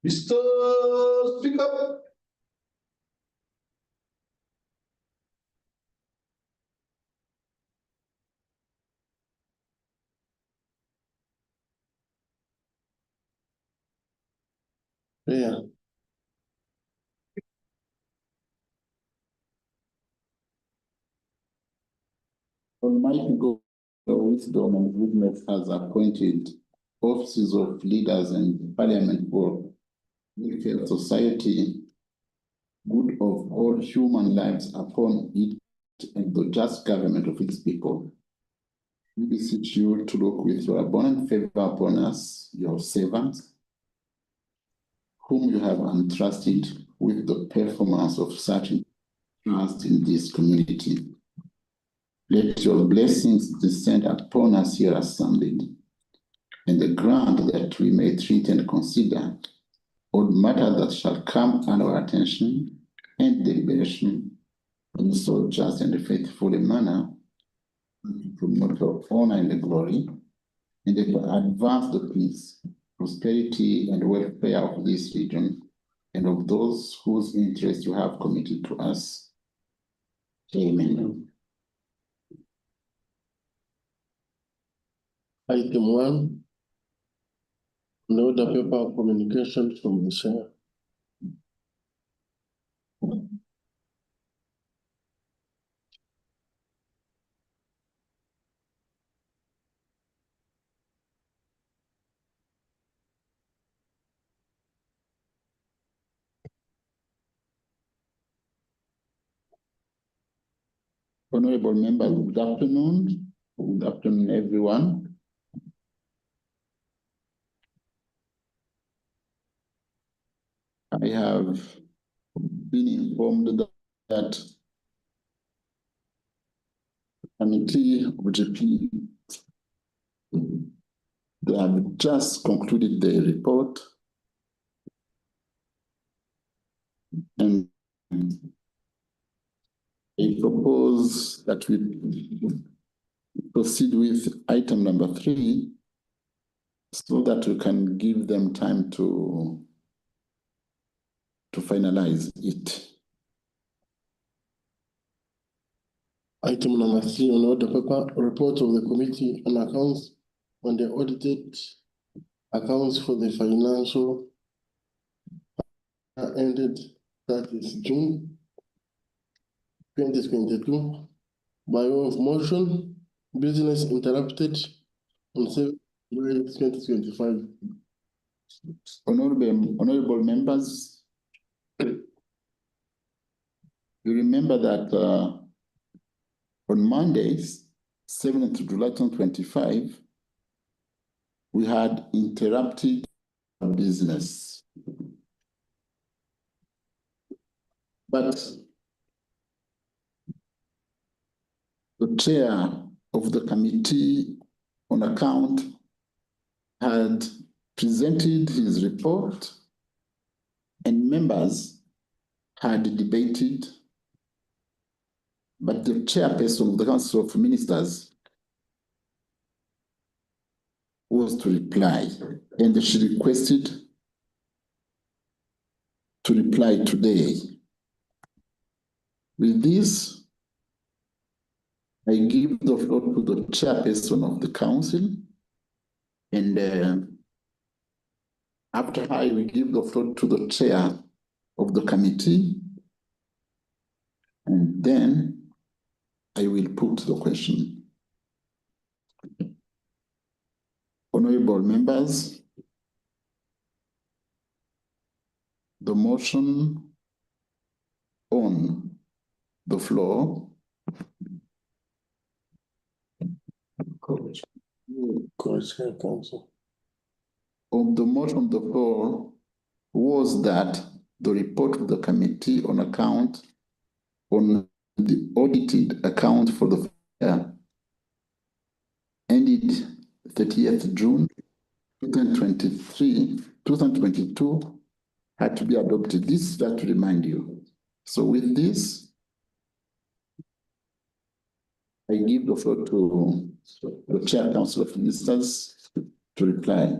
Mr. Speaker. Yeah. Almighty God, the wisdom and goodness has appointed offices of leaders and parliament for welfare society, good of all human lives upon it, and the just government of its people. We beseech you to look with your abundant favor upon us, your servants, whom you have entrusted with the performance of such trust in this community. Let your blessings descend upon us here assembled, and grant that we may treat and consider all matters that shall come under our attention and deliberation in so just and faithful a manner, to promote your honor and the glory, and to advance the peace, prosperity, and welfare of this region, and of those whose interests you have committed to us. Amen. Item 1, no the paper of communication from the chair. Honorable members, good afternoon. Good afternoon, everyone. I have been informed that the committee of GP, they have just concluded the report, and I propose that we proceed with item number 3 so that we can give them time to finalize it. Item number 3 on order paper, report of the committee on accounts on the audited accounts for the financial ended 30th June 2022. By way of motion, business interrupted on 7th July 2025. Honorable members, you remember that on Mondays, 7th July 2025, we had interrupted business. But the chair of the committee on account had presented his report, and members had debated, but the chairperson of the Council of Ministers was to reply, and she requested to reply today. With this, I give the floor to the chairperson of the council, and after I will give the floor to the chair of the committee, and then I will put the question. Honorable members, the motion on the floor of the motion on the floor was that the report of the committee on account on the audited account for the year ended 30th June 2022 had to be adopted. This is just to remind you. So with this, I give the floor to the Chair Council of Ministers to reply.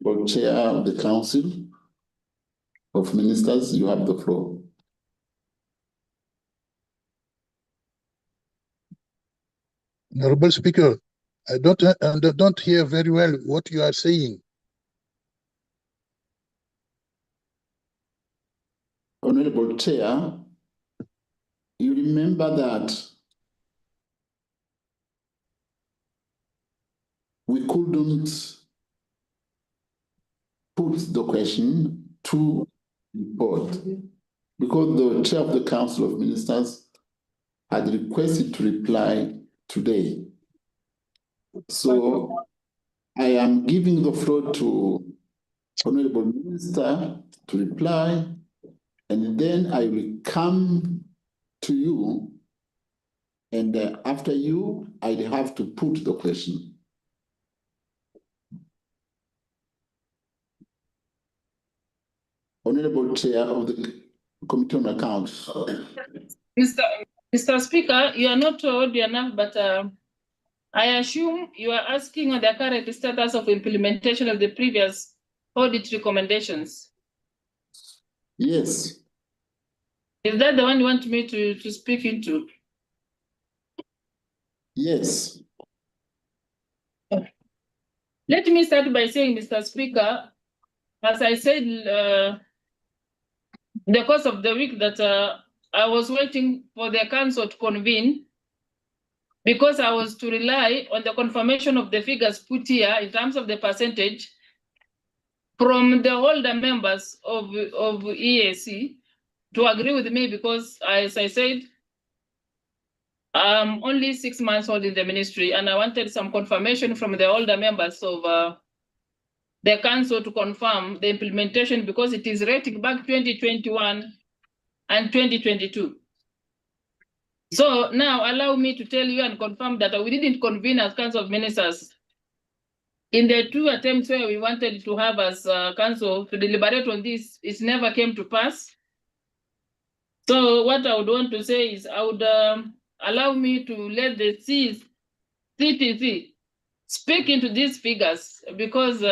Honorable Chair of the Council of Ministers, you have the floor. Honorable Speaker, I don't hear very well what you are saying. Honorable Chair, you remember that we couldn't put the question to the board because the chair of the Council of Ministers had requested to reply today. So I am giving the floor to Honorable Minister to reply, and then I will come to you, and after you, I'd have to put the question. Honorable Chair of the Committee on Accounts. Mr. Speaker, you are not told enough, but I assume you are asking on the current status of implementation of the previous audit recommendations. Yes. Is that the one you want me to speak into? Yes. Let me start by saying, Mr. Speaker, as I said, the course of the week that I was waiting for the council to convene because I was to rely on the confirmation of the figures put here in terms of the percentage from the older members of EAC to agree with me because, as I said, I'm only 6 months old in the ministry and I wanted some confirmation from the older members of the council to confirm the implementation because it is rating back 2021 and 2022. So now allow me to tell you and confirm that we didn't convene as Council of Ministers in the 2 attempts where we wanted to have as council to deliberate on this. It never came to pass. So what I would want to say is I would allow me to let the CTC speak into these figures because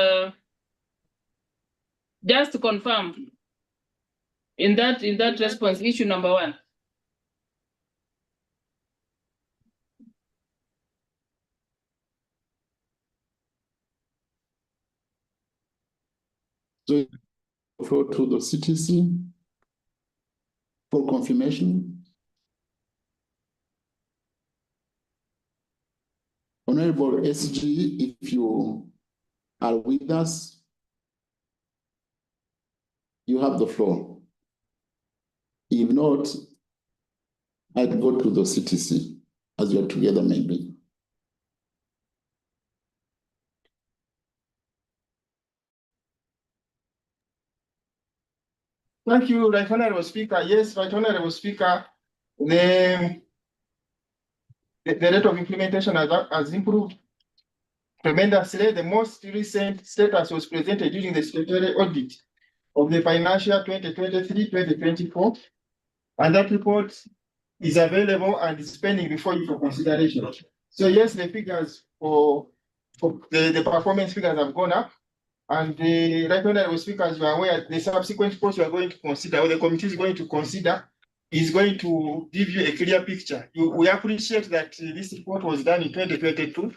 just to confirm in that response, issue number 1. So floor to the CTC for confirmation. Honorable SG, if you are with us, you have the floor. If not, I'd go to the CTC as you're together maybe. Thank you, Right Honorable Speaker. Yes, Right Honorable Speaker, the rate of implementation has improved tremendously. The most recent status was presented during the statutory audit of the financial 2023-2024, and that report is available and is pending before you for consideration. So yes, the figures for the performance figures have gone up. And the Right Honorable Speaker, as you are aware, the subsequent reports we are going to consider, or the committee is going to consider, is going to give you a clear picture. We appreciate that this report was done in 2022,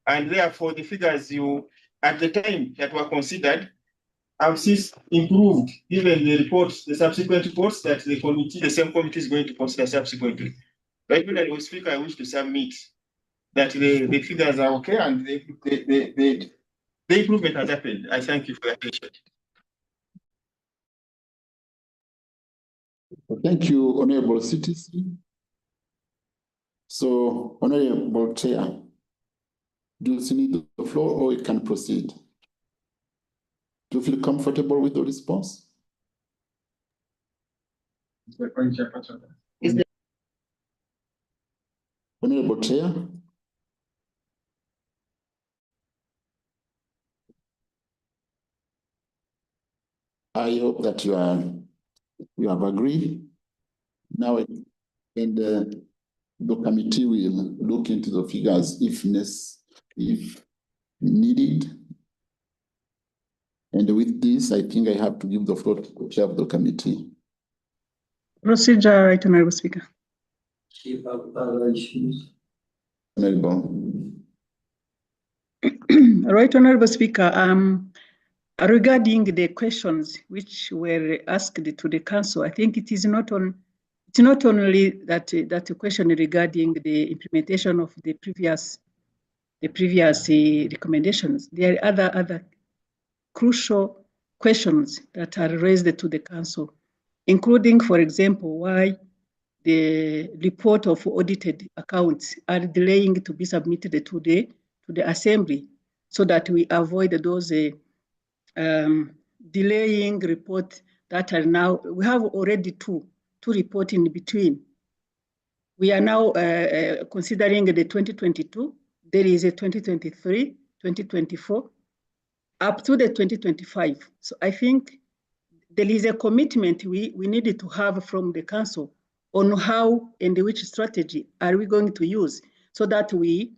and therefore the figures at the time that were considered have since improved, given the reports, the subsequent reports that the same committee is going to consider subsequently. Right Honorable Speaker, I wish to submit that the figures are okay and the improvement has happened. I thank you for your attention. Thank you, Honorable CTC. So, Honorable Chair, do you need the floor or you can proceed? Do you feel comfortable with the response? Is there Honorable Chair? I hope that you have agreed. Now, and the committee will look into the figures if needed. And with this, I think I have to give the floor to the chair of the committee. Procedure, Right Honorable Speaker. Honorable. Right Honorable Speaker, regarding the questions which were asked to the council, I think it's not only that the question regarding the implementation of the previous recommendations. There are other crucial questions that are raised to the council, including, for example, why the report of audited accounts are delaying to be submitted to the assembly, so that we avoid those delaying reports that are now. We have already two reports in between. We are now considering the 2022. There is a 2023, 2024, up to the 2025. So I think there is a commitment we needed to have from the council on how and which strategy are we going to use, so that we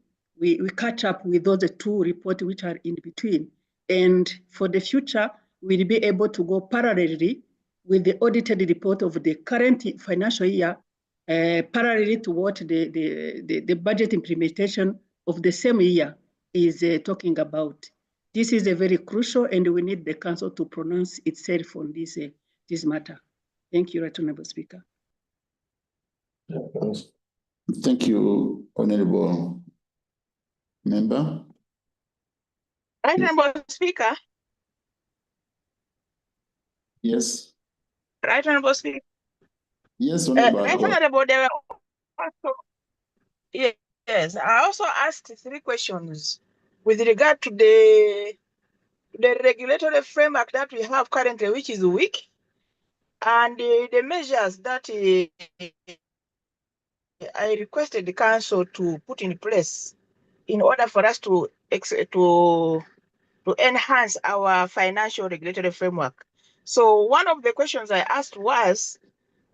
catch up with those two reports which are in between. And for the future, we'll be able to go parallelly with the audited report of the current financial year, parallelly to what the budget implementation of the same year is talking about. This is a very crucial, and we need the council to pronounce itself on this matter. Thank you, Right Honorable Speaker. Thank you, Honorable Member. Right Honorable Speaker. Yes. Right Honorable Speaker. Yes, Honorable. Right Honorable, there were also, yes, I also asked 3 questions with regard to the regulatory framework that we have currently, which is weak, and the measures that I requested the council to put in place in order for us to enhance our financial regulatory framework. So one of the questions I asked was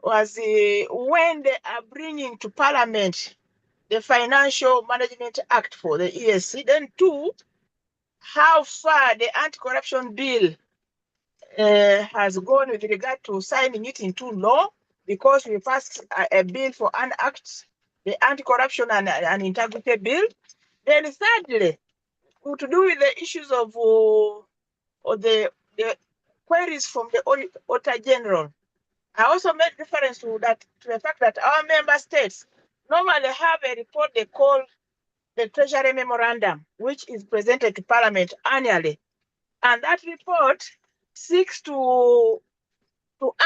when they are bringing to Parliament the Financial Management Act for the ESC, then 2, how far the anti-corruption bill has gone with regard to signing it into law, because we passed a bill for an act, the anti-corruption and integrity bill. Then thirdly, to do with the issues of the queries from the Auditor General. I also made reference to the fact that our member states normally have a report they call the Treasury Memorandum, which is presented to Parliament annually. And that report seeks to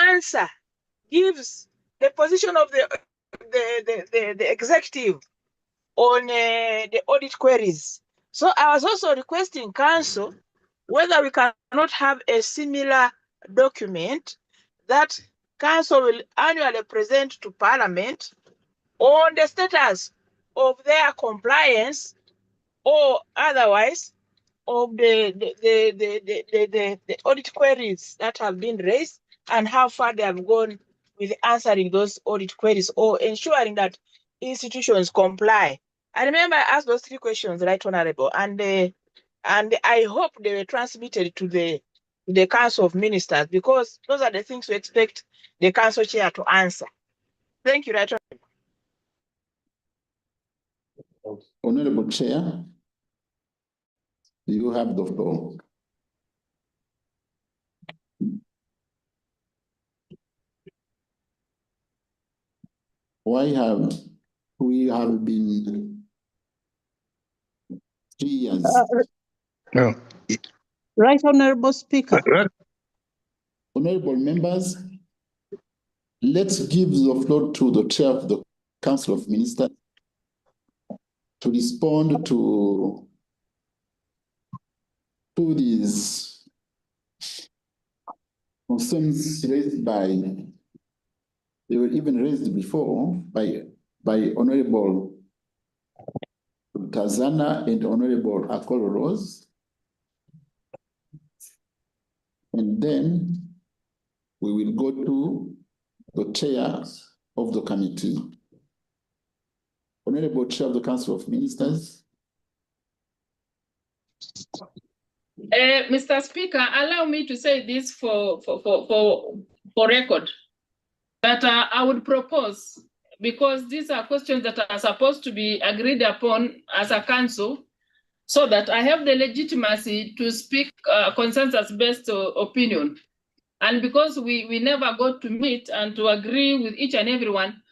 answer, gives the position of the executive on the audit queries. So I was also requesting council whether we cannot have a similar document that council will annually present to Parliament on the status of their compliance or otherwise of the audit queries that have been raised, and how far they have gone with answering those audit queries or ensuring that institutions comply. I remember I asked those 3 questions, Right Honorable, and I hope they were transmitted to the Council of Ministers, because those are the things we expect the Council Chair to answer. Thank you, Right Honorable. Honorable Chair, you have the floor. Why have we been 3 years? No. Right Honorable Speaker. Honorable members, let's give the floor to the Chair of the Council of Ministers to respond to these concerns raised by, they were even raised before by Honorable Tazana and Honorable Akolo Rose. And then we will go to the Chair of the committee. Honorable Chair of the Council of Ministers. Mr. Speaker, allow me to say this for record, that I would propose, because these are questions that are supposed to be agreed upon as a council, so that I have the legitimacy to speak consensus-based opinion. And because we never got to meet and to agree with each and everyone,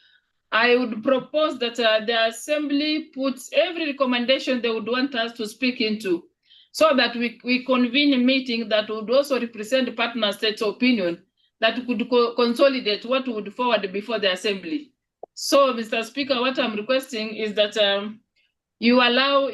I would propose that the Assembly puts every recommendation they would want us to speak into, so that we convene a meeting that would also represent the partner states' opinion, that could consolidate what would forward before the Assembly. So, Mr. Speaker, what I'm requesting is that we allow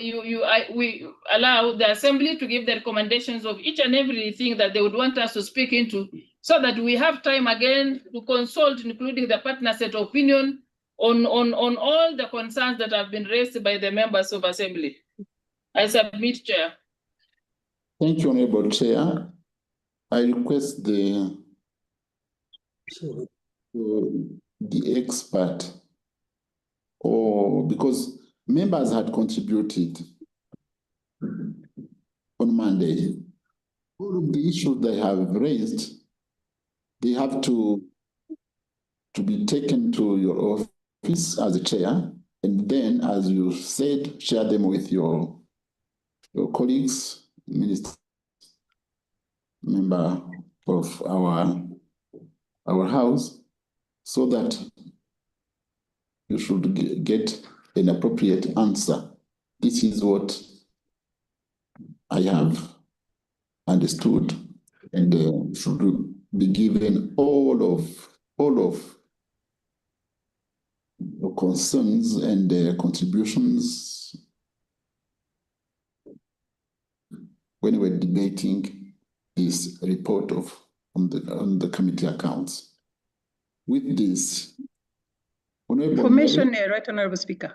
the Assembly to give the recommendations of each and everything that they would want us to speak into, so that we have time again to consult, including the partner state opinion, on all the concerns that have been raised by the members of Assembly. I submit, Chair. Thank you, Honorable Chair. I request the expert, or because members had contributed on Monday, all of the issues they have raised, they have to be taken to your office as a chair, and then, as you said, share them with your colleagues, minister, member of our house, so that you should get an appropriate answer. This is what I have understood, and should be given all of your concerns and contributions when we're debating this report on the committee accounts. With this, Information, right, Honorable Speaker.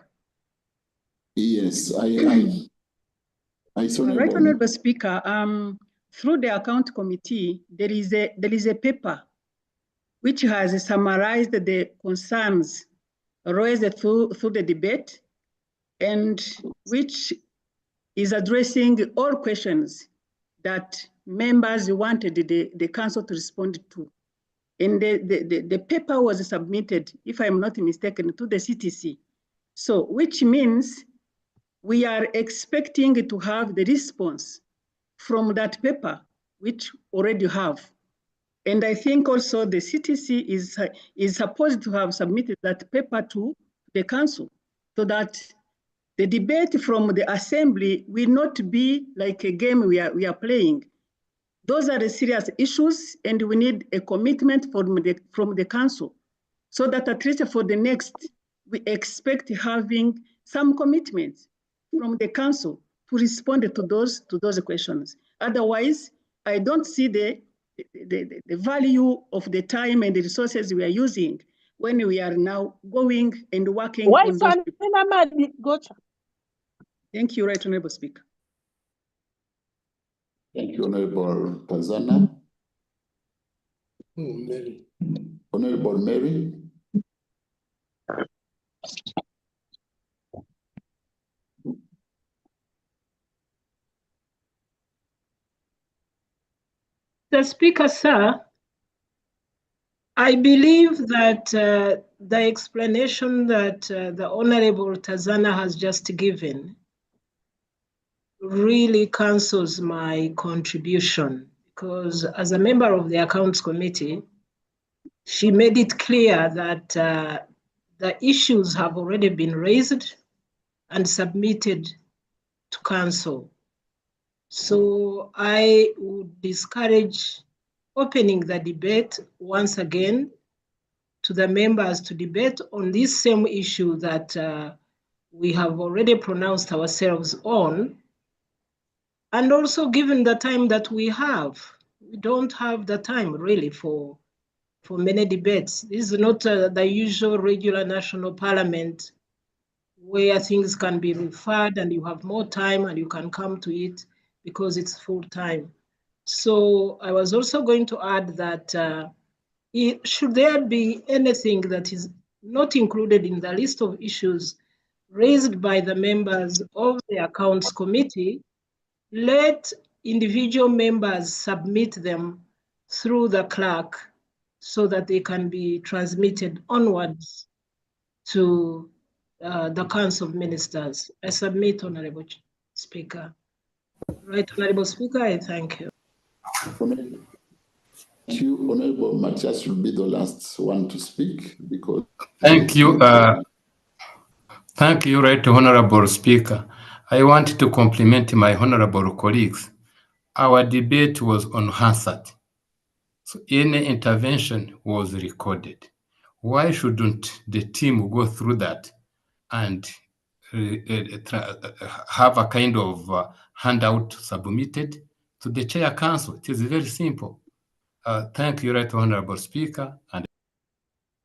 Yes, I saw. Right, Honorable Speaker. Through the account committee, there is a paper which has summarized the concerns raised through the debate, and which is addressing all questions that members wanted the council to respond to. And the paper was submitted, if I'm not mistaken, to the CTC. So, which means we are expecting to have the response from that paper, which already have. And I think also the CTC is supposed to have submitted that paper to the council, so that the debate from the Assembly will not be like a game we are playing. Those are the serious issues, and we need a commitment from the council, so that at least for the next, we expect having some commitment from the council to respond to those questions. Otherwise, I don't see the value of the time and the resources we are using when we are now going and working on those. Thank you, Right Honorable Speaker. Thank you, Honorable Tanzania. Mary. Honorable Mary. The Speaker, sir, I believe that the explanation that the Honorable Tanzania has just given really cancels my contribution, because as a member of the Accounts Committee, she made it clear that the issues have already been raised and submitted to Council. So I would discourage opening the debate once again to the members to debate on this same issue that we have already pronounced ourselves on. And also, given the time that we don't have the time really for many debates. This is not the usual regular national parliament where things can be referred and you have more time and you can come to it because it's full time. So I was also going to add that should there be anything that is not included in the list of issues raised by the members of the Accounts Committee, let individual members submit them through the clerk so that they can be transmitted onwards to the Council of Ministers. I submit, Honorable Speaker. Right, Honorable Speaker, I thank you. Thank you. Honorable Matthias will be the last one to speak because. Thank you. Thank you, Right Honorable Speaker. I want to compliment my honorable colleagues. Our debate was unanswered, so any intervention was recorded. Why shouldn't the team go through that and have a kind of handout submitted to the Chair Council? It is very simple. Thank you, Right Honorable Speaker. And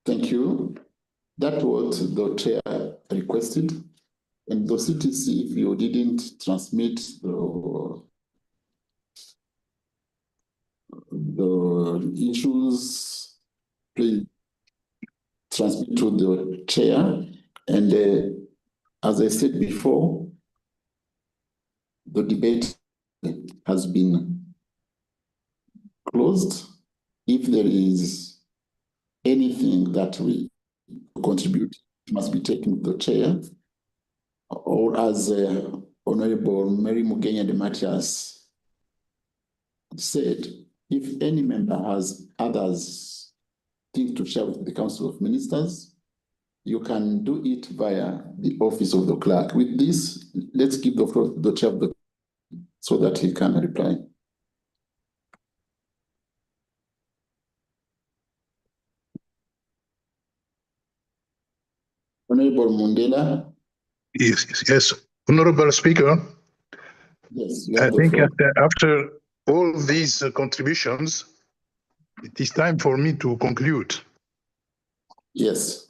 thank you. That was the Chair requested. And the CTC, if you didn't transmit the issues, please transmit to the Chair. And as I said before, the debate has been closed. If there is anything that we contribute, it must be taken to the Chair. Or as Honorable Mary Mugenya de Matias said, if any member has others things to share with the Council of Ministers, you can do it via the office of the clerk. With this, let's give the floor to the chair of the so that he can reply. Honorable Mundela. Yes. Honorable Speaker. Yes, I think after all these contributions, it is time for me to conclude. Yes.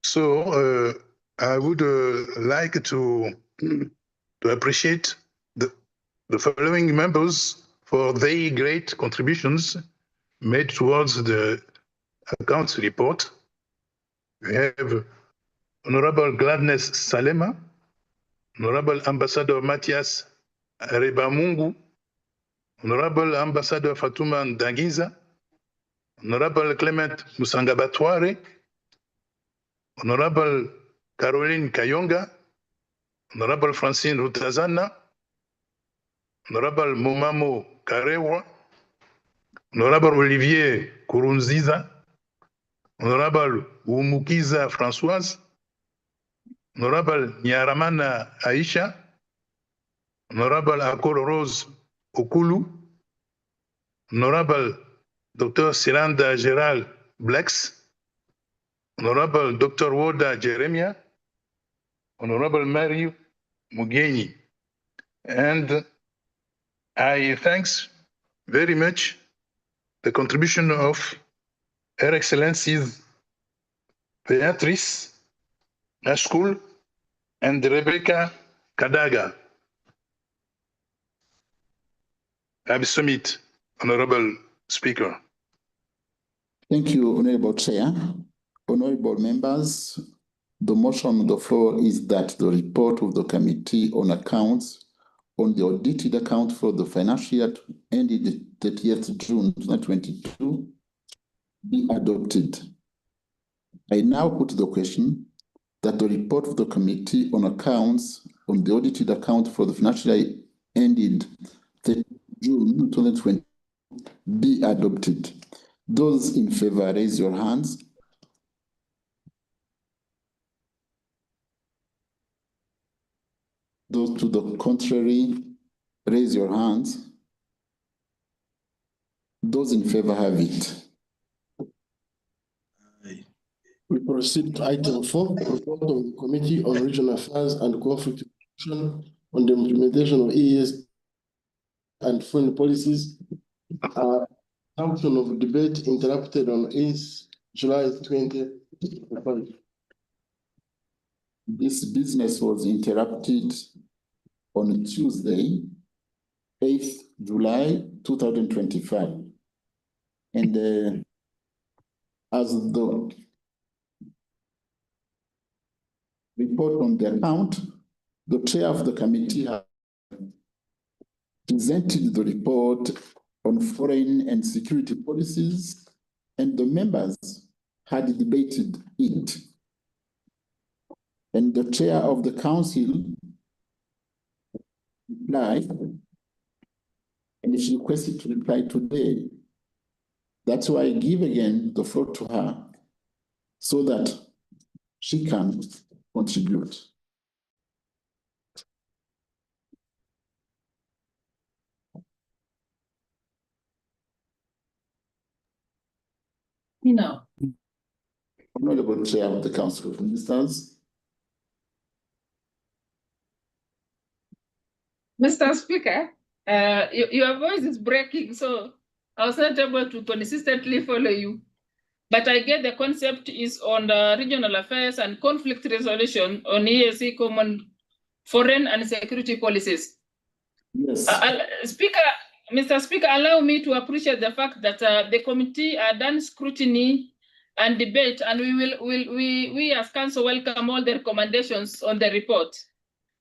So I would like to appreciate the following members for their great contributions made towards the accounts report. We have Honorable Gladness Salema, Honorable Ambassador Matthias Rebamungu, Honorable Ambassador Fatuma Ndangiza, Honorable Clement Musangabatware, Honorable Caroline Kayonga, Honorable Francine Rutazana, Honorable Momamo Karewa, Honorable Olivier Kurunziza, Honorable Umukiza Françoise, Honorable Nyaramana Aisha, Honorable Akol Rose Okulu, Honorable Dr. Siranda Gerald Blex, Honorable Dr. Woda Jeremia, Honorable Mary Mugeni. And I thanks very much the contribution of Her Excellencies Beatrice Ashkul and Rebecca Kadaga. I submit, Honorable Speaker. Thank you, Honorable Chair. Honorable members, the motion on the floor is that the report of the Committee on Accounts on the audited account for the financial year ended 30th June 2022 be adopted. I now put the question that the report of the Committee on Accounts on the audited account for the financial year ended 30th June 2020 be adopted. Those in favor, raise your hands. Those to the contrary, raise your hands. Those in favor have it. We proceed to item 4, report of the Committee on Regional Affairs and Conflict on the implementation of EAS and foreign policies. Assumption of debate interrupted on 8th July 2025. This business was interrupted on Tuesday, 8th July 2025. And as the report on the account, the chair of the committee has presented the report on foreign and security policies, and the members had debated it. And the chair of the council replied, and she requested to reply today. That's why I give again the floor to her so that she can contribute. No. Honorable Chair of the Council of Ministers. Mr. Speaker, your voice is breaking, so I was not able to consistently follow you. But I get the concept is on the regional affairs and conflict resolution on EAC common foreign and security policies. Yes. Mr. Speaker, allow me to appreciate the fact that the committee are done scrutiny and debate, and we as council welcome all the recommendations on the report.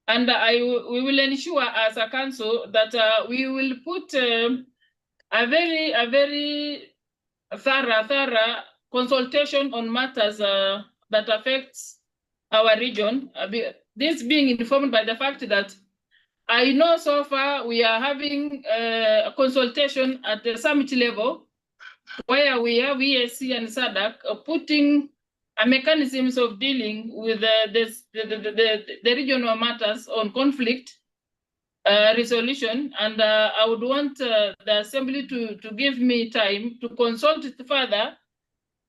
And we will ensure as a council that we will put a very thorough consultation on matters that affects our region. This being informed by the fact that I know so far we are having a consultation at the summit level where we have EAC and SADC putting a mechanisms of dealing with the regional matters on conflict resolution. And I would want the Assembly to give me time to consult it further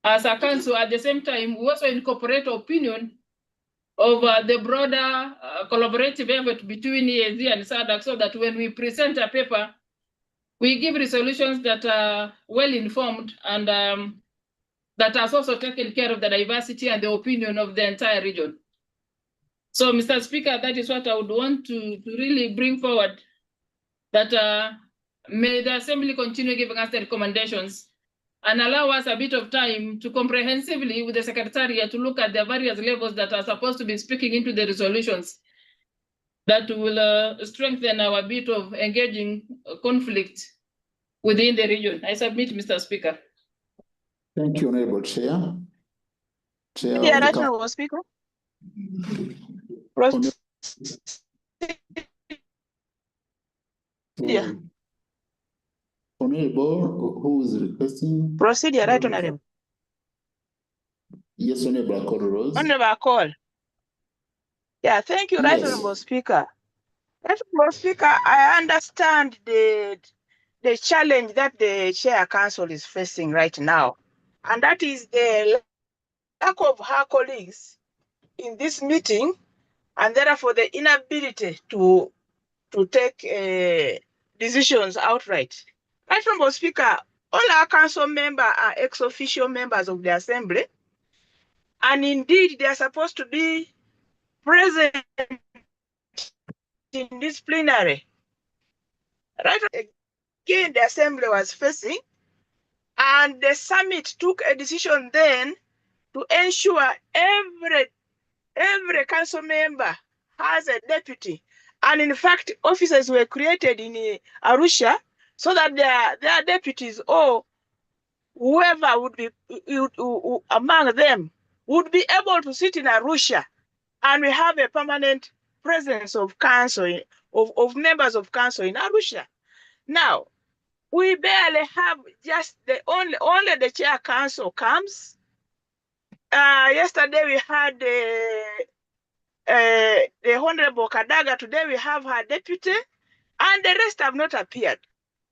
as a council. At the same time, we also incorporate opinion of the broader collaborative effort between EAC and SADC, so that when we present a paper, we give resolutions that are well informed and that has also taken care of the diversity and the opinion of the entire region. So, Mr. Speaker, that is what I would want to really bring forward, that may the Assembly continue giving us the recommendations and allow us a bit of time to comprehensively with the Secretariat to look at the various levels that are supposed to be speaking into the resolutions that will strengthen our bit of engaging conflict within the region. I submit, Mr. Speaker. Thank you, Honorable Chair. Yeah, right, Honorable Speaker. Yeah. Honorable, who is requesting? Proceed, yeah, right, Honorable. Yes, Honorable Akol Rose. Honorable Akol. Yeah, thank you, right, Honorable Speaker. Right, Honorable Speaker, I understand the challenge that the Chair Council is facing right now, and that is the lack of her colleagues in this meeting, and therefore the inability to take decisions outright. Right, Honorable Speaker, all our council members are ex-officio members of the Assembly, and indeed they are supposed to be present in this plenary. Right, again, the Assembly was facing, and the summit took a decision then to ensure every council member has a deputy. And in fact, offices were created in Arusha so that their deputies or whoever would be among them would be able to sit in Arusha, and we have a permanent presence of council, of members of council in Arusha. Now, we barely have just only the chair council comes. Yesterday we had the Honorable Kadaga. Today we have her deputy, and the rest have not appeared.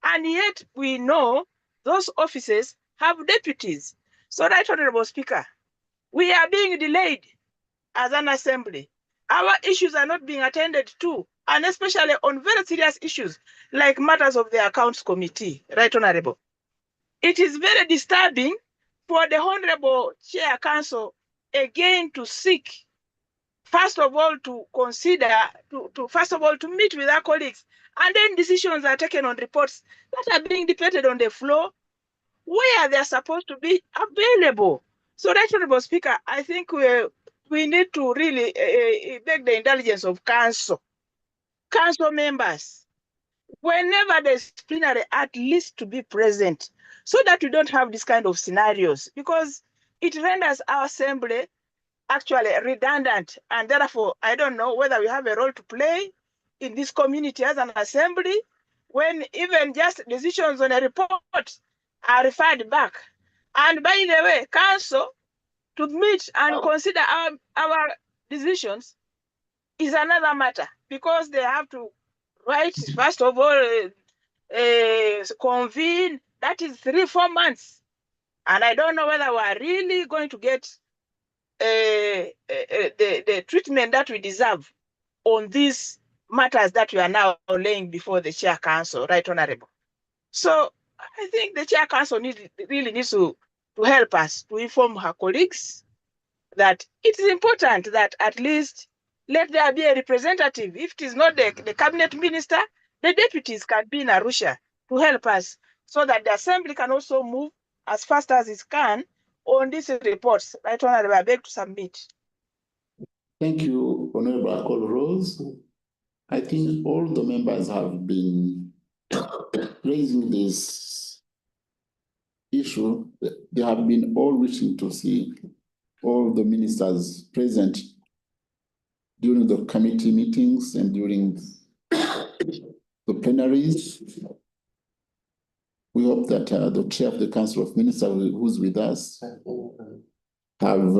And yet we know those offices have deputies. So, right, Honorable Speaker, we are being delayed as an assembly. Our issues are not being attended to, and especially on very serious issues like matters of the accounts committee, right, Honorable. It is very disturbing for the Honorable Chair Council again to seek, first of all, to consider, first of all, to meet with our colleagues, and then decisions are taken on reports that are being debated on the floor where they're supposed to be available. So, right, Honorable Speaker, I think we need to really beg the indulgence of council members. whenever there's plenary, at least to be present, so that we don't have this kind of scenarios, because it renders our assembly actually redundant. And therefore, I don't know whether we have a role to play in this community as an assembly, when even just decisions on a report are referred back. And by the way, council to meet and consider our decisions is another matter, because they have to write, first of all, convene. That is 3-4 months. And I don't know whether we are really going to get the treatment that we deserve on these matters that we are now laying before the Chair Council, Right Honorable. So I think the Chair Council really needs to help us to inform her colleagues that it is important that at least let there be a representative. If it is not the cabinet minister, the deputies can be in Arusha to help us, so that the assembly can also move as fast as it can on these reports. Right Honorable, I beg to submit. Thank you, Honorable Akol Rose. I think all the members have been raising this issue. They have been all wishing to see all the ministers present during the committee meetings and during the plenaries. We hope that the chair of the Council of Ministers, who's with us, have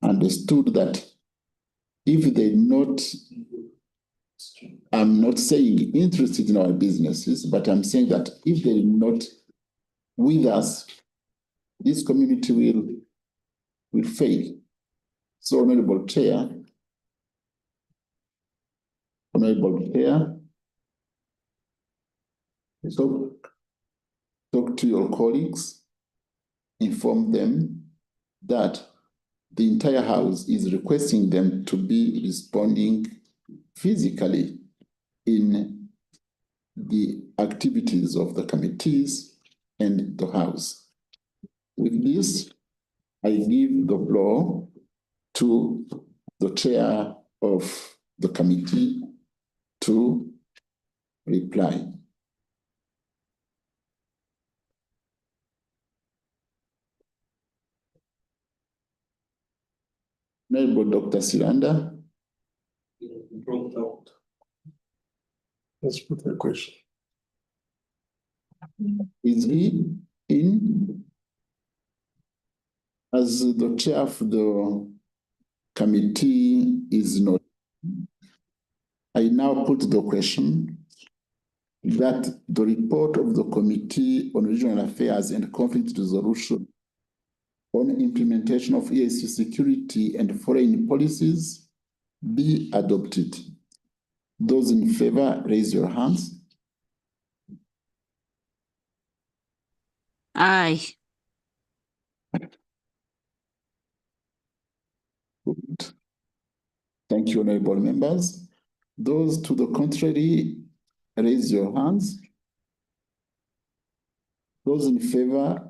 understood that if they not, I'm not saying interested in our businesses, but I'm saying that if they're not with us, this community will fail. So, Honorable Chair, so talk to your colleagues, inform them that the entire House is requesting them to be responding physically in the activities of the committees and the House. With this, I give the floor to the chair of the committee to reply. Honorable Dr. Siranda. Dropped out. Let's put the question. Is he in? As the chair of the committee is not, I now put the question that the report of the Committee on Regional Affairs and Conflict Resolution on implementation of EAC security and foreign policies be adopted. Those in favor, raise your hands. Aye. Good. Thank you, honorable members. Those to the contrary, raise your hands. Those in favor,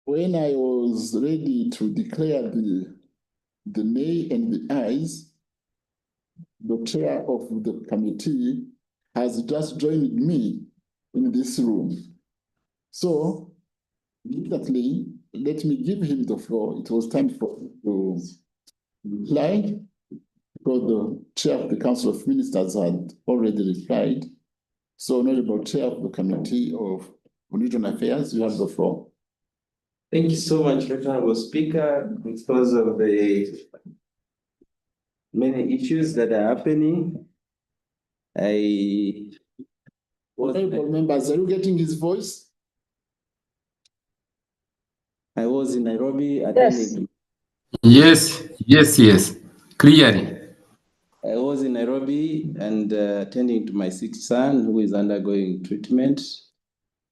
when I was ready to declare the nay and the ayes, the chair of the committee has just joined me in this room. So, immediately, let me give him the floor. It was time for him to reply, because the chair of the Council of Ministers had already replied. So, Honorable Chair of the Committee of Regional Affairs, you have the floor. Thank you so much, Honorable Speaker, because of the many issues that are happening. Honorable members, are you getting his voice? I was in Nairobi attending. Yes, clearly. I was in Nairobi and attending to my sick son who is undergoing treatment.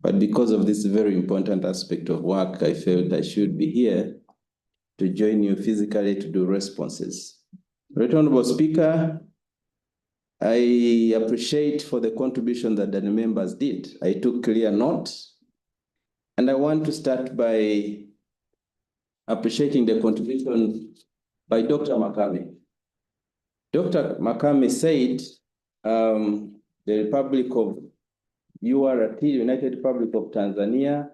but because of this very important aspect of work, I felt I should be here to join you physically to do responses. Right Honorable Speaker, I appreciate for the contribution that the members did. I took clear note, and I want to start by appreciating the contribution by Dr. Makame. Dr. Makame said the Republic of URT, United Republic of Tanzania,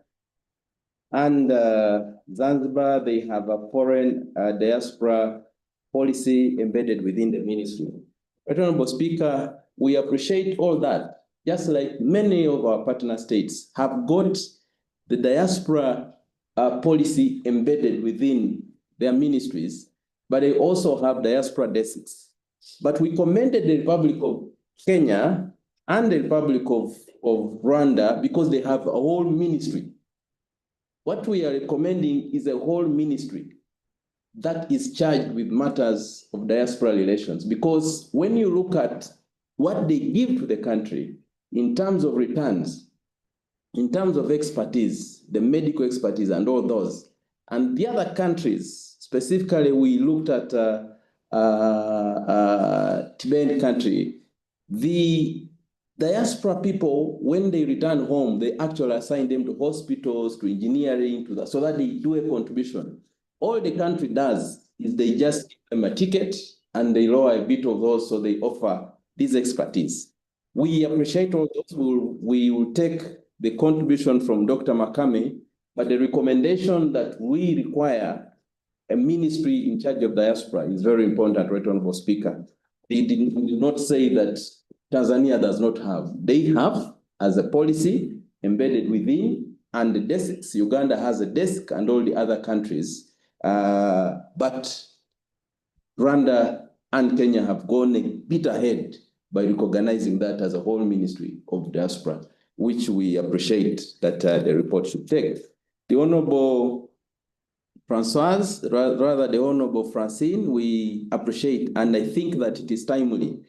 and Zanzibar, they have a foreign diaspora policy embedded within the ministry. Right Honorable Speaker, we appreciate all that, just like many of our partner states have got the diaspora policy embedded within their ministries, but they also have diaspora desks. But we commended the Republic of Kenya and the Republic of Rwanda because they have a whole ministry. What we are recommending is a whole ministry that is charged with matters of diaspora relations, because when you look at what they give to the country in terms of returns, in terms of expertise, the medical expertise and all those, and the other countries, specifically we looked at Tibetan country, the diaspora people, when they return home, they actually assign them to hospitals, to engineering, to that, so that they do a contribution. All the country does is they just give them a ticket and they lower a bit of those, so they offer this expertise. We appreciate all those. We will take the contribution from Dr. Makame, but the recommendation that we require a ministry in charge of diaspora is very important, Right Honorable Speaker. They did not say that Tanzania does not have. They have as a policy embedded within, and the desks, Uganda has a desk and all the other countries. But Rwanda and Kenya have gone a bit ahead by recognizing that as a whole ministry of diaspora, which we appreciate that the report should take. The Honorable Francoise, rather the Honorable Francine, we appreciate, and I think that it is timely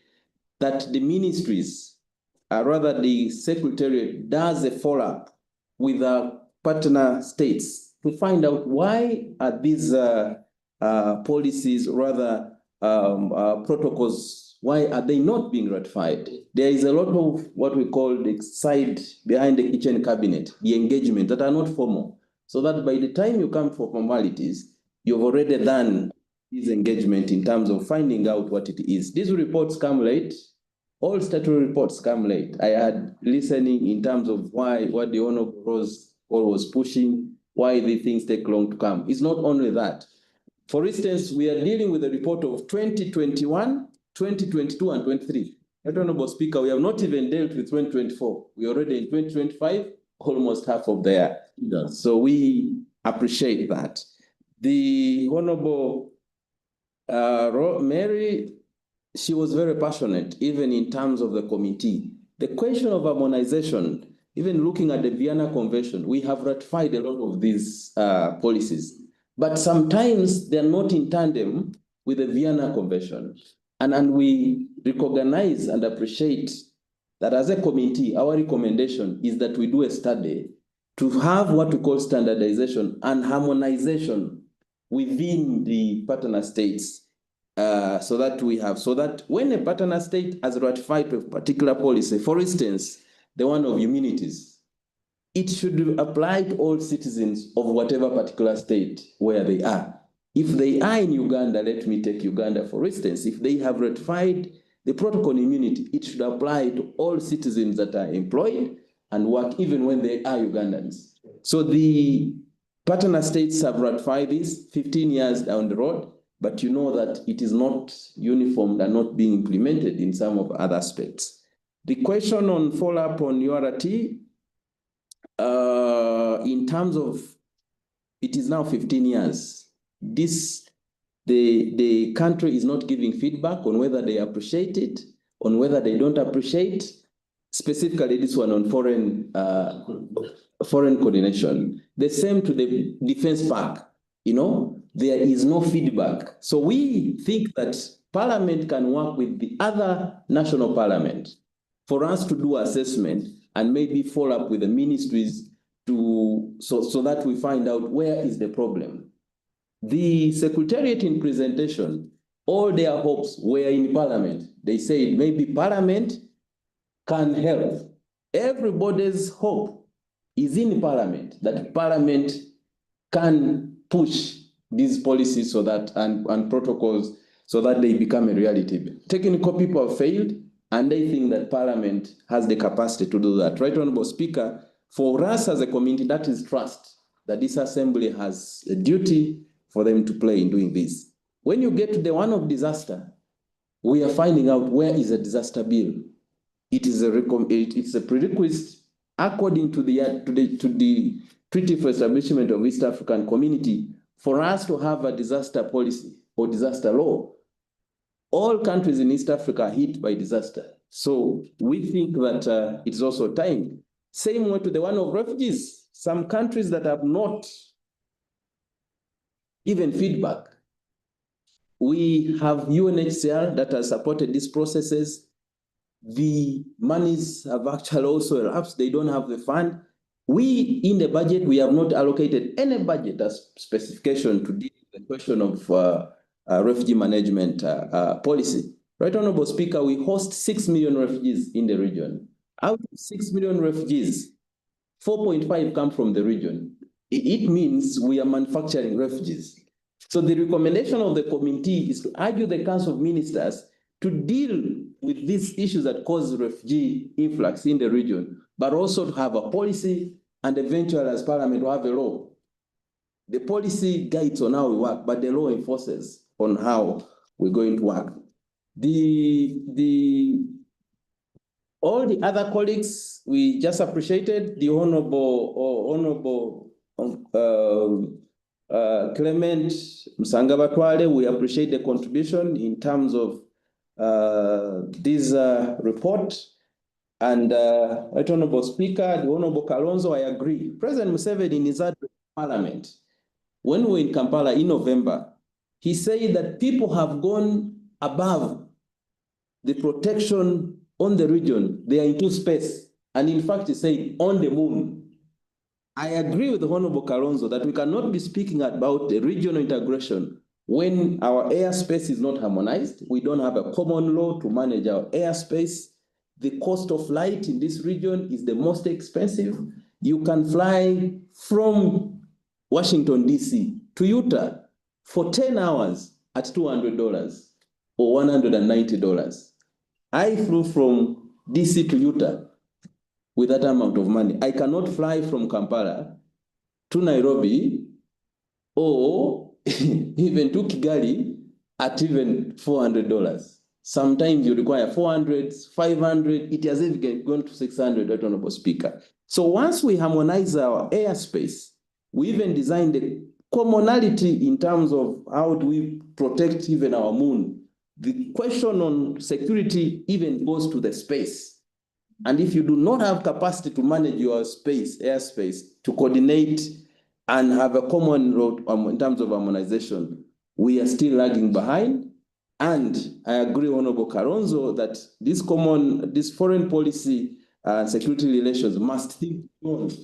that the ministries, rather the Secretariat, does a follow-up with our partner states to find out why are these policies, rather protocols, why are they not being ratified? There is a lot of what we call the side behind the kitchen cabinet, the engagement that are not formal, so that by the time you come for formalities, you've already done this engagement in terms of finding out what it is. These reports come late. All statutory reports come late. I had listening in terms of what the Honorable Rose was pushing, why the things take long to come. It's not only that. For instance, we are dealing with a report of 2021, 2022, and 23. Honorable Speaker, we have not even dealt with 2024. We're already in 2025, almost half of the year. So we appreciate that. The Honorable Mary, she was very passionate, even in terms of the committee. The question of harmonization, even looking at the Vienna Convention, we have ratified a lot of these policies, but sometimes they're not in tandem with the Vienna Convention. And we recognize and appreciate that as a committee, our recommendation is that we do a study to have what we call standardization and harmonization within the partner states, so that when a partner state has ratified a particular policy, for instance, the one of immunities, it should apply to all citizens of whatever particular state where they are. If they are in Uganda, let me take Uganda for instance, if they have ratified the protocol on immunity, it should apply to all citizens that are employed and work even when they are Ugandans. So the partner states have ratified this 15 years down the road, but you know that it is not uniform and not being implemented in some of other aspects. The question on follow-up on URT, in terms of, it is now 15 years. The country is not giving feedback on whether they appreciate it, on whether they don't appreciate, specifically this one on foreign coordination. The same to the defense park, there is no feedback. So we think that Parliament can work with the other national parliament for us to do assessment and maybe follow up with the ministries so that we find out where is the problem. The Secretariat in presentation, all their hopes were in Parliament. They said maybe Parliament can help. Everybody's hope is in Parliament, that Parliament can push these policies so that and protocols so that they become a reality. Technical people have failed, and they think that Parliament has the capacity to do that. Right, Honorable Speaker, for us as a community, that is trust, that this assembly has a duty for them to play in doing this. When you get to the one of disaster, we are finding out where is a disaster bill. It's a prerequisite according to the Treaty for Establishment of East African Community for us to have a disaster policy or disaster law. All countries in East Africa are hit by disaster. So we think that it's also time. Same way to the one of refugees. Some countries that have not given feedback. We have UNHCR that has supported these processes. The monies have actually also elapsed. They don't have the fund. We, in the budget, we have not allocated any budget as specification to deal with the question of refugee management policy. Right, Honorable Speaker, we host 6 million refugees in the region. Out of 6 million refugees, 4.5 come from the region. It means we are manufacturing refugees. So the recommendation of the committee is to urge the Council of Ministers to deal with these issues that cause refugee influx in the region, but also to have a policy and eventually as Parliament to have a law. The policy guides on how we work, but the law enforces on how we're going to work. All the other colleagues, we just appreciated the Honorable Clement Msangabatwale. We appreciate the contribution in terms of this report. And Right Honorable Speaker, the Honorable Kalonzo, I agree. President Museveni in his address to Parliament, when we were in Kampala in November, he said that people have gone above the protection on the region. They are into space. And in fact, he said on the moon. I agree with the Honorable Kalonzo that we cannot be speaking about the regional integration when our airspace is not harmonized. We don't have a common law to manage our airspace. The cost of flight in this region is the most expensive. You can fly from Washington, D.C. to Utah for 10 hours at $200 or $190. I flew from D.C. to Utah with that amount of money. I cannot fly from Kampala to Nairobi or even to Kigali at even $400. Sometimes you require 400, 500, it has even gone to 600, Right Honorable Speaker. So once we harmonize our airspace, we even design the commonality in terms of how do we protect even our moon. The question on security even goes to the space. And if you do not have capacity to manage your space, airspace, to coordinate and have a common road in terms of harmonization, we are still lagging behind. And I agree, Honorable Kalonzo, that this foreign policy and security relations must think beyond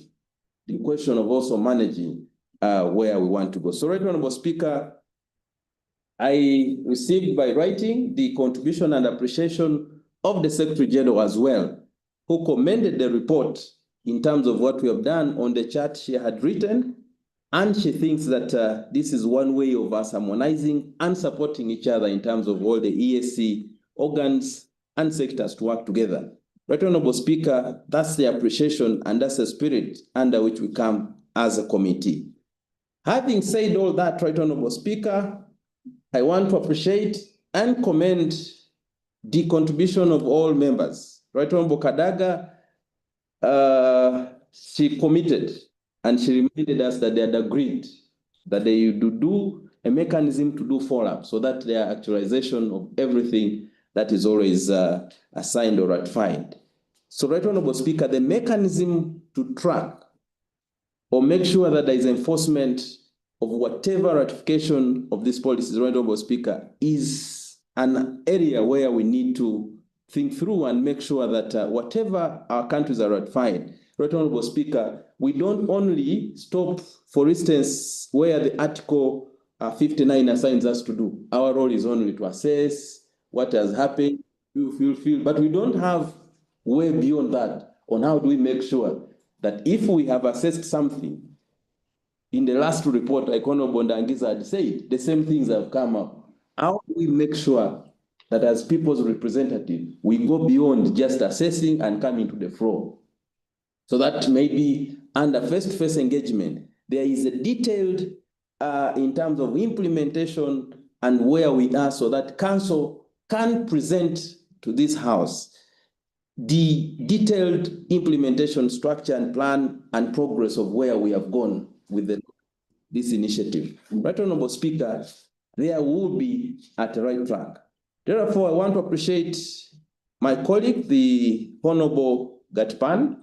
the question of also managing where we want to go. So, Right Honorable Speaker, I received by writing the contribution and appreciation of the Secretary General as well, who commended the report in terms of what we have done on the chart she had written. And she thinks that this is one way of us harmonizing and supporting each other in terms of all the EAC organs and sectors to work together. Right Honorable Speaker, that's the appreciation and that's the spirit under which we come as a committee. Having said all that, Right Honorable Speaker, I want to appreciate and commend the contribution of all members. Right Honorable Kadaga, she committed and she reminded us that they had agreed that they would do a mechanism to do follow-up so that there are actualization of everything that is always assigned or ratified. So, Right Honorable Speaker, the mechanism to track or make sure that there is enforcement of whatever ratification of this policy, Right Honorable Speaker, is an area where we need to think through and make sure that whatever our countries are ratified, Right Honorable Speaker, we don't only stop, for instance, where the Article 59 assigns us to do. Our role is only to assess what has happened, but we don't have way beyond that on how do we make sure that if we have assessed something, in the last report, like Honorable Ndangiza had said, the same things have come up. How do we make sure that as people's representative, we go beyond just assessing and come into the floor? So that maybe under face-to-face engagement, there is a detailed in terms of implementation and where we are, so that council can present to this house the detailed implementation structure and plan and progress of where we have gone with this initiative. Right Honorable Speaker, there will be at the right track. Therefore, I want to appreciate my colleague, the Honorable Gatpan,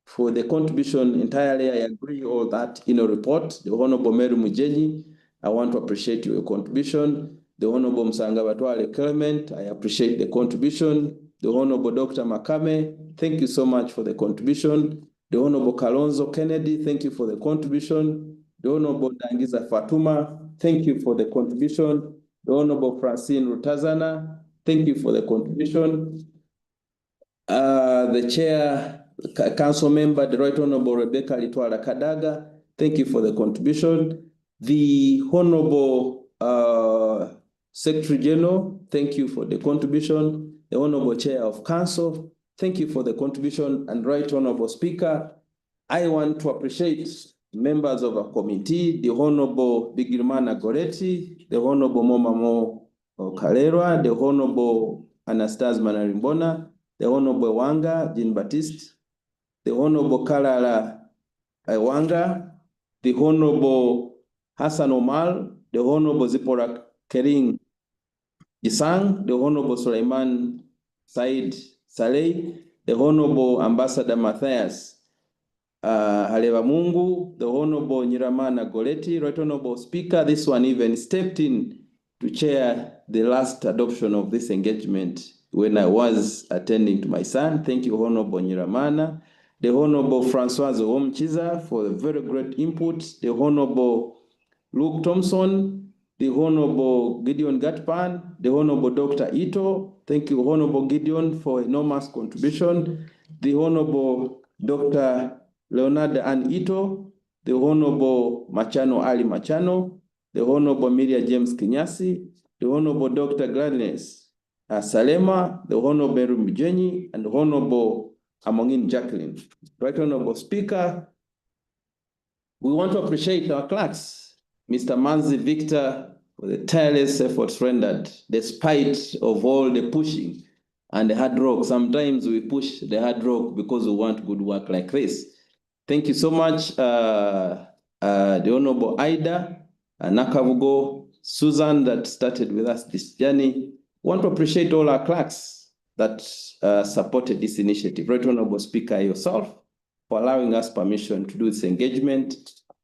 for the contribution entirely. I agree all that in a report. The Honorable Mary Mujenyi, I want to appreciate your contribution. The Honorable Msangabatwale Clement, I appreciate the contribution. The Honorable Dr. Makame, thank you so much for the contribution. The Honorable Kalonzo Kennedy, thank you for the contribution. The Honorable Dangiza Fatuma, thank you for the contribution. The Honorable Francine Rutazana, thank you for the contribution. The Chair, Council Member, the Right Honorable Rebecca Litwala Kadaga, thank you for the contribution. The Honorable Secretary General, thank you for the contribution. The Honorable Chair of Council, thank you for the contribution. And Right Honorable Speaker, I want to appreciate members of our committee, the Honorable Bigirimana Goretti, the Honorable Momamo Kalera, the Honorable Anastase Manarimbona, the Honorable Wanga Jean Baptiste, the Honorable Kalala Wanga, the Honorable Hassan Omar, the Honorable Zipora Kering Gisang, the Honorable Suleiman Said Saleh, the Honorable Ambassador Matthias Haleva Mungu, the Honorable Nyiramana Goretti. Right Honorable Speaker, this one even stepped in to chair the last adoption of this engagement when I was attending to my son. Thank you, Honorable Nyiramana. The Honorable Francoise Omchiza for the very great input. The Honorable Luke Thompson, the Honorable Gideon Gatpan, the Honorable Dr. Ito. Thank you, Honorable Gideon, for enormous contribution. The Honorable Dr. Leonard Ann Ito, the Honorable Machano Ali Machano, the Honorable Miria James Kinyasi, the Honorable Dr. Gladness Salema, the Honorable Mujenyi, and the Honorable Amongin Jacqueline. Right Honorable Speaker, we want to appreciate our clerks, Mr. Manzi Victor, for the tireless efforts rendered despite of all the pushing and the hard work. Sometimes we push the hard work because we want good work like this. Thank you so much, the Honorable Ida Nakavugo, Susan, that started with us this journey. Want to appreciate all our clerks that supported this initiative. Right Honorable Speaker, yourself, for allowing us permission to do this engagement,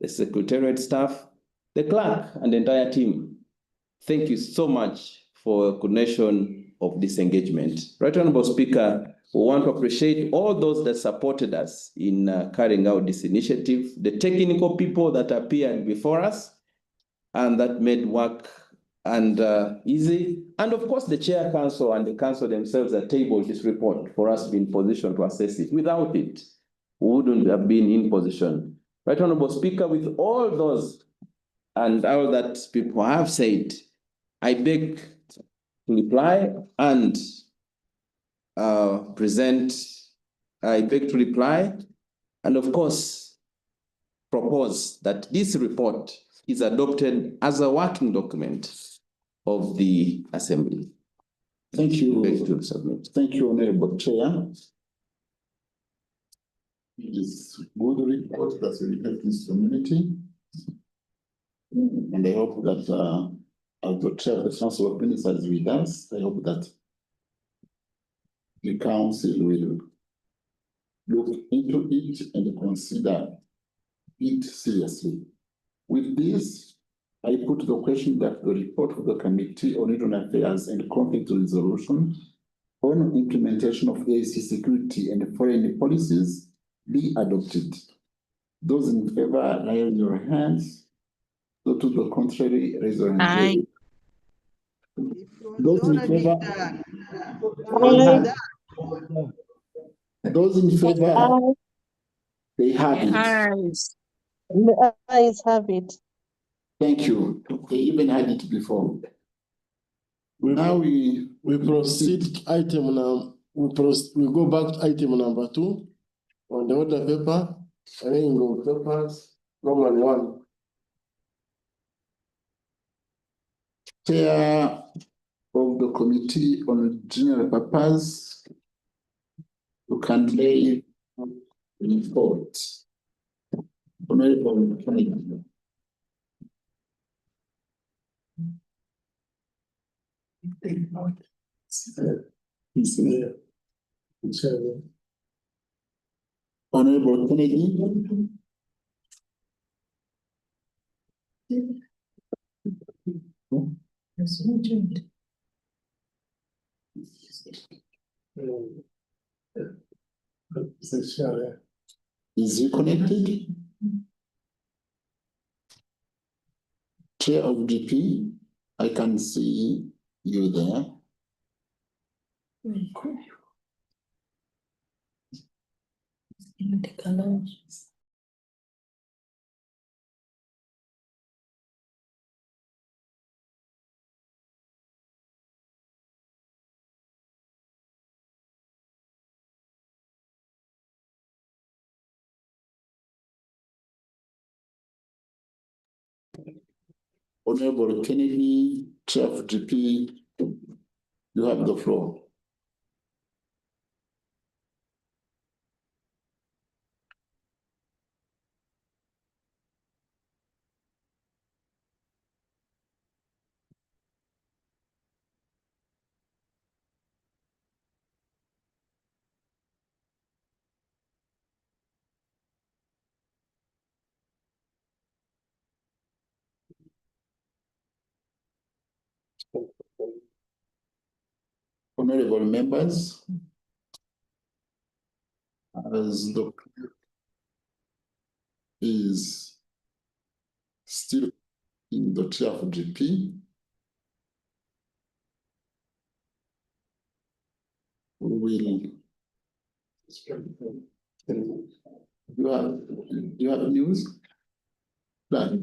the Secretariat staff, the clerk, and the entire team. Thank you so much for coordination of this engagement. Right Honorable Speaker, we want to appreciate all those that supported us in carrying out this initiative, the technical people that appeared before us and that made work and easy, and of course the Chair Council and the Council themselves that tabled this report for us to be in position to assess it. Without it, we wouldn't have been in position. Right Honorable Speaker, with all those and all that people have said, I beg to reply and I beg to reply and of course propose that this report is adopted as a working document of the Assembly. Thank you. Beg to submit. Thank you, Honorable Chair. It is good report that will help this community. And I hope that as the Chair of the Council of Ministers is with us, I hope that the Council will look into it and consider it seriously. With this, I put the question that the report of the Committee on Internal Affairs and Conflict Resolution on implementation of AEC security and foreign policies be adopted. Those in favor, raise your hands. Those to the contrary, raise your hands. Aye. Those in favor, those in favor, they have it. Ayes. The ayes have it. Thank you. They even had it before. Now we proceed item now. We go back to item number 2 on the order paper, arranging of papers, Roman 1. Chair of the Committee on General Purpose, you can lay report. Honorable Kennedy. Honorable Kennedy. Is he connected? Chair of GP, I can see you there. Honorable Kennedy, Chair of GP, you have the floor. Honorable members, as the is still in the chair of GP, we will. You have news? But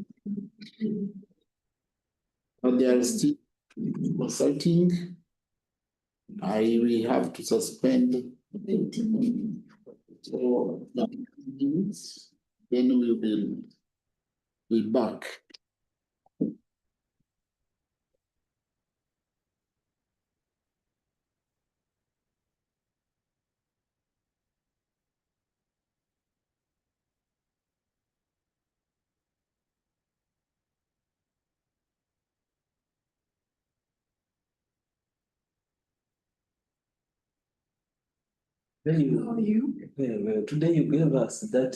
they are still consulting. I will have to suspend for minutes. Then we will be back. Today you gave us that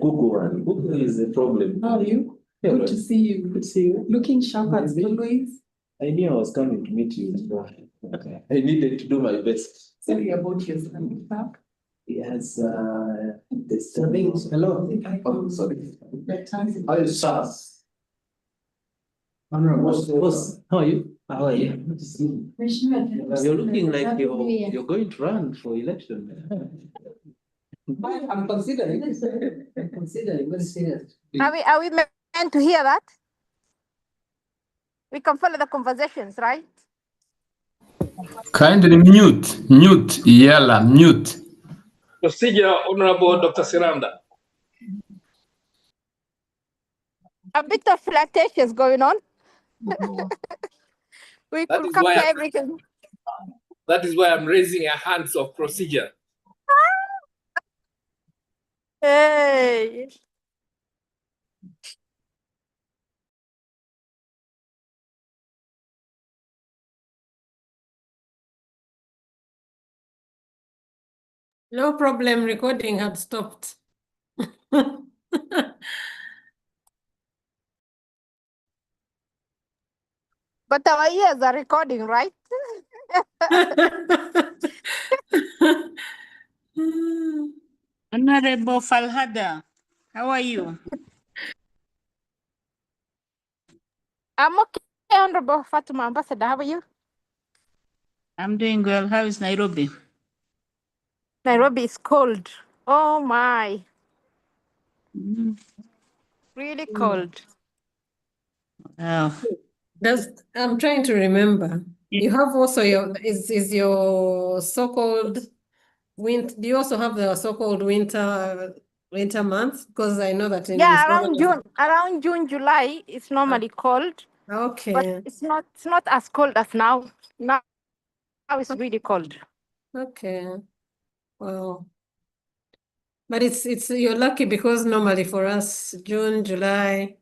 Google one. Google is the problem. How are you? Yeah, Good to see you. Good to see you. Looking sharp as always. I knew I was coming to meet you. Okay. I needed to do my best. Sorry about your son. Yes, the settings. Hello. Oh, sorry. How are you, sir? Boss, how are you? How are you? Good to see you. You're looking like you're going to run for election. I'm considering. I'm considering very serious. Are we meant to hear that? We can follow the conversations, right? Kindly mute, Eala, mute. Procedure, Honorable Dr. Siranda. A bit of flirtations going on. We That could is capture why everything. That is why I'm raising a hands of procedure. Hey. No problem, recording had stopped. But our ears are recording, right? Honorable Falhada, how are you? I'm okay, Honorable Fatuma Ambassador. How are you? I'm doing well. How is Nairobi? Nairobi is cold. Oh my, really Mm. cold. Wow. I'm trying to remember. Yeah. You have also is your so-called winter. Do you also have the so-called winter months? Because I know that in Yeah, Rwanda. around June, July, it's normally cold, but Okay. it's not as cold as now. Now it's really cold. Okay. Wow. But it's you're lucky because normally for us, June, July,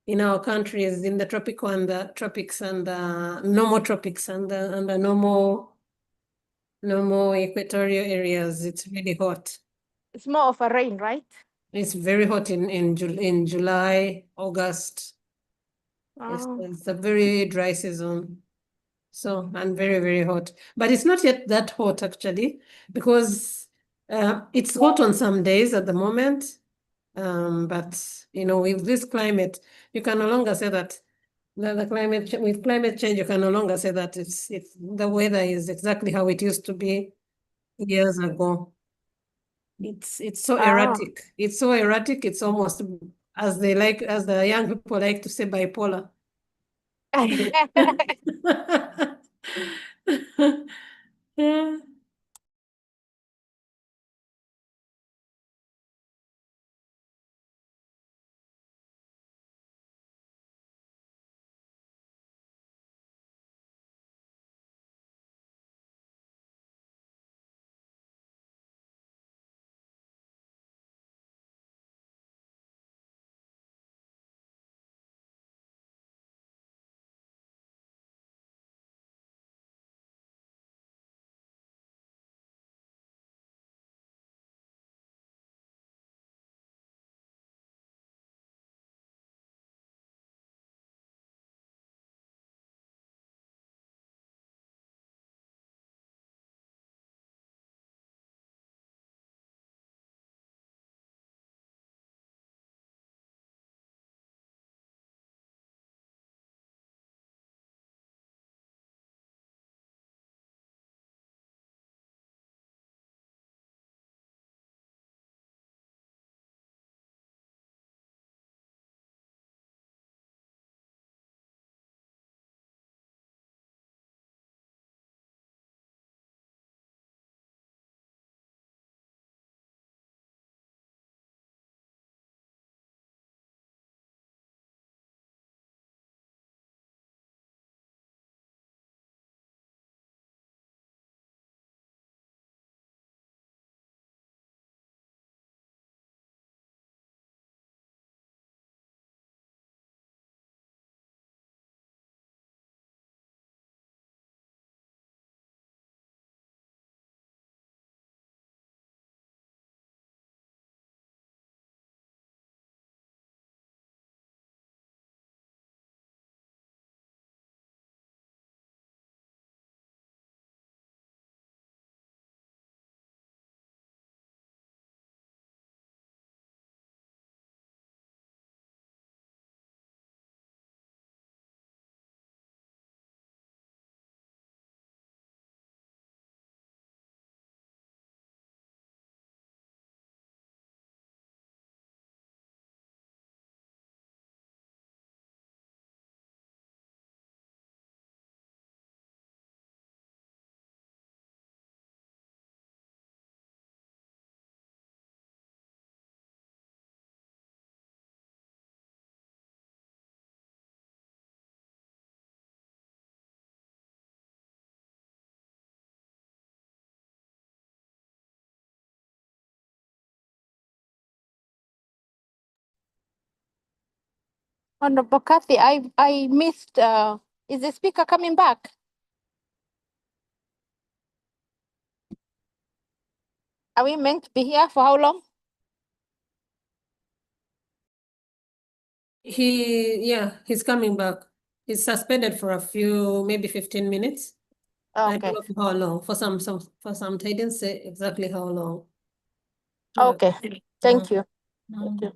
in our countries, in the tropical and the tropics and the normal tropics and the normal equatorial areas, it's really hot. It's more of a rain, right? It's very hot in July, August. Oh. It's a very dry season. So, and very, very hot. But it's not yet that hot actually, because it's hot on some days at the moment. But with this climate, you can no longer say that with climate change, you can no longer say that it's the weather is exactly how it used to be years ago. It's so erratic. It's so erratic. It's almost as the young people like to say bipolar. Yeah. Honorable Kathy, I missed. Is the speaker coming back? Are we meant to be here for how long? He's coming back. He's suspended for a few, maybe 15 minutes. I Okay. don't know for how long. For some, they didn't say exactly how long. Okay. Thank Mm. you. Mm. Thank you.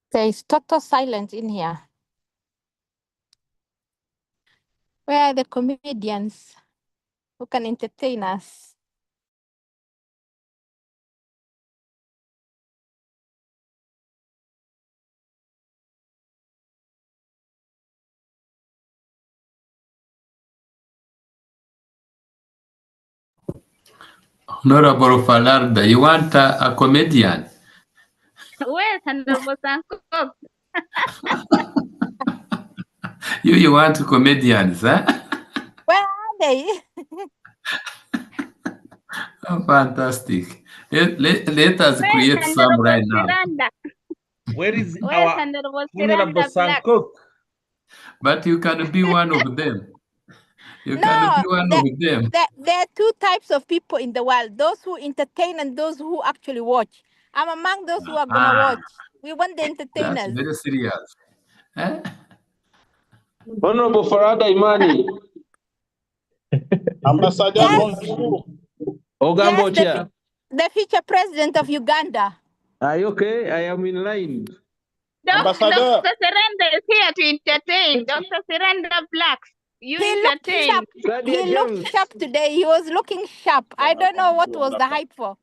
There is total silence in here. Where are the comedians who can entertain us? Honorable Falarda, you want a comedian? Where's Honorable Sankok? You want comedians, huh? Where are they? Oh, fantastic. Let us Where's create some Honorable right now. Siranda? Where is Where's our Honorable Honorable Siranda Black? Sankok? But you can be one of them. You can No, be one of them. there are two types of people in the world, those who entertain and those who actually watch. I'm among those who are going to watch. We want the That's entertainers. very serious. Eh? Honorable Farada Imani. Ambassador, Yes. bonjour. Ogambo Yes, Chair. the future president of Uganda. Are you okay? I am in line. Ambassador. Dr. Siranda is here to entertain. Dr. Siranda Black, you He looked entertain. sharp. He looked sharp today. He was looking sharp. I don't know what was the hype for.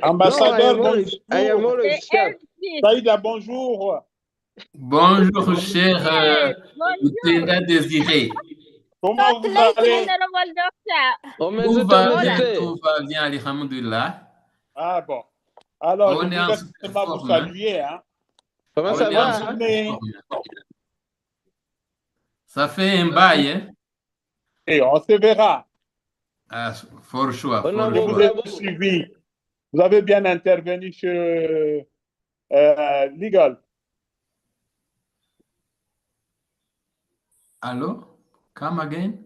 Ambassador, I am always sharp. Saïda, bonjour. Bonjour, cher lieutenant désiré. Comment vous allez? Honorable Doctor. Tout va bien, alhamdoulilah. Ah bon. Alors, On je est en voudrais seulement vous saluer. Hein. Comment ça va? Ça fait un bail, hein? Et on se verra. Ah, for sure, for Je vous sure. ai suivi. Vous avez bien intervenu sur Legal. Hello? Come again?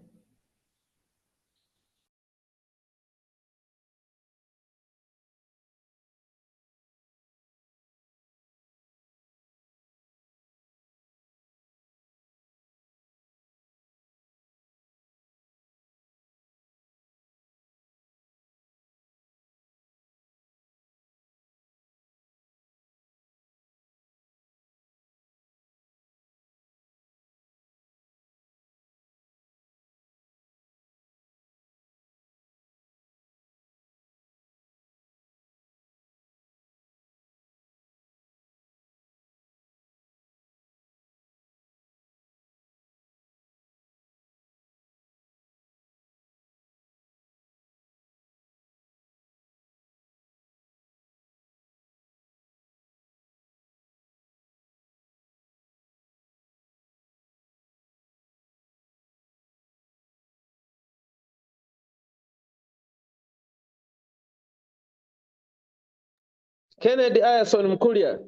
Kennedy Ayerson Mkulia.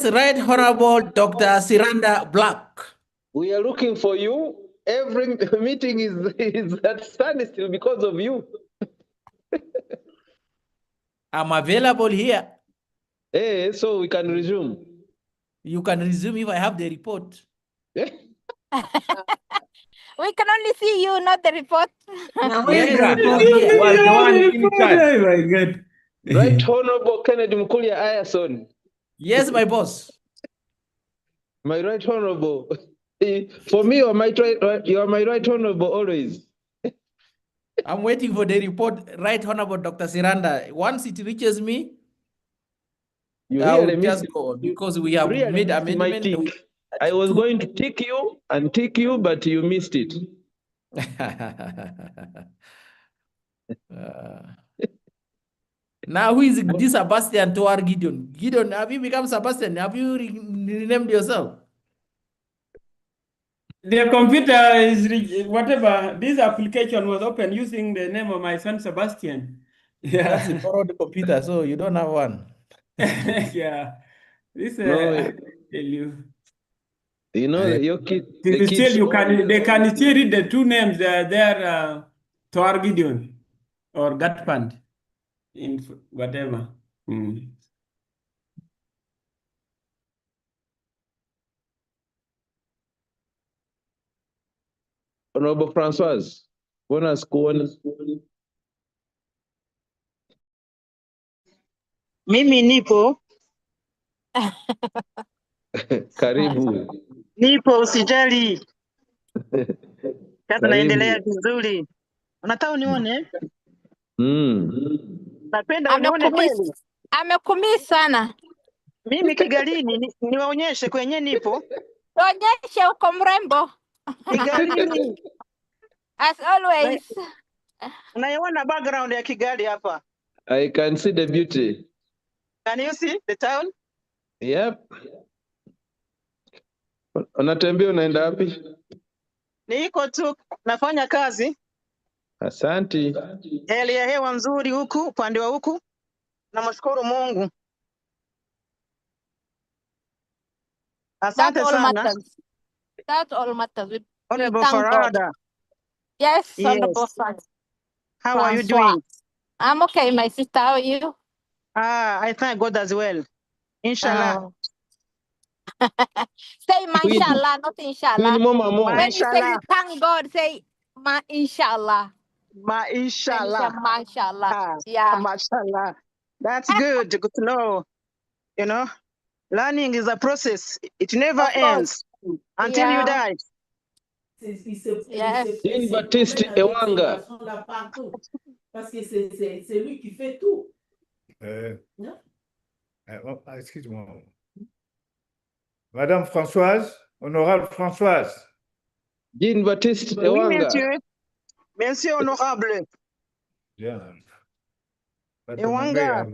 Right Honorable Dr. Siranda Black. We are looking for you. Every meeting is at standstill because of you. I'm available here. Hey, so we can resume. You can resume if I have the report. We can only see you, not the report. Now, where is the report here? Was the one in charge. Oh my God. Right Honorable Kennedy Mkulia Ayerson. Yes, my boss. My right honorable. For me, you are my right honorable always. I'm waiting for the report, Right Honorable Dr. Siranda. Once it reaches me, I will just go on because we have made amendment. I was going to tick you, but you missed it. Now, who is this Sebastian Toar Gideon? Gideon, have you become Sebastian? Have you renamed yourself? The computer is whatever. This application was open using the name of my son Sebastian. Yeah, that's a borrowed computer, so you don't have one. Yeah, this No, I tell you. You know, your kid. They can still read the two names. They're Toar Gideon or Gatpand in whatever. Honorable Francoise, bonus. Mimi nipo. Karibu. Nipo, usijali. Kazi naendelea Karibu. vizuri. Unataka unione? Napenda unione kweli. Amekumisi sana. Mimi Kigalini niwaonyeshe kwenye nipo. Tuonyeshe uko mrembo. Kigalini. As always. Unaiona background ya Kigali hapa? I can see the beauty. Can you see the town? Yep. Unatembea unaenda wapi? Niko tu nafanya kazi. Asanti. Hali ya hewa nzuri huku upande wa huku. Namshukuru Mungu. Asante sana. That's all matters. We Honorable thank God. Farada. Yes, Yes. Honorable Francois. How are you doing? I'm okay, my sister. How are you? I thank God as well. Inshallah. Say mashallah, not inshallah. When you say you Inshallah. thank God, say inshallah. Inshallah. Mashallah. Yeah. Mashallah. That's good. Good to know. You know, learning is a process. It never ends until you die. Yes. Jean-Baptiste Ewanga. Parce que c'est lui qui fait tout. Excuse-moi. Madame Françoise, honorable Françoise. Jean-Baptiste Oui, Ewanga. monsieur. Monsieur honorable. Bien. Ewanga.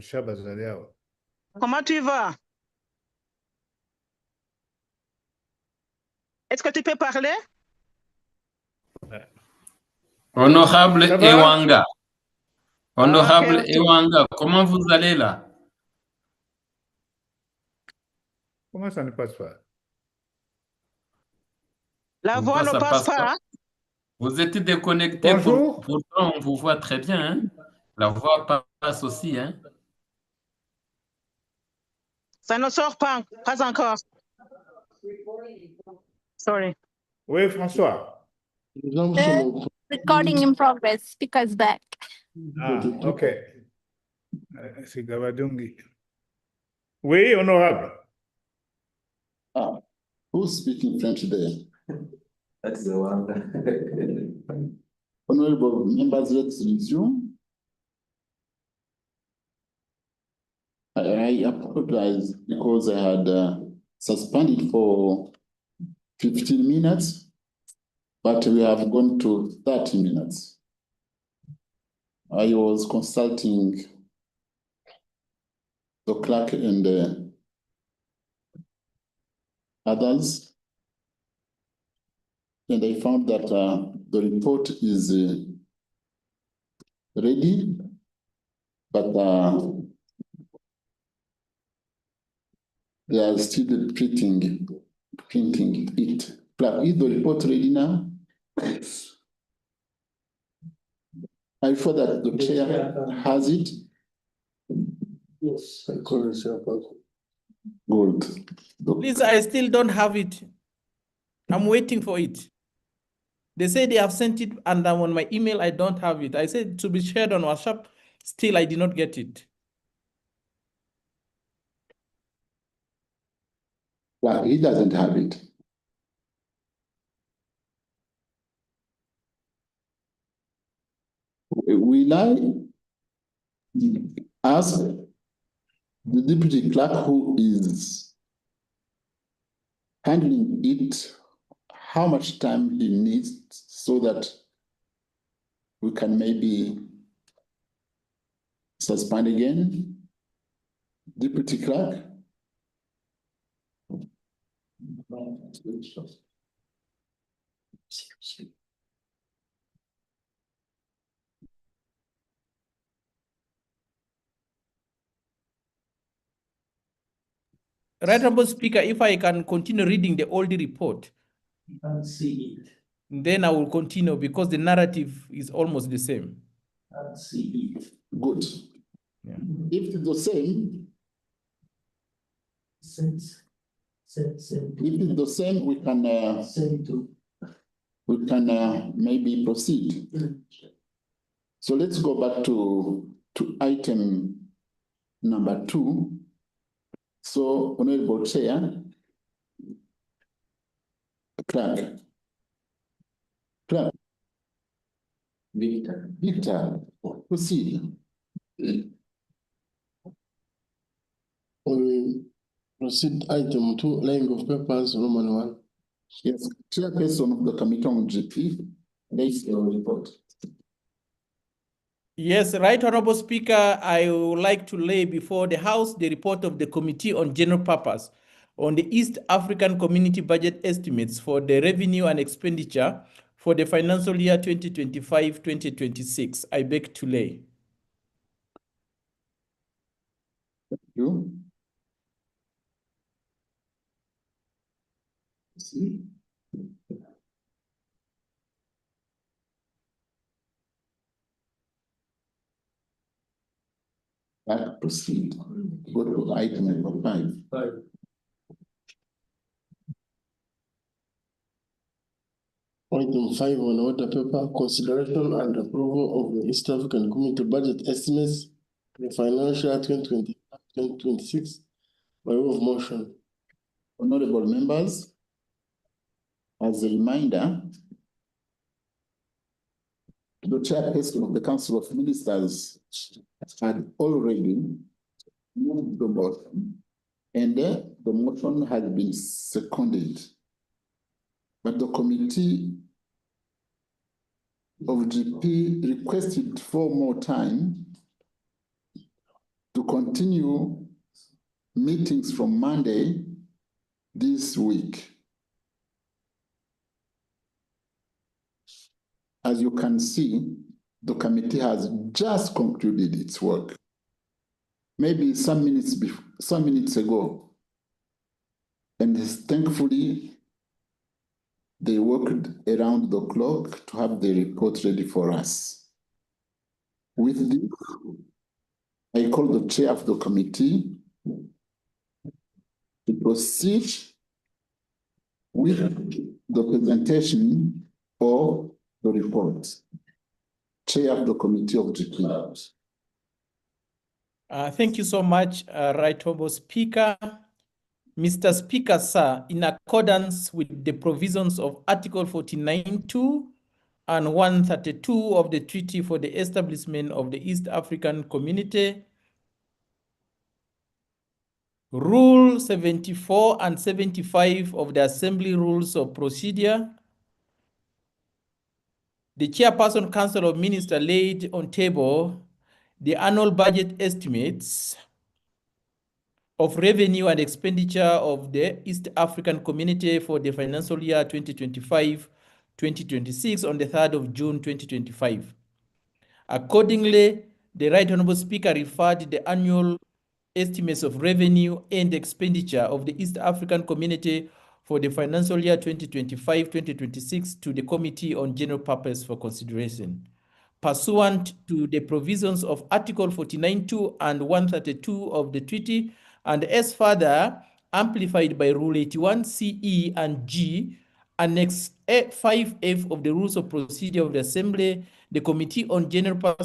Comment tu vas? Est-ce que tu peux parler? Honorable Ewanga. Honorable ok. Ewanga, comment vous allez là? Comment ça ne passe pas? La voix ne passe pas. Vous êtes déconnecté, pourtant on vous voit très bien. Hein? La voix passe aussi. Hein? Ça ne sort pas encore. Sorry. Oui, François. Recording in progress. Speakers back. Ok. C'est Gabadungi. Oui, honorable. Who's speaking French there? That's the one. Honorable members, let's resume. I apologize because I had suspended for 15 minutes, but we have gone to 30 minutes. I was consulting the clerk and others, and I found that the report is ready, but they are still printing it. Clerk, is the report ready now? I thought that the chair has it. Yes, I call it. Good. Please, I still don't have it. I'm waiting for it. They say they have sent it, and on my email, I don't have it. I said to be shared on WhatsApp. Still, I did not get it. Well, he doesn't have it. Will I ask the deputy clerk who is handling it how much time he needs so that we can maybe suspend again? Deputy clerk? Right, Honorable Speaker, if I can continue reading the old report, You can't see it. then I will continue because the narrative is almost the same. Can't see it. Good. Yeah. If it's the same, if it's the same, we can maybe proceed. So let's go back to item number 2. So, Honorable Chair, Clerk. Victor, proceed. We proceed item 2, laying of papers, Roman 1. Yes, Chairperson of the Committee on GP, lays your report. Yes, Right Honorable Speaker, I would like to lay before the House the report of the Committee on General Purpose on the East African Community Budget Estimates for the Revenue and Expenditure for the financial year 2025-2026. I beg to lay. Thank you. See? Proceed. Go to item number 5. Item 5 on order paper, consideration and approval of the East African Community Budget Estimates for the financial 2025-2026 by way of motion. Honorable members, as a reminder, the chairperson of the Council of Ministers had already moved the motion, and the motion has been seconded. But the Committee of GP requested for more time to continue meetings from Monday this week. As you can see, the committee has just concluded its work. Maybe some minutes ago. And thankfully, they worked around the clock to have the report ready for us. With this, I call the chair of the committee to proceed with the presentation of the report. Chair of the Committee of GP. Thank you so much, Right Honorable Speaker. Mr. Speaker, sir, in accordance with the provisions of Article 49(2) and 132 of the Treaty for the Establishment of the East African Community, Rule 74 and 75 of the Assembly Rules of Procedure, the Chairperson Council of Ministers laid on table the annual budget estimates of revenue and expenditure of the East African Community for the financial year 2025-2026 on the 3rd of June 2025. Accordingly, the Right Honorable Speaker referred the annual estimates of revenue and expenditure of the East African Community for the financial year 2025-2026 to the Committee on General Purpose for consideration. Pursuant to the provisions of Article 49(2) and 132 of the treaty, and as further amplified by Rule 81 CE and G, Annex 5F of the Rules of Procedure of the Assembly, the Committee on General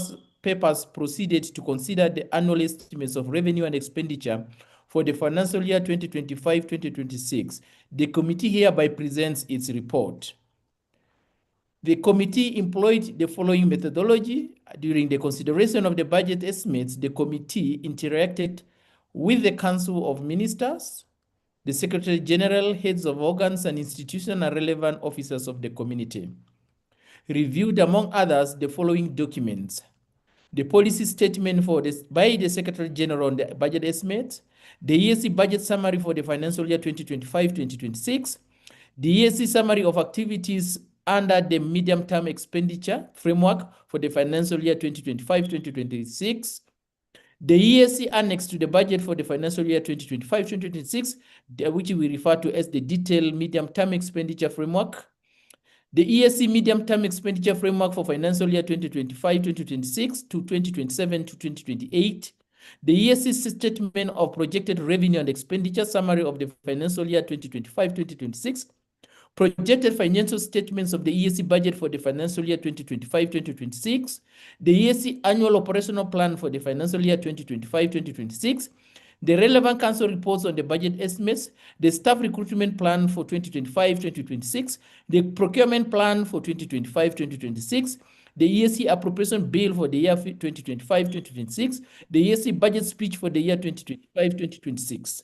Papers proceeded to consider the annual estimates of revenue and expenditure for the financial year 2025-2026. The committee hereby presents its report. The committee employed the following methodology. During the consideration of the budget estimates, the committee interacted with the Council of Ministers, the Secretary General, heads of organs and institutions, and relevant officers of the community. Reviewed, among others, the following documents: the policy statement by the Secretary General on the budget estimates, the EAC budget summary for the financial year 2025-2026, the EAC summary of activities under the medium-term expenditure framework for the financial year 2025-2026, the EAC annex to the budget for the financial year 2025-2026, which we refer to as the detailed medium-term expenditure framework, the EAC medium-term expenditure framework for financial year 2025-2026 to 2027-2028, the EAC statement of projected revenue and expenditure summary of the financial year 2025-2026, projected financial statements of the EAC budget for the financial year 2025-2026, the EAC annual operational plan for the financial year 2025-2026, the relevant council reports on the budget estimates, the staff recruitment plan for 2025-2026, the procurement plan for 2025-2026, the EAC appropriation bill for the year 2025-2026, the EAC budget speech for the year 2025-2026.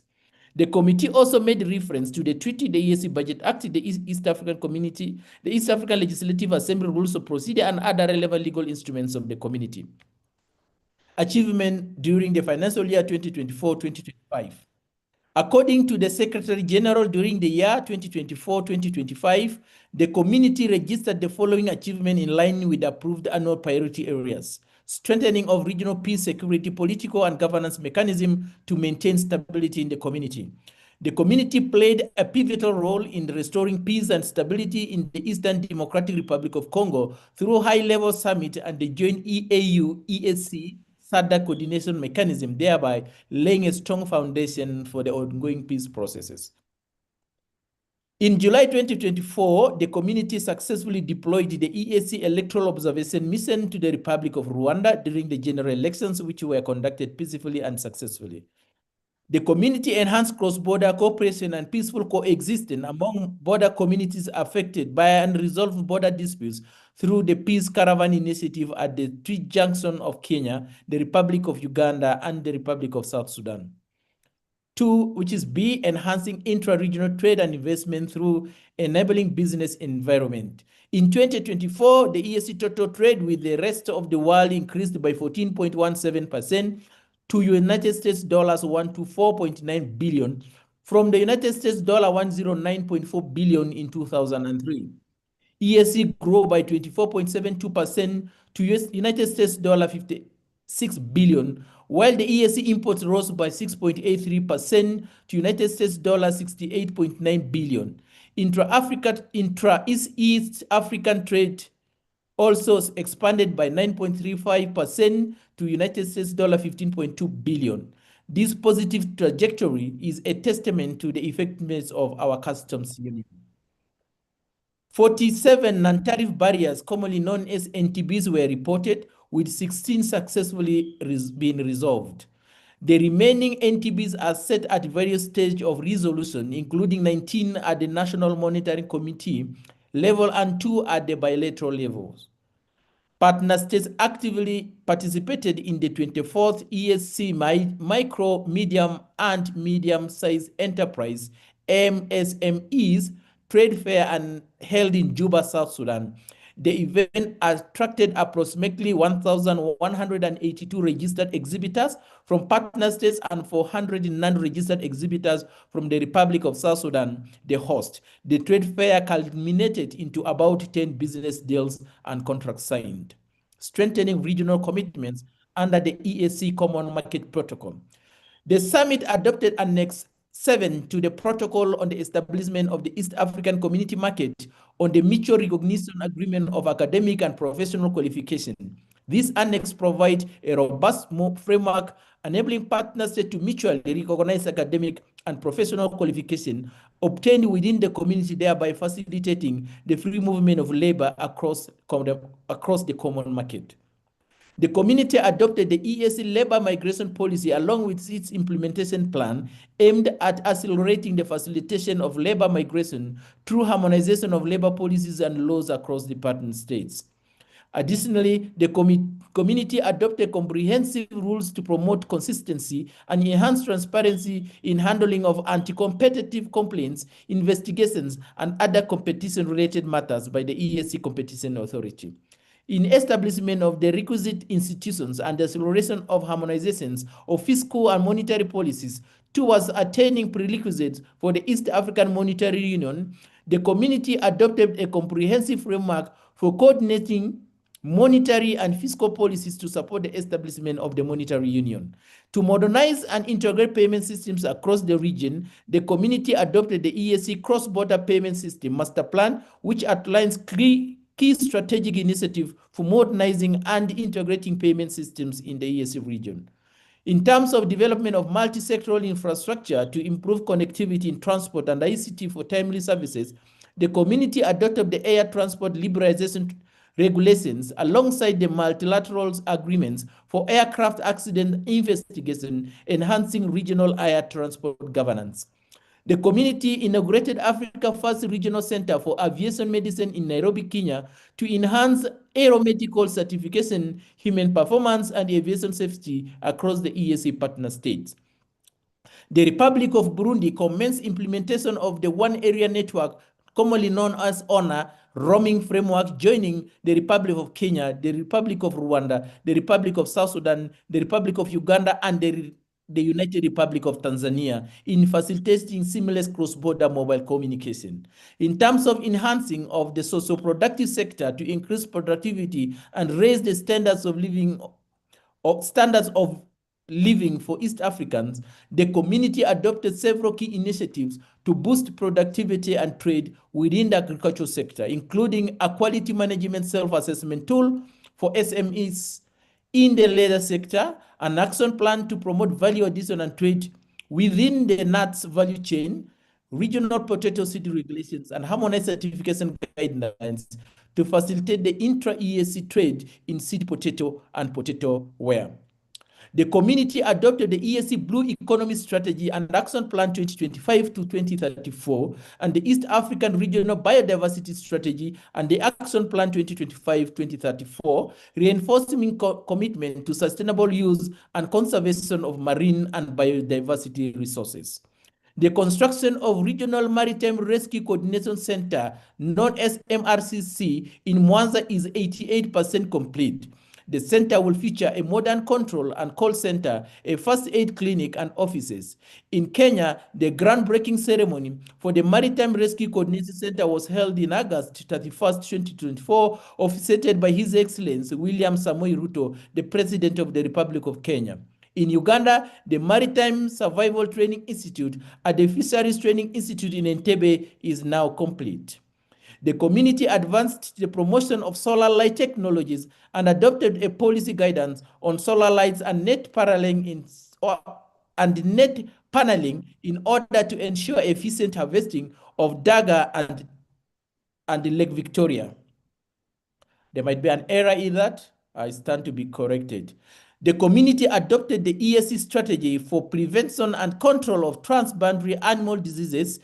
The committee also made reference to the treaty, the EAC Budget Act, the East African Community, the East African Legislative Assembly Rules of Procedure, and other relevant legal instruments of the community. Achievement during the financial year 2024-2025. According to the Secretary General, during the year 2024-2025, the community registered the following achievement in line with approved annual priority areas: strengthening of regional peace, security, political, and governance mechanism to maintain stability in the community. The community played a pivotal role in restoring peace and stability in the Eastern Democratic Republic of Congo through high-level summit and the joint EAU-ESC SADC coordination mechanism, thereby laying a strong foundation for the ongoing peace processes. In July 2024, the community successfully deployed the EAC Electoral Observation Mission to the Republic of Rwanda during the general elections, which were conducted peacefully and successfully. The community enhanced cross-border cooperation and peaceful coexistence among border communities affected by unresolved border disputes through the Peace Caravan Initiative at the three junctions of Kenya, the Republic of Uganda, and the Republic of South Sudan. 2, which is B, enhancing intra-regional trade and investment through enabling business environment. In 2024, the EAC total trade with the rest of the world increased by 14.17% to United States dollars 124.9 billion from the United States $109.4 billion in 2003. EAC grew by 24.72% to United States $56 billion, while the EAC imports rose by 6.83% to United States $68.9 billion. Intra-East African trade also expanded by 9.35% to United States $15.2 billion. This positive trajectory is a testament to the effectiveness of our customs union. 47 non-tariff barriers, commonly known as NTBs, were reported, with 16 successfully being resolved. The remaining NTBs are set at various stages of resolution, including 19 at the National Monitoring Committee level and 2 at the bilateral levels. Partner states actively participated in the 24th ESC Micro, Medium, and Medium-Sized Enterprise MSMEs trade fair and held in Juba, South Sudan. The event attracted approximately 1,182 registered exhibitors from partner states and 400 non-registered exhibitors from the Republic of South Sudan, the host. The trade fair culminated into about 10 business deals and contracts signed, strengthening regional commitments under the EAC Common Market Protocol. The summit adopted Annex 7 to the Protocol on the Establishment of the East African Community Market on the Mutual Recognition Agreement of Academic and Professional Qualification. This annex provides a robust framework enabling partners to mutually recognize academic and professional qualification obtained within the community, thereby facilitating the free movement of labor across the common market. The community adopted the EAC labor migration policy along with its implementation plan aimed at accelerating the facilitation of labor migration through harmonization of labor policies and laws across the partner states. Additionally, the community adopted comprehensive rules to promote consistency and enhance transparency in handling of anti-competitive complaints, investigations, and other competition-related matters by the EAC Competition Authority. In establishment of the requisite institutions and the acceleration of harmonizations of fiscal and monetary policies towards attaining prerequisites for the East African Monetary Union, the community adopted a comprehensive framework for coordinating monetary and fiscal policies to support the establishment of the monetary union. To modernize and integrate payment systems across the region, the community adopted the EAC Cross-Border Payment System Master Plan, which outlines key strategic initiatives for modernizing and integrating payment systems in the EAC region. In terms of development of multi-sectoral infrastructure to improve connectivity in transport and ICT for timely services, The community adopted the air transport liberalization regulations alongside the multilateral agreements for aircraft accident investigation, enhancing regional air transport governance. The community inaugurated Africa's first regional center for aviation medicine in Nairobi, Kenya, to enhance aeromedical certification, human performance, and aviation safety across the EAC partner states. The Republic of Burundi commenced implementation of the One Area Network, commonly known as ONA, roaming framework, joining the Republic of Kenya, the Republic of Rwanda, the Republic of South Sudan, the Republic of Uganda, and the United Republic of Tanzania in facilitating seamless cross-border mobile communication. In terms of enhancing of the socio-productive sector to increase productivity and raise the standards of living for East Africans, the community adopted several key initiatives to boost productivity and trade within the agricultural sector, including a quality management self-assessment tool for SMEs in the leather sector, an action plan to promote value addition and trade within the nuts value chain, regional potato seed regulations, and harmonized certification guidelines to facilitate the intra-EAC trade in seed potato and potato ware. The community adopted the EAC Blue Economy Strategy and Action Plan 2025 to 2034 and the East African Regional Biodiversity Strategy and the Action Plan 2025-2034, reinforcing commitment to sustainable use and conservation of marine and biodiversity resources. The construction of Regional Maritime Rescue Coordination Center, known as MRCC, in Mwanza is 88% complete. The center will feature a modern control and call center, a first aid clinic, and offices. In Kenya, the groundbreaking ceremony for the Maritime Rescue Coordination Center was held in August 31st, 2024, officiated by His Excellency William Samoei Ruto, the President of the Republic of Kenya. In Uganda, the Maritime Survival Training Institute at the Fisheries Training Institute in Entebbe is now complete. The community advanced the promotion of solar light technologies and adopted a policy guidance on solar lights and net paneling in order to ensure efficient harvesting of Daga and Lake Victoria. There might be an error in that. I stand to be corrected. The community adopted the EAC strategy for prevention and control of transboundary animal diseases,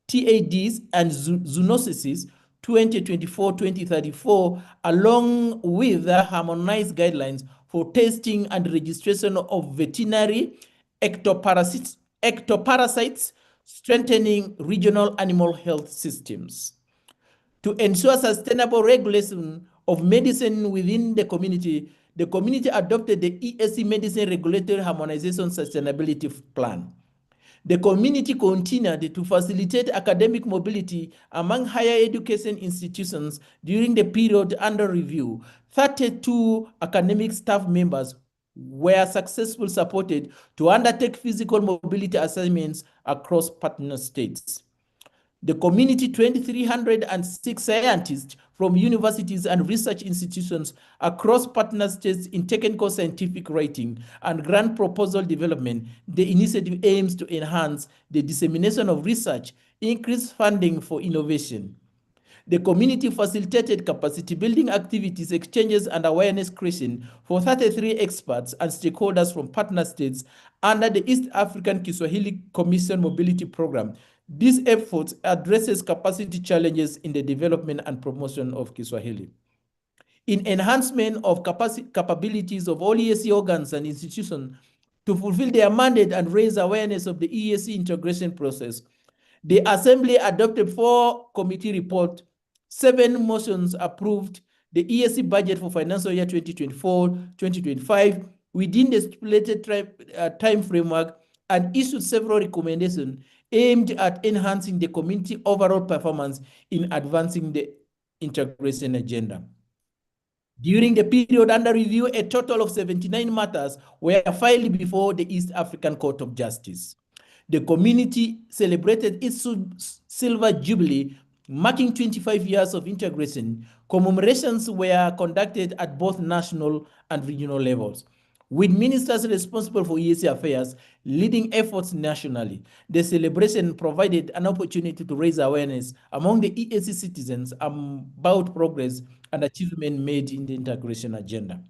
TADs, and zoonoses 2024-2034, along with the harmonized guidelines for testing and registration of veterinary ectoparasites, strengthening regional animal health systems. To ensure sustainable regulation of medicine within the community adopted the EAC Medicine Regulatory Harmonization Sustainability Plan. The community continued to facilitate academic mobility among higher education institutions during the period under review. 32 academic staff members were successfully supported to undertake physical mobility assignments across partner states. The community 2,306 scientists from universities and research institutions across partner states in technical scientific writing and grant proposal development. The initiative aims to enhance the dissemination of research, increase funding for innovation. The community facilitated capacity building activities, exchanges, and awareness creation for 33 experts and stakeholders from partner states under the East African Kiswahili Commission Mobility Program. This effort addresses capacity challenges in the development and promotion of Kiswahili. In enhancement of capabilities of all EAC organs and institutions to fulfill their mandate and raise awareness of the EAC integration process, the Assembly adopted 4 committee reports, 7 motions approved the EAC budget for financial year 2024-2025 within the stipulated time framework, and issued several recommendations aimed at enhancing the community overall performance in advancing the integration agenda. During the period under review, a total of 79 matters were filed before the East African Court of Justice. The community celebrated its Silver Jubilee, marking 25 years of integration. Commemorations were conducted at both national and regional levels. With ministers responsible for EAC affairs leading efforts nationally, the celebration provided an opportunity to raise awareness among the EAC citizens about progress and achievement made in the integration agenda.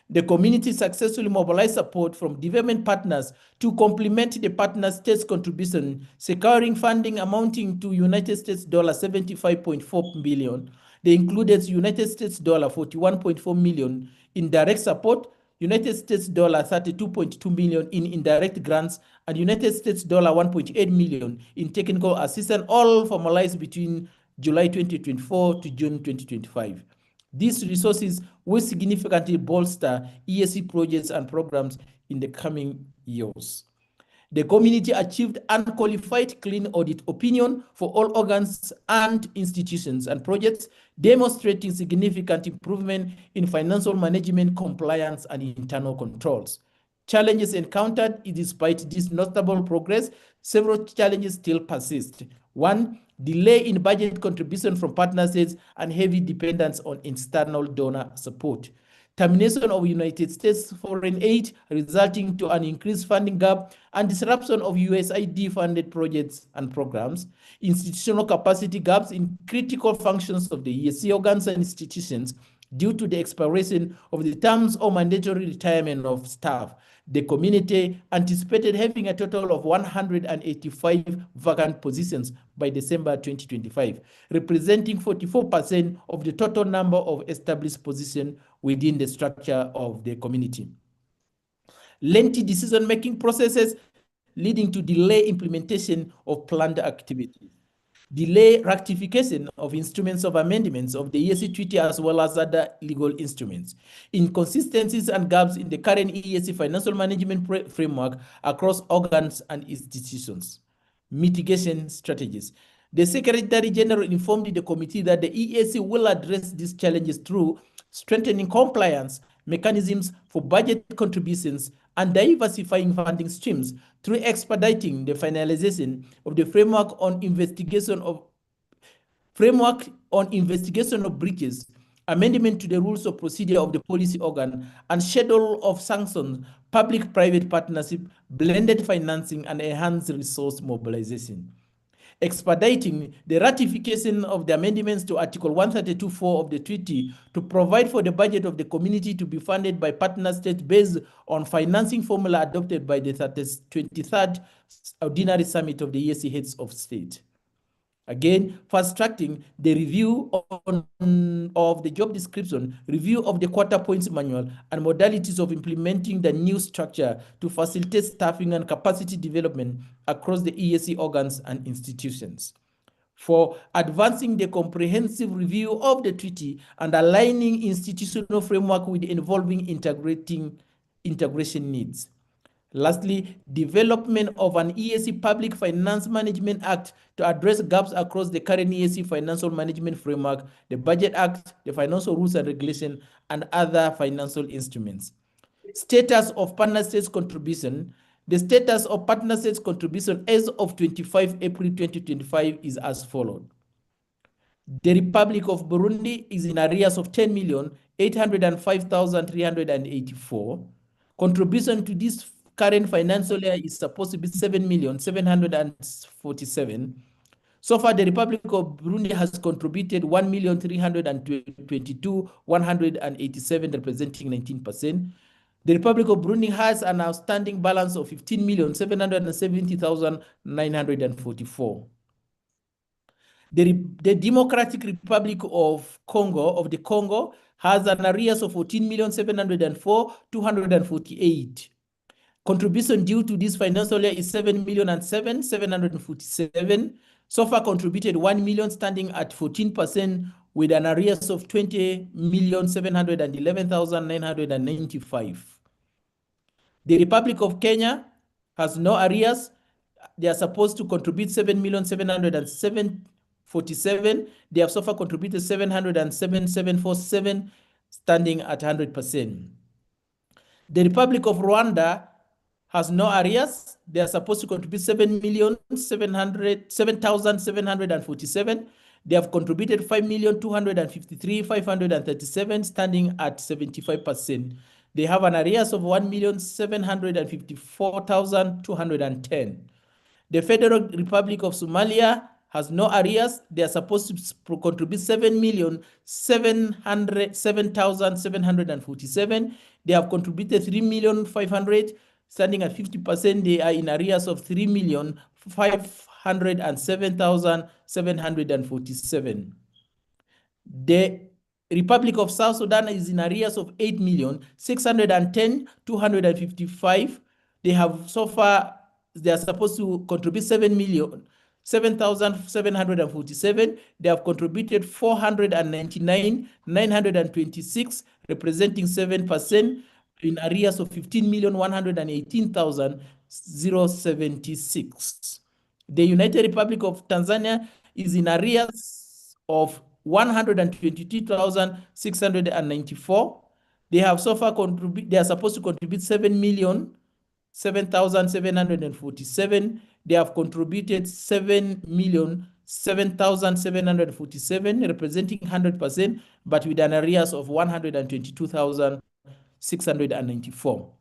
The community successfully mobilized support from development partners to complement the partner states' contribution, securing funding amounting to United States $75.4 billion. They included United States $41.4 million in direct support, United States $32.2 million in indirect grants, and United States $1.8 million in technical assistance, all formalized between July 2024 to June 2025. These resources will significantly bolster EAC projects and programs in the coming years. The community achieved unqualified clean audit opinion for all organs and institutions and projects, demonstrating significant improvement in financial management, compliance, and internal controls. Challenges encountered, despite this notable progress, several challenges still persist. One, delay in budget contribution from partner states and heavy dependence on external donor support. Termination of United States foreign aid, resulting to an increased funding gap and disruption of USAID-funded projects and programs. Institutional capacity gaps in critical functions of the EAC organs and institutions due to the expiration of the terms of mandatory retirement of staff. The community anticipated having a total of 185 vacant positions by December 2025, representing 44% of the total number of established positions within the structure of the community. Lengthy decision-making processes leading to delay implementation of planned activities. Delay ratification of instruments of amendments of the EAC Treaty as well as other legal instruments. Inconsistencies and gaps in the current EAC financial management framework across organs and institutions. Mitigation strategies. The Secretary General informed the committee that the EAC will address these challenges through strengthening compliance mechanisms for budget contributions and diversifying funding streams through expediting the finalization of the framework on investigation of breaches, amendment to the rules of procedure of the policy organ, and schedule of sanctions, public-private partnership, blended financing, and enhanced resource mobilization. Expediting the ratification of the amendments to Article 132.4 of the treaty to provide for the budget of the community to be funded by partner states based on financing formula adopted by the 23rd Ordinary Summit of the EAC Heads of State. Again, fast-tracking the review of the job description, review of the quarter points manual, and modalities of implementing the new structure to facilitate staffing and capacity development across the EAC organs and institutions. For advancing the comprehensive review of the treaty and aligning institutional framework with involving integration needs. Lastly, development of an EAC Public Finance Management Act to address gaps across the current EAC Financial Management Framework, the Budget Act, the Financial Rules and Regulations, and other financial instruments. Status of partner states contribution. The status of partner states contribution as of 25 April 2025 is as follows. The Republic of Burundi is in arrears of 10,805,384. Contribution to this current financial year is supposed to be 7,747,000. So far, the Republic of Burundi has contributed 1,322,187, representing 19%. The Republic of Burundi has an outstanding balance of 15,770,944. The Democratic Republic of the Congo has an arrears of 14,704,248. Contribution due to this financial year is 7,007,747. So far contributed 1 million, standing at 14%, with an arrears of 20,711,995. The Republic of Kenya has no arrears. They are supposed to contribute 7,747,047. They have so far contributed 707,747, standing at 100%. The Republic of Rwanda has no arrears. They are supposed to contribute 7,747. They have contributed 5,253,537, standing at 75%. They have an arrears of 1,754,210. The Federal Republic of Somalia has no arrears. They are supposed to contribute 7,707,747. They have contributed 3,500,000, standing at 50%. They are in arrears of 3,507,747. The Republic of South Sudan is in arrears of 8,610,255. They have so far, they are supposed to contribute 7,747. They have contributed 499,926, representing 7%, in arrears of 15,118,076. The United Republic of Tanzania is in arrears of 122,694. They have so far they are supposed to contribute 7,747. They have contributed 7,007,747, representing 100%, but with an arrears of 122,694.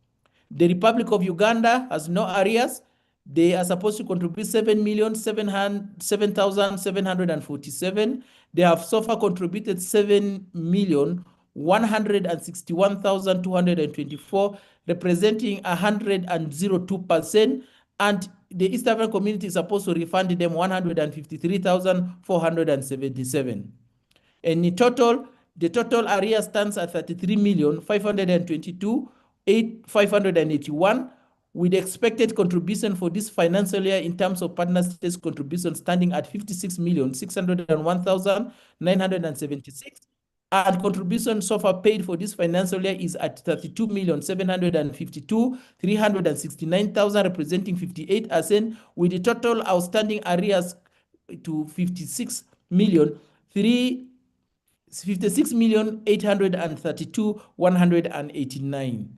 The Republic of Uganda has no arrears. They are supposed to contribute 7,747. They have so far contributed 7,161,224, representing 102%. And the East African community is supposed to refund them 153,477. And in total, the total area stands at 33,522,581, with expected contribution for this financial year in terms of partner states contribution standing at 56,601,976. And contribution so far paid for this financial year is at 32,752,369,000, representing 58%, with the total outstanding arrears to 56,832,189.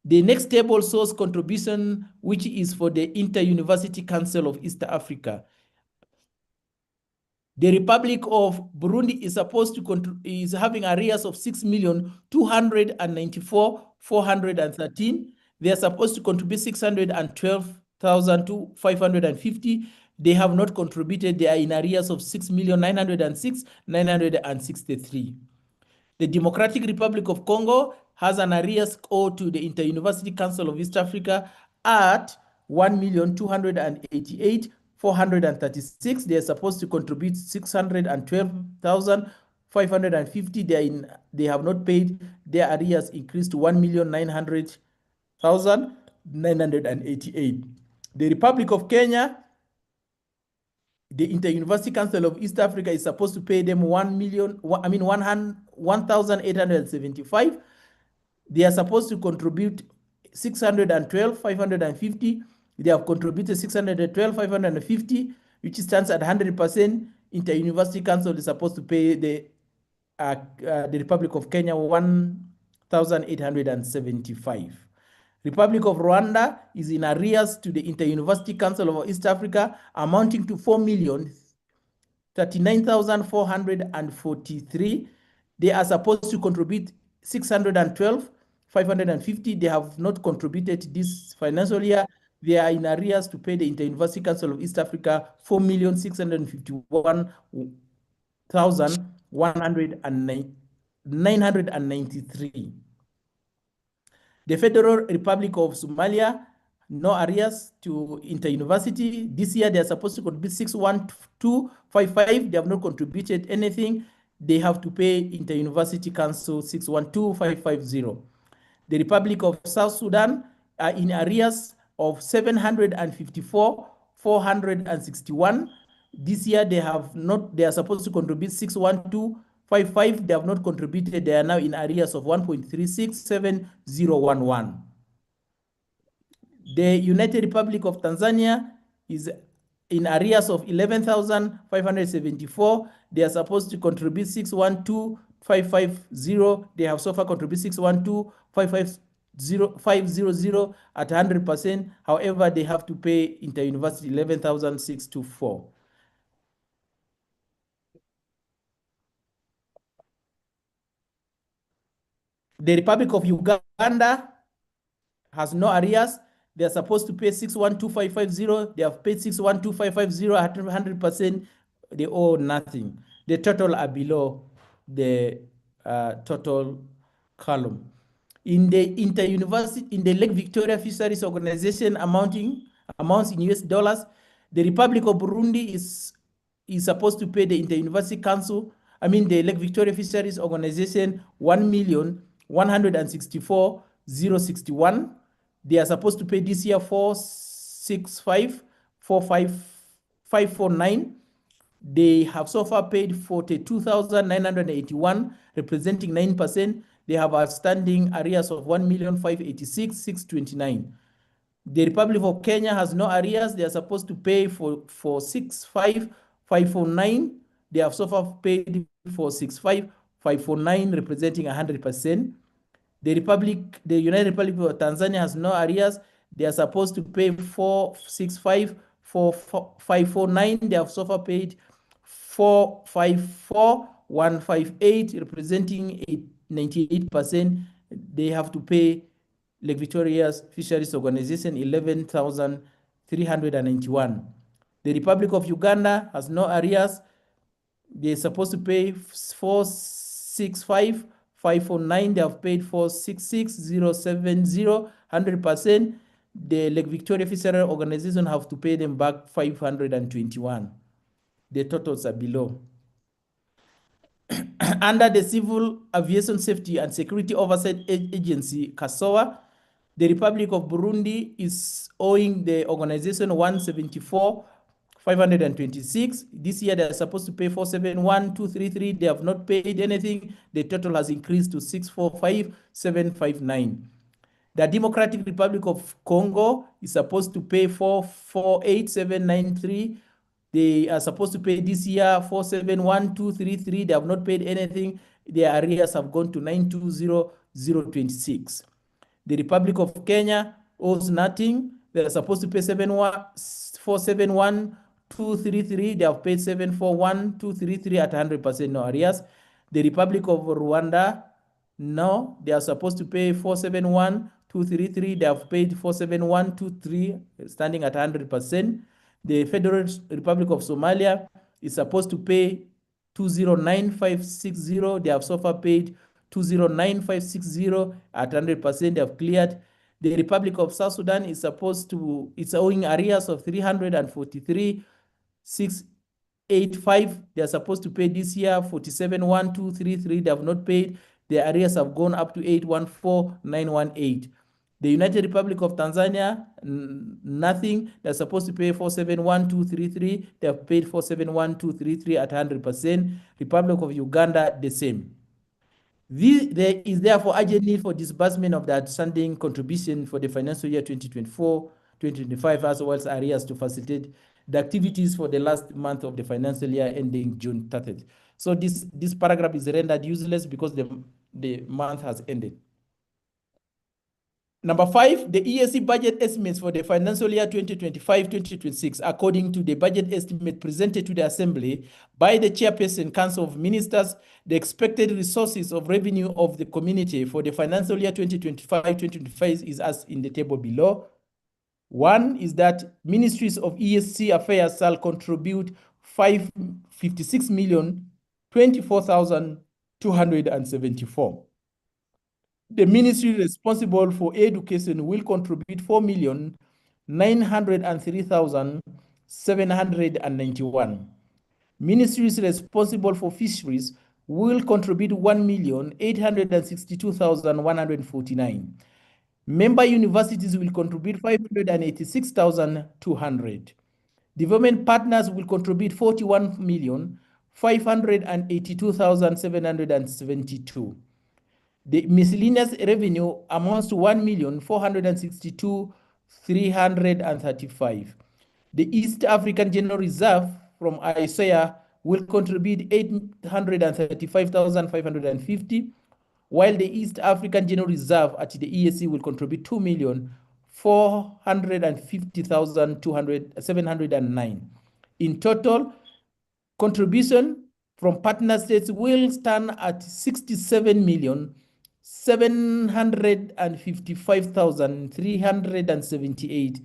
The next table shows contribution, which is for the Inter-University Council of East Africa. The Republic of Burundi is supposed to is having arrears of 6,294,413. They are supposed to contribute 612,550. They have not contributed. They are in arrears of 6,906,963. The Democratic Republic of Congo has an arrears owed to the Inter-University Council of East Africa at 1,288,436. They are supposed to contribute 612,550. They have not paid. Their arrears increased to 1,900,988. The Republic of Kenya, the Inter-University Council of East Africa is supposed to pay them 1,875. They are supposed to contribute 612,550. They have contributed 612,550, which stands at 100%. Inter-University Council is supposed to pay the Republic of Kenya 1,875. Republic of Rwanda is in arrears to the Inter-University Council of East Africa, amounting to 4,039,443. They are supposed to contribute 612,550. They have not contributed this financial year. They are in arrears to pay the Inter-University Council of East Africa 4,651,993. The Federal Republic of Somalia, no arrears to Inter-University. This year, they are supposed to contribute 612,555. They have not contributed anything. They have to pay Inter-University Council 612,550. The Republic of South Sudan are in arrears of 754,461. This year, they are supposed to contribute 612,555. They have not contributed. They are now in arrears of 1.367011. The United Republic of Tanzania is in arrears of 11,574. They are supposed to contribute 612,550. They have so far contributed 612,500 at 100%. However, they have to pay Inter-University 11,624. The Republic of Uganda has no arrears. They are supposed to pay 612550. They have paid 612550 100%. They owe nothing. The total are below the total column. In the inter-university, in the Lake Victoria Fisheries Organization amounts in US dollars, the Republic of Burundi is supposed to pay the Inter-University Council, the Lake Victoria Fisheries Organization, 1,164,061. They are supposed to pay this year 465,549. They have so far paid 42,981, representing 9%. They have outstanding arrears of 1,586,629. The Republic of Kenya has no arrears. They are supposed to pay for 65,549. They have so far paid for 65,549, representing 100%. The United Republic of Tanzania has no arrears. They are supposed to pay 465,549. They have so far paid 454,158, representing 98%. They have to pay Lake Victoria's Fisheries Organization 11,391. The Republic of Uganda has no arrears. They're supposed to pay 465,549. They have paid 466,070, 100%. The Lake Victoria Fisheries Organization have to pay them back 521. The totals are below. Under the Civil Aviation Safety and Security Oversight Agency, CASOA, the Republic of Burundi is owing the organization 174,526. This year they are supposed to pay 471,233. They have not paid anything. The total has increased to 645,759. The Democratic Republic of Congo is supposed to pay 448,793. They are supposed to pay this year 471,233. They have not paid anything. Their arrears have gone to 920,026. The Republic of Kenya owes nothing. They are supposed to pay 471,233. They have paid 741,233 at 100%, no arrears. The Republic of Rwanda, no, they are supposed to pay 471,233. They have paid 471,233, standing at 100%. The Federal Republic of Somalia is supposed to pay 209,560. They have so far paid 209,560 at 100%. They have cleared. The Republic of South Sudan is it's owing arrears of 343,685. They are supposed to pay this year 47,123. They have not paid. The arrears have gone up to 814,918. The United Republic of Tanzania, nothing. They're supposed to pay 471,233. They have paid 471,233 at 100%. Republic of Uganda, the same. There is therefore urgent need for disbursement of the outstanding contribution for the financial year 2024-2025, as well as arrears to facilitate the activities for the last month of the financial year ending June 30th. So this paragraph is rendered useless because the month has ended. Number 5, the EAC budget estimates for the financial year 2025-2026, according to the budget estimate presented to the Assembly by the Chairperson Council of Ministers, the expected resources of revenue of the community for the financial year 2025-2025 is as in the table below. 1 is that ministries of EAC affairs shall contribute 56,024,274. The ministry responsible for education will contribute 4,903,791. Ministries responsible for fisheries will contribute 1,862,149. Member universities will contribute 586,200. Development partners will contribute 41,582,772. The miscellaneous revenue amounts to 1,462,335. The East African General Reserve from ISAIA will contribute 835,550, while the East African General Reserve at the EAC will contribute 2,450,709. In total, contribution from partner states will stand at 67,200,000 755,378,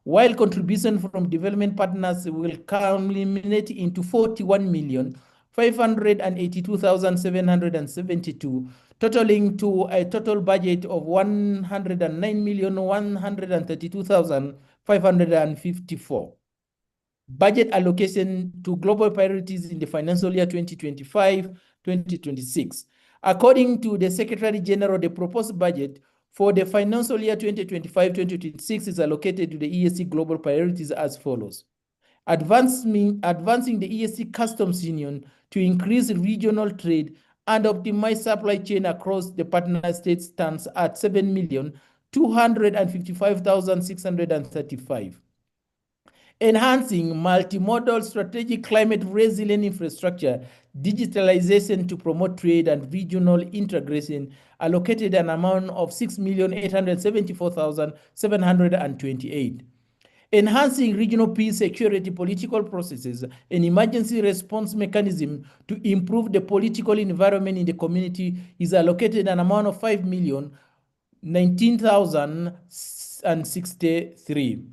while contribution from development partners will culminate into 41,582,772, totaling to a total budget of 109,132,554. Budget allocation to global priorities in the financial year 2025-2026. According to the Secretary General, the proposed budget for the financial year 2025-2026 is allocated to the EAC global priorities as follows. Advancing the EAC customs union to increase regional trade and optimize supply chain across the partner states stands at 7,255,635. Enhancing multimodal strategic climate resilient infrastructure, digitalization to promote trade and regional integration, allocated an amount of 6,874,728. Enhancing regional peace, security, political processes, and emergency response mechanism to improve the political environment in the community is allocated an amount of 5,019,063.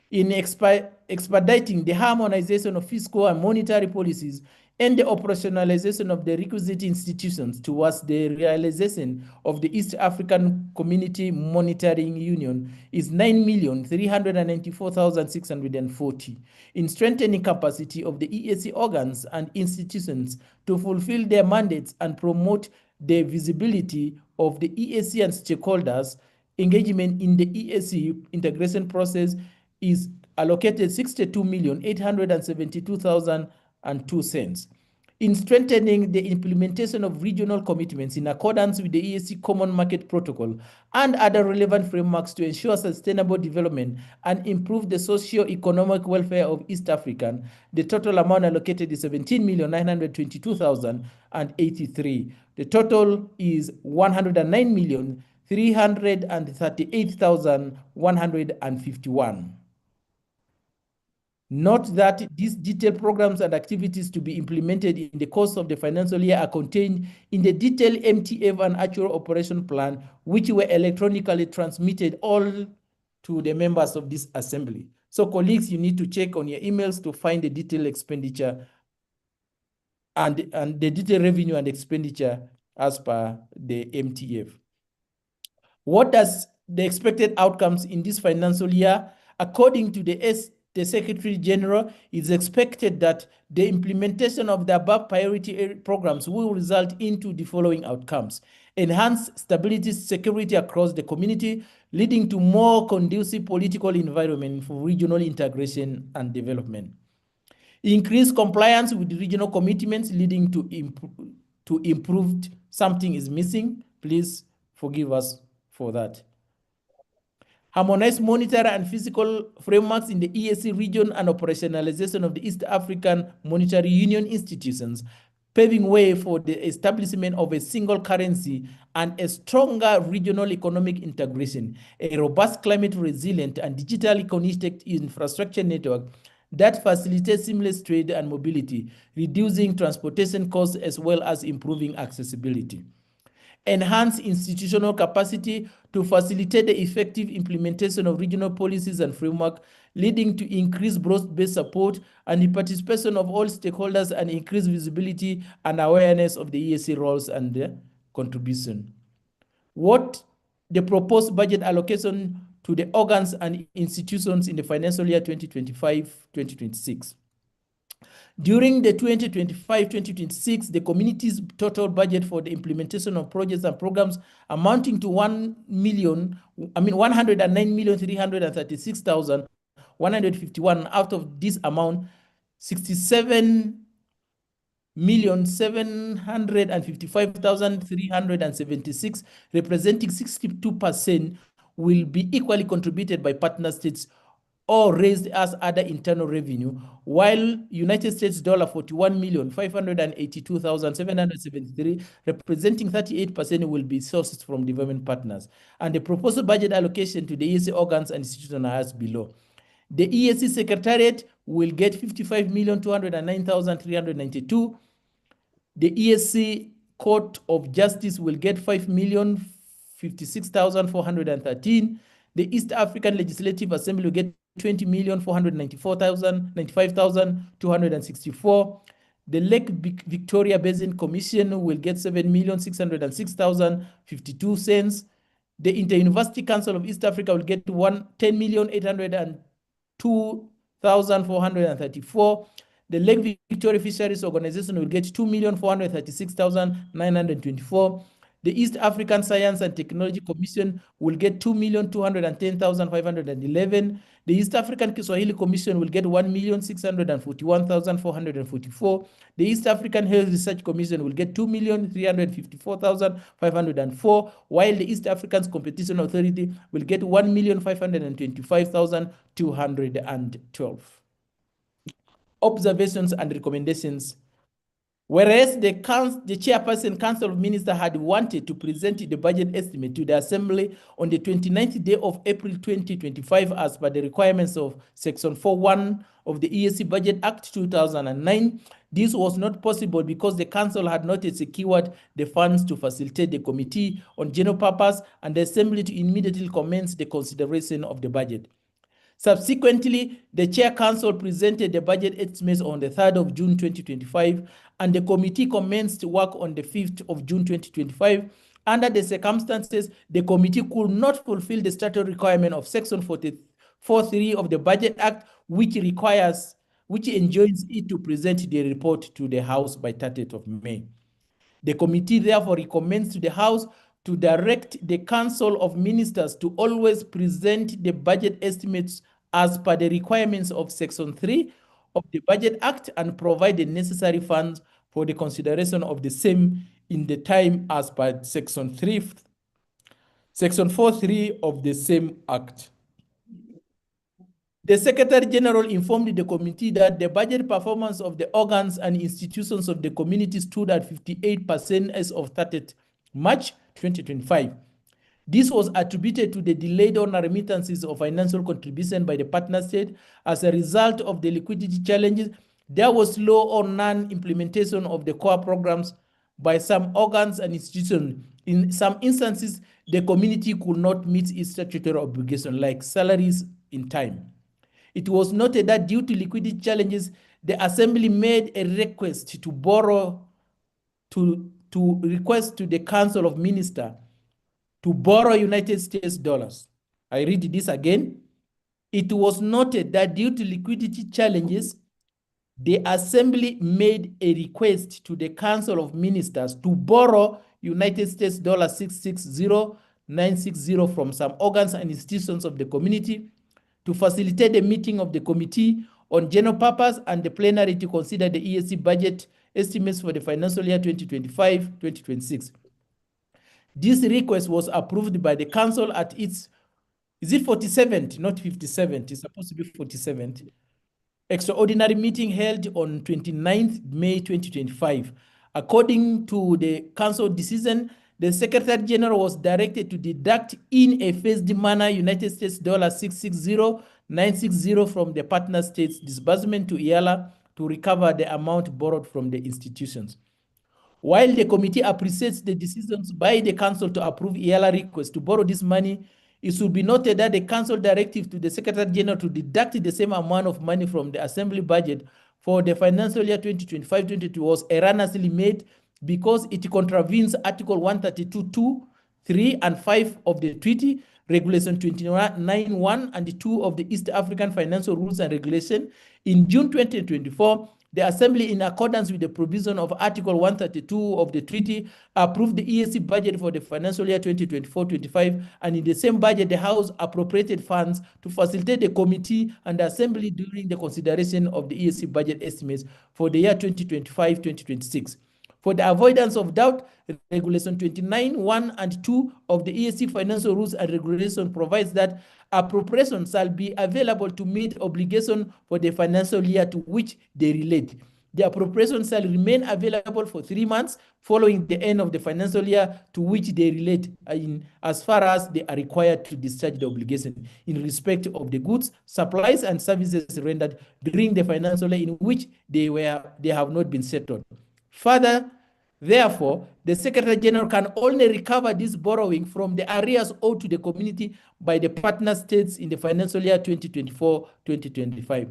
In expediting the harmonization of fiscal and monetary policies and the operationalization of the requisite institutions towards the realization of the East African Community Monetary Union is 9,394,640. In strengthening capacity of the EAC organs and institutions to fulfill their mandates and promote the visibility of the EAC and stakeholders, engagement in the EAC integration process is allocated 62,872,002. In strengthening the implementation of regional commitments in accordance with the EAC Common Market Protocol and other relevant frameworks to ensure sustainable development and improve the socio-economic welfare of East African, the total amount allocated is 17,922,083. The total is 109,338,151. Note that these detailed programs and activities to be implemented in the course of the financial year are contained in the detailed MTF and actual operation plan, which were electronically transmitted all to the members of this assembly. So colleagues, you need to check on your emails to find the detailed expenditure and the detailed revenue and expenditure as per the MTF. What does the expected outcomes in this financial year? According to the Secretary General, it's expected that the implementation of the above priority programs will result into the following outcomes: enhance stability, security across the community, leading to more conducive political environment for regional integration and development. Increase compliance with regional commitments, leading to improved. Something is missing. Please forgive us for that. Harmonize monetary and fiscal frameworks in the EAC region and operationalization of the East African Monetary Union institutions, paving way for the establishment of a single currency and a stronger regional economic integration, a robust climate resilient and digitally connected infrastructure network that facilitates seamless trade and mobility, reducing transportation costs as well as improving accessibility. Enhance institutional capacity to facilitate the effective implementation of regional policies and framework, leading to increased broad-based support and the participation of all stakeholders and increased visibility and awareness of the EAC roles and their contribution. What the proposed budget allocation to the organs and institutions in the financial year 2025-2026. During the 2025-2026, the community's total budget for the implementation of projects and programs amounting to 109,336,151. Out of this amount, 67,755,376, representing 62%, will be equally contributed by partner states or raised as other internal revenue, while United States $41,582,773, representing 38%, will be sourced from development partners. And the proposed budget allocation to the EAC organs and institutions are as below. The EAC Secretariat will get 55,209,392. The EAC Court of Justice will get 5,056,413. The East African Legislative Assembly will get 20,495,264. The Lake Victoria Basin Commission will get 7,606,052 cents. The Inter-University Council of East Africa will get 10,802,434. The Lake Victoria Fisheries Organization will get 2,436,924. The East African Science and Technology Commission will get 2,210,511. The East African Kiswahili Commission will get 1,641,444. The East African Health Research Commission will get 2,354,504, while the East African Competition Authority will get 1,525,212. Observations and recommendations. Whereas the chairperson Council of Ministers had wanted to present the budget estimate to the Assembly on the 29th day of April 2025 as per the requirements of Section 4.1 of the EAC Budget Act 2009, this was not possible because the Council had not yet secured the funds to facilitate the Committee on General Purpose and the Assembly to immediately commence the consideration of the budget. Subsequently, the Chair Council presented the budget estimates on the 3rd of June 2025, and the committee commenced work on the 5th of June 2025. Under the circumstances, the committee could not fulfill the statutory requirement of Section 44(3) of the Budget Act, which enjoins it to present the report to the House by 30th of May. The committee therefore recommends to the House to direct the Council of Ministers to always present the budget estimates as per the requirements of Section 3 of the Budget Act and provide the necessary funds for the consideration of the same in the time as per Section 4.3 of the same Act. The Secretary General informed the committee that the budget performance of the organs and institutions of the community stood at 58% as of 30th March 2025. This was attributed to the delayed on remittances of financial contribution by the partner state. As a result of the liquidity challenges, there was slow or non-implementation of the core programs by some organs and institutions. In some instances, the community could not meet its statutory obligations like salaries in time. It was noted that due to liquidity challenges, the Assembly made a request to borrow request to the Council of Ministers to borrow United States dollars. I read this again. It was noted that due to liquidity challenges, the Assembly made a request to the Council of Ministers to borrow United States dollar 660,960 from some organs and institutions of the community to facilitate the meeting of the Committee on General Purpose and the Plenary to consider the EAC budget estimates for the financial year 2025-2026. This request was approved by the Council at its, is it 47th, not 57th, it's supposed to be 47th, extraordinary meeting held on 29th May 2025. According to the Council decision, the Secretary General was directed to deduct in a phased manner United States dollar 660,960 from the partner states' disbursement to Eala to recover the amount borrowed from the institutions. While the committee appreciates the decisions by the Council to approve Eala request to borrow this money, it should be noted that the Council directive to the Secretary General to deduct the same amount of money from the Assembly budget for the financial year 2025-22 was erroneously made because it contravenes Article 132(2), 3, and 5 of the treaty, Regulation 29(1) and 2 of the East African Financial Rules and Regulation. In June 2024, the Assembly, in accordance with the provision of Article 132 of the treaty, approved the EAC budget for the financial year 2024-25, and in the same budget, the House appropriated funds to facilitate the Committee and the Assembly during the consideration of the EAC budget estimates for the year 2025-2026. For the avoidance of doubt, Regulation 29(1) and 2 of the EAC Financial Rules and Regulation provides that appropriations shall be available to meet obligation for the financial year to which they relate. The appropriations shall remain available for 3 months following the end of the financial year to which they relate, as far as they are required to discharge the obligation in respect of the goods, supplies, and services rendered during the financial year in which they have not been settled. Further, Therefore, the Secretary General can only recover this borrowing from the arrears owed to the community by the partner states in the financial year 2024-2025.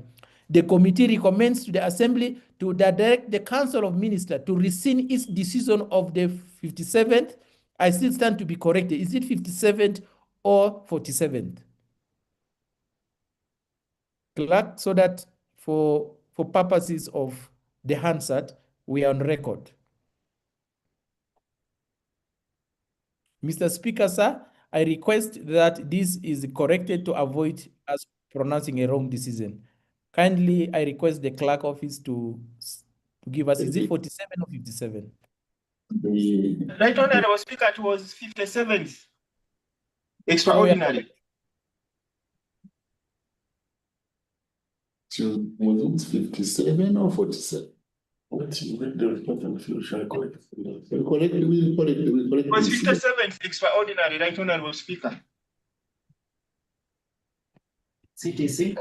The committee recommends to the Assembly to direct the Council of Ministers to rescind its decision of the 57th. I still stand to be corrected. Is it 57th or 47th? Clerk, so that for purposes of the Hansard, we are on record. Mr. Speaker, sir, I request that this is corrected to avoid us pronouncing a wrong decision. Kindly, I request the clerk office to give us, is it 47 or 57? Right Honorable Speaker, it was 57th. Extraordinary. So was it 57 or 47? Let's see, read the report and feel shall I correct it? We'll correct it. It was 57th extraordinary, Right Honorable Speaker. CTC.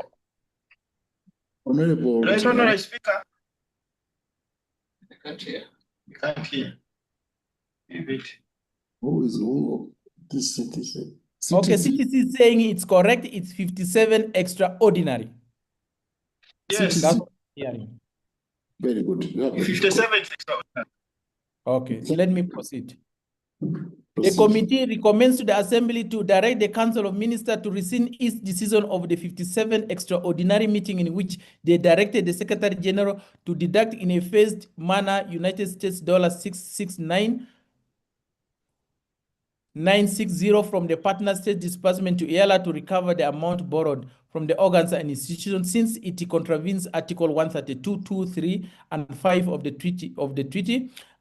Honorable. Right Honorable Speaker. I can't hear. You can't hear. Who is who? This CTC. Okay, CTC is saying it's correct. It's 57 extraordinary. Yes. That's what I'm hearing. Very good. 57th extraordinary. Okay, so let me proceed. The committee recommends to the Assembly to direct the Council of Ministers to rescind its decision of the 57th extraordinary meeting in which they directed the Secretary General to deduct in a phased manner United States $669,960 from the partner state disbursement to Eala to recover the amount borrowed from the organs and institutions, since it contravenes Article 132, 2, 3, and 5 of the treaty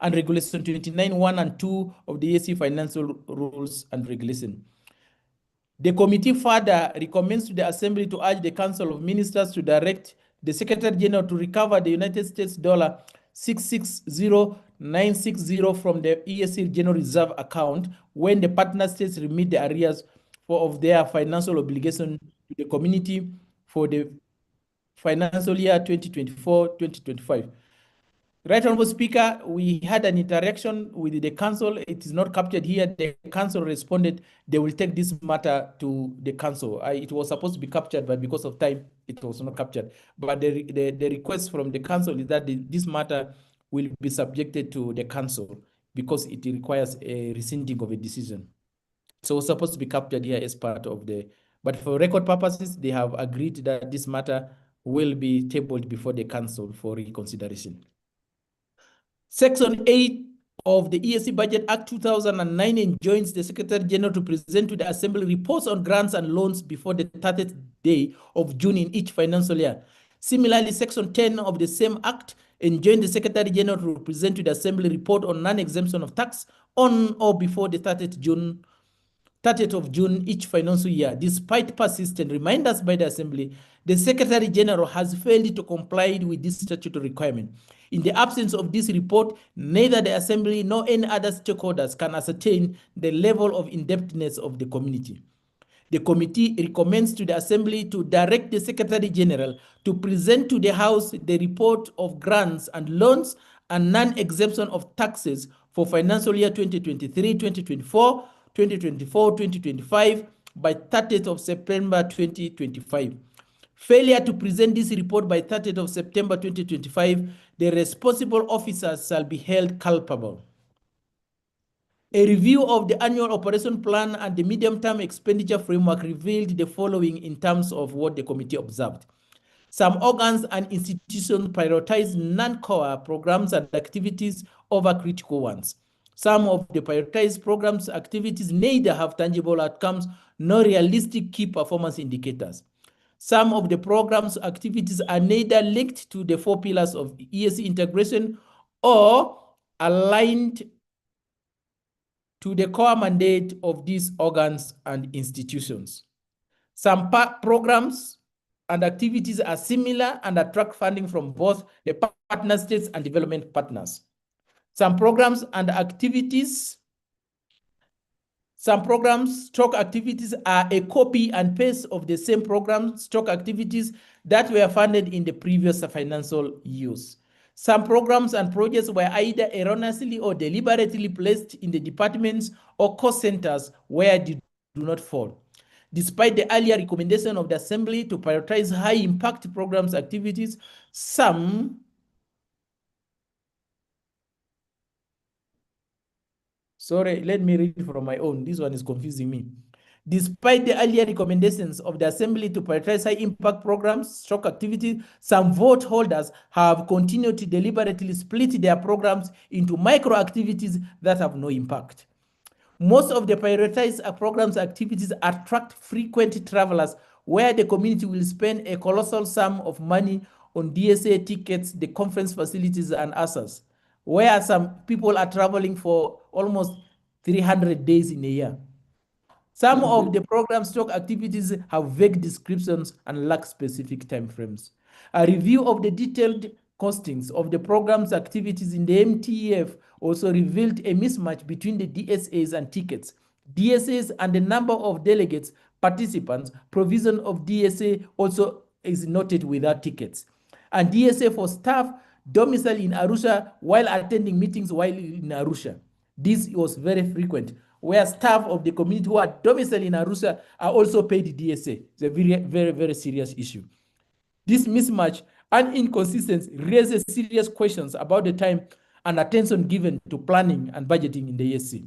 and Regulation 29, 1 and 2 of the EAC Financial Rules and Regulation. The committee further recommends to the Assembly to urge the Council of Ministers to direct the Secretary General to recover the United States $660,960 from the EAC General Reserve account when the partner states remit the arrears of their financial obligation to the community for the financial year 2024-2025. Right Honorable Speaker, we had an interaction with the council. It is not captured here. The council responded they will take this matter to the council. It was supposed to be captured, but because of time, it was not captured. But the request from the council is that this matter will be subjected to the council because it requires a rescinding of a decision. So it's supposed to be captured here as part of the, but for record purposes, they have agreed that this matter will be tabled before the council for reconsideration. Section 8 of the EAC Budget Act 2009 enjoins the Secretary General to present to the Assembly reports on grants and loans before the 30th day of June in each financial year. Similarly, Section 10 of the same Act enjoins the Secretary General to present to the Assembly report on non-exemption of tax on or before the 30th of June each financial year. Despite persistent reminders by the Assembly, the Secretary General has failed to comply with this statutory requirement. In the absence of this report, neither the Assembly nor any other stakeholders can ascertain the level of indebtedness of the community. The committee recommends to the Assembly to direct the Secretary General to present to the House the report of grants and loans and non-exemption of taxes for financial year 2023-2024, 2024-2025 by 30th of September 2025. Failure to present this report by 30th of September 2025, the responsible officers shall be held culpable. A review of the annual operation plan and the medium-term expenditure framework revealed the following in terms of what the committee observed. Some organs and institutions prioritize non-core programs and activities over critical ones. Some of the prioritized programs activities neither have tangible outcomes nor realistic key performance indicators. Some of the programs activities are neither linked to the 4 pillars of EAC integration or aligned to the core mandate of these organs and institutions. Some programs and activities are similar and attract funding from both the partner states and development partners. Some programs and activities, stroke activities are a copy and paste of the same program stroke activities that were funded in the previous financial years. Some programs and projects were either erroneously or deliberately placed in the departments or cost centers where they do not fall. Despite the earlier recommendation of the Assembly to prioritize high-impact programs activities, some sorry, let me read from my own. This one is confusing me. Despite the earlier recommendations of the Assembly to prioritize high-impact programs, stock activities, some vote holders have continued to deliberately split their programs into micro-activities that have no impact. Most of the prioritized programs activities attract frequent travelers where the community will spend a colossal sum of money on DSA tickets, the conference facilities, and others, where some people are traveling for almost 300 days in a year. Some of the program stock activities have vague descriptions and lack specific timeframes. A review of the detailed costings of the program's activities in the MTEF also revealed a mismatch between the DSAs and tickets. DSAs and the number of delegates, participants, provision of DSA also is noted without tickets. And DSA for staff domiciled in Arusha while attending meetings while in Arusha. This was very frequent, where staff of the community who are domiciled in Arusha are also paid DSA. It's a very serious issue. This mismatch and inconsistency raises serious questions about the time and attention given to planning and budgeting in the ESC.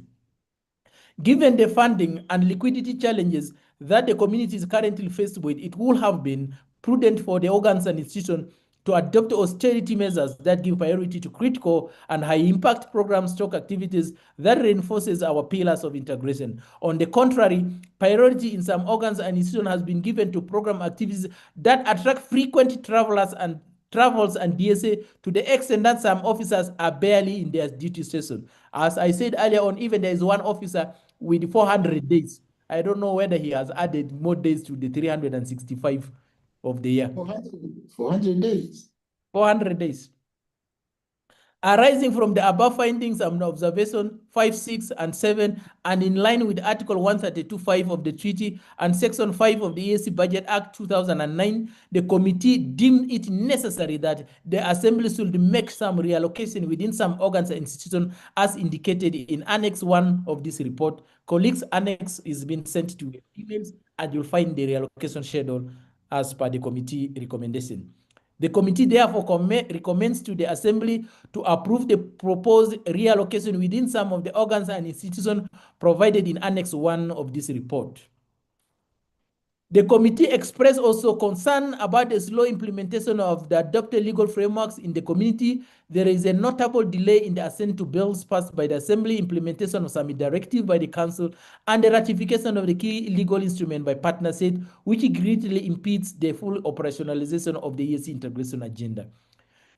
Given the funding and liquidity challenges that the community is currently faced with, it would have been prudent for the organs and institutions to adopt austerity measures that give priority to critical and high-impact program stock activities that reinforces our pillars of integration. On the contrary, priority in some organs and institutions has been given to program activities that attract frequent travels and DSA to the extent that some officers are barely in their duty station. As I said earlier on, even there is one officer with 400 days. I don't know whether he has added more days to the 365 of the year. 400 days. 400 days. Arising from the above findings and observation 5, 6, and 7, and in line with Article 132.5 of the treaty and Section 5 of the EAC Budget Act 2009, the committee deemed it necessary that the Assembly should make some reallocation within some organs and institutions as indicated in Annex 1 of this report. Colleagues, Annex is being sent to your emails, and you'll find the reallocation schedule as per the committee recommendation. The committee therefore recommends to the Assembly to approve the proposed reallocation within some of the organs and institutions provided in Annex 1 of this report. The committee expressed also concern about the slow implementation of the adopted legal frameworks in the community. There is a notable delay in the assent to bills passed by the Assembly, implementation of some directive by the Council, and the ratification of the key legal instrument by partner states, which greatly impedes the full operationalization of the EAC integration agenda.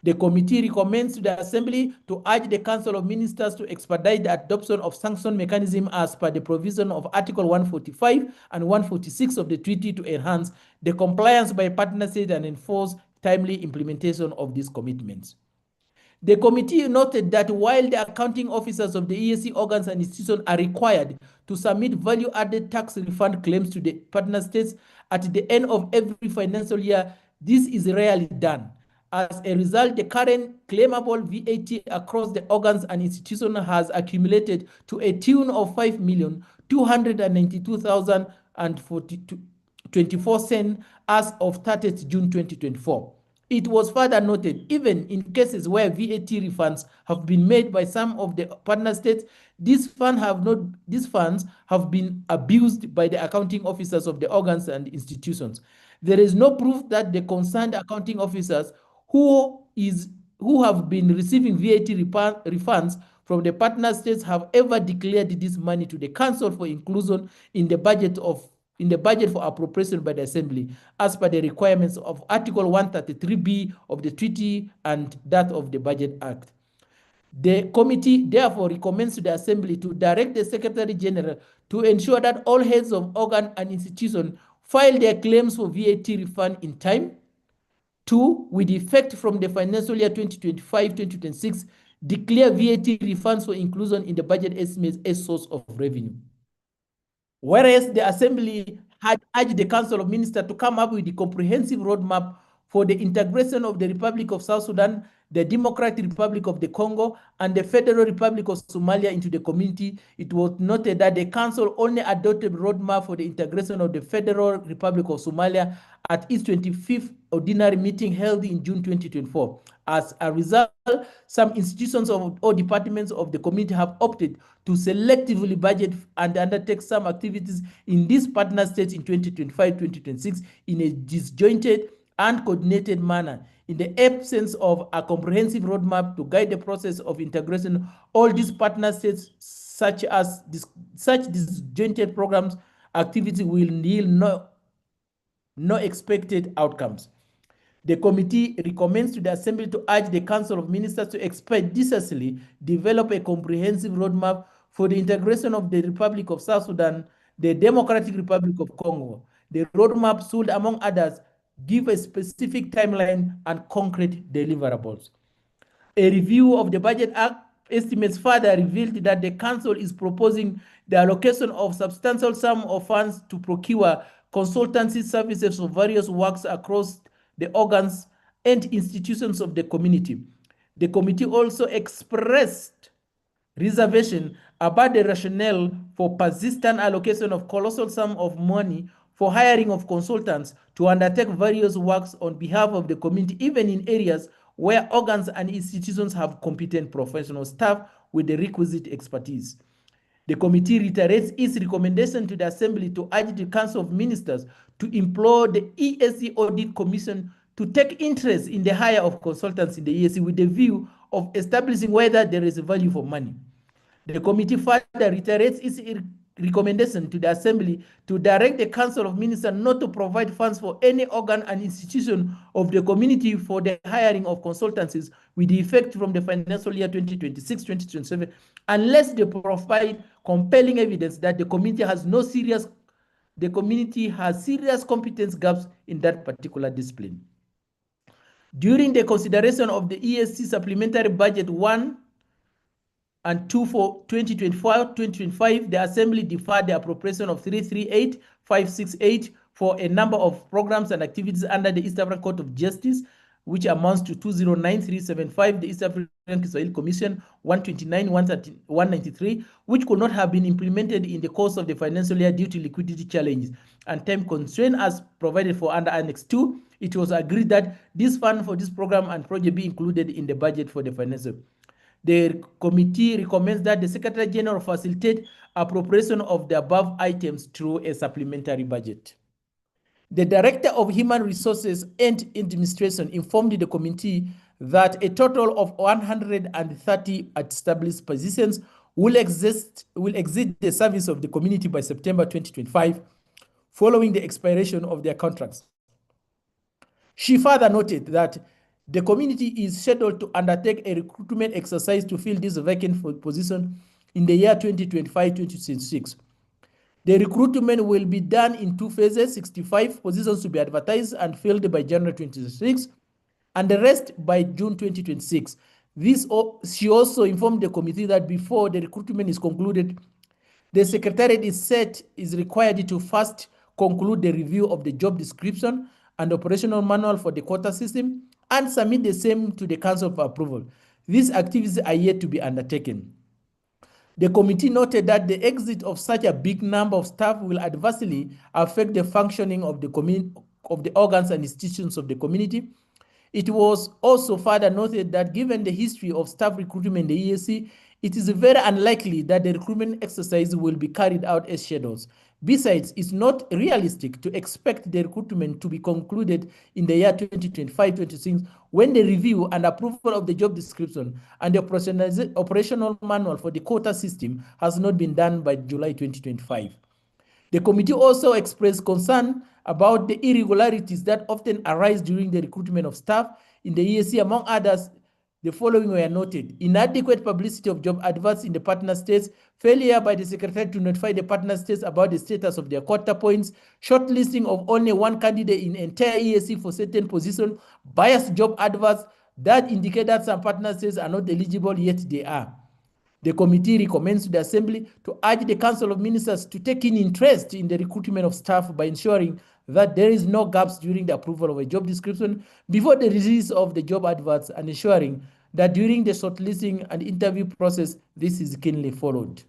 The committee recommends to the Assembly to urge the Council of Ministers to expedite the adoption of sanction mechanism as per the provision of Article 145 and 146 of the treaty to enhance the compliance by partner states and enforce timely implementation of these commitments. The committee noted that while the accounting officers of the EAC organs and institutions are required to submit value-added tax refund claims to the partner states at the end of every financial year, this is rarely done. As a result, the current claimable VAT across the organs and institutions has accumulated to a tune of 5,292,024 as of 30th June 2024. It was further noted, even in cases where VAT refunds have been made by some of the partner states, these funds have been abused by the accounting officers of the organs and institutions. There is no proof that the concerned accounting officers who have been receiving VAT refunds from the partner states have ever declared this money to the Council for inclusion in the budget for appropriation by the Assembly, as per the requirements of Article 133B of the Treaty and that of the Budget Act. The committee therefore recommends to the Assembly to direct the Secretary General to ensure that all heads of organ and institution file their claims for VAT refund in time. 2, with effect from the financial year 2025-2026, declare VAT refunds for inclusion in the budget estimates as source of revenue. Whereas the Assembly had urged the Council of Ministers to come up with a comprehensive roadmap for the integration of the Republic of South Sudan, the Democratic Republic of the Congo, and the Federal Republic of Somalia into the community. It was noted that the Council only adopted a roadmap for the integration of the Federal Republic of Somalia at its 25th ordinary meeting held in June 2024. As a result, some institutions or departments of the community have opted to selectively budget and undertake some activities in these partner states in 2025-2026 in a disjointed and coordinated manner. In the absence of a comprehensive roadmap to guide the process of integration, all these partner states, such disjointed programs, activity will yield no expected outcomes. The committee recommends to the Assembly to urge the Council of Ministers to expeditiously develop a comprehensive roadmap for the integration of the Republic of South Sudan, the Democratic Republic of Congo. The roadmap should, among others, give a specific timeline and concrete deliverables. A review of the Budget Act estimates further revealed that the Council is proposing the allocation of substantial sum of funds to procure consultancy services for various works across the organs and institutions of the community. The committee also expressed reservation about the rationale for persistent allocation of colossal sum of money for hiring of consultants to undertake various works on behalf of the community, even in areas where organs and institutions have competent professional staff with the requisite expertise. The committee reiterates its recommendation to the Assembly to urge the Council of Ministers to implore the EAC Audit Commission to take interest in the hire of consultants in the EAC with the view of establishing whether there is a value for money. The committee further reiterates its recommendation to the Assembly to direct the Council of Ministers not to provide funds for any organ and institution of the community for the hiring of consultancies with effect from the financial year 2026-2027 unless they provide compelling evidence that the community has serious competence gaps in that particular discipline. During the consideration of the EAC Supplementary Budget 1 and 2 for 2024-2025, the Assembly deferred the appropriation of 338,568 for a number of programs and activities under the East African Court of Justice, which amounts to 209,375, the East African Kiswahili Commission 129,193, which could not have been implemented in the course of the financial year due to liquidity challenges and time constraint as provided for under Annex 2. It was agreed that this fund for this program and project be included in the budget for the financial. The committee recommends that the Secretary General facilitate appropriation of the above items through a supplementary budget. The Director of Human Resources and Administration informed the committee that a total of 130 established positions will exit the service of the community by September 2025, following the expiration of their contracts. She further noted that the community is scheduled to undertake a recruitment exercise to fill this vacant position in the year 2025-2026. The recruitment will be done in two phases, 65 positions to be advertised and filled by January 2026, and the rest by June 2026. She also informed the committee that before the recruitment is concluded, the Secretariat is required to first conclude the review of the job description and operational manual for the quota system and submit the same to the Council for approval. These activities are yet to be undertaken. The committee noted that the exit of such a big number of staff will adversely affect the functioning of the organs and institutions of the community. It was also further noted that given the history of staff recruitment in the EAC, it is very unlikely that the recruitment exercise will be carried out as scheduled. Besides, it's not realistic to expect the recruitment to be concluded in the year 2025-26 when the review and approval of the job description and the operational manual for the quota system has not been done by July 2025. The committee also expressed concern about the irregularities that often arise during the recruitment of staff in the EAC. Among others, the following were noted: inadequate publicity of job adverts in the partner states, failure by the Secretary to notify the partner states about the status of their quota points, shortlisting of only one candidate in entire EAC for certain positions, biased job adverts that indicate that some partner states are not eligible, yet they are. The committee recommends to the Assembly to urge the Council of Ministers to take in interest in the recruitment of staff by ensuring that there is no gaps during the approval of a job description before the release of the job adverts, and ensuring that during the shortlisting and interview process, this is keenly followed.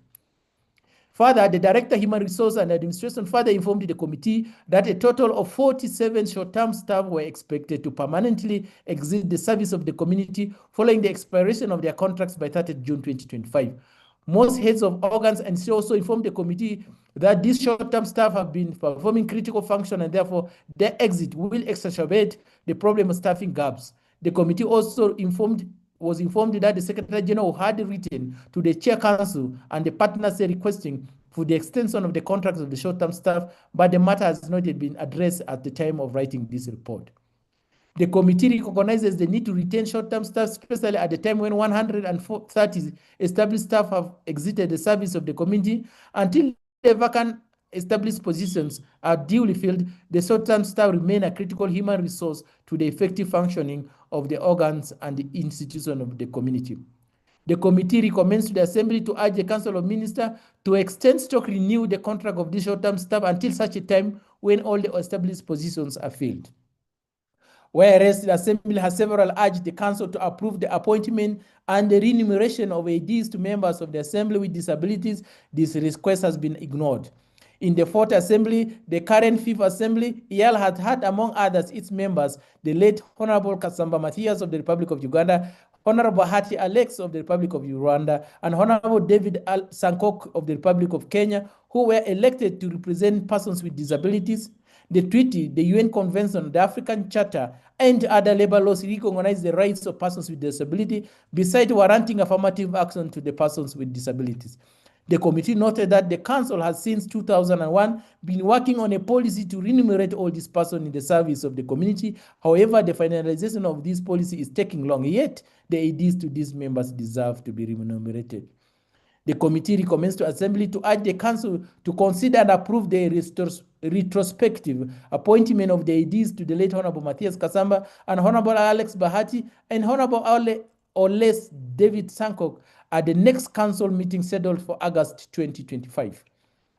Further, the Director of Human Resource and Administration further informed the committee that a total of 47 short-term staff were expected to permanently exit the service of the community following the expiration of their contracts by 30 June 2025. Most heads of organs and she also informed the committee that these short-term staff have been performing critical function and therefore their exit will exacerbate the problem of staffing gaps. The committee also was informed that the Secretary General had written to the Chair Council and the partners requesting for the extension of the contracts of the short-term staff, but the matter has not yet been addressed at the time of writing this report. The committee recognizes the need to retain short-term staff, especially at the time when 130 established staff have exited the service of the community. Until the vacant established positions are duly filled, the short-term staff remain a critical human resource to the effective functioning of the organs and the institution of the community. The committee recommends to the Assembly to urge the Council of Ministers to extend renew the contract of the short-term staff until such a time when all the established positions are filled. Whereas the Assembly has several urged the Council to approve the appointment and the remuneration of ADs to members of the Assembly with disabilities, this request has been ignored. In the Fourth Assembly, the current Fifth Assembly, Eala had among others its members, the late Honorable Kasamba Matthias of the Republic of Uganda, Honorable Hati Alex of the Republic of Rwanda, and Honorable David Sankok of the Republic of Kenya, who were elected to represent persons with disabilities. The treaty, the UN Convention, the African Charter, and other labor laws recognize the rights of persons with disability, besides warranting affirmative action to the persons with disabilities. The committee noted that the Council has since 2001 been working on a policy to remunerate all these persons in the service of the community. However, the finalization of this policy is taking long, yet the ADs to these members deserve to be remunerated. The committee recommends to Assembly to urge the Council to consider and approve the retrospective appointment of the ADs to the late Honorable Matthias Kasamba and Honorable Alex Bahati and Honorable Oles David Sankok at the next Council meeting scheduled for August 2025.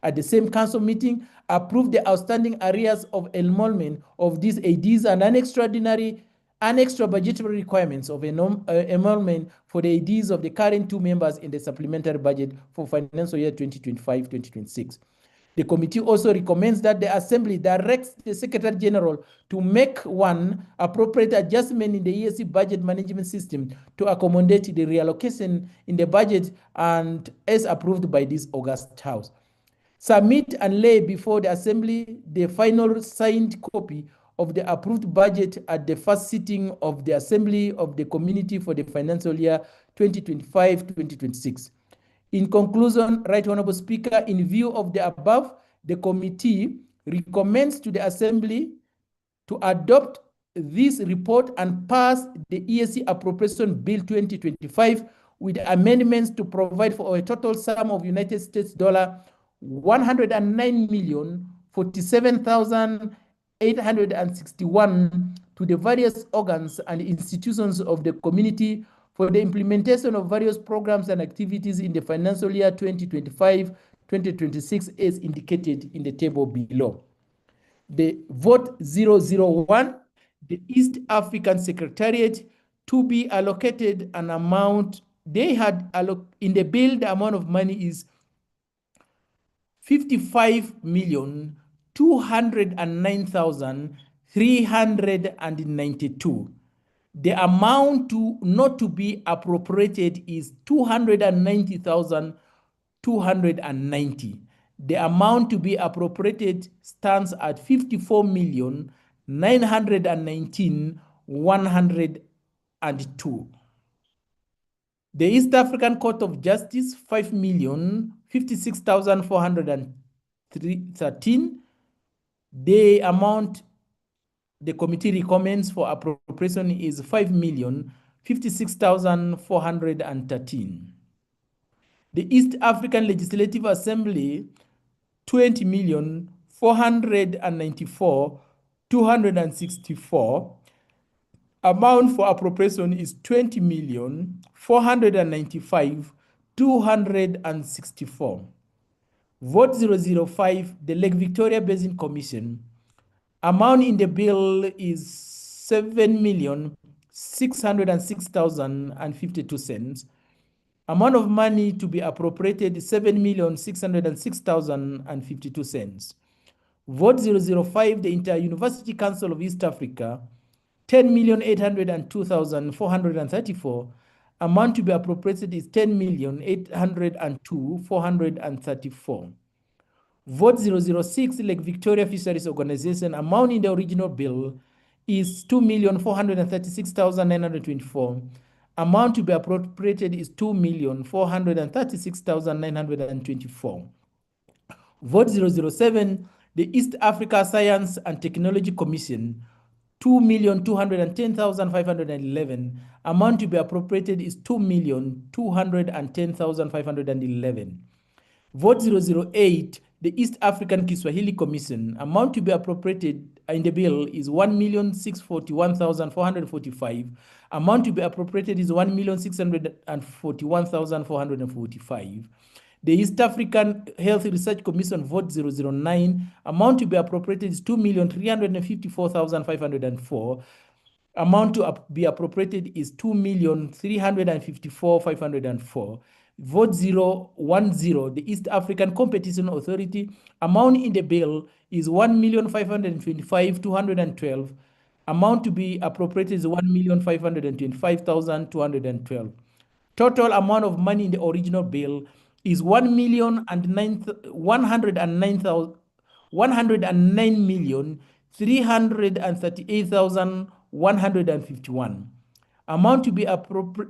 At the same Council meeting, approve the outstanding areas of enrollment of these ADs and an extra budgetary requirements of enrollment for the ADs of the current two members in the supplementary budget for financial year 2025-2026. The committee also recommends that the Assembly directs the Secretary General to make one appropriate adjustment in the EAC budget management system to accommodate the reallocation in the budget and as approved by this August House. Submit and lay before the Assembly the final signed copy of the approved budget at the first sitting of the Assembly of the Community for the financial year 2025-2026. In conclusion, Right Honorable Speaker, in view of the above, the committee recommends to the Assembly to adopt this report and pass the EAC Appropriation Bill 2025 with amendments to provide for a total sum of United States $109,047,861 to the various organs and institutions of the community for the implementation of various programs and activities in the financial year 2025-2026 as indicated in the table below. The vote 001, the East African Secretariat to be allocated an amount, they had in the bill, the amount of money is 55,209,392. The amount not to be appropriated is 290,290. The amount to be appropriated stands at 54,919,102. The East African Court of Justice, 5,056,413. The amount the committee recommends for appropriation is 5,056,413. The East African Legislative Assembly, 20,494,264. Amount for appropriation is 20,495,264. Vote 005, the Lake Victoria Basin Commission, Amount in the bill is 7,606,052 cents. Amount of money to be appropriated is 7,606,052 cents. Vote 005, the Inter-University Council of East Africa, 10,802,434. Amount to be appropriated is 10,802,434. Vote 006, Lake Victoria Fisheries Organization, amount in the original bill is 2,436,924. Amount to be appropriated is 2,436,924. Vote 007, the East Africa Science and Technology Commission, 2,210,511. Amount to be appropriated is 2,210,511. Vote 008, the East African Kiswahili Commission, amount to be appropriated in the bill is 1,641,445. Amount to be appropriated is 1,641,445. The East African Health Research Commission, vote 009, amount to be appropriated is 2,354,504. Amount to be appropriated is 2,354,504. Vote 010, the East African Competition Authority, amount in the bill is 1,525,212. Amount to be appropriated is 1,525,212. Total amount of money in the original bill is 1,9,338,151. Amount to be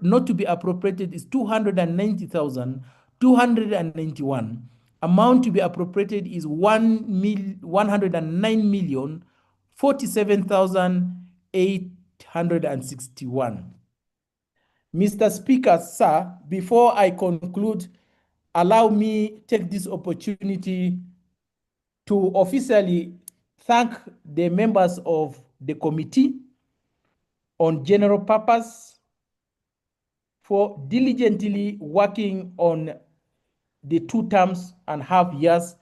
not to be appropriated is 290,291. Amount to be appropriated is 1,109,047,861. Mr. Speaker, sir, before I conclude, allow me take this opportunity to officially thank the members of the Committee on General Purpose for diligently working on the 2.5 years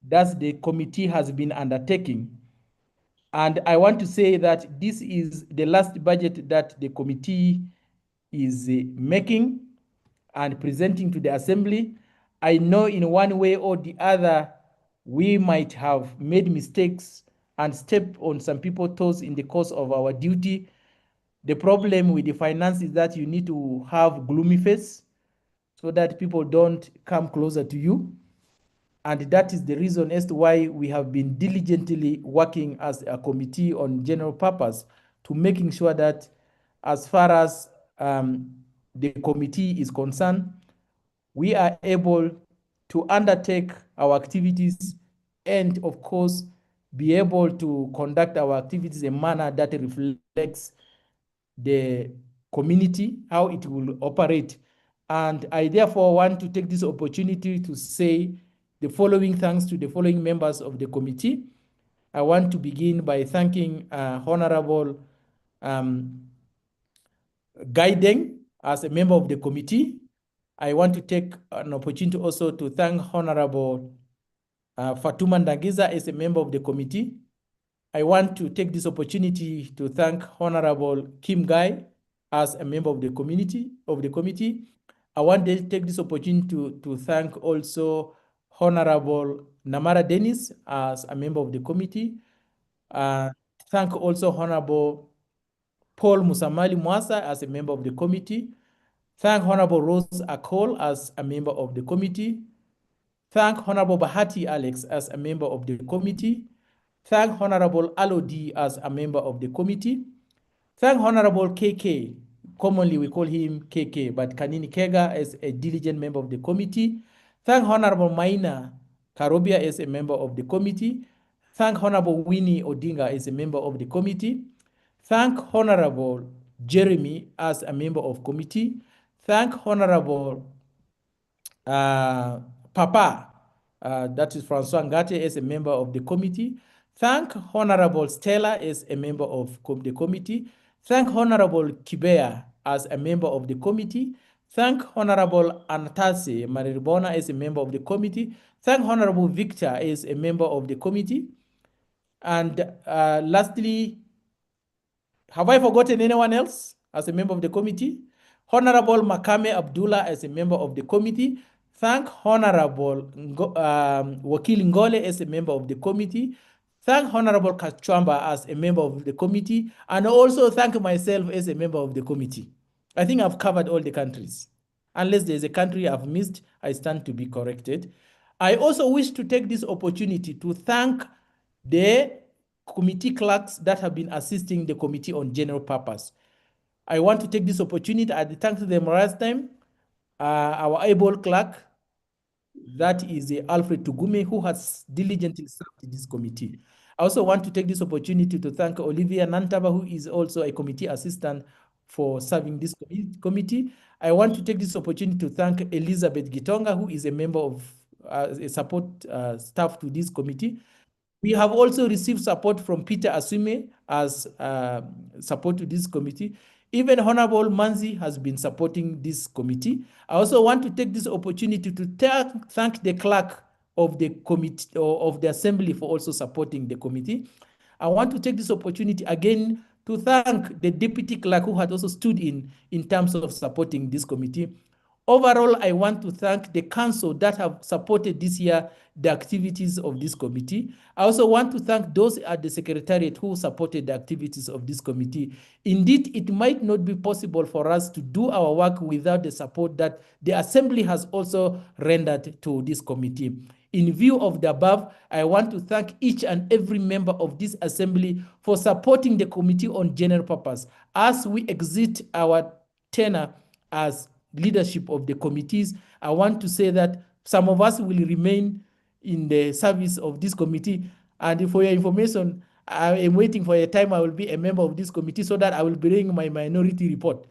that the committee has been undertaking. And I want to say that this is the last budget that the committee is making and presenting to the Assembly. I know in one way or the other, we might have made mistakes and stepped on some people's toes in the course of our duty. The problem with the finance is that you need to have gloomy face so that people don't come closer to you. And that is the reason as to why we have been diligently working as a committee on general purpose to making sure that as far as the committee is concerned, we are able to undertake our activities and of course, be able to conduct our activities in a manner that reflects the community, how it will operate. And I therefore want to take this opportunity to say the following thanks to the following members of the committee. I want to begin by thanking Honorable Gaideng as a member of the committee. I want to take an opportunity also to thank Honorable Fatuma Ndagiza as a member of the committee. I want to take this opportunity to thank Honorable Kim Gai as a member of the committee. I want to take this opportunity to thank also Honorable Namara Dennis as a member of the committee. Thank also Honorable Paul Musamali Mwasa as a member of the committee. Thank Honorable Rose Akol as a member of the committee. Thank Honorable Bahati Alex as a member of the committee. Thank Honorable Alodi as a member of the committee. Thank Honorable KK, commonly we call him KK, but Kanini Kega as a diligent member of the committee. Thank Honorable Maina Karobia as a member of the committee. Thank Honorable Winnie Odinga as a member of the committee. Thank Honorable Jeremy as a member of committee. Thank Honorable Papa, that is Francois Ngate as a member of the committee. Thank Honorable Stella as a member of the committee. Thank Honorable Kibea as a member of the committee. Thank Honorable Anastasi Mariribona as a member of the committee. Thank Honorable Victor as a member of the committee. And lastly, have I forgotten anyone else as a member of the committee? Honorable Makame Abdullah as a member of the committee. Thank Honorable Wakil Ngole as a member of the committee. Thank Honorable Kachwamba as a member of the committee. And also thank myself as a member of the committee. I think I've covered all the countries. Unless there's a country I've missed, I stand to be corrected. I also wish to take this opportunity to thank the committee clerks that have been assisting the committee on general purpose. I want to take this opportunity, I thank them last time, our able clerk, that is Alfred Tugume, who has diligently served this committee. I also want to take this opportunity to thank Olivia Nantaba, who is also a committee assistant for serving this committee. I want to take this opportunity to thank Elizabeth Gitonga, who is a member of a support staff to this committee. We have also received support from Peter Asume as support to this committee. Even Honorable Manzi has been supporting this committee. I also want to take this opportunity to thank the clerk of the committee or of the assembly for also supporting the committee. I want to take this opportunity again to thank the deputy clerk who had also stood in terms of supporting this committee. Overall, I want to thank the council that have supported this year the activities of this committee. I also want to thank those at the Secretariat who supported the activities of this committee. Indeed, it might not be possible for us to do our work without the support that the Assembly has also rendered to this committee. In view of the above, I want to thank each and every member of this Assembly for supporting the Committee on General Purpose as we exit our tenure as leadership of the committees. I want to say that some of us will remain in the service of this committee. And for your information, I am waiting for a time I will be a member of this committee so that I will bring my minority report.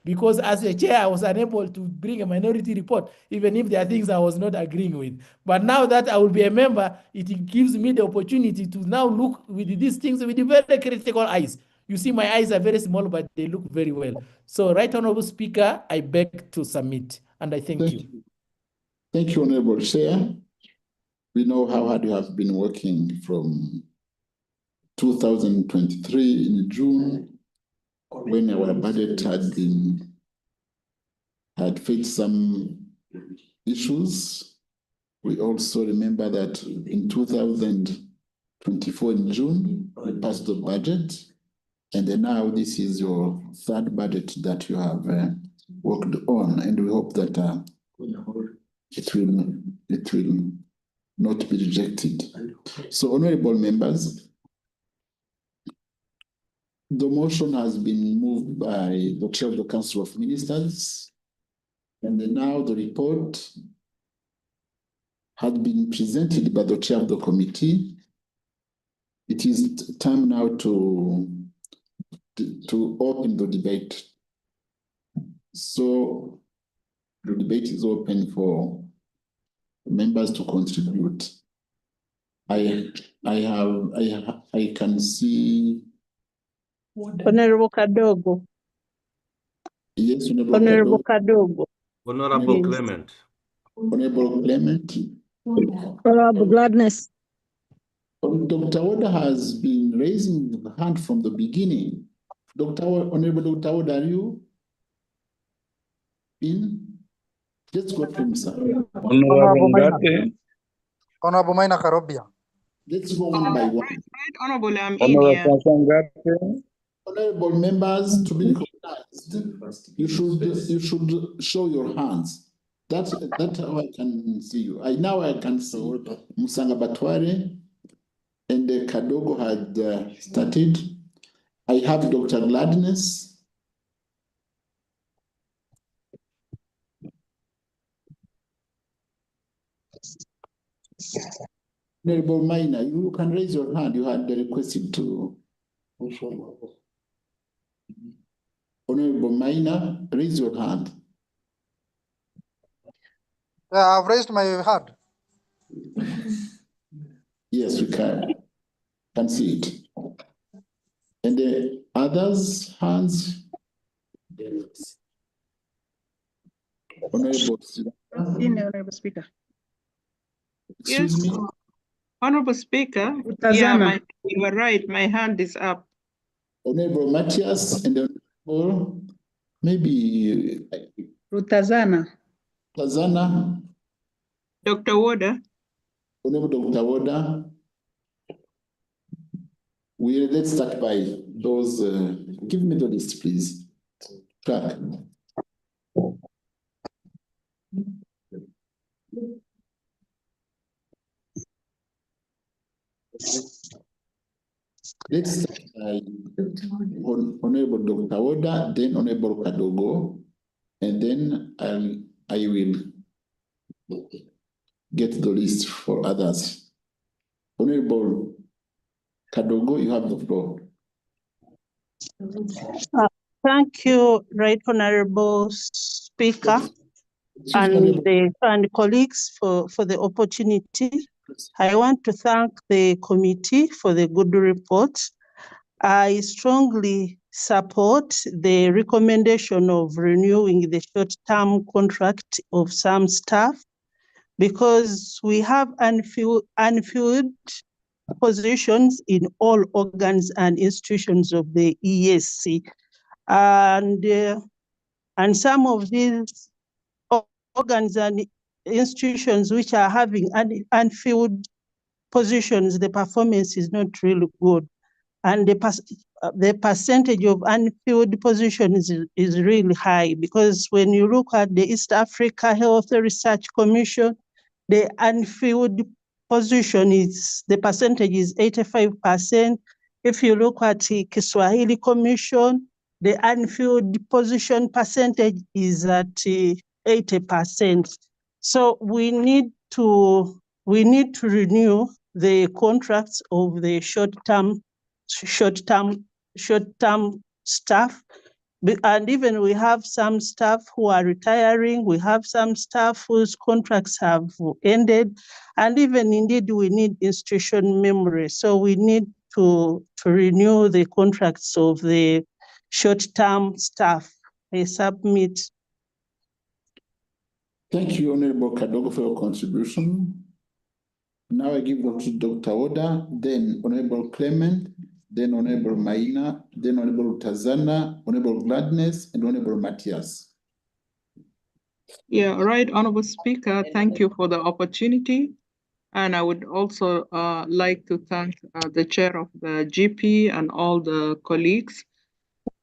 Because as a chair, I was unable to bring a minority report, even if there are things I was not agreeing with. But now that I will be a member, it gives me the opportunity to now look with these things with very critical eyes. You see, my eyes are very small, but they look very well. So, Right Honorable Speaker, I beg to submit, and I thank you. Thank you, Honorable Chair. We know how hard you have been working from 2023 in June, when our budget had faced some issues. We also remember that in 2024 in June, we passed the budget. And then now this is your third budget that you have worked on, and we hope that it will not be rejected. So, honorable members, the motion has been moved by the chair of the Council of Ministers, and then now the report had been presented by the chair of the committee. It is time now to open the debate. So the debate is open for members to contribute. I can see Honorable Kadogo. Yes, Honorable Kadogo. Honorable Clement. Honorable Clement. Honorable Gladness. Dr. Oda has been raising the hand from the beginning. Honorable Dr. Oda, are you in? Let's go from sir. Honorable Ngate. Honorable Maina Karobia. Let's go one by one. Honorable, I'm in Honorable here. Honorable members, to be recognized, you should show your hands. That's how I can see you. Now I can see Musanga Batware and Kadogo had started. I have Dr. Gladness. Honorable Maina, you can raise your hand. You had requested to. Honorable Maina, raise your hand. I've raised my hand. Yes, we can see it. And the others' hands? Honorable. Honorable Speaker. Excuse me? Honorable Speaker, Utazana. you were right. My hand is up. Honorable Matthias and then maybe Rutazana. Tazana. Dr. Woda. Honorable Dr. Woda. Let's start by those. Give me the list, please. Track. Let's start by Honorable Dr. Woda, then Honorable Kadogo, and then I will get the list for others. Honorable Kadogo, you have the floor. Thank you, Right Honorable Speaker and colleagues for the opportunity. I want to thank the committee for the good report. I strongly support the recommendation of renewing the short-term contract of some staff because we have unfilled positions in all organs and institutions of the EAC. And some of these organs and institutions which are having unfilled positions, the performance is not really good. And the percentage of unfilled positions is really high because when you look at the East Africa Health Research Commission, the unfilled position the percentage is 85%. If you look at the Kiswahili Commission, the unfilled position percentage is at 80%. So we need to renew the contracts of the short-term staff. And even we have some staff who are retiring, we have some staff whose contracts have ended, and even indeed we need institution memory. So we need to renew the contracts of the short-term staff. I submit. Thank you, Honorable Kadogo, for your contribution. Now I give the to Dr. Oda, then Honorable Clement, then Honorable Maina, then Honorable Tazana, Honorable Gladness, and Honorable Matthias. Yeah, right, Honorable Speaker, thank you for the opportunity. And I would also like to thank the chair of the GP and all the colleagues,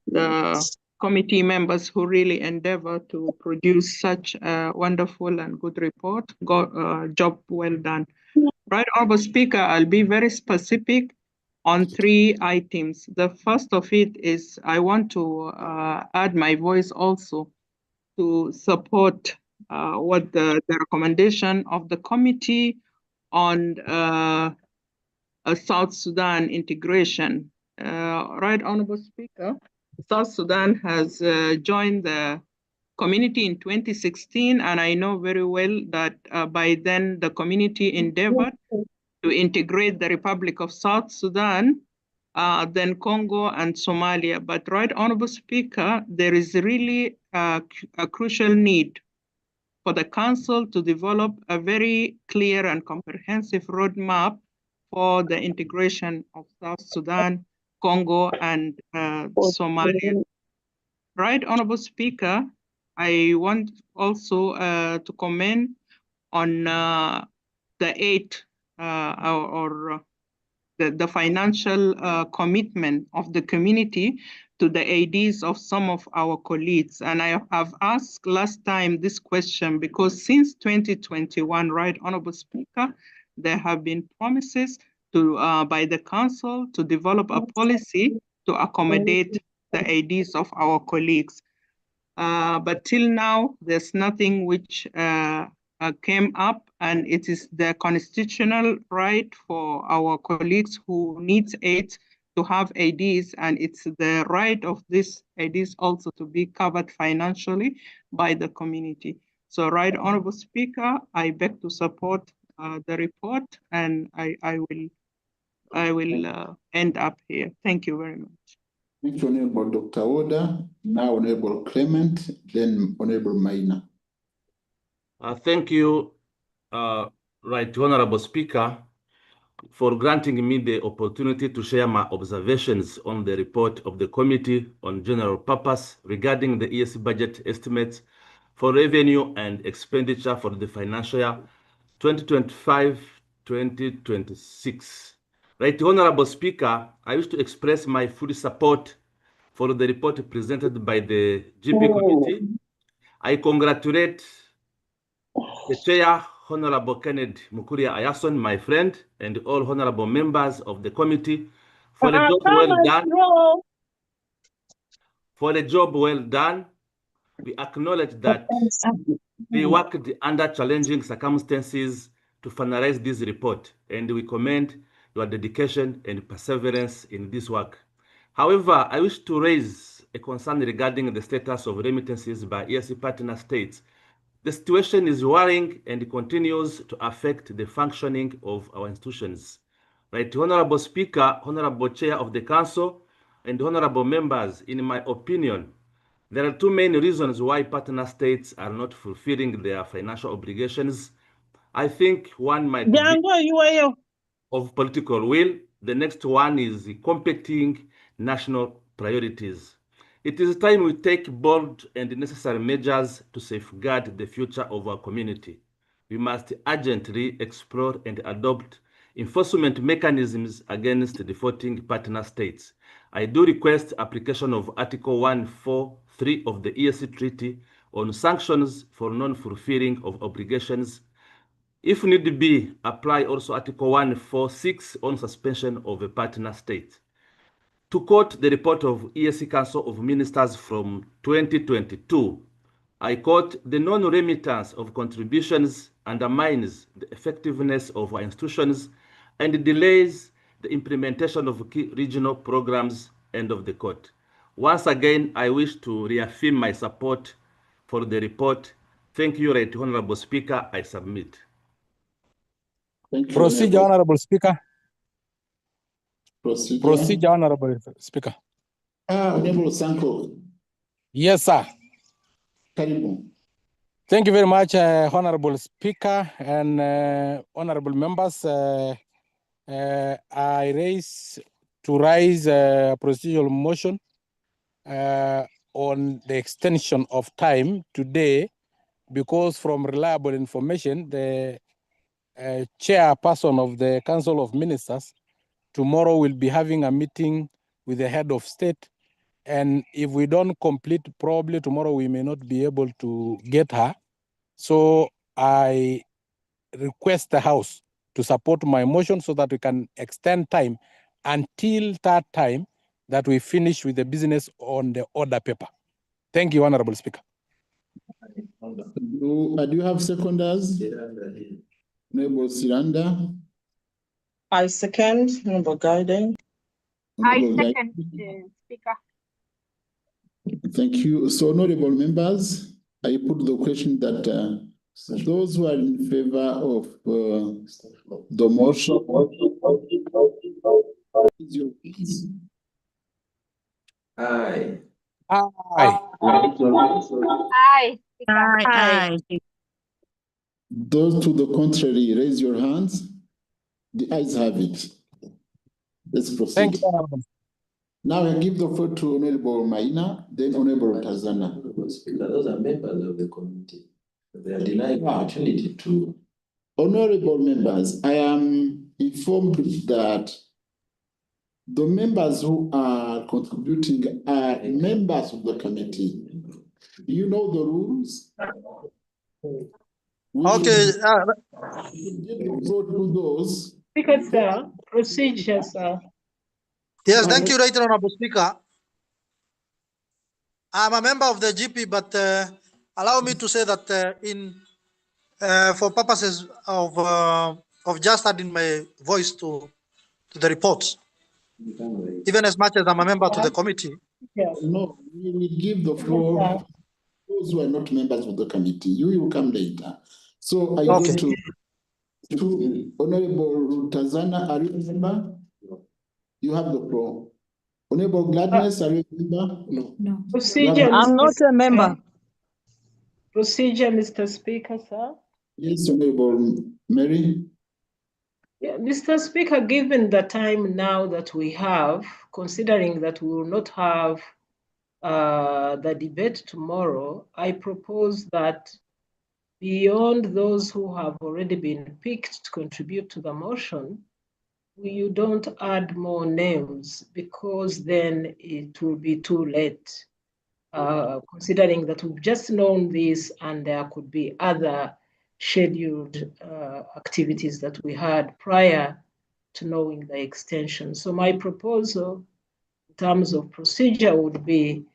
the committee members who really endeavor to produce such a wonderful and good report. Job well done. Right, Honorable Speaker, I'll be very specific on 3 items. The first of it is I want to add my voice also to support what the recommendation of the committee on South Sudan integration. Right, Honorable Speaker, South Sudan has joined the community in 2016, and I know very well that by then the community endeavored to integrate the Republic of South Sudan, then Congo and Somalia. But right, Honorable Speaker, there is really a crucial need for the Council to develop a very clear and comprehensive roadmap for the integration of South Sudan, Congo, and Somalia. Right, Honorable Speaker, I want also to comment on the aid the financial commitment of the community to the ADs of some of our colleagues. And I have asked last time this question because since 2021, right, Honorable Speaker, there have been promises to by the Council to develop a policy to accommodate the ADs of our colleagues. But till now, there's nothing which came up, and it is the constitutional right for our colleagues who need aid to have ADs, and it's the right of these ADs also to be covered financially by the community. So, right, Honorable Speaker, I beg to support the report, and I will end up here. Thank you very much. Thank you, Honorable Dr. Oda. Now, Honorable Clement, then Honorable Maina. Thank you, right, Honorable Speaker. for granting me the opportunity to share my observations on the report of the Committee on General Purpose regarding the EAC budget estimates for revenue and expenditure for the financial year 2025-2026. Right, Honorable Speaker, I wish to express my full support for the report presented by the GP Committee. I congratulate the Chair, Honorable Kenneth Mukuria Ayason, my friend, and all honorable members of the committee for the job well done. For the job well done, we acknowledge that they worked under challenging circumstances to finalize this report, and we commend your dedication and perseverance in this work. However, I wish to raise a concern regarding the status of remittances by EAC partner states. The situation is worrying and continues to affect the functioning of our institutions. Right, Honorable Speaker, Honorable Chair of the Council, and honorable members, in my opinion, there are two main reasons why partner states are not fulfilling their financial obligations. I think one might be of political will. The next one is the competing national priorities. It is time we take bold and necessary measures to safeguard the future of our community. We must urgently explore and adopt enforcement mechanisms against defaulting partner states. I do request application of Article 143 of the EAC Treaty on sanctions for non-fulfilling of obligations. If need be, apply also Article 146 on suspension of a partner state. To quote the report of EAC Council of Ministers from 2022, I quote, "The non-remittance of contributions undermines the effectiveness of our institutions and delays the implementation of key regional programs," end of the quote. Once again, I wish to reaffirm my support for the report. Thank you, Right Honorable Speaker. I submit. Thank you, Procedure, Honorable Speaker. Procedure, Honorable Speaker. Honorable Sanko. Yes, sir. Karibu. Thank you very much, Honorable Speaker and honorable members. I raise a procedural motion on the extension of time today, because from reliable information, the chairperson of the Council of Ministers tomorrow will be having a meeting with the head of state. And if we don't complete, probably tomorrow we may not be able to get her. So I request the House to support my motion so that we can extend time until that time that we finish with the business on the order paper. Thank you, Honorable Speaker. Do you have seconders? Honorable Siranda. I second, Honorable Guiding. I second, Speaker. Thank you. So, honorable members, I put the question that those who are in favor of the motion, Aye. Aye. Aye. Aye. Those to the contrary, raise your hands. The ayes have it. Let's proceed. Thank you, Honorable. Now I give the floor to Honorable Maina, then Honorable Tazana. Those are members of the committee. They are denying opportunity to. Honorable members, I am informed that the members who are contributing are members of the committee. Do you know the rules? Okay. Go through those. Speaker, sir, procedures, sir. Yes, thank you, Right Honorable Speaker. I'm a member of the GP, but allow me to say that for purposes of just adding my voice to the reports, even as much as I'm a member to the committee. No, we will give the floor to those who are not members of the committee. You will come later. So I go to Honorable Tazana. Are you a member? You have the floor. Honorable Gladness, are you a member? No. Procedure. I'm not a member. Procedure, Mr. Speaker, sir. Yes, Honorable Mary. Yeah, Mr. Speaker, given the time now that we have, considering that we will not have the debate tomorrow, I propose that beyond those who have already been picked to contribute to the motion, you don't add more names, because then it will be too late, considering that we've just known this and there could be other scheduled activities that we had prior to knowing the extension. So my proposal in terms of procedure would be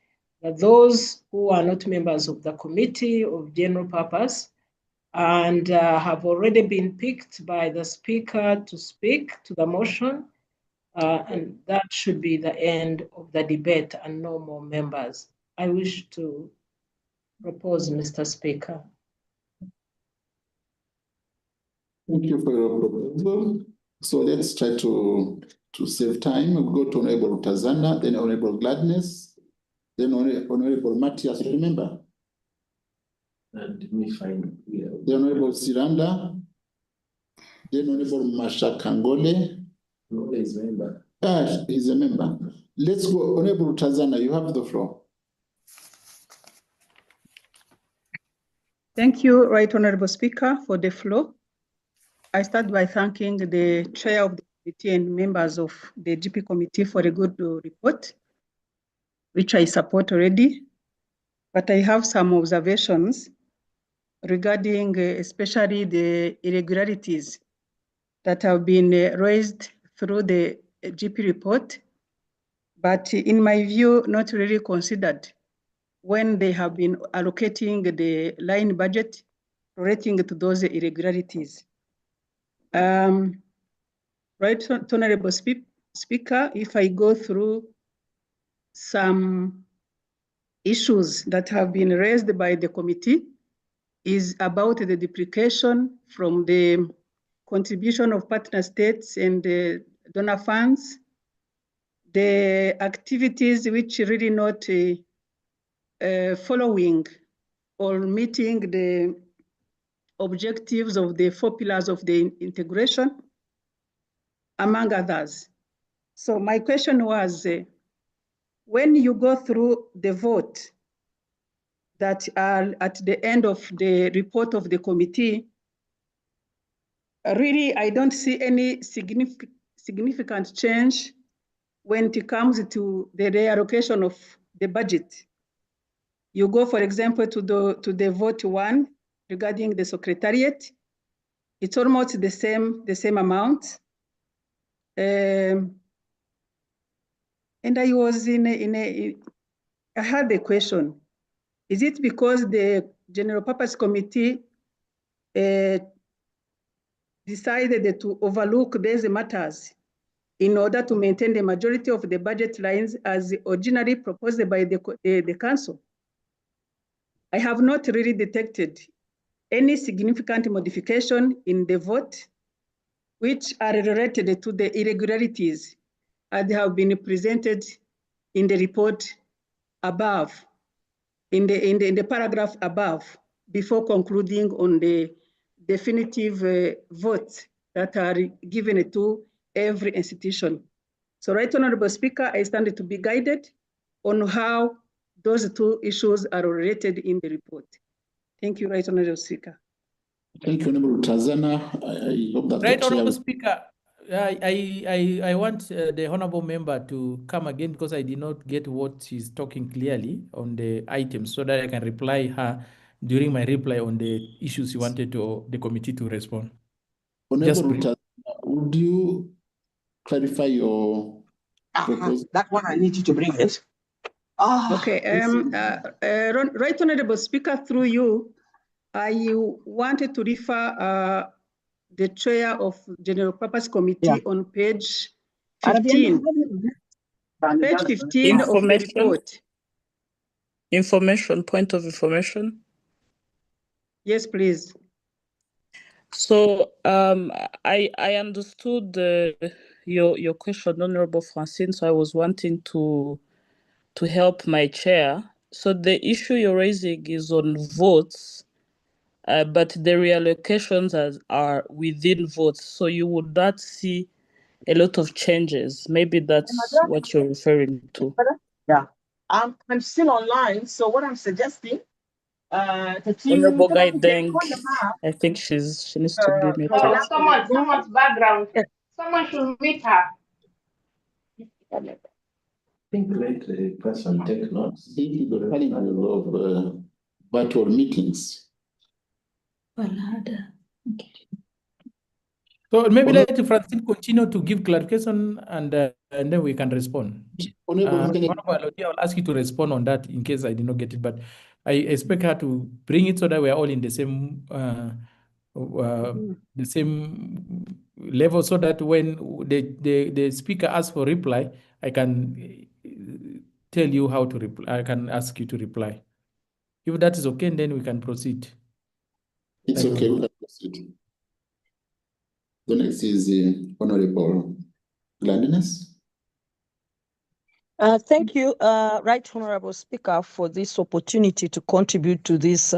that those who are not members of the committee of general purpose and have already been picked by the speaker to speak to the motion, and that should be the end of the debate and no more members. I wish to propose, Mr. Speaker. Thank you for your proposal. So let's try to save time. We'll go to Honorable Tazana, then Honorable Gladness, then Honorable Matthias, remember? Let me find here. Then Honorable Siranda, then Honorable Masha Kangole. No, he's a member. He's a member. Let's go, Honorable Tazana, you have the floor. Thank you, Right Honorable Speaker, for the floor. I start by thanking the chair of the committee and members of the GP committee for a good report, which I support already. But I have some observations regarding especially the irregularities that have been raised through the GP report, but in my view, not really considered when they have been allocating the line budget relating to those irregularities. Right, Honorable Speaker, if I go through some issues that have been raised by the committee, is about the duplication from the contribution of partner states and the donor funds, the activities which really not following or meeting the objectives of the 4 pillars of the integration, among others. So my question was, when you go through the vote that are at the end of the report of the committee, really, I don't see any significant change when it comes to the reallocation of the budget. You go, for example, to the vote 1 regarding the secretariat. It's almost the same amount. And I was I had a question. Is it because the General Purpose Committee decided to overlook these matters in order to maintain the majority of the budget lines as originally proposed by the Council? I have not really detected any significant modification in the vote which are related to the irregularities as they have been presented in the report above, in the paragraph above, before concluding on the definitive votes that are given to every institution. So, Right Honorable Speaker, I stand to be guided on how those 2 issues are related in the report. Thank you, Right Honorable Speaker. Thank you, Honorable Tazana. I hope that Right, Honorable Speaker, I want the honorable member to come again because I did not get what she's talking clearly on the items so that I can reply her during my reply on the issues you wanted the committee to respond. Honorable Tazana, would you clarify your proposal? That one I need you to bring it. Okay, Right Honorable Speaker, through you, I wanted to refer the chair of General Purpose Committee on page 15. Page 15 of the report. Information, point of information. Yes, please. So I understood your question, Honorable Francine, so I was wanting to help my chair. So the issue you're raising is on votes but the reallocations are within votes, so you would not see a lot of changes. Maybe that's what you're referring to. Yeah. I'm still online, so what I'm suggesting, the team. Honorable Guy Deng, I think she needs to be muted. Someone's background. Someone should meet her. I think let the person take notes. This is the calendar of virtual meetings. So maybe let Francine continue to give clarification and then we can respond. I'll ask you to respond on that in case I did not get it, but I expect her to bring it so that we are all in the same level, so that when the speaker asks for reply, I can tell you how to reply. I can ask you to reply. If that is okay, then we can proceed. It's okay, we can proceed. The next is Honorable Gladness. Thank you, Right Honorable Speaker, for this opportunity to contribute to this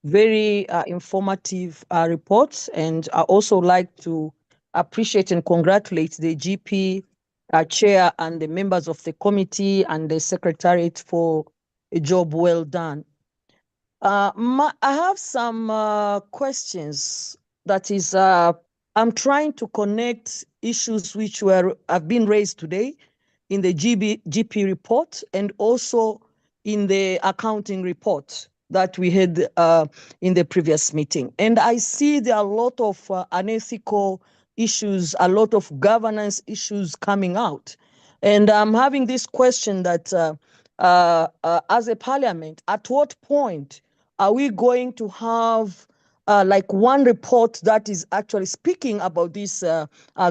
very informative report. And I also like to appreciate and congratulate the GP chair and the members of the committee and the secretariat for a job well done. I have some questions. That is, I'm trying to connect issues which have been raised today in the GP report and also in the accounting report that we had in the previous meeting. And I see there are a lot of unethical issues, a lot of governance issues coming out. And I'm having this question that as a parliament, at what point are we going to have like one report that is actually speaking about these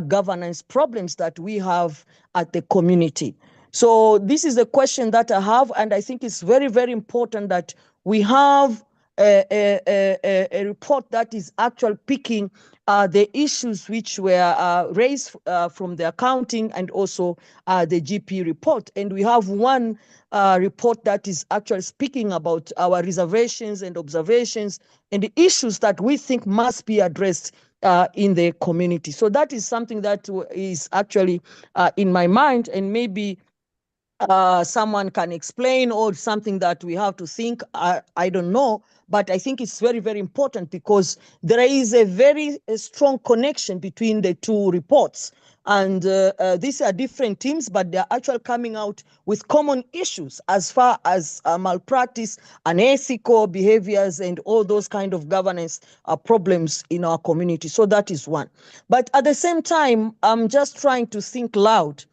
governance problems that we have at the community? So this is a question that I have, and I think it's very, very important that we have a report that is actually picking the issues which were raised from the accounting and also the GP report. And we have one report that is actually speaking about our reservations and observations and the issues that we think must be addressed in the community. So that is something that is actually in my mind, and maybe someone can explain, or something that we have to think. I don't know, but I think it's very, very important because there is a very strong connection between the two reports. And these are different teams, but they're actually coming out with common issues as far as malpractice, unethical behaviors, and all those kind of governance problems in our community. So that is one. But at the same time, I'm just trying to think loud.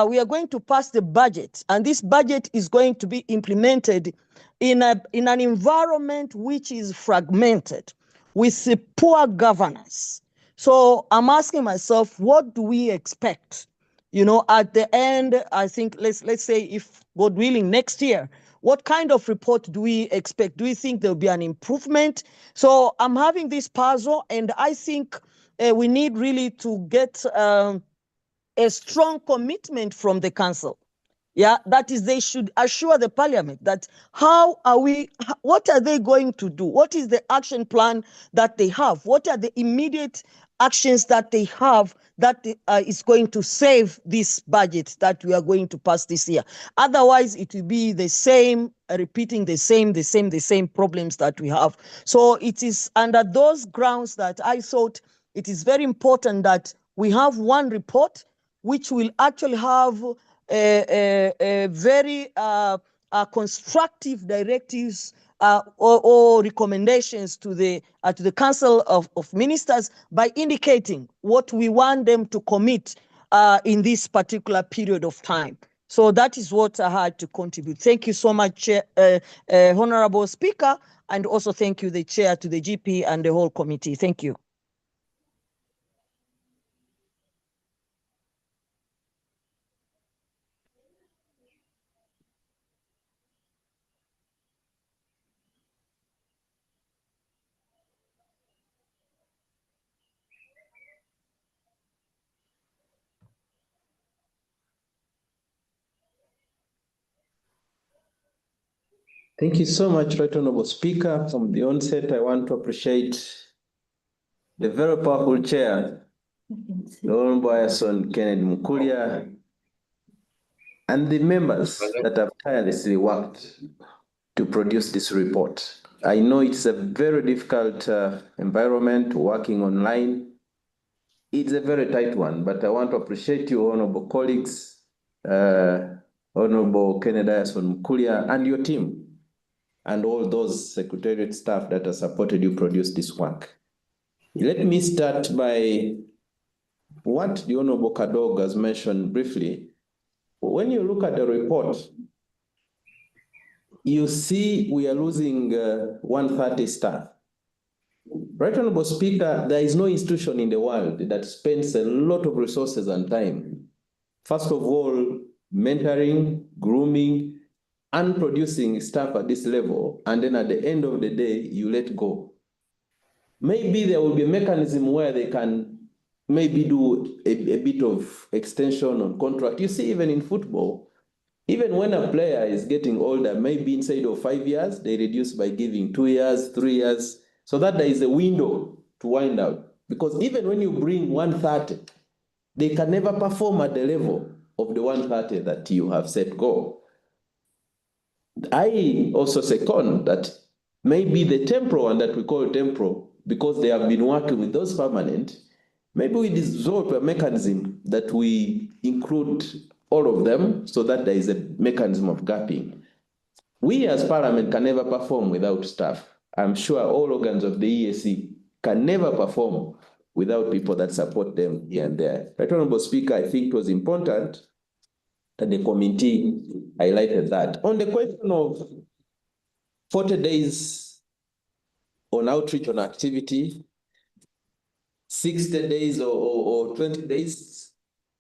We are going to pass the budget, and this budget is going to be implemented in an environment which is fragmented with poor governance. So I'm asking myself, what do we expect? You know, at the end, I think let's say, if God willing, next year, what kind of report do we expect? Do we think there'll be an improvement? So I'm having this puzzle, and I think we need really to get a strong commitment from the council. Yeah, that is, they should assure the parliament that what are they going to do? What is the action plan that they have? What are the immediate actions that they have that is going to save this budget that we are going to pass this year? Otherwise, it will be the same, repeating the same problems that we have. So it is under those grounds that I thought it is very important that we have one report which will actually have a very constructive directives or recommendations to the Council of Ministers by indicating what we want them to commit in this particular period of time. So that is what I had to contribute. Thank you so much, Honorable Speaker, and also thank you, the Chair, to the GP and the whole committee. Thank you. Thank you so much, Right Honorable Speaker. From the onset, I want to appreciate the very powerful chair, the Honorable Ayason Kennedy Mukulia, and the members that have tirelessly worked to produce this report. I know it's a very difficult environment working online. It's a very tight one, but I want to appreciate you, honorable colleagues, Honorable Kennedy Ayason Mukulia, and your team, and all those secretariat staff that have supported you produce this work. Let me start by what the Honorable Kadog has mentioned briefly. When you look at the report, you see we are losing 130 staff. Right Honorable Speaker, there is no institution in the world that spends a lot of resources and time. First of all, mentoring, grooming, and producing staff at this level, and then at the end of the day, you let go. Maybe there will be a mechanism where they can maybe do a bit of extension on contract. You see, even in football, even when a player is getting older, maybe inside of 5 years, they reduce by giving 2 years, 3 years, so that there is a window to wind out. Because even when you bring 130, they can never perform at the level of the 130 that you have set goal. I also second that maybe the temporal one that we call temporal, because they have been working with those permanent, maybe we develop a mechanism that we include all of them so that there is a mechanism of gapping. We as Parliament can never perform without staff. I'm sure all organs of the EAC can never perform without people that support them here and there. Right Honorable Speaker, I think it was important that the committee highlighted that. On the question of 40 days on outreach on activity, 60 days or 20 days,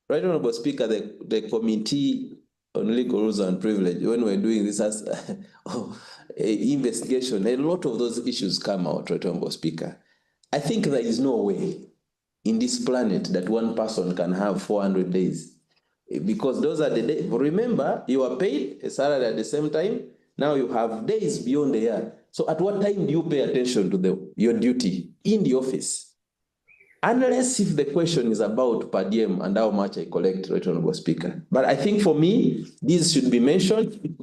Right Honorable Speaker, the Committee on Legal Rules and Privilege, when we're doing this as investigation, a lot of those issues come out, Right Honorable Speaker. I think there is no way in this planet that one person can have 400 days, because those are the days. Remember, you are paid a salary at the same time. Now you have days beyond the year. So at what time do you pay attention to your duty in the office? Unless if the question is about per diem and how much I collect, Right Honorable Speaker. But I think for me, these should be mentioned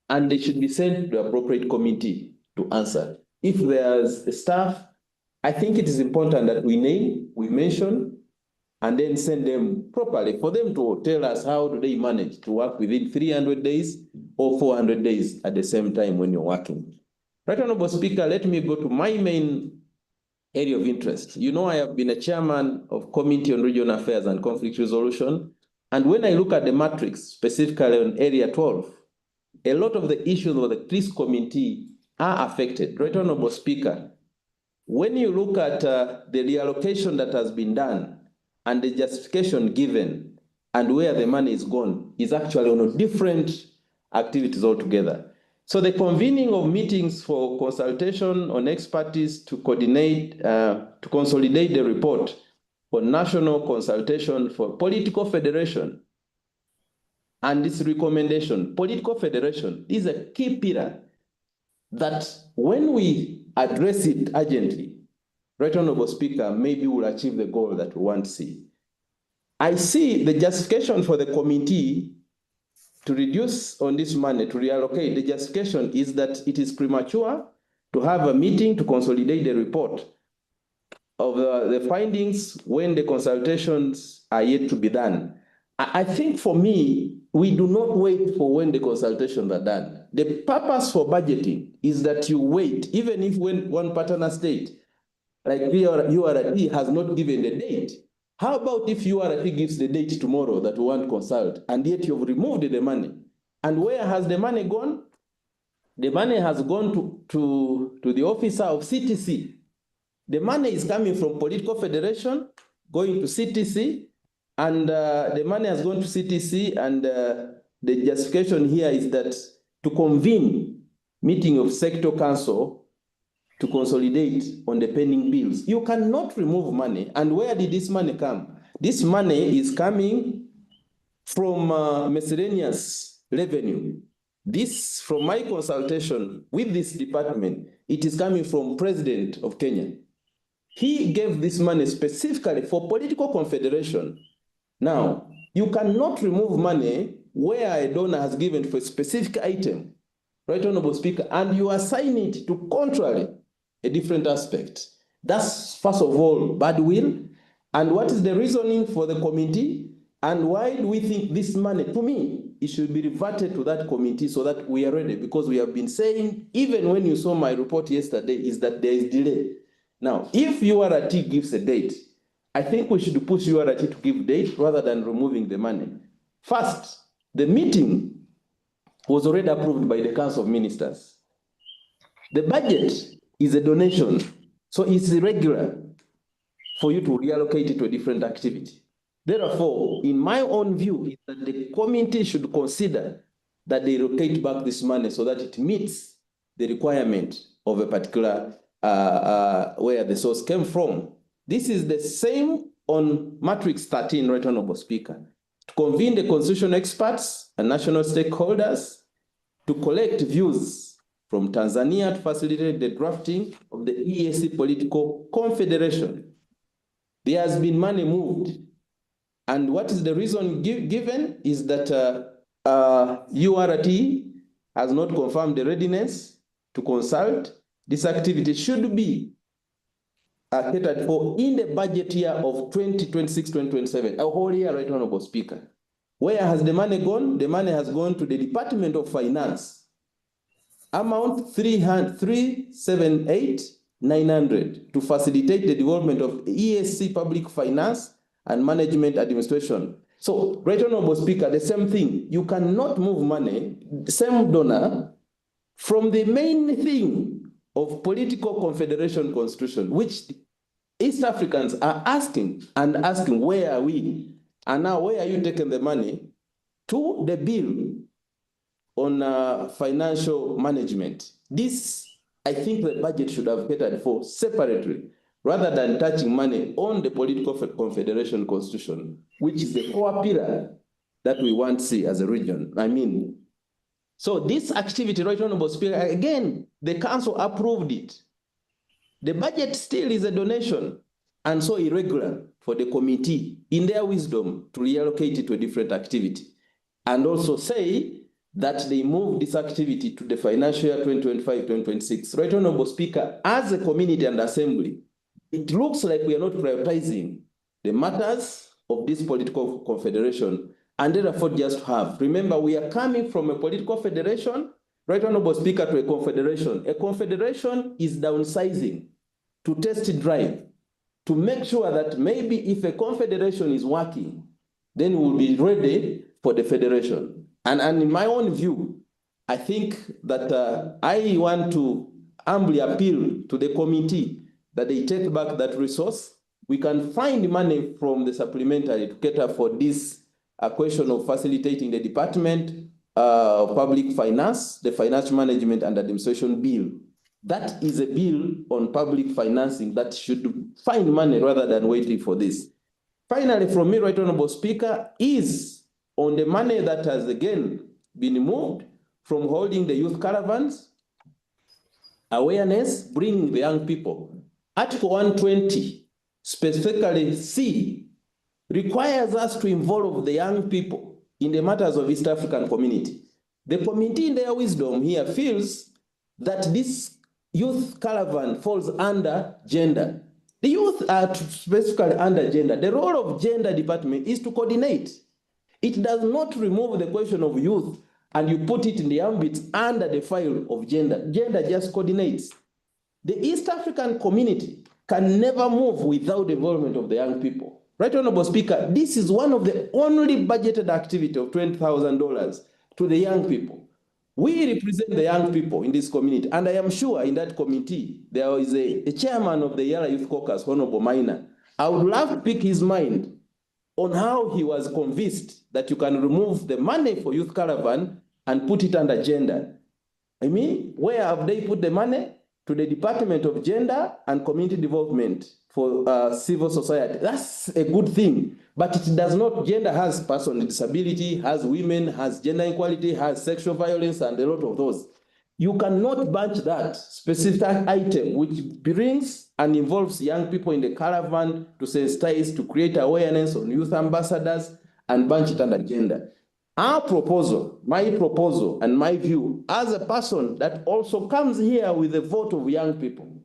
and they should be sent to the appropriate committee to answer. If there's a staff, I think it is important that we name, we mention, and then send them properly for them to tell us how do they manage to work within 300 days or 400 days at the same time when you're working. Right Honorable Speaker, let me go to my main area of interest. You know, I have been a chairman of Committee on Regional Affairs and Conflict Resolution. And when I look at the matrix, specifically on Area 12, a lot of the issues of the Peace Committee are affected. Right Honorable Speaker, when you look at the reallocation that has been done and the justification given and where the money is gone is actually on different activities altogether. So the convening of meetings for consultation on expertise to coordinate, to consolidate the report for national consultation for political federation, and this recommendation, political federation is a key pillar that when we address it urgently, Right Honorable Speaker, maybe we'll achieve the goal that we want to see. I see the justification for the committee to reduce on this money, to reallocate. The justification is that it is premature to have a meeting to consolidate the report of the findings when the consultations are yet to be done. I think for me, we do not wait for when the consultations are done. The purpose for budgeting is that you wait, even if when one partner state, like URT has not given the date. How about if URT gives the date tomorrow that we want to consult, and yet you've removed the money? And where has the money gone? The money has gone to the officer of CTC. The money is coming from Political Federation, going to CTC, and the money has gone to CTC, and the justification here is that to convene meeting of sector council to consolidate on the pending bills. You cannot remove money. And where did this money come? This money is coming from miscellaneous revenue. This, from my consultation with this department, it is coming from President of Kenya. He gave this money specifically for political confederation. Now, you cannot remove money where a donor has given for a specific item, Right Honorable Speaker, and you assign it to contrary a different aspect. That's, first of all, bad will. And what is the reasoning for the committee? And why do we think this money, to me, it should be reverted to that committee so that we are ready? Because we have been saying, even when you saw my report yesterday, is that there is delay. Now, if URT gives a date, I think we should push URT to give date rather than removing the money. First, the meeting was already approved by the Council of Ministers. The budget is a donation, so it's irregular for you to reallocate it to a different activity. Therefore, in my own view, is that the committee should consider that they allocate back this money so that it meets the requirement of a particular where the source came from. This is the same on Matrix 13, Right Honorable Speaker. To convene the constitutional experts and national stakeholders to collect views from Tanzania to facilitate the drafting of the EAC political confederation. There has been money moved. And what is the reason given is that URT has not confirmed the readiness to consult. This activity should be catered for in the budget year of 2026-2027, a whole year, Right Honorable Speaker. Where has the money gone? The money has gone to the Department of Finance. Amount 378,900 to facilitate the development of EAC public finance and management administration. So, Right Honorable Speaker, the same thing. You cannot move money, same donor, from the main thing of political confederation constitution, which East Africans are asking and asking, where are we? And now where are you taking the money? To the bill on financial management. This, I think the budget should have catered for separately, rather than touching money on the political confederation constitution, which is the core pillar that we want to see as a region. So this activity, Right Honorable Speaker, again, the council approved it. The budget still is a donation, and so irregular for the committee, in their wisdom, to reallocate it to a different activity. And also say that they move this activity to the financial year 2025-2026. Right Honorable Speaker, as a community and assembly, it looks like we are not prioritizing the matters of this political confederation, and therefore just have. Remember, we are coming from a political federation, Right Honorable Speaker, to a confederation. A confederation is downsizing to test drive, to make sure that maybe if a confederation is working, then we'll be ready for the federation. And in my own view, I think that I want to humbly appeal to the committee that they take back that resource. We can find money from the supplementary to cater for this question of facilitating the Department of Public Finance, the Financial Management and Administration Bill. That is a bill on public financing that should find money rather than waiting for this. Finally, from me, Right Honorable Speaker, is on the money that has again been moved from holding the youth caravans, awareness, bringing the young people. Article 120, specifically C, requires us to involve the young people in the matters of East African community. The committee, in their wisdom here, feels that this youth caravan falls under gender. The youth are specifically under gender. The role of gender department is to coordinate. It does not remove the question of youth and you put it in the ambit under the file of gender. Gender just coordinates. The East African community can never move without the involvement of the young people. Right Honorable Speaker, this is one of the only budgeted activity of $20,000 to the young people. We represent the young people in this community, and I am sure in that committee there is a chairman of the Eala Youth Caucus, Honorable Maina. I would love to pick his mind on how he was convinced that you can remove the money for youth caravan and put it under gender. Where have they put the money? to the Department of Gender and Community Development for civil society. That's a good thing, but it does not, gender has person with disability, has women, has gender equality, has sexual violence, and a lot of those. You cannot bunch that specific item which brings and involves young people in the caravan to sensitize, to create awareness on youth ambassadors and bunch it under gender. Our proposal, my proposal and my view as a person that also comes here with the vote of young people,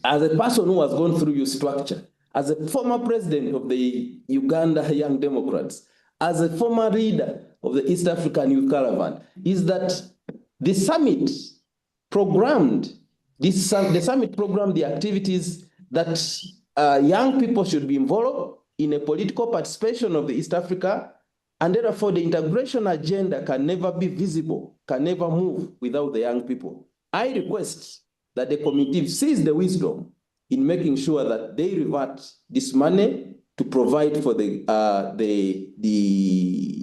as a person who has gone through your structure, as a former president of the Uganda Young Democrats, as a former leader of the East African Youth Caravan, is that the summit programmed, the summit programmed the activities that young people should be involved in a political participation of the East Africa, and therefore the integration agenda can never be visible, can never move without the young people. I request that the committee sees the wisdom in making sure that they revert this money to provide for the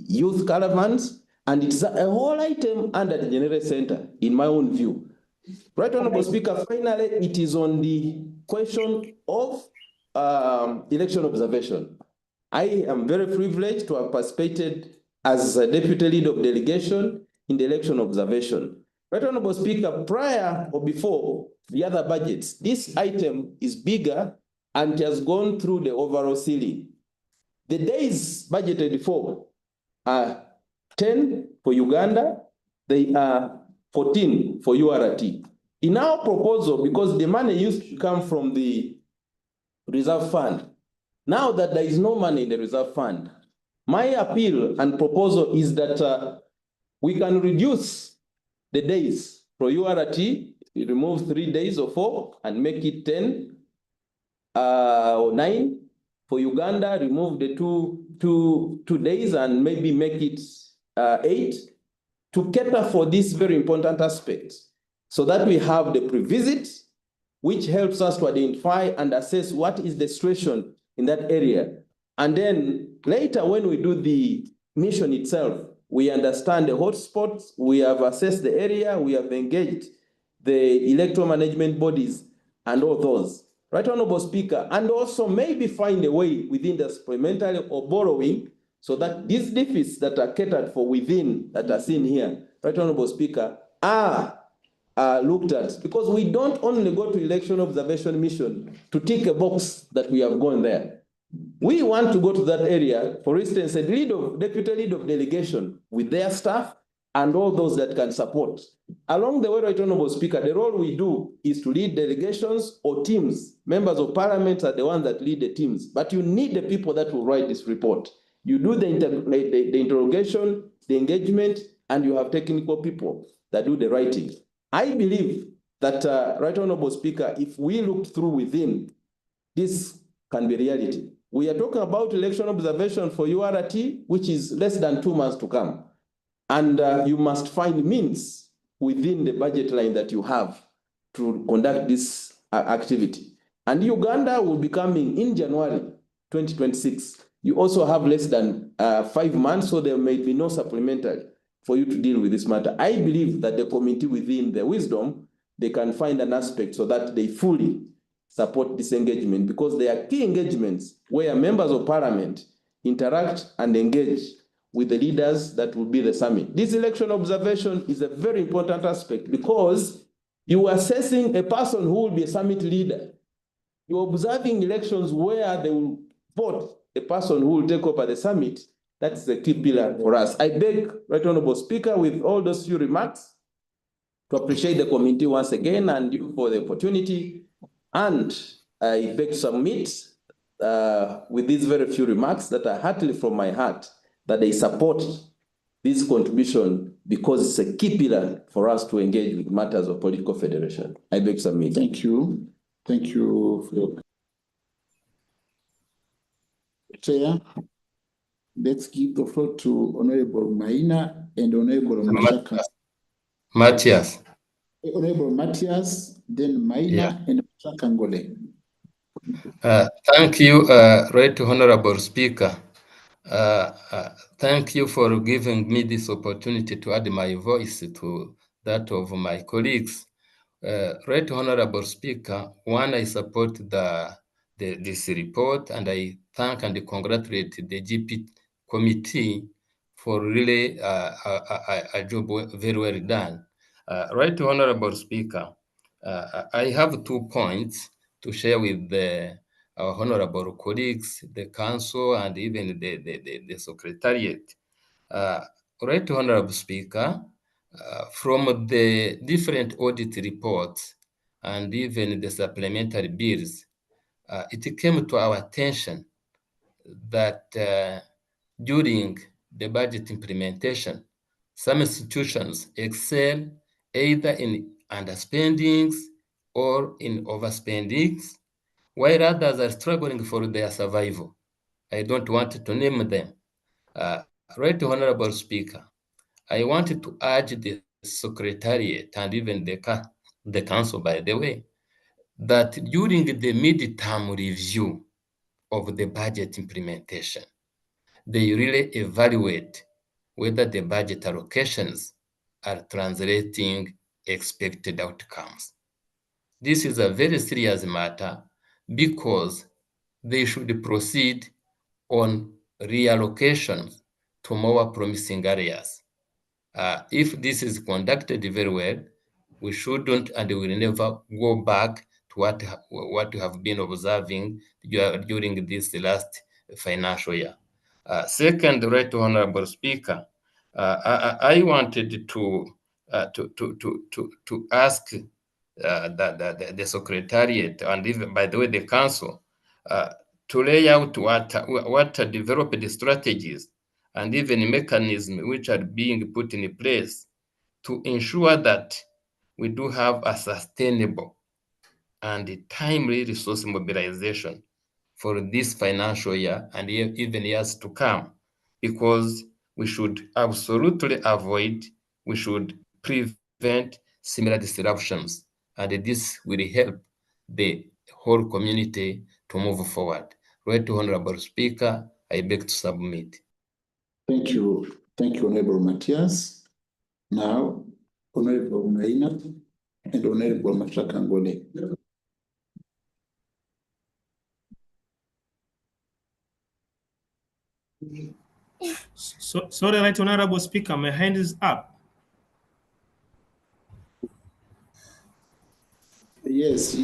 youth caravans, and it's a whole item under the General Center, in my own view. Right, Honorable Speaker, finally, it is on the question of election observation. I am very privileged to have participated as a deputy leader of delegation in the election observation. Right, Honorable Speaker, prior or before the other budgets, this item is bigger and has gone through the overall ceiling. The days budgeted for are 10 for Uganda, they are 14 for URT. In our proposal, because the money used to come from the reserve fund, now that there is no money in the reserve fund, my appeal and proposal is that we can reduce the days for URT, remove 3 days or 4 and make it 10 or 9. For Uganda, remove the two days and maybe make it 8 to cater for this very important aspect, so that we have the pre-visit, which helps us to identify and assess what is the situation in that area. And then later when we do the mission itself, we understand the hotspots, we have assessed the area, we have engaged the electoral management bodies and all those. Right, Honorable Speaker, and also maybe find a way within the supplementary or borrowing so that these deficits that are catered for within, that are seen here, Right, Honorable Speaker, are looked at, because we don't only go to election observation mission to tick a box that we have gone there. We want to go to that area, for instance, a deputy lead of delegation with their staff and all those that can support. Along the way, Right, Honorable Speaker, the role we do is to lead delegations or teams. Members of parliament are the ones that lead the teams, but you need the people that will write this report. You do the interrogation, the engagement, and you have technical people that do the writing. I believe that, Right, Honorable Speaker, if we look through within, this can be reality. We are talking about election observation for URT, which is less than 2 months to come. And you must find means within the budget line that you have to conduct this activity. And Uganda will be coming in January 2026. You also have less than 5 months, so there may be no supplementary for you to deal with this matter. I believe that the committee within their wisdom, they can find an aspect so that they fully support this engagement, because they are key engagements where members of parliament interact and engage with the leaders that will be the summit. This election observation is a very important aspect, because you are assessing a person who will be a summit leader. You're observing elections where they will vote a person who will take over the summit. That's the key pillar for us. I beg, Right Honorable Speaker, with all those few remarks, to appreciate the committee once again and you for the opportunity. And I beg to submit with these very few remarks that are heartily from my heart, that they support this contribution, because it's a key pillar for us to engage with matters of political federation. I beg to submit. Thank you. Thank you for your Chair. Let's give the floor to Honorable Maina and Honorable Mashaka. Matthias. Honorable Matthias, then Maina and Mashaka Ngole. Thank you, Right Honorable Speaker. Thank you for giving me this opportunity to add my voice to that of my colleagues Right Honorable Speaker, one, I support this report, and I thank and congratulate the GP committee for really a job very well done. Right Honorable Speaker, I have 2 points to share with our honorable colleagues, the council, and even the secretariat. Right Honorable Speaker, from the different audit reports and even the supplementary bills, it came to our attention that during the budget implementation, some institutions excel either in underspendings or in overspendings, while others are struggling for their survival. I don't want to name them. Right Honorable Speaker, I wanted to urge the Secretariat and even the Council, by the way, that during the mid-term review of the budget implementation, they really evaluate whether the budget allocations are translating expected outcomes. This is a very serious matter because they should proceed on reallocations to more promising areas. If this is conducted very well, we shouldn't and we will never go back to what we have been observing during this last financial year. Second, Right Honorable Speaker, I wanted to ask the Secretariat and even, by the way, the Council to lay out what developed strategies and even mechanisms which are being put in place to ensure that we do have a sustainable and timely resource mobilization for this financial year and even years to come, because we should absolutely avoid, we should prevent similar disruptions, and this will help the whole community to move forward. Right Honorable Speaker, I beg to submit. Thank you, Honorable Matthias. Now, Honorable Maina and Honorable Mashakangole. Sorry, Right Honorable Speaker, my hand is up. Yes,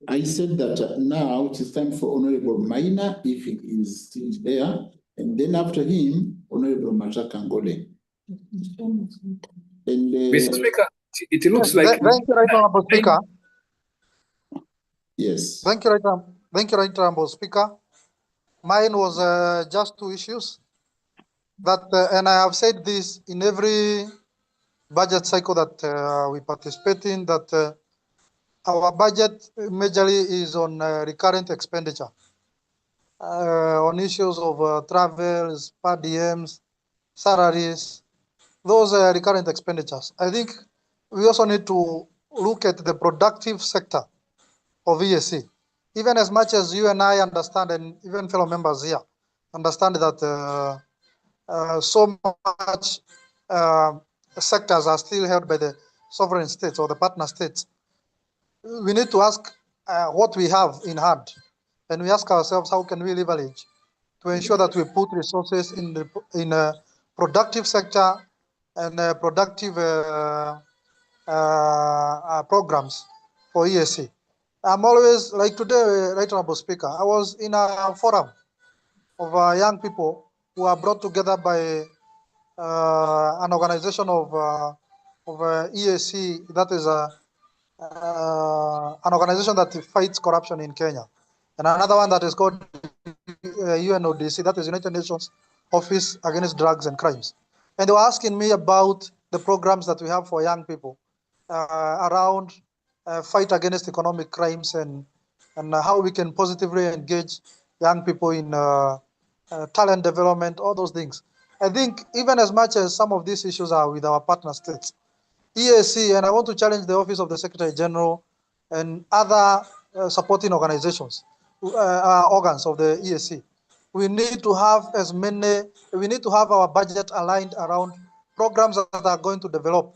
I said that now it is time for Honorable Maina, if he is still there, and then after him, Honorable Mashakangole. And Mr. Speaker, it looks like. Thank you, Right Honorable Speaker. Yes. Thank you, Right Honorable Speaker. Mine was just 2 issues. That and I have said this in every budget cycle that we participate in, that our budget majorly is on recurrent expenditure, on issues of travels, per diems, salaries, those recurrent expenditures. I think we also need to look at the productive sector of EAC. Even as much as you and I understand, and even fellow members here understand that so much sectors are still held by the sovereign states or the partner states, we need to ask what we have in hand, and we ask ourselves how can we leverage to ensure that we put resources in a productive sector and productive programs for EAC. I'm always, like today, Right Honorable Speaker, I was in a forum of young people who are brought together by an organization of EAC, that is an organization that fights corruption in Kenya, and another one that is called UNODC, that is United Nations Office Against Drugs and Crimes. And they were asking me about the programs that we have for young people around fight against economic crimes and how we can positively engage young people in talent development, all those things. I think even as much as some of these issues are with our partner states, EAC, and I want to challenge the Office of the Secretary General and other supporting organizations, organs of the EAC. We need to have we need to have our budget aligned around programs that are going to develop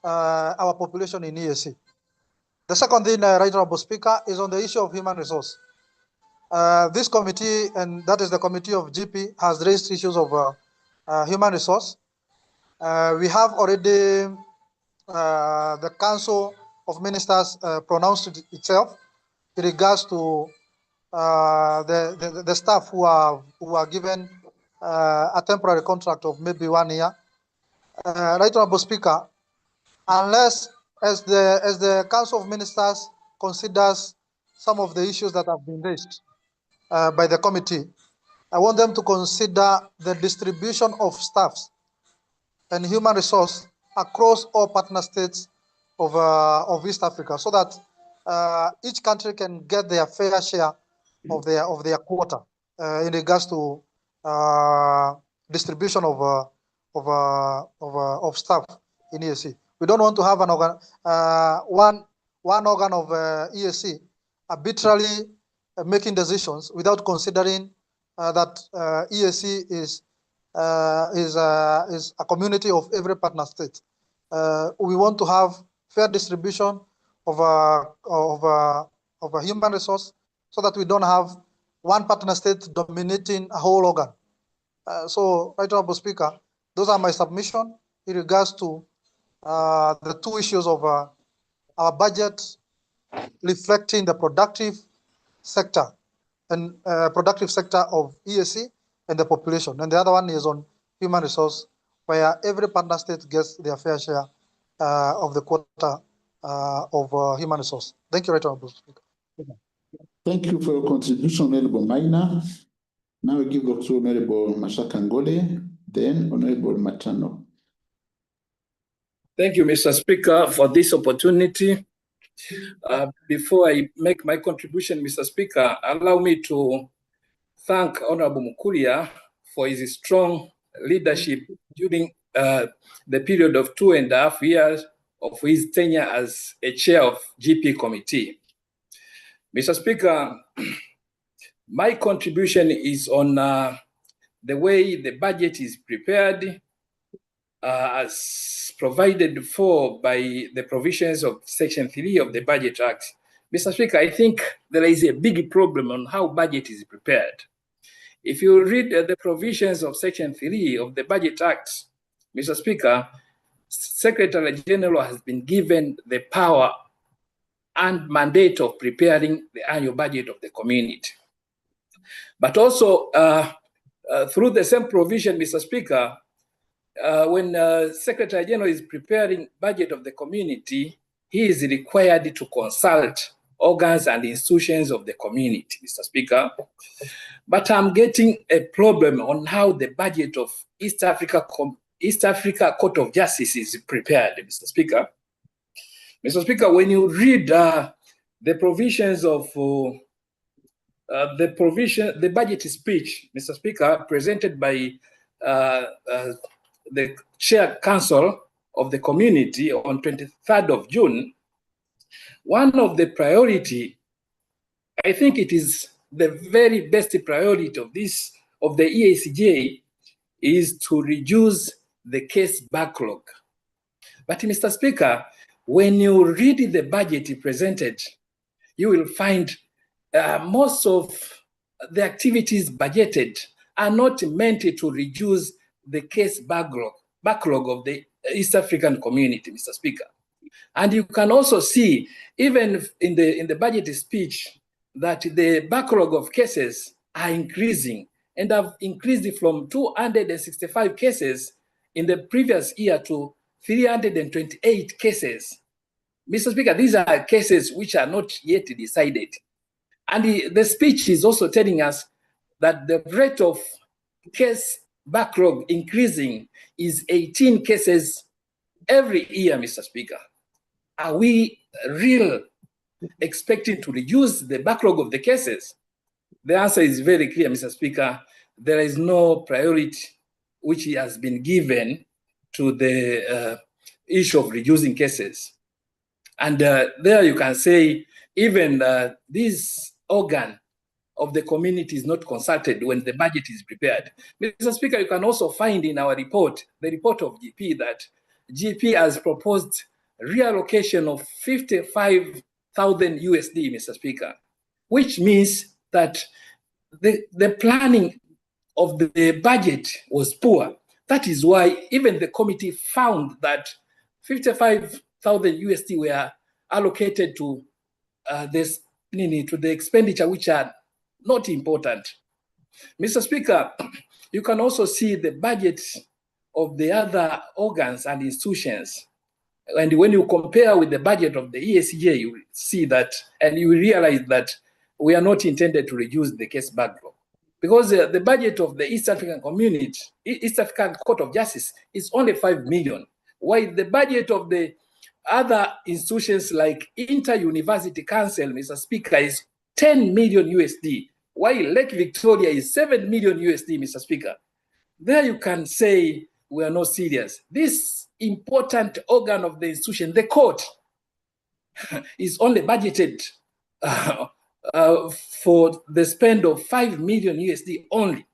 our population in EAC. The second thing, Right Honorable Speaker, is on the issue of human resource. This committee, and that is the committee of GP, has raised issues of human resource. We have already the Council of Ministers pronounced itself in regards to the staff who are given a temporary contract of maybe 1 year. Right Honorable Speaker, unless as the Council of Ministers considers some of the issues that have been raised by the committee, I want them to consider the distribution of staffs and human resource across all partner states of East Africa, so that each country can get their fair share of their quota in regards to distribution of staff in EAC. We don't want to have an one organ of EAC arbitrarily making decisions without considering that EAC is a community of every partner state. We want to have fair distribution of a human resource, so that we don't have one partner state dominating a whole organ. So, Right Honorable Speaker, those are my submission in regards to the two issues of our budget reflecting the productive sector and productive sector of EAC and the population. And the other one is on human resource, where every partner state gets their fair share of the quota of human resource. Thank you, Right Honorable Speaker. Thank you for your contribution, Honorable Maina. Now we give the to Honorable Mashaka Ngole, then Honorable Matano. Thank you, Mr. Speaker, for this opportunity. Before I make my contribution, Mr. Speaker, allow me to thank Honorable Mukulia for his strong leadership during the period of 2.5 years of his tenure as a chair of GP committee. Mr. Speaker, my contribution is on the way the budget is prepared as provided for by the provisions of Section 3 of the Budget Act. Mr. Speaker, I think there is a big problem on how budget is prepared. If you read the provisions of Section 3 of the Budget Act, Mr. Speaker, Secretary General has been given the power and mandate of preparing the annual budget of the community. But also, through the same provision, Mr. Speaker, when Secretary General is preparing budget of the community, he is required to consult organs and institutions of the community, Mr. Speaker. But I'm getting a problem on how the budget of East Africa Court of Justice is prepared, Mr. Speaker. Mr. Speaker, when you read the provisions of the budget speech, Mr. Speaker, presented by the Chair Council of the community on 23rd of June, one of the priority, I think it is the very best priority of the EACJ, is to reduce the case backlog. But Mr. Speaker, when you read the budget presented, you will find most of the activities budgeted are not meant to reduce the case backlog of the East African community, Mr. Speaker. And you can also see, even in the budget speech, that the backlog of cases are increasing and have increased from 265 cases in the previous year to 328 cases. Mr. Speaker, these are cases which are not yet decided. And the speech is also telling us that the rate of case backlog increasing is 18 cases every year, Mr. Speaker. Are we really expecting to reduce the backlog of the cases? The answer is very clear, Mr. Speaker. There is no priority which has been given to the issue of reducing cases. And there you can say even this organ of the community is not consulted when the budget is prepared. Mr. Speaker, you can also find in our report, the report of GP, that GP has proposed reallocation of 55,000 USD, Mr. Speaker, which means that the planning of the budget was poor. That is why even the committee found that 55,000 USD were allocated to the expenditure which are not important. Mr. Speaker, you can also see the budget of the other organs and institutions. And when you compare with the budget of the ESJ, you will see that, and you will realize that we are not intended to reduce the case backlog. Because the budget of the East African Community, East African Court of Justice is only 5 million, while the budget of the other institutions like Inter-University Council, Mr. Speaker, is 10 million USD, while Lake Victoria is 7 million USD, Mr. Speaker. There you can say we are not serious. This important organ of the institution, the court, is only budgeted for the spend of 5 million USD only,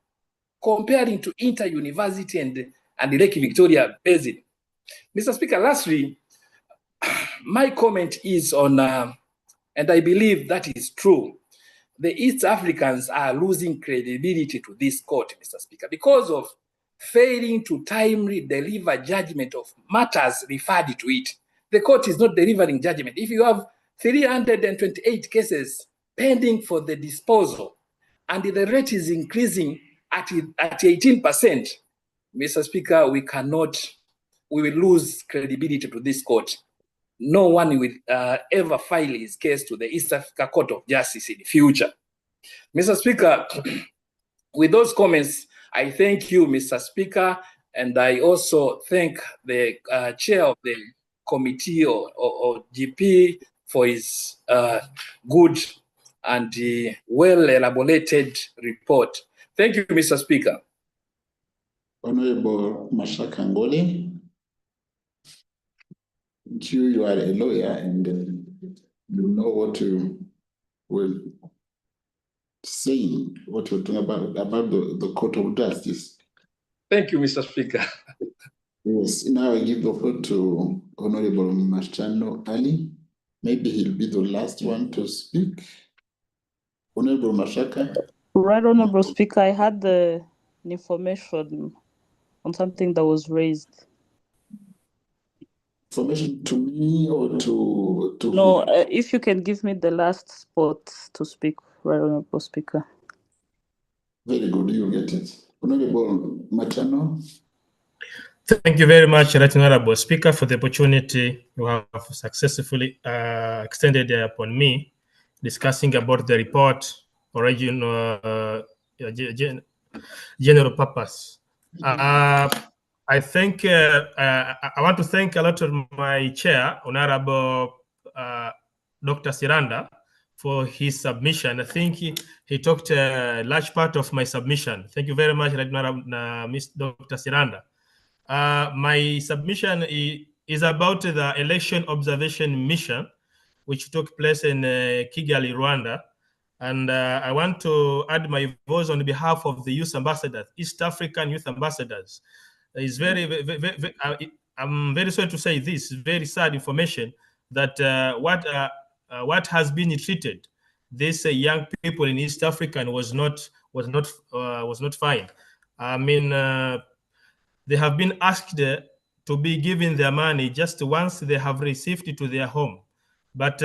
comparing to Inter-University and the Lake Victoria Basin. Mr. Speaker, lastly, my comment is on, and I believe that is true, the East Africans are losing credibility to this court, Mr. Speaker, because of failing to timely deliver judgment of matters referred to it. The court is not delivering judgment. If you have 328 cases pending for the disposal, and the rate is increasing at 18%, Mr. Speaker, we will lose credibility to this court. No one will ever file his case to the East Africa Court of Justice in the future. Mr. Speaker, with those comments, I thank you, Mr. Speaker, and I also thank the chair of the committee or GP for his good and well-elaborated report. Thank you, Mr. Speaker. Honorable Mashaka Ngoli, you are a lawyer and you know what you will say, what you're talking about the Court of Justice. Thank you, Mr. Speaker. Yes, now I give the floor to Honorable Mashano Ali. Maybe he'll be the last one to speak. Honorable Mashaka. Right, Honorable Speaker, I had the information on something that was raised. Information to me or to No, if you can give me the last spot to speak, right, Honorable Speaker. Very good, you get it. Honorable Machano. Thank you very much, Right Honorable Speaker, for the opportunity you have successfully extended upon me discussing about the report original general purpose. I think I want to thank a lot of my chair, Honorable Dr. Siranda, for his submission. I think he talked a large part of my submission. Thank you very much, Ms. Dr. Siranda. My submission is about the election observation mission, which took place in Kigali, Rwanda. And I want to add my voice on behalf of the youth ambassadors, East African youth ambassadors. It's I'm very sorry to say this, very sad information that what has been treated these young people in East Africa was not fine. I mean, they have been asked to be given their money just once they have received it to their home. But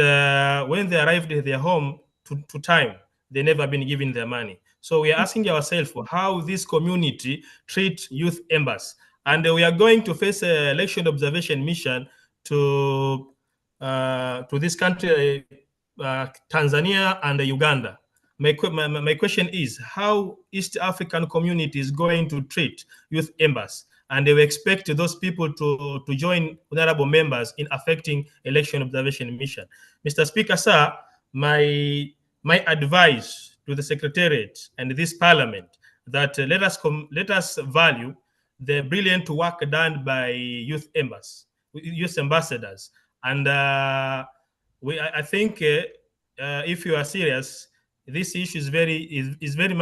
when they arrived at their home to time, they never been given their money. So we are asking ourselves how this community treat youth embassies. And we are going to face an election observation mission to this country, Tanzania and Uganda. My question is how East African community is going to treat youth embassies, and they will expect those people to join honorable members in affecting election observation mission. Mr. Speaker, sir, my advice to the Secretariat and this Parliament that let us value the brilliant work done by youth ambassadors, and I think if you are serious, this issue is very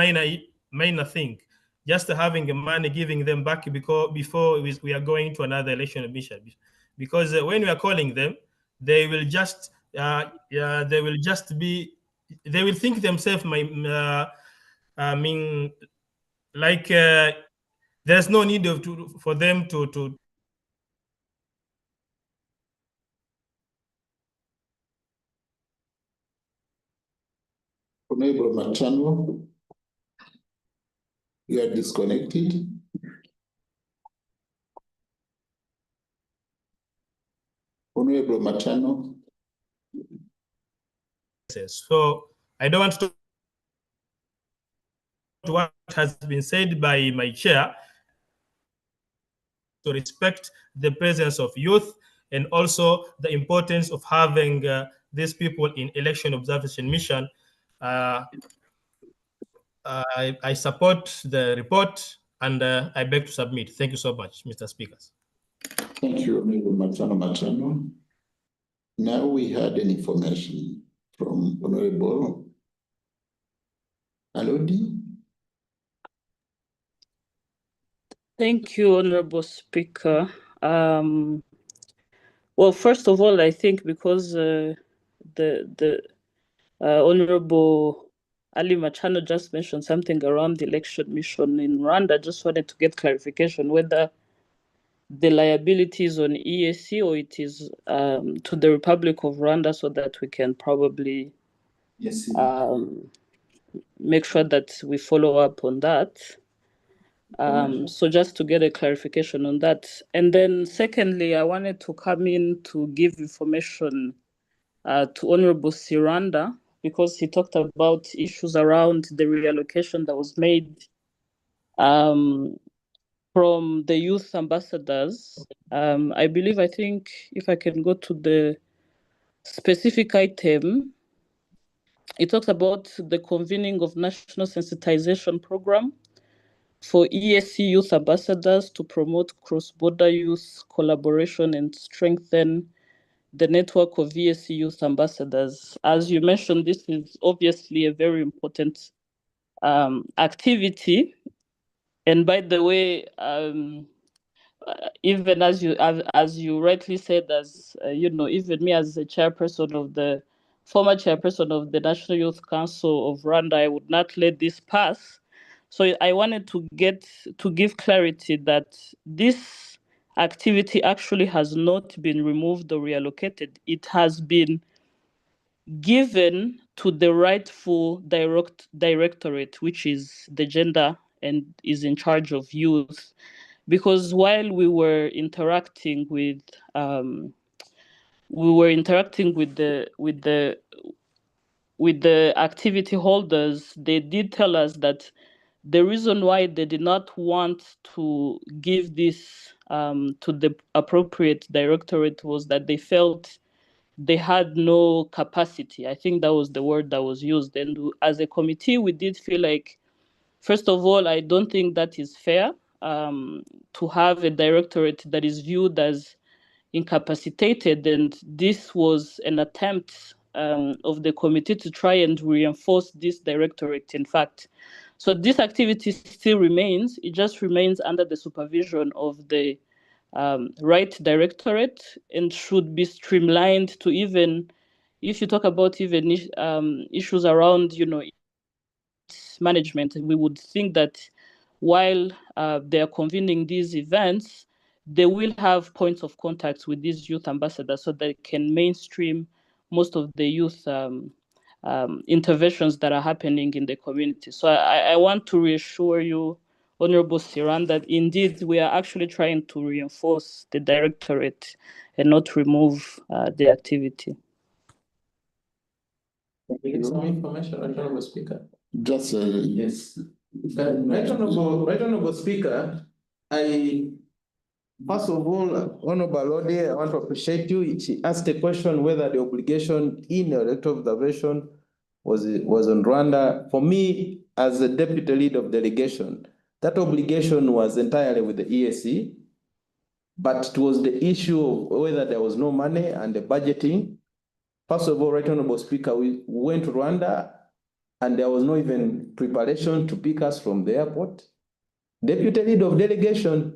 minor thing. Just having money, giving them back before we are going to another election mission. because when we are calling them, they will just they will think themselves like there's no need for them to Honorable Machano, you are disconnected. Honorable Machano. So I don't want to what has been said by my chair, to respect the presence of youth and also the importance of having these people in election observation mission. I support the report and I beg to submit. Thank you so much, Mr. Speaker. Thank you, Honorable Machano. Now we had an information from Honorable Alodi. Thank you, Honorable Speaker. Well, first of all, I think because the Honorable Ali Machano just mentioned something around the election mission in Rwanda, I just wanted to get clarification whether the liability is on EAC or it is to the Republic of Rwanda, so that we can probably make sure that we follow up on that. So just to get a clarification on that. And then secondly, I wanted to come in to give information to Honorable Siranda, because he talked about issues around the reallocation that was made from the youth ambassadors. I think if I can go to the specific item, it talks about the convening of national sensitization program for EAC youth ambassadors to promote cross-border youth collaboration and strengthen the network of EAC youth ambassadors. As you mentioned, this is obviously a very important activity. And by the way, even as you rightly said, even me as a former chairperson of the National Youth Council of Rwanda, I would not let this pass. So I wanted to give clarity that this activity actually has not been removed or reallocated. It has been given to the rightful directorate, which is the gender and is in charge of youth. Because while we were interacting with the activity holders, they did tell us that the reason why they did not want to give this to the appropriate directorate was that they felt they had no capacity. I think that was the word that was used. And as a committee, we did feel like, first of all, I don't think that is fair to have a directorate that is viewed as incapacitated. And this was an attempt of the committee to try and reinforce this directorate, in fact. So this activity still remains. It just remains under the supervision of the right directorate and should be streamlined to, even if you talk about even issues around, management, we would think that while they are convening these events, they will have points of contact with these youth ambassadors so they can mainstream most of the youth interventions that are happening in the community. So I want to reassure you, Honorable Siran, that indeed we are actually trying to reinforce the directorate and not remove the activity. Some information, Honorable Speaker. Just yes. Right Honorable Speaker, first of all, Honorable Lodi, I want to appreciate you. She asked a question whether the obligation in electoral observation was on Rwanda. For me, as the deputy lead of delegation, that obligation was entirely with the EAC, but it was the issue of whether there was no money and the budgeting. First of all, Right Honorable Speaker, we went to Rwanda and there was no even preparation to pick us from the airport. Deputy lead of delegation,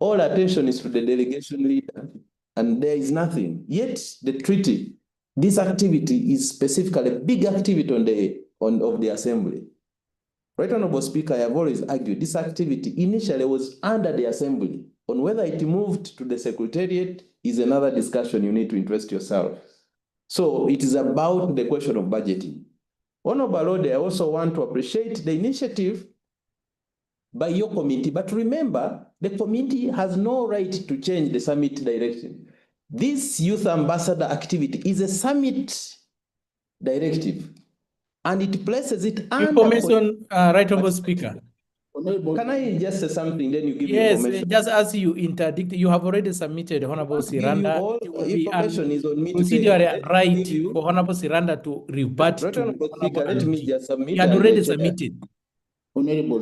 all attention is to the delegation leader. and there is nothing. Yet the treaty, this activity is specifically a big activity of the assembly. Right, Honorable Speaker, I have always argued this activity initially was under the assembly. On whether it moved to the secretariat is another discussion you need to interest yourself. So it is about the question of budgeting. Honorable Lord, I also want to appreciate the initiative by your committee, but remember, the committee has no right to change the summit direction. This youth ambassador activity is a summit directive, and it places it under... Information, Right Honorable Speaker. Can I just say something, then you give me Yes, information? just as you interdict, you have already submitted Honorable Siranda. All information is on me to procedure take. right for Honorable Siranda to rebut Right, to Honorable Speaker, let me just submit. He had already submitted. Honorable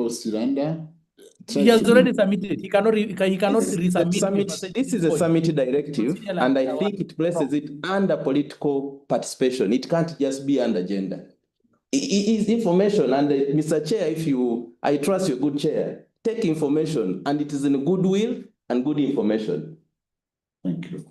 Siranda. He has already submitted. He cannot resubmit. This is a summit directive, and I think it places it under political participation. It can't just be under gender. It is information, and Mr. Chair, I trust your good chair, take information, and it is in goodwill and good information. Thank you.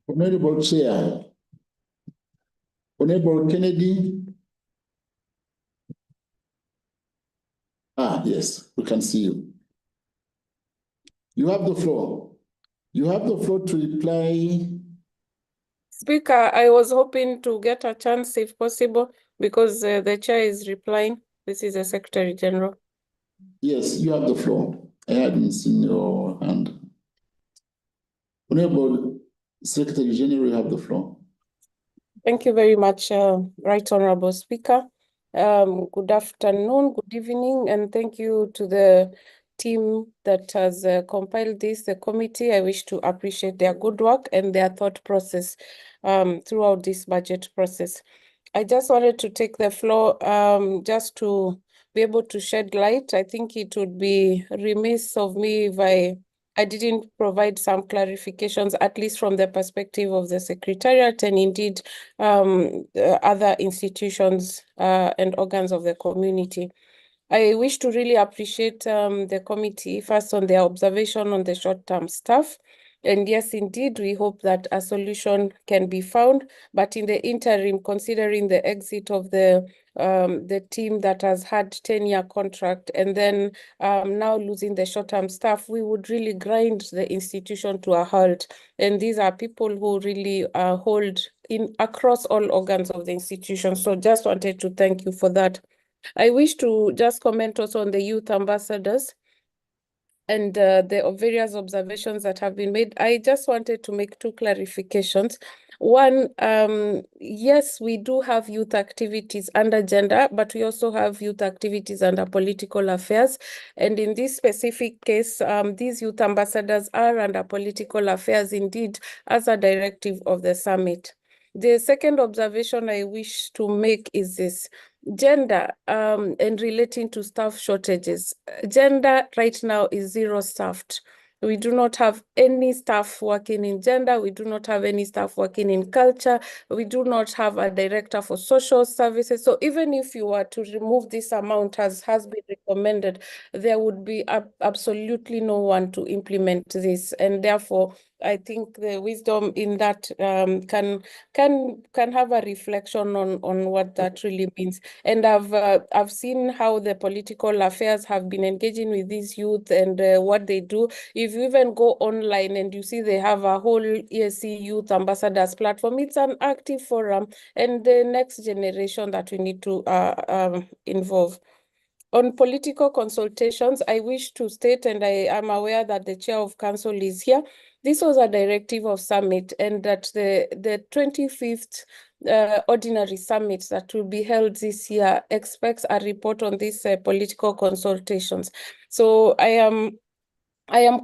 Honorable Chair, Honorable Kennedy. Yes, we can see you. You have the floor. You have the floor to reply. Speaker, I was hoping to get a chance if possible because the chair is replying. This is the Secretary General. Yes, you have the floor. I hadn't seen your hand. Honorable Secretary General, you have the floor. Thank you very much, Right Honorable Speaker. Good afternoon, good evening, and thank you to the team that has compiled this, the committee. I wish to appreciate their good work and their thought process throughout this budget process. I just wanted to take the floor just to be able to shed light. I think it would be remiss of me if I didn't provide some clarifications, at least from the perspective of the Secretariat and indeed other institutions and organs of the community. I wish to really appreciate the committee, first on their observation on the short-term staff. And yes, indeed, we hope that a solution can be found. But in the interim, considering the exit of the team that has had 10-year contract and then now losing the short-term staff, we would really grind the institution to a halt. And these are people who really hold in across all organs of the institution. So just wanted to thank you for that. I wish to just comment also on the youth ambassadors and the various observations that have been made. I just wanted to make two clarifications. One, yes, we do have youth activities under gender, but we also have youth activities under political affairs. And in this specific case, these youth ambassadors are under political affairs indeed as a directive of the summit. The second observation I wish to make is this. Gender and relating to staff shortages. Gender right now is zero staffed. We do not have any staff working in gender. We do not have any staff working in culture. We do not have a director for social services. So even if you were to remove this amount as has been recommended, there would be absolutely no one to implement this. And therefore, I think the wisdom in that can have a reflection on what that really means. And I've seen how the political affairs have been engaging with these youth and what they do. If you even go online and you see they have a whole ESC Youth Ambassadors platform, it's an active forum and the next generation that we need to involve. On political consultations, I wish to state, and I am aware that the chair of council is here, this was a directive of summit, and that the 25th ordinary summit that will be held this year expects a report on these political consultations. So I am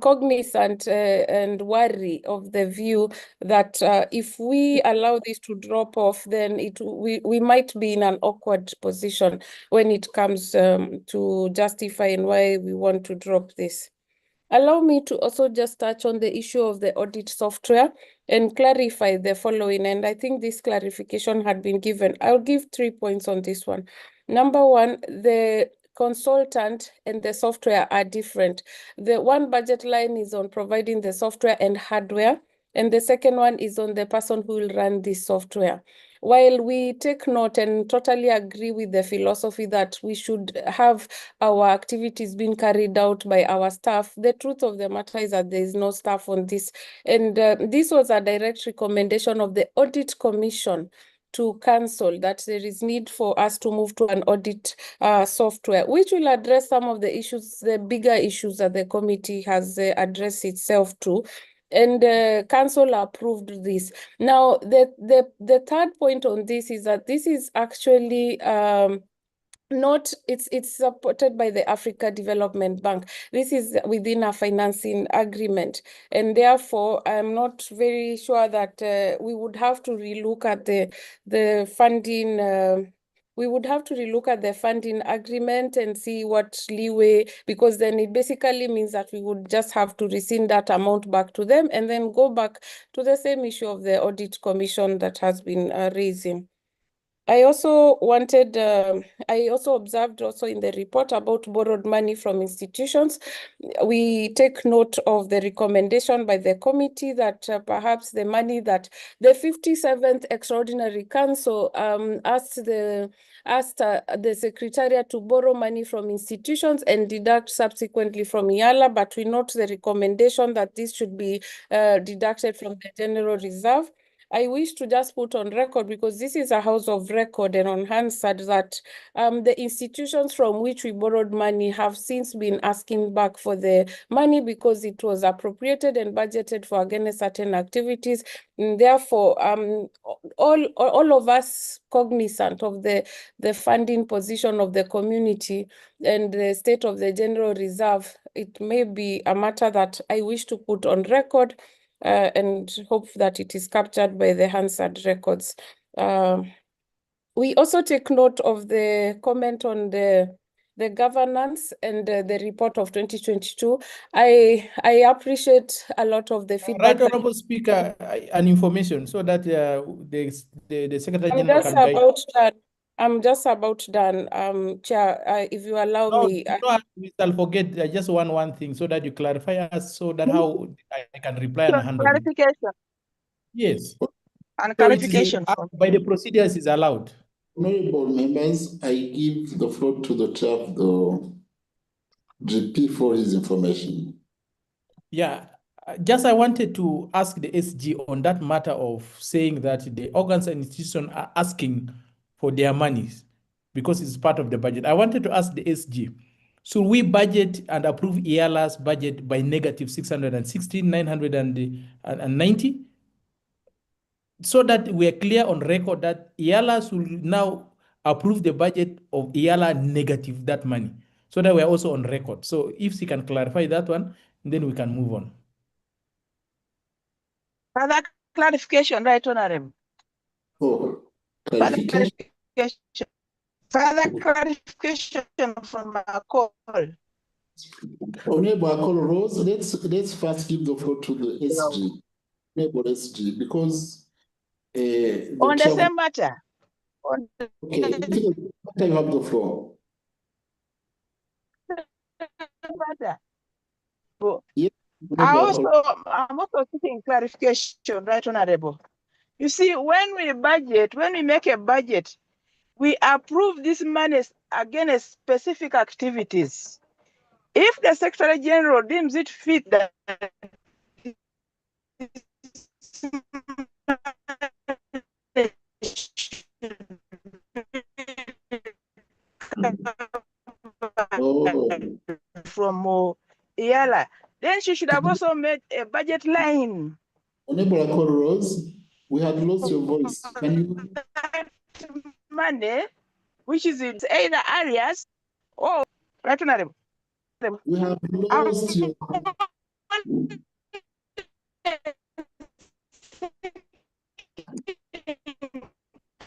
cognizant and wary of the view that if we allow this to drop off, then we might be in an awkward position when it comes to justifying why we want to drop this. Allow me to also just touch on the issue of the audit software and clarify the following. And I think this clarification had been given. I'll give 3 points on this one. Number one, the consultant and the software are different. The one budget line is on providing the software and hardware, and the second one is on the person who will run this software. While we take note and totally agree with the philosophy that we should have our activities being carried out by our staff, the truth of the matter is that there is no staff on this. And this was a direct recommendation of the Audit Commission to council that there is need for us to move to an audit software, which will address some of the issues, the bigger issues that the committee has addressed itself to. And council approved this. Now, the third point on this is that this is actually it's supported by the Africa Development Bank. This is within a financing agreement, and therefore I'm not very sure that we would have to relook at the funding. We would have to relook at the funding agreement and see what leeway, because then it basically means that we would just have to rescind that amount back to them and then go back to the same issue of the audit commission that has been raising. I also observed also in the report about borrowed money from institutions. We take note of the recommendation by the committee that perhaps the money that the 57th Extraordinary Council asked the Secretariat to borrow money from institutions and deduct subsequently from Eala, but we note the recommendation that this should be deducted from the General Reserve. I wish to just put on record, because this is a house of record and on Hansard, that the institutions from which we borrowed money have since been asking back for the money because it was appropriated and budgeted for against certain activities. And therefore, all of us cognizant of the funding position of the community and the state of the General Reserve, it may be a matter that I wish to put on record and hope that it is captured by the Hansard records. We also take note of the comment on the governance and the report of 2022. I appreciate a lot of the feedback. Right, Honorable Speaker, an information so that the Secretary General can guide. I'm just about done, Chair. If you allow me. I'll forget just one thing so that you clarify us, so that how I can reply and handle it. Clarification. Yes. And clarification. By the procedures is allowed. Honorable members, I give the floor to the chair of the GP for his information. Yeah. Just I wanted to ask the SG on that matter of saying that the organs and institutions are asking for their monies because it's part of the budget. I wanted to ask the SG, should we budget and approve Eala's budget by negative 616,990? So that we are clear on record that Eala should now approve the budget of Eala negative that money, so that we are also on record. So if she can clarify that one, then we can move on. Further clarification, right, Honorable? Oh, clarification. Further clarification from our call. Honorable Akolo Rose, let's first give the floor to the SG. Honorable SG, because on the same matter. Okay, you have the floor. Yes. I'm also seeking clarification, right, Honorable? You see, when we make a budget, we approve this money against specific activities. If the Secretary General deems it fit that from Eala. Then she should have also made a budget line. Honorable Akol Rose, we had lost your voice. Can you? Money, which is in either areas or right honorable. We have lost your.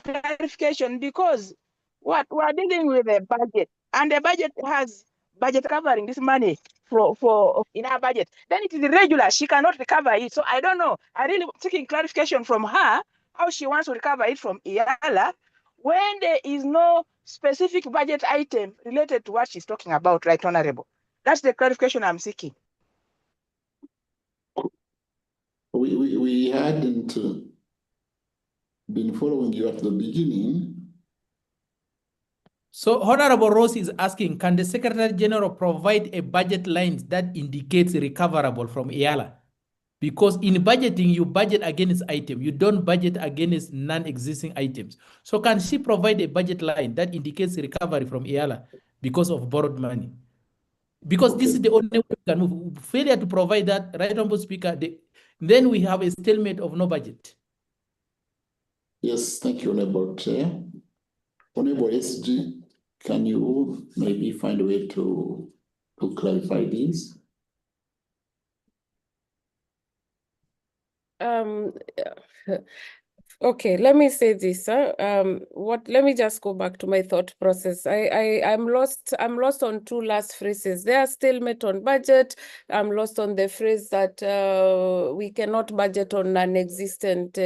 Clarification, because what we're dealing with a budget, and the budget has budget covering this money for in our budget. Then it is irregular. She cannot recover it. So I don't know. I really seeking clarification from her how she wants to recover it from Eala when there is no specific budget item related to what she's talking about, right, Honorable? That's the clarification I'm seeking. We hadn't been following you at the beginning. So Honorable Rose is asking, can the Secretary General provide a budget line that indicates recoverable from Eala? Because in budgeting, you budget against item. You don't budget against non-existing items. So can she provide a budget line that indicates recovery from Eala because of borrowed money? Because this is the only way we can move. Failure to provide that, right, Honorable Speaker, then we have a stalemate of no budget. Yes, thank you, Honorable Chair. Honorable SG, can you maybe find a way to clarify this? Okay, let me say this. Let me just go back to my thought process. I'm lost on two last phrases. They are stalemate on budget. I'm lost on the phrase that we cannot budget on non-existent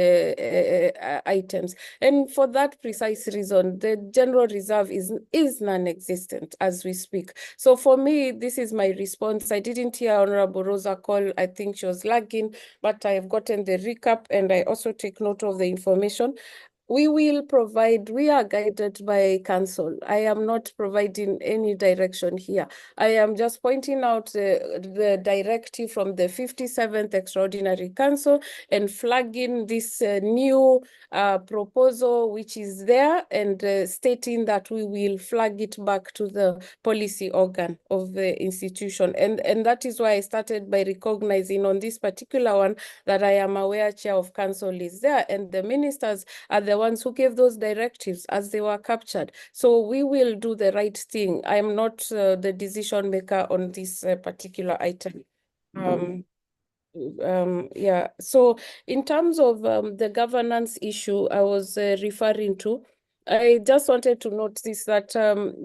items. And for that precise reason, the general reserve is non-existent as we speak. So for me, this is my response. I didn't hear Honorable Rosa call. I think she was lagging, but I have gotten the recap and I also take note of the information. We will provide, we are guided by council. I am not providing any direction here. I am just pointing out the directive from the 57th Extraordinary Council and flagging this new proposal which is there and stating that we will flag it back to the policy organ of the institution. And that is why I started by recognizing on this particular one that I am aware Chair of Council is there and the ministers are the ones who gave those directives as they were captured. So we will do the right thing. I am not the decision maker on this particular item. Yeah, so in terms of the governance issue I was referring to, I just wanted to note this, that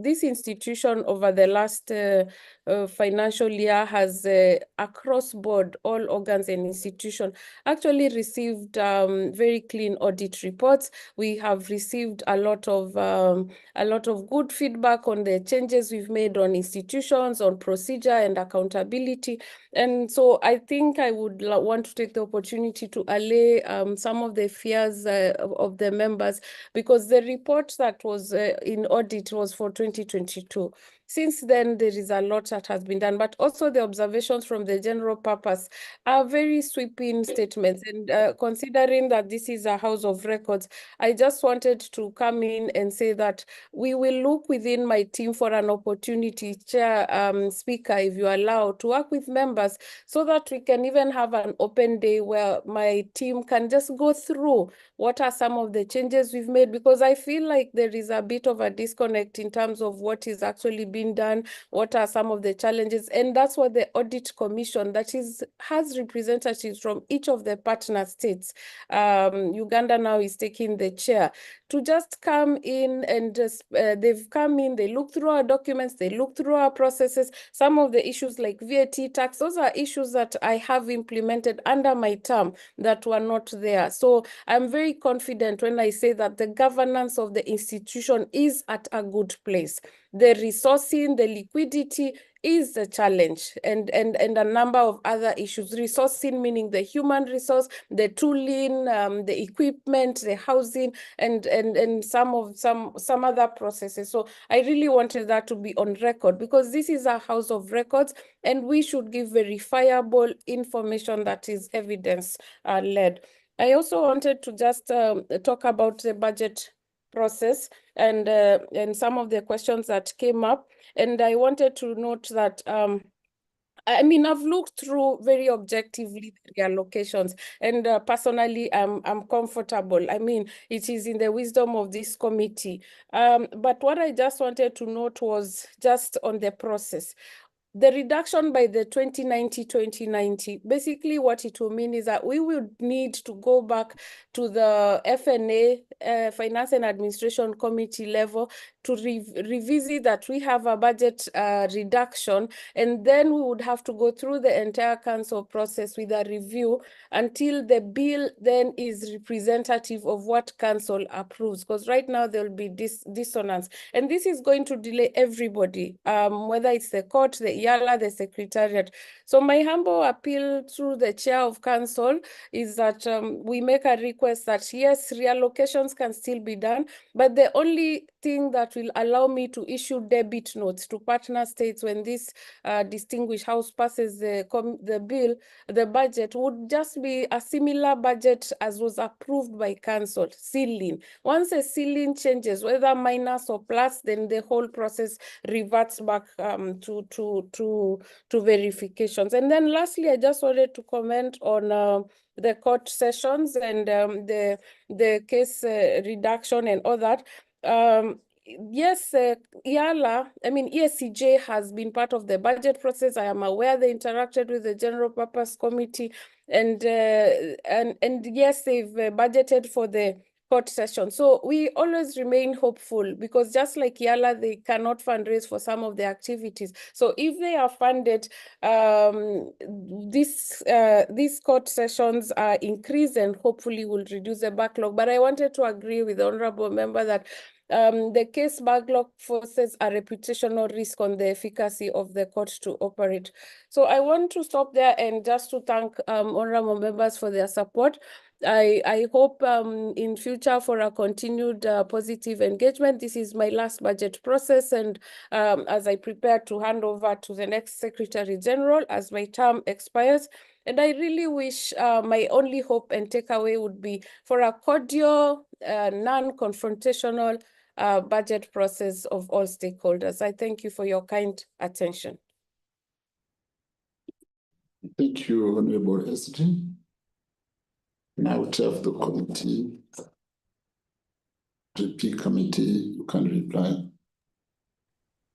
this institution over the last financial year has across board all organs and institutions actually received very clean audit reports. We have received a lot of good feedback on the changes we've made on institutions, on procedure and accountability. And so I think I would want to take the opportunity to allay some of the fears of the members, because the report that was in audit was for 2022. Since then, there is a lot that has been done, but also the observations from the general purpose are very sweeping statements. And considering that this is a house of records, I just wanted to come in and say that we will look within my team for an opportunity, Chair, Speaker, if you allow, to work with members so that we can even have an open day where my team can just go through what are some of the changes we've made, because I feel like there is a bit of a disconnect in terms of what is actually being done, what are some of the challenges, and that's what the Audit Commission, that has representatives from each of the partner states. Uganda now is taking the chair to just come in and just, they've come in, they look through our documents, they look through our processes. Some of the issues like VAT tax, those are issues that I have implemented under my term that were not there. So I'm very confident when I say that the governance of the institution is at a good place. The resourcing, the liquidity is the challenge, and a number of other issues. Resourcing meaning the human resource, the tooling, the equipment, the housing, and some other processes. So I really wanted that to be on record, because this is a house of records and we should give verifiable information that is evidence led. I also wanted to just talk about the budget process and some of the questions that came up. And I wanted to note that I mean, I've looked through very objectively the reallocations, and personally, I'm comfortable. I mean, it is in the wisdom of this committee. But what I just wanted to note was just on the process. The reduction by the 2090, basically what it will mean is that we will need to go back to the FNA, Finance and Administration Committee level to revisit that we have a budget reduction, and then we would have to go through the entire council process with a review until the bill then is representative of what council approves, because right now there will be dissonance, and this is going to delay everybody, whether it's the court, the Eala, the secretariat. So my humble appeal through the chair of council is that we make a request that yes, reallocations can still be done, but the only thing that will allow me to issue debit notes to partner states when this distinguished house passes the bill, the budget, would just be a similar budget as was approved by council, ceiling. Once a ceiling changes, whether minus or plus, then the whole process reverts back to verifications. And then lastly, I just wanted to comment on the court sessions and the case reduction and all that. Yes, Eala, I mean, ESCJ has been part of the budget process. I am aware they interacted with the General Purpose Committee, and yes, they've budgeted for the court session. So we always remain hopeful, because just like Eala, they cannot fundraise for some of the activities. So if they are funded, these court sessions are increased and hopefully will reduce the backlog. But I wanted to agree with the honorable member that the case backlog forces a reputational risk on the efficacy of the court to operate. So I want to stop there and just to thank honorable members for their support. I hope in future for a continued positive engagement. This is my last budget process, and as I prepare to hand over to the next Secretary General as my term expires. And I really wish my only hope and takeaway would be for a cordial, non-confrontational budget process of all stakeholders. I thank you for your kind attention. Thank you, Honorable SG. Now, Chair of the committee, GP committee, you can reply.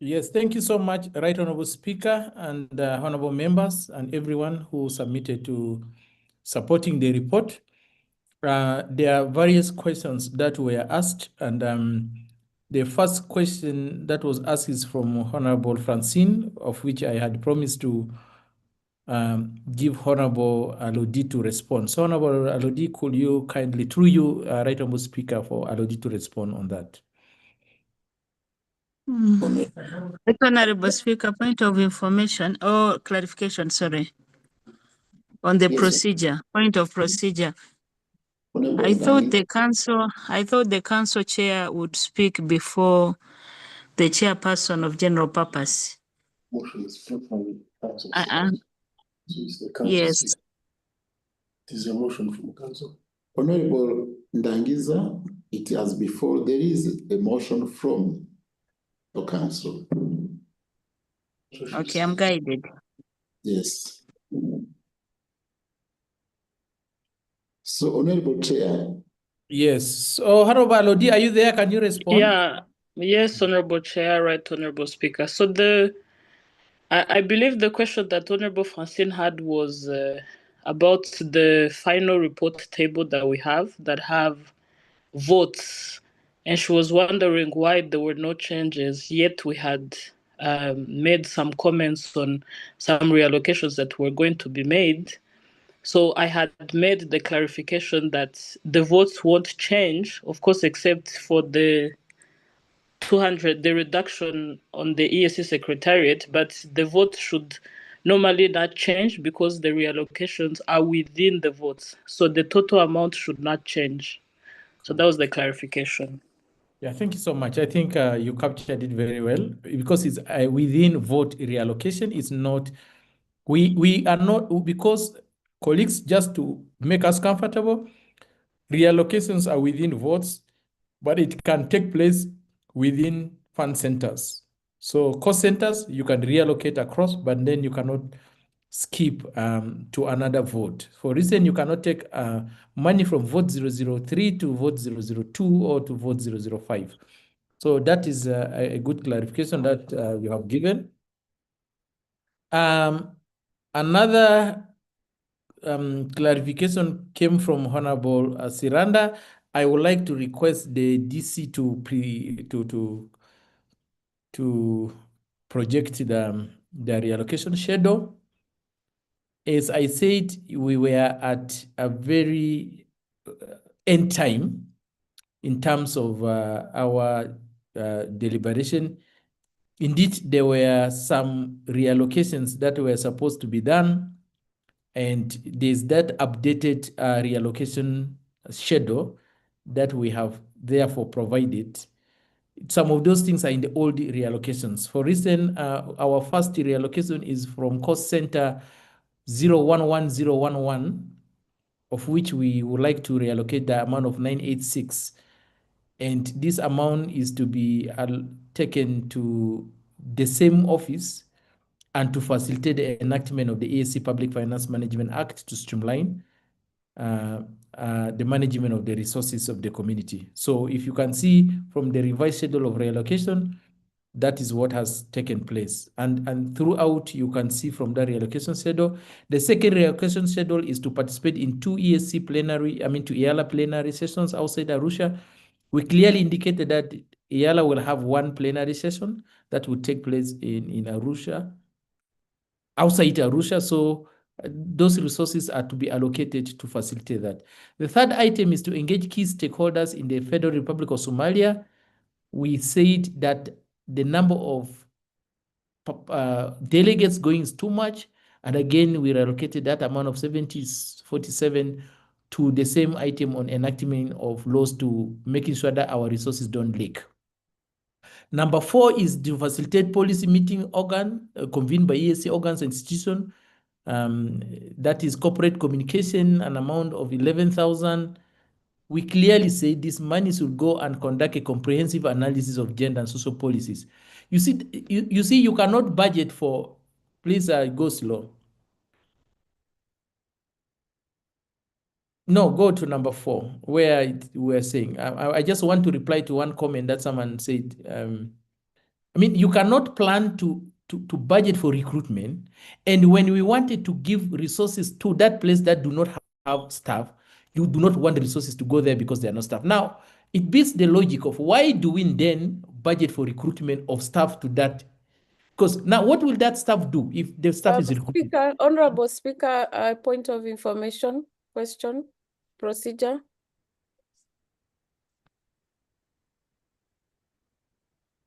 Yes, thank you so much, Right Honorable Speaker and honorable members and everyone who submitted to supporting the report. There are various questions that were asked, and the first question that was asked is from Honorable Francine, of which I had promised to give Honorable Alodi to respond. So Honorable Alodi, could you kindly, through you, Right Honorable Speaker, for Alodi to respond on that? Honorable Speaker, point of information or clarification, sorry, on the procedure, point of procedure. I thought the council chair would speak before the chairperson of general purpose. Yes. It is a motion from council. Honorable Ndangiza, it has before, there is a motion from the council. Okay, I'm guided. Yes. So, Honorable Chair. Yes. So, Honorable Alodi, are you there? Can you respond? Yeah. Yes, Honorable Chair, Right Honorable Speaker. So I believe the question that Honorable Francine had was about the final report table that we have that have votes, and she was wondering why there were no changes, yet we had made some comments on some reallocations that were going to be made. So I had made the clarification that the votes won't change, of course, except for the 200, the reduction on the ESC Secretariat, but the vote should normally not change because the reallocations are within the votes. So the total amount should not change. So that was the clarification. Yeah, thank you so much. I think you captured it very well, because it's within vote reallocation. It's not, we are not, because colleagues, just to make us comfortable, reallocations are within votes. but it can take place within fund centers. So cost centers, you can reallocate across, but then you cannot skip to another vote. For reason, you cannot take money from vote 003 to vote 002 or to vote 005. So that is a good clarification that you have given. Another clarification came from Honorable Siranda. I would like to request the DC to project the reallocation schedule. As I said, we were at a very end time in terms of our deliberation. Indeed, there were some reallocations that were supposed to be done, and there's that updated reallocation schedule that we have therefore provided. Some of those things are in the old reallocations. For instance, our first reallocation is from cost center 011011, of which we would like to reallocate the amount of 986. And this amount is to be taken to the same office and to facilitate the enactment of the ASC Public Finance Management Act to streamline the management of the resources of the community. So if you can see from the revised schedule of reallocation, that is what has taken place. And throughout, you can see from the reallocation schedule, the second reallocation schedule is to participate in 2 ESC plenary, to Eala plenary sessions outside Arusha. We clearly indicated that Eala will have 1 plenary session that will take place in Arusha, outside Arusha. So those resources are to be allocated to facilitate that. The third item is to engage key stakeholders in the Federal Republic of Somalia. We said that the number of delegates going is too much. And again, we relocated that amount of 47 to the same item on enactment of laws to making sure that our resources don't leak. Number 4 is to facilitate policy meeting organ convened by ESC organs and institutions. That is corporate communication, an amount of 11,000. We clearly say this money should go and conduct a comprehensive analysis of gender and social policies. You see, you cannot budget for, please go slow. No, go to number 4, where we're saying, I just want to reply to one comment that someone said. You cannot plan to budget for recruitment. And when we wanted to give resources to that place that do not have staff, you do not want the resources to go there because there are no staff. Now, it beats the logic of why do we then budget for recruitment of staff to that? Because now what will that staff do if the staff is recruited? Honorable Speaker, point of information, question, procedure.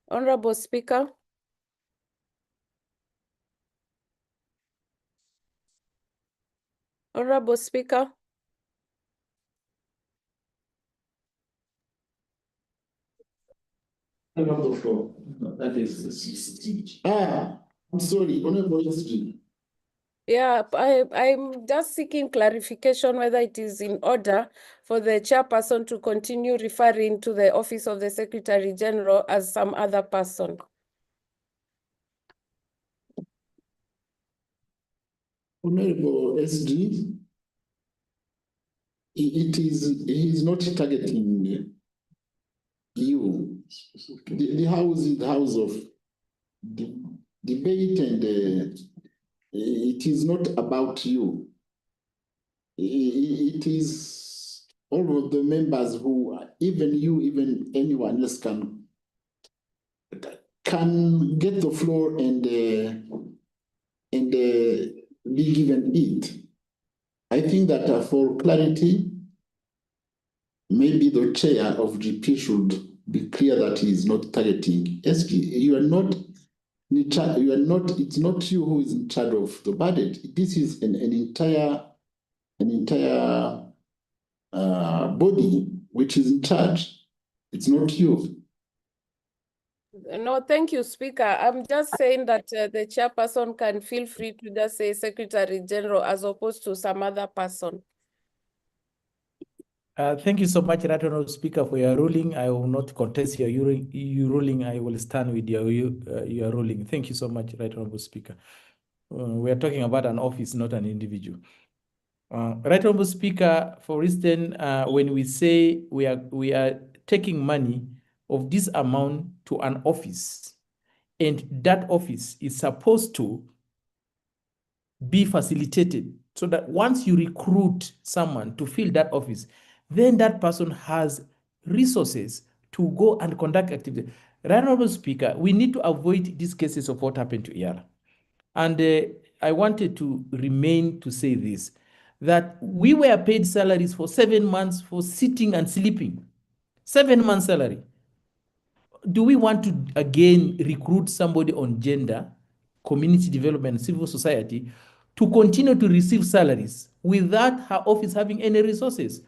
Honorable Speaker. Honorable Speaker. That is I'm sorry, Honorable SG. Yeah, I'm just seeking clarification whether it is in order for the chairperson to continue referring to the Office of the Secretary General as some other person. Honorable SG, he is not targeting you. The house is the house of debate, and it is not about you. It is all of the members who, even you, even anyone else can get the floor and be given it. I think that for clarity, maybe the chair of GP should be clear that he is not targeting SG. You are not in charge, it's not you who is in charge of the budget. This is an entire body which is in charge. It's not you. No, thank you, Speaker. I'm just saying that the chairperson can feel free to just say Secretary General as opposed to some other person. Thank you so much, Right Honorable Speaker, for your ruling. I will not contest your ruling. I will stand with your ruling. Thank you so much, Right Honorable Speaker. We are talking about an office, not an individual. Right Honorable Speaker, for instance, when we say we are taking money of this amount to an office, and that office is supposed to be facilitated so that once you recruit someone to fill that office, then that person has resources to go and conduct activity. Right Honorable Speaker, we need to avoid these cases of what happened to Eala. And I wanted to remain to say this, that we were paid salaries for 7 months for sitting and sleeping. 7 months salary. Do we want to again recruit somebody on gender, community development, civil society to continue to receive salaries without her office having any resources?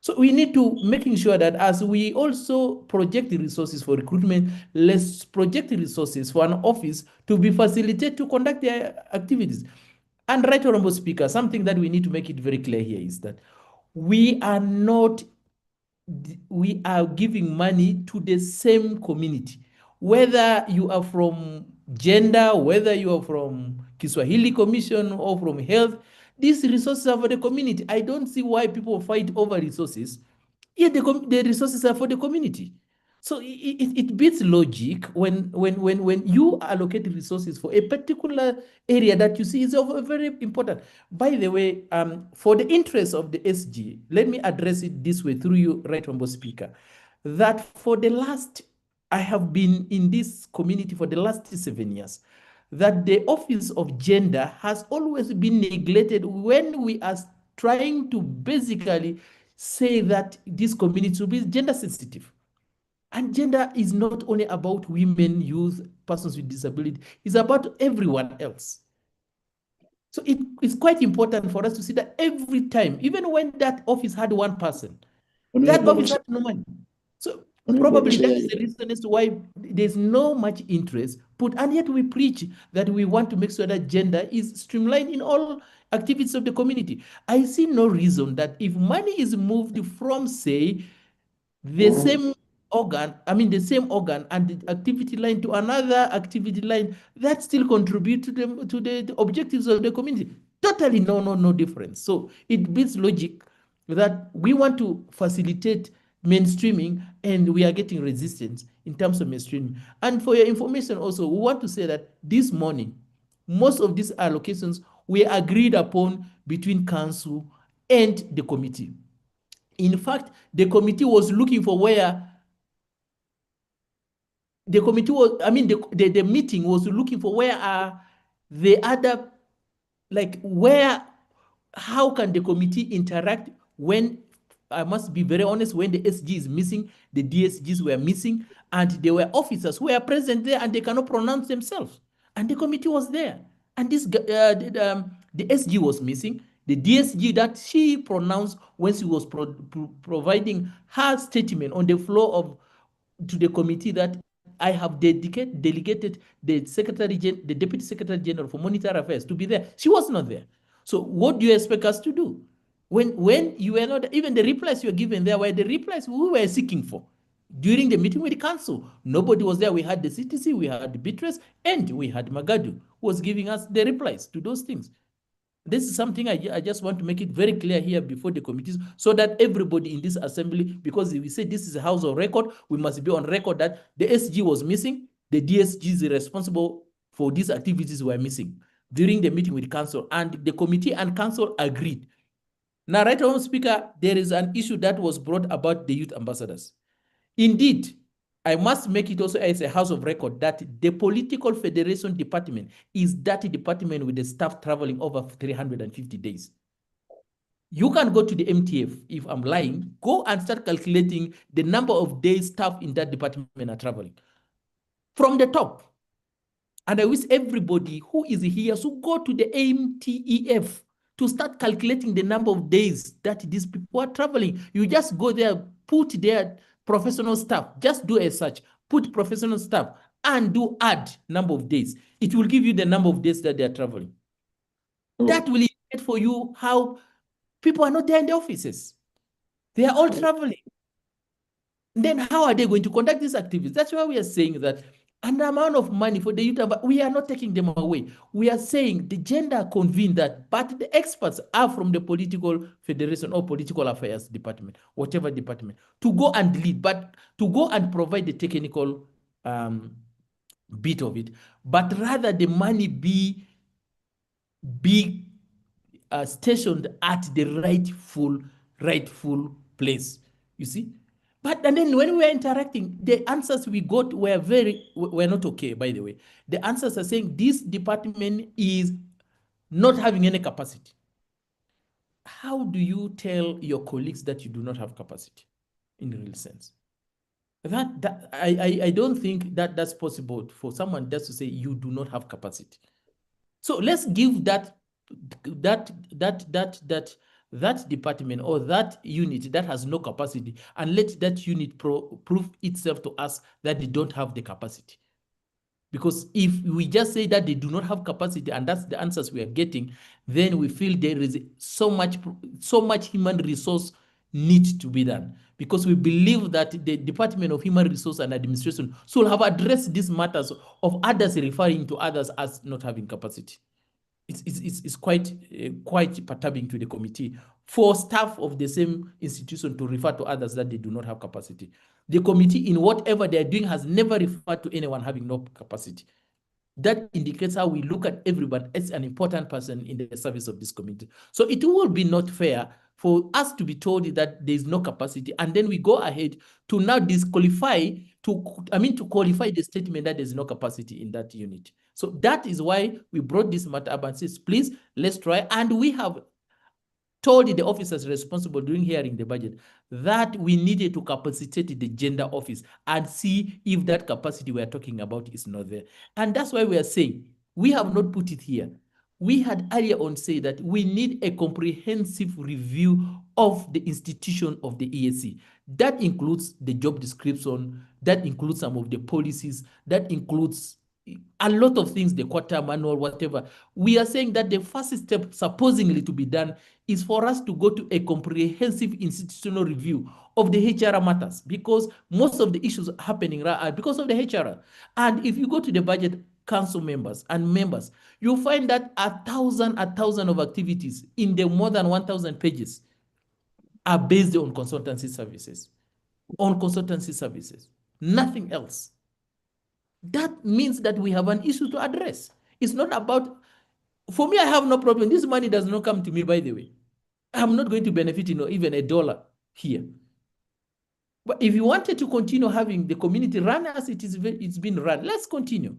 So we need to making sure that as we also project the resources for recruitment, let's project the resources for an office to be facilitated to conduct their activities. And Right Honorable Speaker, something that we need to make it very clear here is that we are giving money to the same community. Whether you are from gender, whether you are from Kiswahili Commission or from health, these resources are for the community. I don't see why people fight over resources, yet the resources are for the community. So it beats logic when you allocate resources for a particular area that you see is very important. By the way, for the interest of the SG, let me address it this way through you, Right Honorable Speaker, that for the last, I have been in this community for the last 7 years, that the office of gender has always been neglected when we are trying to basically say that this community will be gender sensitive. And gender is not only about women, youth, persons with disability, it's about everyone else. So it's quite important for us to see that every time, even when that office had one person, that office had no money. So probably that's the reason as to why there's no much interest put, and yet we preach that we want to make sure that gender is streamlined in all activities of the community. I see no reason that if money is moved from, say, the same organ, the same organ and the activity line to another activity line, that still contribute to the objectives of the community. Totally no difference. So it beats logic that we want to facilitate mainstreaming and we are getting resistance in terms of mainstreaming. And for your information also, we want to say that this morning, most of these allocations were agreed upon between council and the committee. In fact, the committee was looking for where the committee was, the meeting was looking for where are the other, how can the committee interact when, I must be very honest, when the SG is missing, the DSGs were missing, and there were officers who were present there and they cannot pronounce themselves. And the committee was there. And this the SG was missing. The DSG that she pronounced when she was providing her statement on the floor to the committee that I have delegated the Deputy Secretary General for Monetary Affairs to be there. She was not there. So what do you expect us to do? When you were not, even the replies you were given there were the replies we were seeking for. During the meeting with the council, nobody was there. We had the CTC, we had the Beatrice, and we had Magadu, who was giving us the replies to those things. This is something I just want to make it very clear here before the committees, so that everybody in this assembly, because if we say this is a house of record, we must be on record that the SG was missing, the DSGs responsible for these activities were missing during the meeting with council, and the committee and council agreed. Now, Right Honorable Speaker, there is an issue that was brought about the youth ambassadors. Indeed, I must make it also as a house of record that the political federation department is that department with the staff traveling over 350 days. You can go to the MTF, if I'm lying, go and start calculating the number of days staff in that department are traveling. From the top. And I wish everybody who is here should go to the MTEF to start calculating the number of days that these people are traveling. You just go there, put their professional staff, just do a search, put professional staff, and do add number of days. It will give you the number of days that they are traveling. That will indicate for you how people are not there in the offices. They are all traveling. Then how are they going to conduct these activities? That's why we are saying that an amount of money for the youth, we are not taking them away. We are saying the gender convened that, but the experts are from the political federation or political affairs department, whatever department, to go and lead, but to go and provide the technical bit of it, but rather the money be stationed at the rightful place. You see? And then when we were interacting, the answers we got were not okay, by the way. The answers are saying this department is not having any capacity. How do you tell your colleagues that you do not have capacity in the real sense? I don't think that that's possible for someone just to say you do not have capacity. So let's give that department or that unit that has no capacity, and let that unit prove itself to us that they don't have the capacity. Because if we just say that they do not have capacity and that's the answers we are getting, then we feel there is so much human resource need to be done. Because we believe that the Department of Human Resource and Administration should have addressed these matters of others referring to others as not having capacity. It's quite perturbing to the committee for staff of the same institution to refer to others that they do not have capacity. The committee, in whatever they're doing, has never referred to anyone having no capacity. That indicates how we look at everyone as an important person in the service of this committee. So it will be not fair for us to be told that there is no capacity, and then we go ahead to now disqualify, to qualify the statement that there's no capacity in that unit. So that is why we brought this matter up and says, please, let's try. And we have told the officers responsible during hearing the budget that we needed to capacitate the gender office and see if that capacity we are talking about is not there. And that's why we are saying, we have not put it here. We had earlier on said that we need a comprehensive review of the institution of the EAC. That includes the job description, that includes some of the policies, that includes a lot of things, the quarter manual, whatever. We are saying that the first step supposedly to be done is for us to go to a comprehensive institutional review of the HR matters, because most of the issues happening are because of the HR. And if you go to the budget council members, you'll find that 1,000 of activities in the more than 1,000 pages are based on consultancy services. Nothing else. That means that we have an issue to address. It's not about, for me, I have no problem. This money does not come to me, by the way. I'm not going to benefit even $1 here. But if you wanted to continue having the community run as it's been run, let's continue.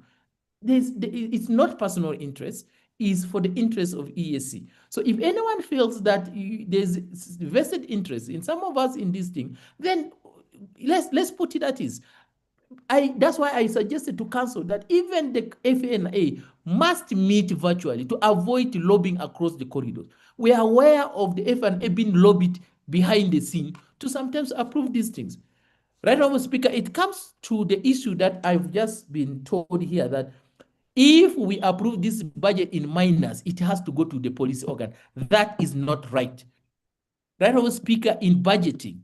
It's not personal interest, it's for the interest of EAC. So if anyone feels that there's vested interest in some of us in this thing, then let's put it at ease. That's why I suggested to council that even the FNA must meet virtually to avoid lobbying across the corridors. We are aware of the FNA being lobbied behind the scene to sometimes approve these things. Right, Honorable Speaker, it comes to the issue that I've just been told here that if we approve this budget in minus, it has to go to the policy organ. That is not right. Right, Honorable Speaker, in budgeting,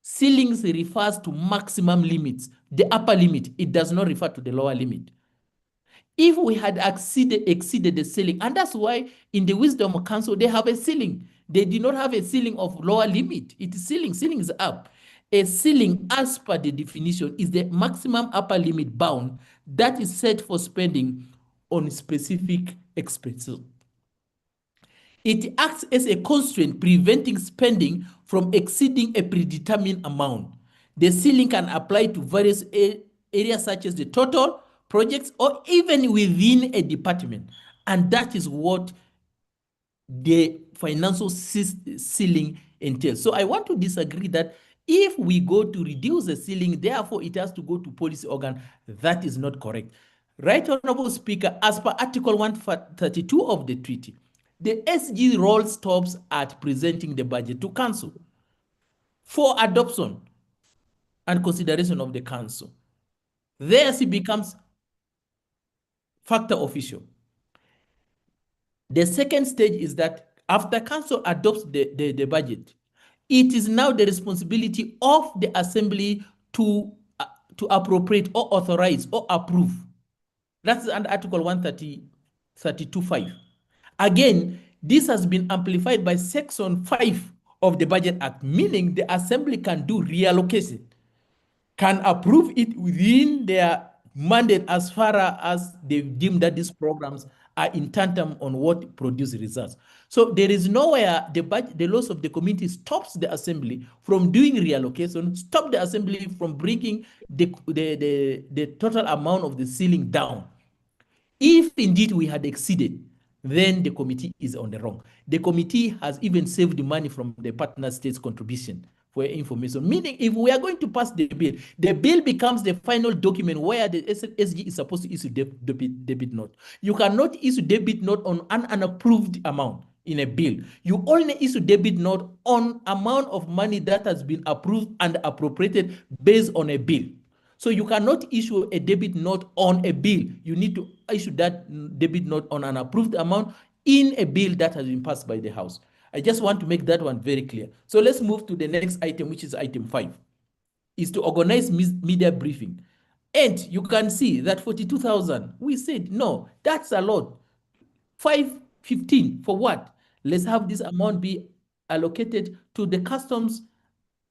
ceilings refers to maximum limits, the upper limit. It does not refer to the lower limit. If we had exceeded the ceiling, and that's why in the Wisdom Council, they have a ceiling. They do not have a ceiling of lower limit. It is ceiling. Ceiling is up. A ceiling, as per the definition, is the maximum upper limit bound that is set for spending on specific expenses. It acts as a constraint preventing spending from exceeding a predetermined amount. The ceiling can apply to various areas such as the total projects or even within a department. And that is what the financial ceiling entails. So I want to disagree that if we go to reduce the ceiling, therefore it has to go to policy organ. That is not correct. Right, Honorable Speaker, as per Article 132 of the treaty, the SG role stops at presenting the budget to council for adoption and consideration of the council. Thus, it becomes factor official. The second stage is that after council adopts the budget, it is now the responsibility of the assembly to appropriate or authorize or approve. That's under Article 132.5. Again, this has been amplified by Section 5 of the Budget Act, meaning the assembly can do reallocation, can approve it within their mandate as far as they deem that these programs are in tandem on what produce results. So there is nowhere the laws of the community stops the assembly from doing reallocation, stop the assembly from bringing the total amount of the ceiling down. If indeed we had exceeded, then the committee is on the wrong. The committee has even saved the money from the partner states' contribution for information. Meaning, if we are going to pass the bill becomes the final document where the SG is supposed to issue debit note. You cannot issue debit note on an unapproved amount in a bill. You only issue debit note on amount of money that has been approved and appropriated based on a bill. So you cannot issue a debit note on a bill. You need to issue that debit note on an approved amount in a bill that has been passed by the House. I just want to make that one very clear. So let's move to the next item, which is item 5, is to organize media briefing. And you can see that 42,000, we said, no, that's a lot. 515 for what? Let's have this amount be allocated to the customs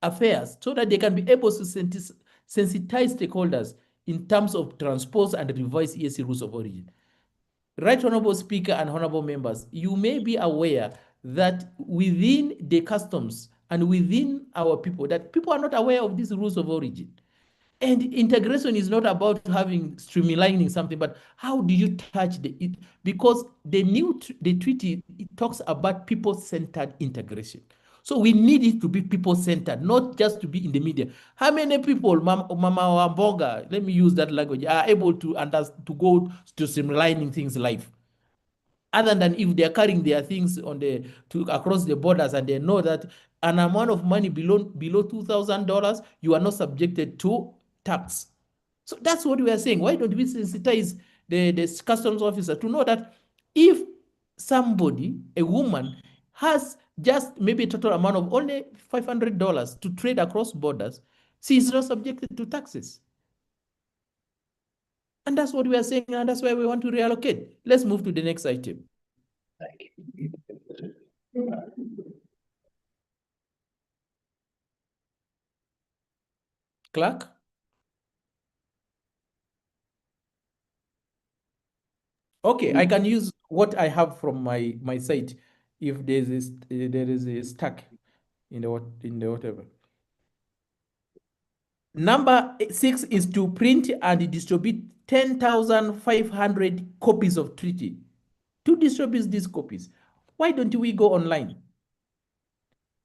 affairs so that they can be able to sensitize stakeholders in terms of transpose and revise EAC rules of origin. Right Honorable Speaker and Honorable Members, you may be aware that within the customs and within our people, that people are not aware of these rules of origin. And integration is not about having streamlining something, but how do you touch it? Because the treaty, it talks about people-centered integration. So we need it to be people-centered, not just to be in the media. How many people, Mama Wamboga, let me use that language, are able to go to streamlining things live? Other than if they are carrying their things across the borders and they know that an amount of money below $2,000, you are not subjected to tax. So that's what we are saying. Why don't we sensitize the customs officer to know that if somebody, a woman, has just maybe a total amount of only $500 to trade across borders, she is not subjected to taxes. And that's what we are saying, and that's why we want to reallocate. Let's move to the next item. Clerk? Okay, I can use what I have from my site if there is a stack in the whatever. Number 6 is to print and distribute 10,500 copies of treaty. To distribute these copies, why don't we go online?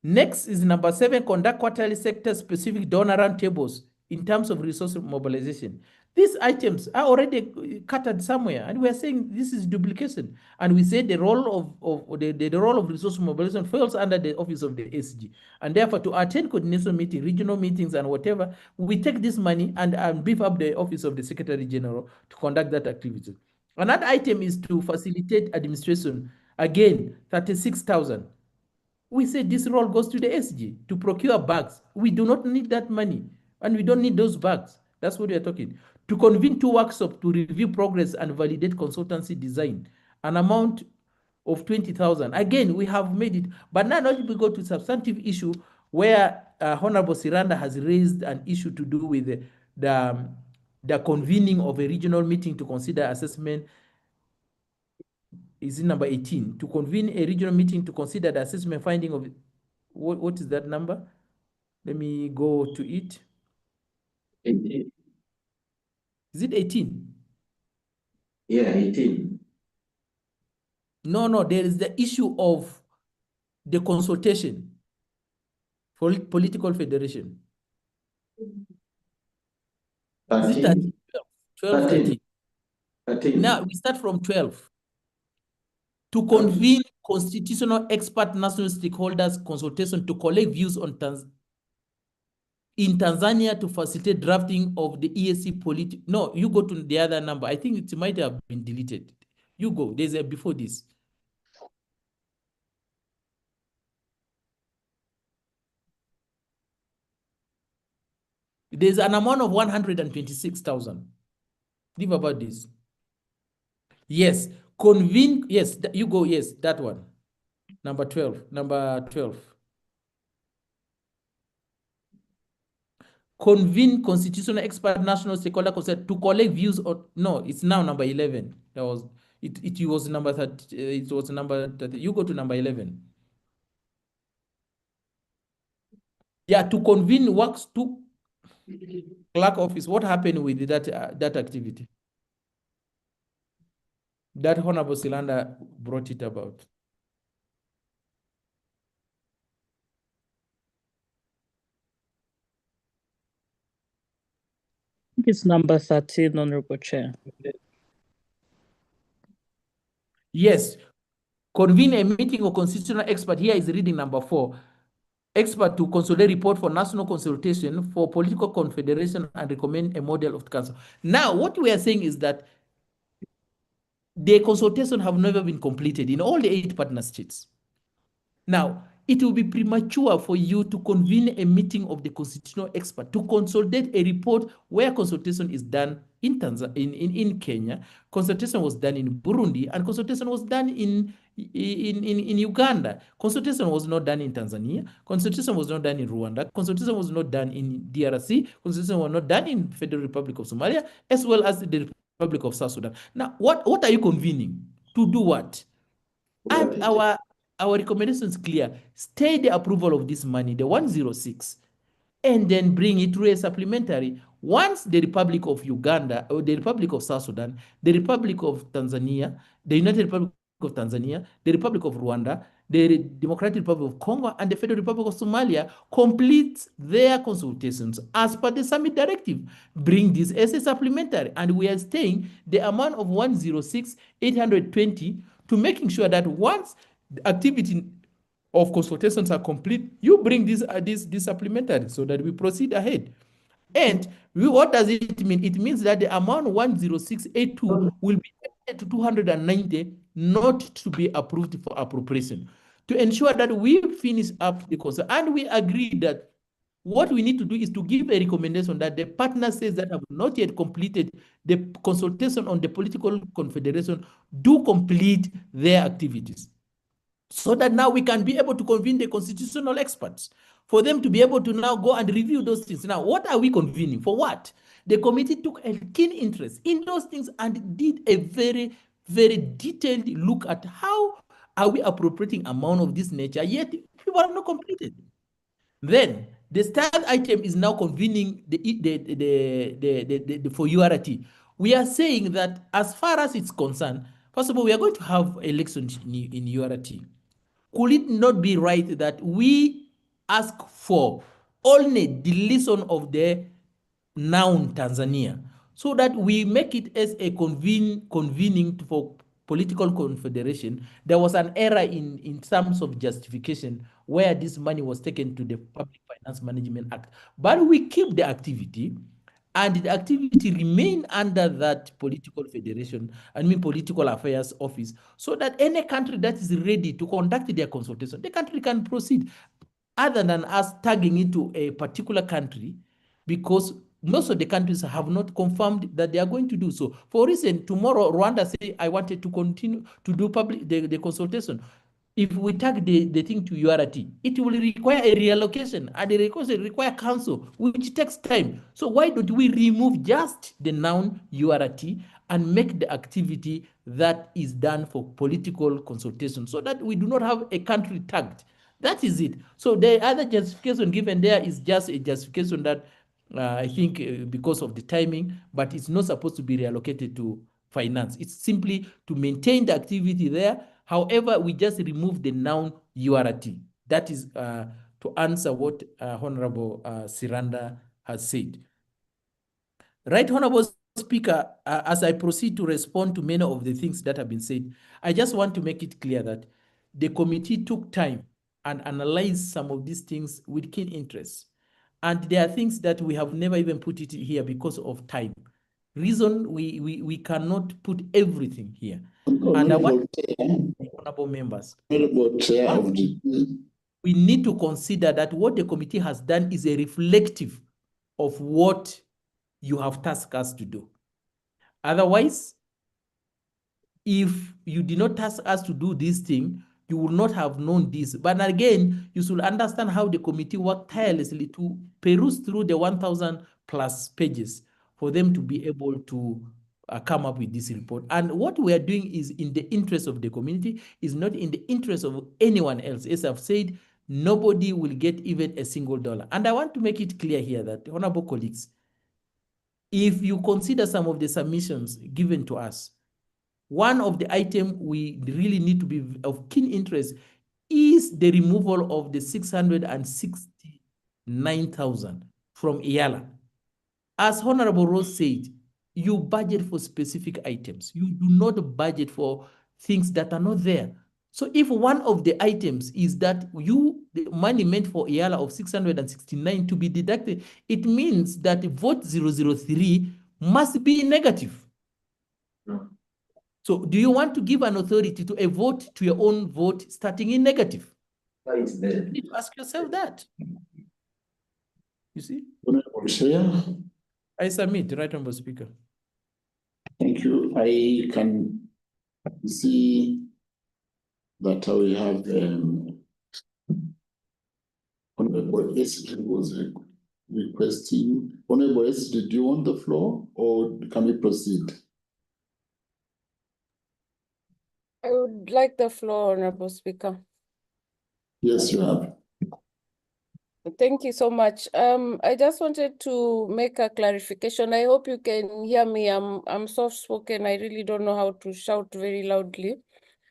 Next is number 7, conduct quarterly sector-specific donor roundtables in terms of resource mobilization. These items are already cut somewhere, and we are saying this is duplication. And we say the role of resource mobilization falls under the office of the SG. And therefore, to attend coordination meetings, regional meetings, and whatever, we take this money and beef up the office of the Secretary General to conduct that activity. Another item is to facilitate administration. Again, 36,000. We say this role goes to the SG to procure bags. We do not need that money, and we don't need those bags. That's what we are talking. To convene 2 workshops to review progress and validate consultancy design, an amount of 20,000. Again, we have made it, but now let me go to substantive issue where Honorable Siranda has raised an issue to do with the convening of a regional meeting to consider assessment. Is in number 18, to convene a regional meeting to consider the assessment finding of, what is that number? Let me go to it. 18. Is it 18? Yeah, 18. No, there is the issue of the consultation for political federation. 13. 12, 13. 13. Now we start from 12. To convene constitutional expert national stakeholders consultation to collect views on in Tanzania to facilitate drafting of the EAC No, you go to the other number. I think it might have been deleted. You go. There's a before this. There's an amount of 126,000. Think about this. Yes, convene, yes, you go, yes, that one. Number 12, number 12. Convene constitutional expert national stakeholder consent to collect views on, no, it's now number 11. That was, it was number 30, it was number 30. You go to number 11. Yeah, to convene works to clerk office. What happened with that activity? That Honorable Silanda brought it about. It's number 13, Honorable Chair. Yes. Convene a meeting of constitutional expert. Here is reading number 4. Expert to consolidate report for national consultation for political confederation and recommend a model of the council. Now, what we are saying is that the consultation have never been completed in all the 8 partner states. Now, it will be premature for you to convene a meeting of the constitutional expert to consolidate a report where consultation is done in Tanzania, in Kenya, consultation was done in Burundi, and consultation was done in Uganda. Consultation was not done in Tanzania. Consultation was not done in Rwanda. Consultation was not done in DRC. Consultation was not done in Federal Republic of Somalia, as well as the Republic of South Sudan. Now, what are you convening? To do what? And our recommendation is clear. Stay the approval of this money, the 106, and then bring it through a supplementary. Once the Republic of Uganda, or the Republic of South Sudan, the Republic of Tanzania, the United Republic of Tanzania, the Republic of Rwanda, the Democratic Republic of Congo, and the Federal Republic of Somalia complete their consultations as per the summit directive, bring this as a supplementary. And we are staying the amount of 106,820 to making sure that once the activity of consultations are complete, you bring this supplementary so that we proceed ahead. And what does it mean? It means that the amount 10682 will be added to 290, not to be approved for appropriation, to ensure that we finish up the consult. And we agree that what we need to do is to give a recommendation that the partner states that have not yet completed the consultation on the political confederation do complete their activities, so that now we can be able to convene the constitutional experts for them to be able to now go and review those things. Now, what are we convening? For what? The committee took a keen interest in those things and did a very, very detailed look at how are we appropriating amount of this nature, yet people have not completed. Then the third item is now convening for URT. We are saying that as far as it's concerned, first of all, we are going to have elections in URT. Could it not be right that we ask for only deletion of the noun Tanzania, so that we make it as a convening for political confederation? There was an error in terms of justification where this money was taken to the Public Finance Management Act, but we keep the activity, and the activity remain under that political federation, political affairs office, so that any country that is ready to conduct their consultation, the country can proceed, other than us tagging into a particular country, because most of the countries have not confirmed that they are going to do so. For instance, tomorrow Rwanda say, I wanted to continue to do the consultation. If we tag the thing to URT, it will require a reallocation, and the reallocation require council, which takes time. So why don't we remove just the noun URT and make the activity that is done for political consultation, so that we do not have a country tagged? That is it. So the other justification given there is just a justification that I think because of the timing, but it's not supposed to be reallocated to finance. It's simply to maintain the activity there. However, we just remove the noun URT. That is to answer what Honorable Siranda has said. Right, Honorable Speaker, as I proceed to respond to many of the things that have been said, I just want to make it clear that the committee took time and analyzed some of these things with keen interest. And there are things that we have never even put it here because of time. Reason we cannot put everything here. And I want honorable members, we need to consider that what the committee has done is a reflective of what you have tasked us to do. Otherwise, if you did not task us to do this thing, you would not have known this. But again, you should understand how the committee worked tirelessly to peruse through the 1,000 plus pages for them to be able to come up with this report. And what we are doing is in the interest of the community, is not in the interest of anyone else. As I've said, nobody will get even a single dollar. And I want to make it clear here that, honorable colleagues, if you consider some of the submissions given to us, one of the items we really need to be of keen interest is the removal of the 669,000 from Eala. As Honorable Rose said, you budget for specific items. You do not budget for things that are not there. So if one of the items is that the money meant for Eala of 669 to be deducted, it means that vote 003 must be negative. So do you want to give an authority to a vote to your own vote starting in negative? You need to ask yourself that. You see? I submit, Right Honourable Speaker. Thank you. I can see that we have Honourable S was requesting. Honourable S, did you want the floor or can we proceed? I would like the floor, Honorable Speaker. Yes, you have. Thank you so much. I just wanted to make a clarification. I hope you can hear me. I'm soft-spoken. I really don't know how to shout very loudly.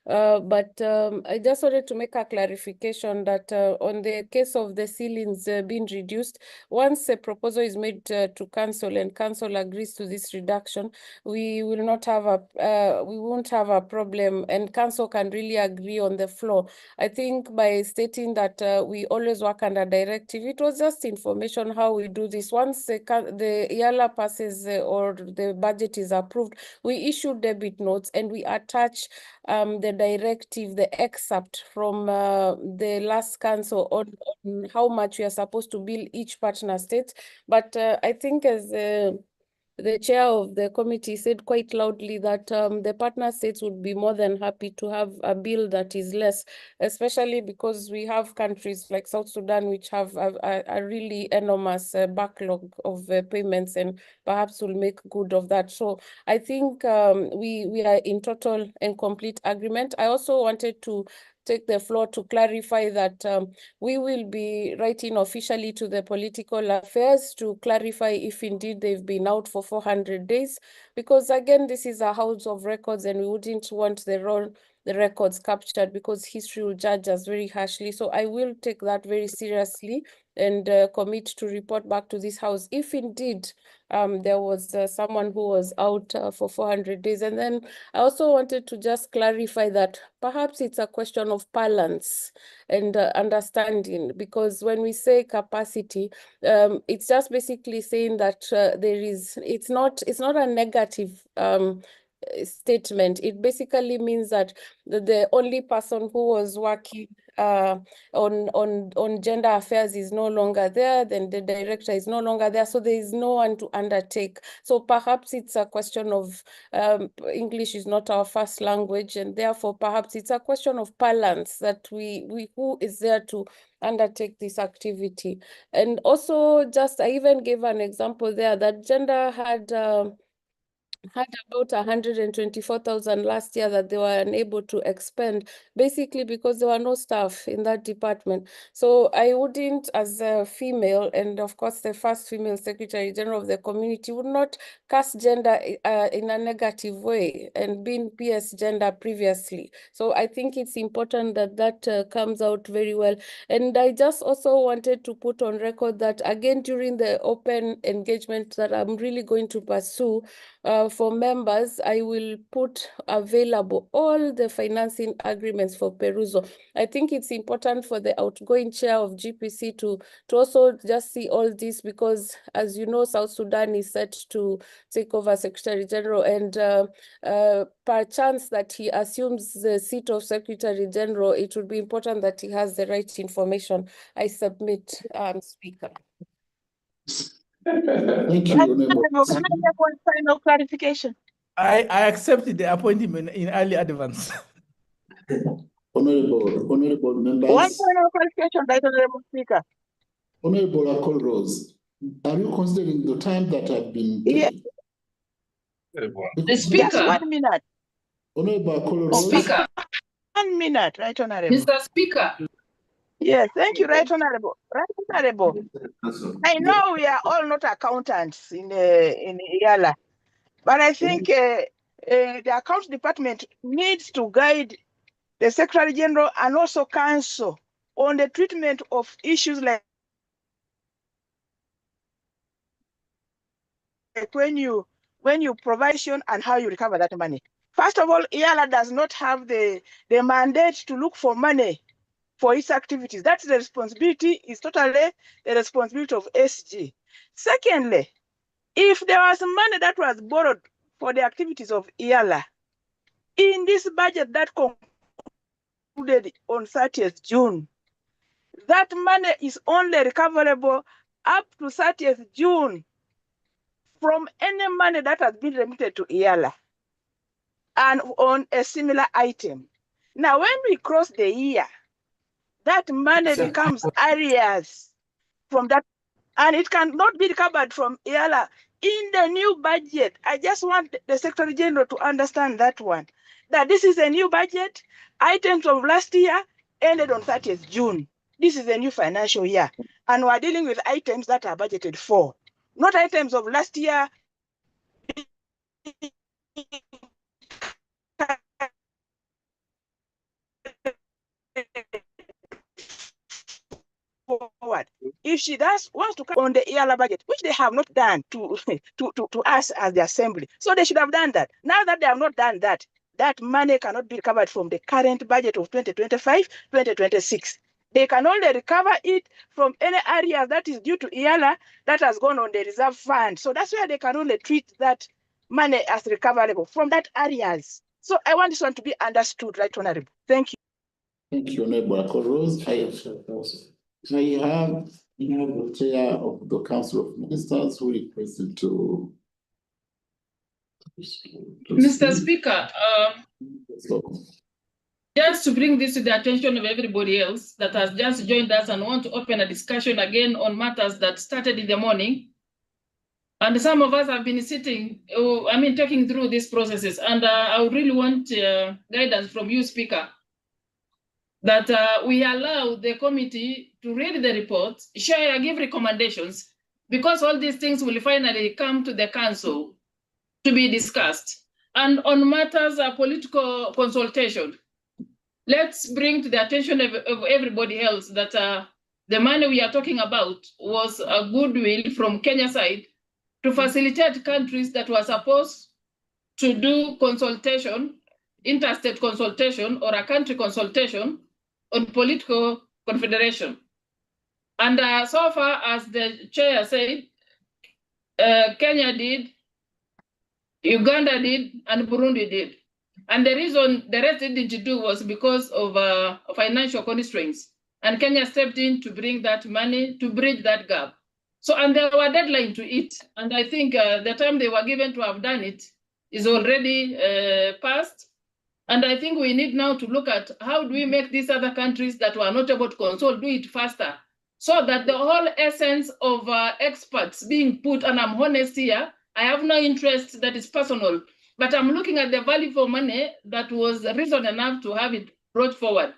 But I just wanted to make a clarification that on the case of the ceilings being reduced, once a proposal is made to council and council agrees to this reduction, we will not have we won't have a problem, and council can really agree on the floor. I think by stating that we always work under directive, it was just information how we do this. Once the Eala passes or the budget is approved, we issue debit notes and we attach the directive, the excerpt from the last council on how much we are supposed to bill each partner state. But I think as the chair of the committee said quite loudly that the partner states would be more than happy to have a bill that is less, especially because we have countries like South Sudan which have a really enormous backlog of payments, and perhaps will make good of that. So I think we are in total and complete agreement. I also wanted to take the floor to clarify that we will be writing officially to the political affairs to clarify if indeed they've been out for 400 days, because again, this is a house of records and we wouldn't want the records captured, because history will judge us very harshly. So I will take that very seriously and commit to report back to this house if indeed there was someone who was out for 400 days. And then I also wanted to just clarify that perhaps it's a question of balance and understanding, because when we say capacity, it's just basically saying that it's not a negative statement. It basically means that the only person who was working on gender affairs is no longer there, then the director is no longer there, so there is no one to undertake. So perhaps it's a question of English is not our first language, and therefore perhaps it's a question of balance, that we who is there to undertake this activity. And also, just I even gave an example there that gender had about 124,000 last year that they were unable to expend, basically because there were no staff in that department. So I wouldn't, as a female, and of course the first female Secretary General of the community, would not cast gender in a negative way, and being PS gender previously. So I think it's important that that comes out very well. And I just also wanted to put on record that, again, during the open engagement that I'm really going to pursue, for members, I will put available all the financing agreements for perusal. I think it's important for the outgoing chair of GPC to also just see all this, because as you know, South Sudan is set to take over Secretary General, and per chance that he assumes the seat of Secretary General, it would be important that he has the right information. I submit, Speaker. Thank you, Can Honorable. I have one final clarification? I accepted the appointment in early advance. Honorable One members, final clarification, Right Honorable Speaker. Honorable Akol Rose, are you considering the time that have been taken? The Speaker. Just 1 minute. Honorable Akol Oh, Rose. Speaker. 1 minute, Right Honorable. Mr. Speaker. Yes, thank you, Right Honorable. Right Honorable. I know we are all not accountants in Eala, but I think the accounts department needs to guide the Secretary General and also Council on the treatment of issues like when you provide and how you recover that money. First of all, Eala does not have the mandate to look for money for its activities. That's the responsibility, is totally the responsibility of SG. Secondly, if there was money that was borrowed for the activities of Eala in this budget that concluded on 30th June, that money is only recoverable up to 30th June from any money that has been remitted to Eala and on a similar item. Now, when we cross the year, that money becomes arrears from that, and it cannot be recovered from Eala in the new budget. I just want the Secretary General to understand that one, that this is a new budget. Items of last year ended on 30th June. This is a new financial year, and we're dealing with items that are budgeted for, not items of last year. Forward. If she wants to come on the Eala budget, which they have not done to us as the assembly, so they should have done that. Now that they have not done that, that money cannot be recovered from the current budget of 2025-2026. They can only recover it from any area that is due to Eala that has gone on the reserve fund. So that's where they can only treat that money as recoverable from that areas. So I want this one to be understood, Right Honorable. Thank you. Thank you, Honorable Akol Rose. I have the chair of the Council of Ministers who requested to Mr. Speaker, just to bring this to the attention of everybody else that has just joined us and want to open a discussion again on matters that started in the morning. And some of us have been sitting, talking through these processes. And I would really want guidance from you, Speaker, that we allow the committee to read the report, share, give recommendations, because all these things will finally come to the council to be discussed. And on matters of political consultation, let's bring to the attention of everybody else that the money we are talking about was a goodwill from Kenya side to facilitate countries that were supposed to do consultation, interstate consultation, or a country consultation on political confederation. And so far, as the chair said, Kenya did, Uganda did, and Burundi did. And the reason the rest didn't do was because of financial constraints. And Kenya stepped in to bring that money to bridge that gap. So, and there were deadline to it. And I think the time they were given to have done it is already passed. And I think we need now to look at how do we make these other countries that were not able to consult do it faster, so that the whole essence of experts being put, and I'm honest here, I have no interest that is personal, but I'm looking at the value for money that was reason enough to have it brought forward.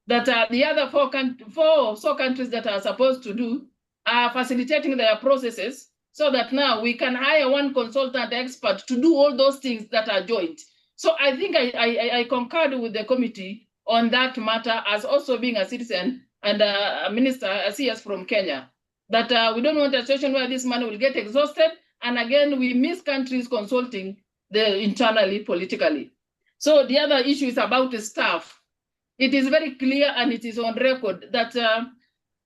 That the other four countries that are supposed to do are facilitating their processes, so that now we can hire one consultant expert to do all those things that are joint. So I think I concurred with the committee on that matter, as also being a citizen and a minister, a CS from Kenya, that we don't want a situation where this money will get exhausted, and again, we miss countries consulting internally, politically. So the other issue is about the staff. It is very clear, and it is on record, that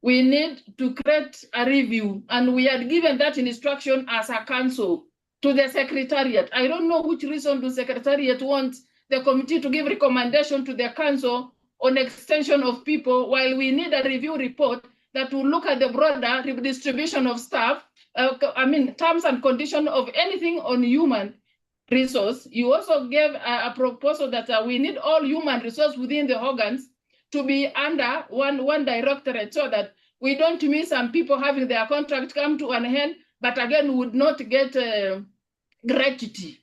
we need to create a review, and we had given that instruction as a council to the secretariat. I don't know which reason the secretariat wants the committee to give recommendation to the council on extension of people, while we need a review report that will look at the broader redistribution of staff terms and conditions of anything on human resource. You also gave a proposal that we need all human resource within the organs to be under one directorate, so that we don't miss some people having their contract come to an end, but again would not get gratuity.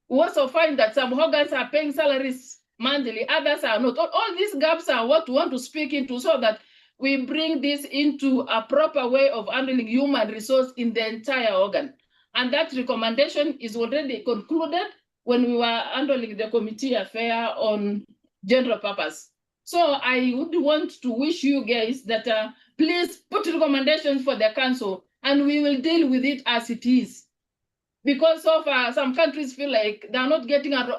We also find that some organs are paying salaries monthly, others are not. All these gaps are what we want to speak into, so that we bring this into a proper way of handling human resource in the entire organ. And that recommendation is already concluded when we were handling the committee affair on general purpose. So I would want to wish you guys that please put recommendations for the council, and we will deal with it as it is. Because so far, some countries feel like they're not getting a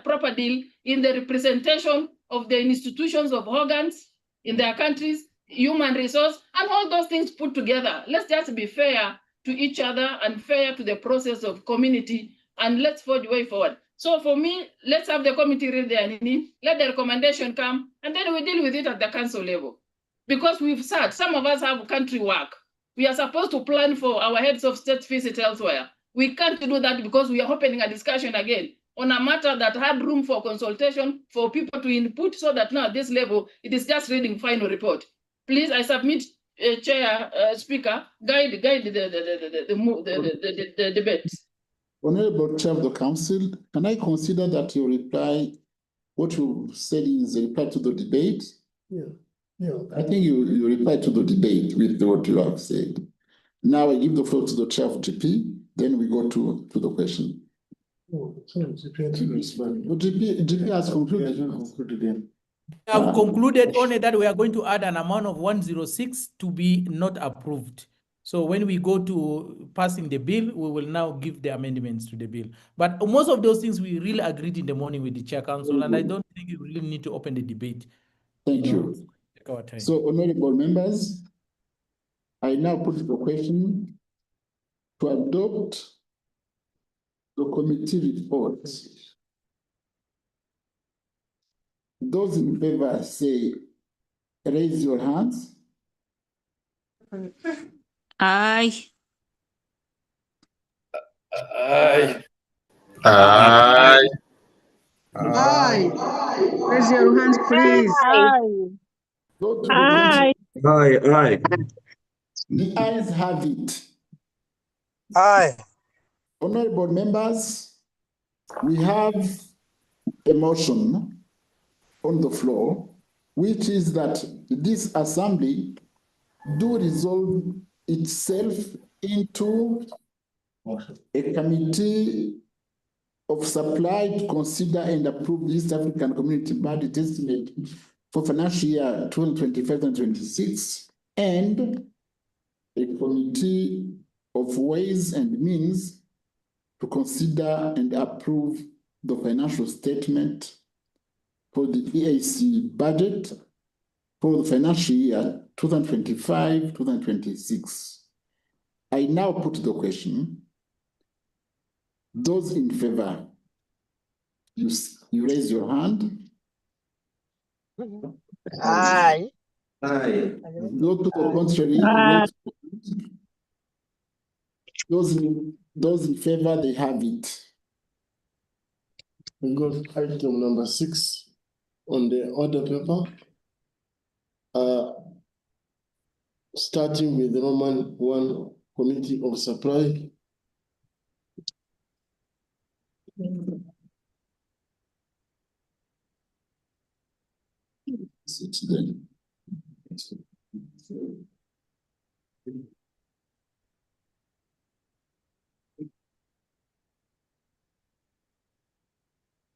proper deal in the representation of the institutions of organs in their countries, human resource, and all those things put together. Let's just be fair to each other and fair to the process of community, and let's forge way forward. So for me, let's have the committee read their name, let the recommendation come, and then we deal with it at the council level. Because we've said, some of us have country work. We are supposed to plan for our heads of state visit elsewhere. We can't do that because we are opening a discussion again on a matter that had room for consultation, for people to input, so that now at this level, it is just reading final report. Please, I submit, Chair, Speaker, guide the debate. Honorable Chair of the Council, can I consider that your reply, what you said is a reply to the debate? Yeah. I think you replied to the debate with what you have said. Now I give the floor to the Chair of GP, then we go to the question. GP has concluded. We have concluded only that we are going to add an amount of 106 to be not approved. So when we go to passing the bill, we will now give the amendments to the bill. But most of those things we really agreed in the morning with the Chair Council, and I don't think you really need to open the debate. Thank you. Take our time. So, honorable members, I now put the question to adopt the committee report. Those in favor say, raise your hands. Aye. Aye. Aye. Aye. Raise your hands, please. Aye. Aye. Aye. Aye. The ayes have it. Aye. Honorable members, we have a motion on the floor, which is that this assembly do resolve itself into a committee of supply to consider and approve the East African Community Budget Estimate for financial year 2025 and 26, and a committee of Ways and Means to consider and approve the financial statement for the EAC budget for the financial year 2025-2026. I now put the question. Those in favor, you raise your hand. Aye. Aye. Those to the contrary, those in favor, they have it. We got item number 6 on the order paper. Starting with Roman 1, Committee of Supply.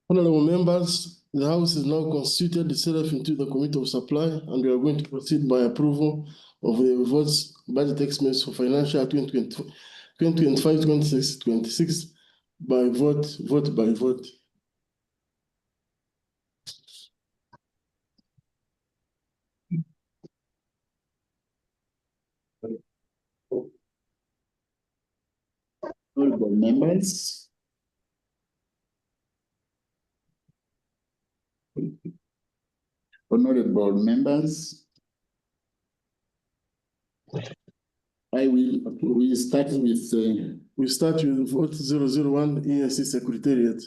Honorable members, the House is now constituted itself into the Committee of Supply, and we are going to proceed by approval of the votes budget estimates for financial 2025-26 by vote by vote. Honorable members, We start with vote 001 EAC Secretariat.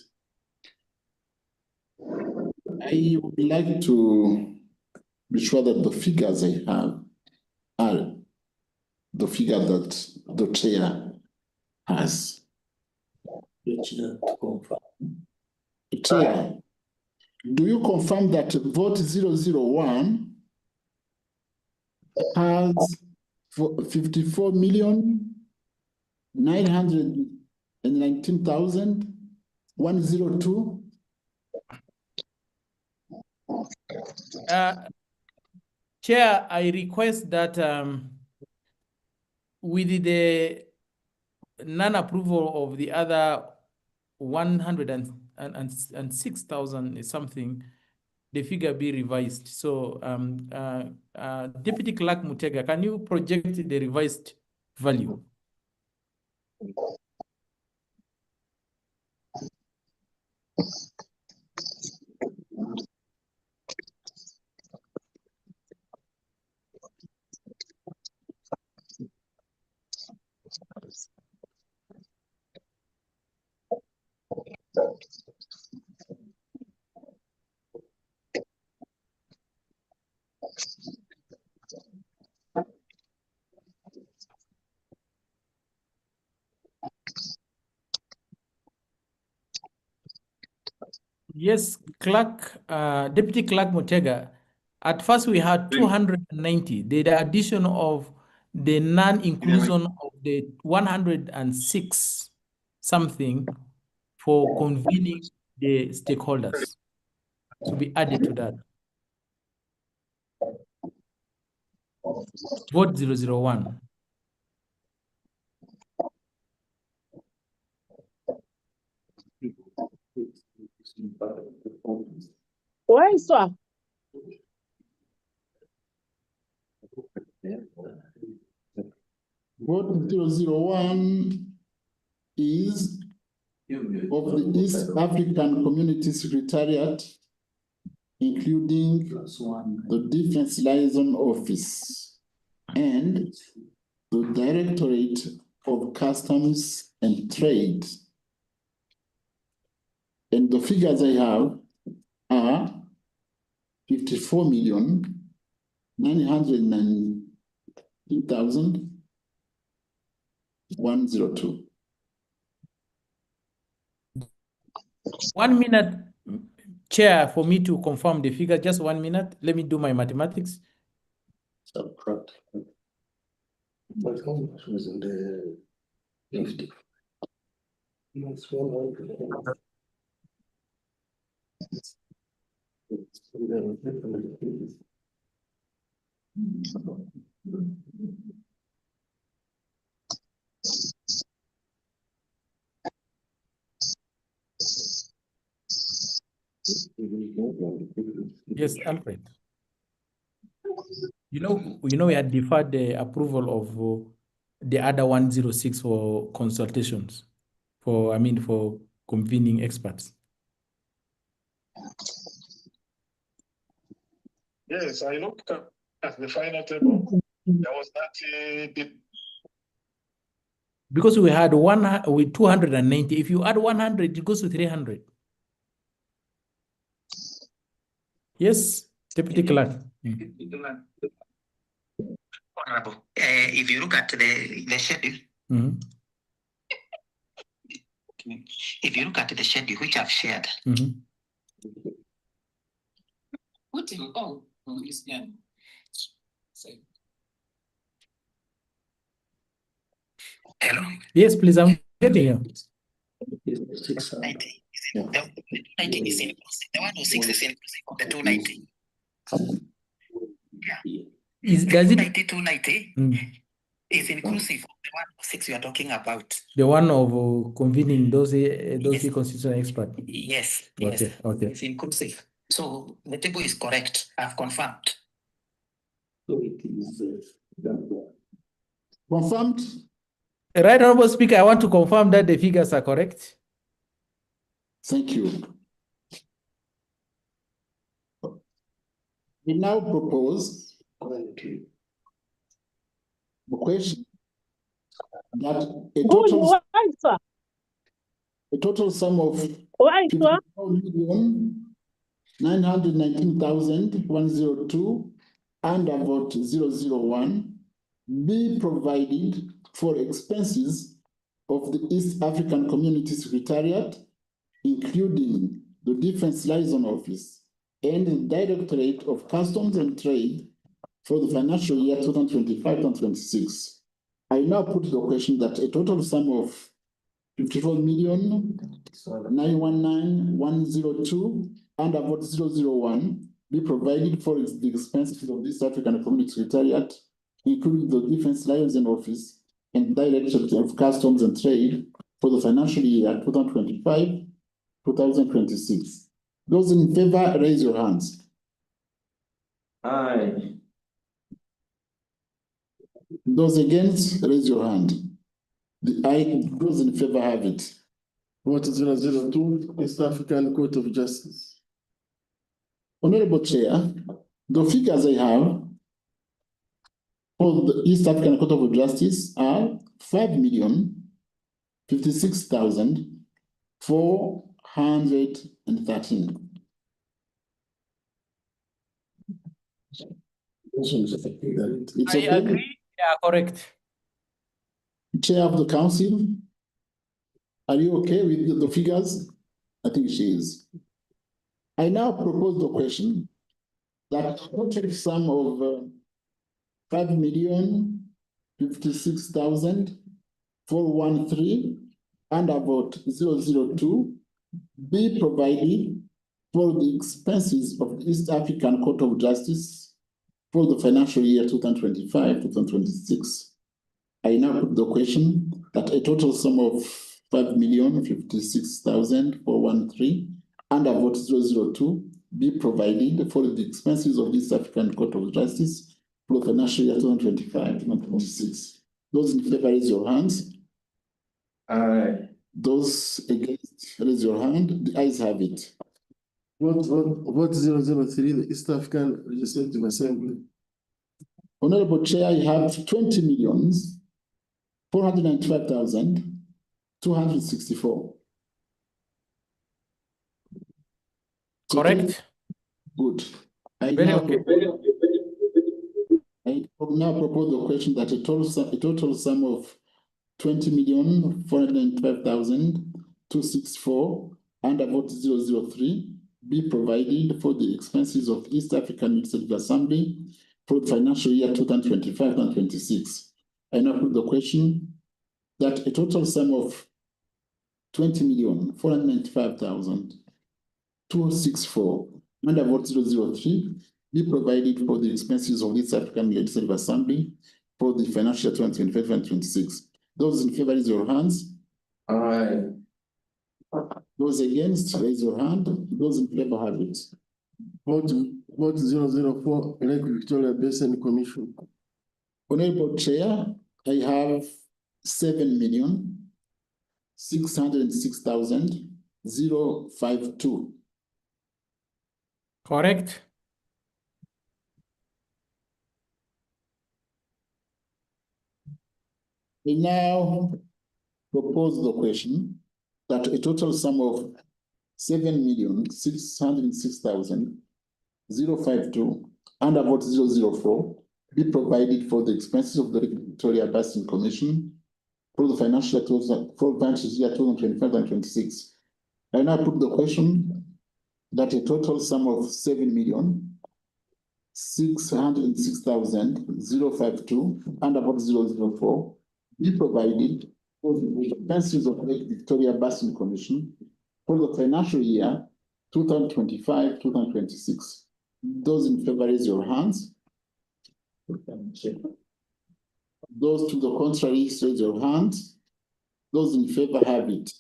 I would like to be sure that the figures I have are the figure that the chair has. Chair, do you confirm that vote 001 has 54,919,102? Chair, I request that with the non-approval of the other 106,000 something, the figure be revised. So, Deputy Clerk Mutega, can you project the revised value? Yes, Deputy Clerk Mutega, at first we had 290. The addition of the non-inclusion of the 106 something for convening the stakeholders to be added to that. Vote 001. Why, sir? Vote 001 is of the East African Community Secretariat, including the Defense Liaison Office and the Directorate of Customs and Trade. And the figures I have are 54,919,102. 1 minute, Chair, for me to confirm the figure. Just 1 minute. Let me do my mathematics. Subtract. But how much was in the 50? That's 100. Yes, Alfred. You know, we had deferred the approval of the other 106 for consultations, for convening experts. Yes, I looked at the final table. There was that bit. Because we had with 290. If you add 100, it goes to 300. Yes, Deputy Clerk. Honorable, if you look at the schedule, if you look at the schedule which I've shared, hello? Yes, please, I'm getting you. 690. The 290 is inclusive. The 106 is inclusive of the 290. Yeah. Does it 290 is inclusive of the 106 you are talking about. The one of convening those constitutional experts? Yes. Okay. It's inclusive. So the table is correct. I've confirmed. So it is confirmed. Right, Honorable Speaker, I want to confirm that the figures are correct. Thank you. We now propose the question that a total sum of 54,919,102 and about 001 be provided for expenses of the East African Community Secretariat, including the Defense Liaison Office and the Directorate of Customs and Trade for the financial year 2025-26. I now put the question that a total sum of 54,919,102 and about 001 be provided for the expenses of this African Community Secretariat, including the Defense Liaison Office and Directorate of Customs and Trade for the financial year 2025-2026. Those in favor, raise your hands. Aye. Those against, raise your hand. Those in favor have it. Vote 002, East African Court of Justice. Honorable Chair, the figures I have for the East African Court of Justice are 5,056,413. It's okay. I agree. Yeah, correct. Chair of the Council, are you okay with the figures? I think she is. I now propose the question that the total sum of 5,056,413 and about 002 be provided for the expenses of the East African Court of Justice for the financial year 2025-2026. I now put the question that a total sum of 5,056,413 and about 002 be provided for the expenses of this African Court of Justice for the financial year 2025-2026. Those in favor, raise your hands. Aye. Those against, raise your hand. The ayes have it. Vote 003, the East African Legislative Assembly. Honorable Chair, I have 20,495,264. Correct. Good. I Very now okay. propose the question that a total sum of 20,495,264 and about 003 be provided for the expenses of East African Legislative Assembly for the financial year 2025-26. I now put the question that a total sum of 20,495,264 and about 003 be provided for the expenses of this African Legislative Assembly for the financial year 2025-26. Those in favor, raise your hands. Aye. Those against, raise your hand. Those in favor have it. Vote 004, Lake Victoria Basin Commission. Honorable Chair, I have 7,606,052. Correct. We now propose the question that a total sum of 7,606,052 and about 004 be provided for the expenses of the Victoria Basin Commission for the financial year 2025-26. I now put the question that a total sum of 7,606,052 and about 004 be provided for the expenses of the Victoria Basin Commission for the financial year 2025-2026. Those in favor, raise your hands. Those to the contrary, raise your hands. Those in favor have it.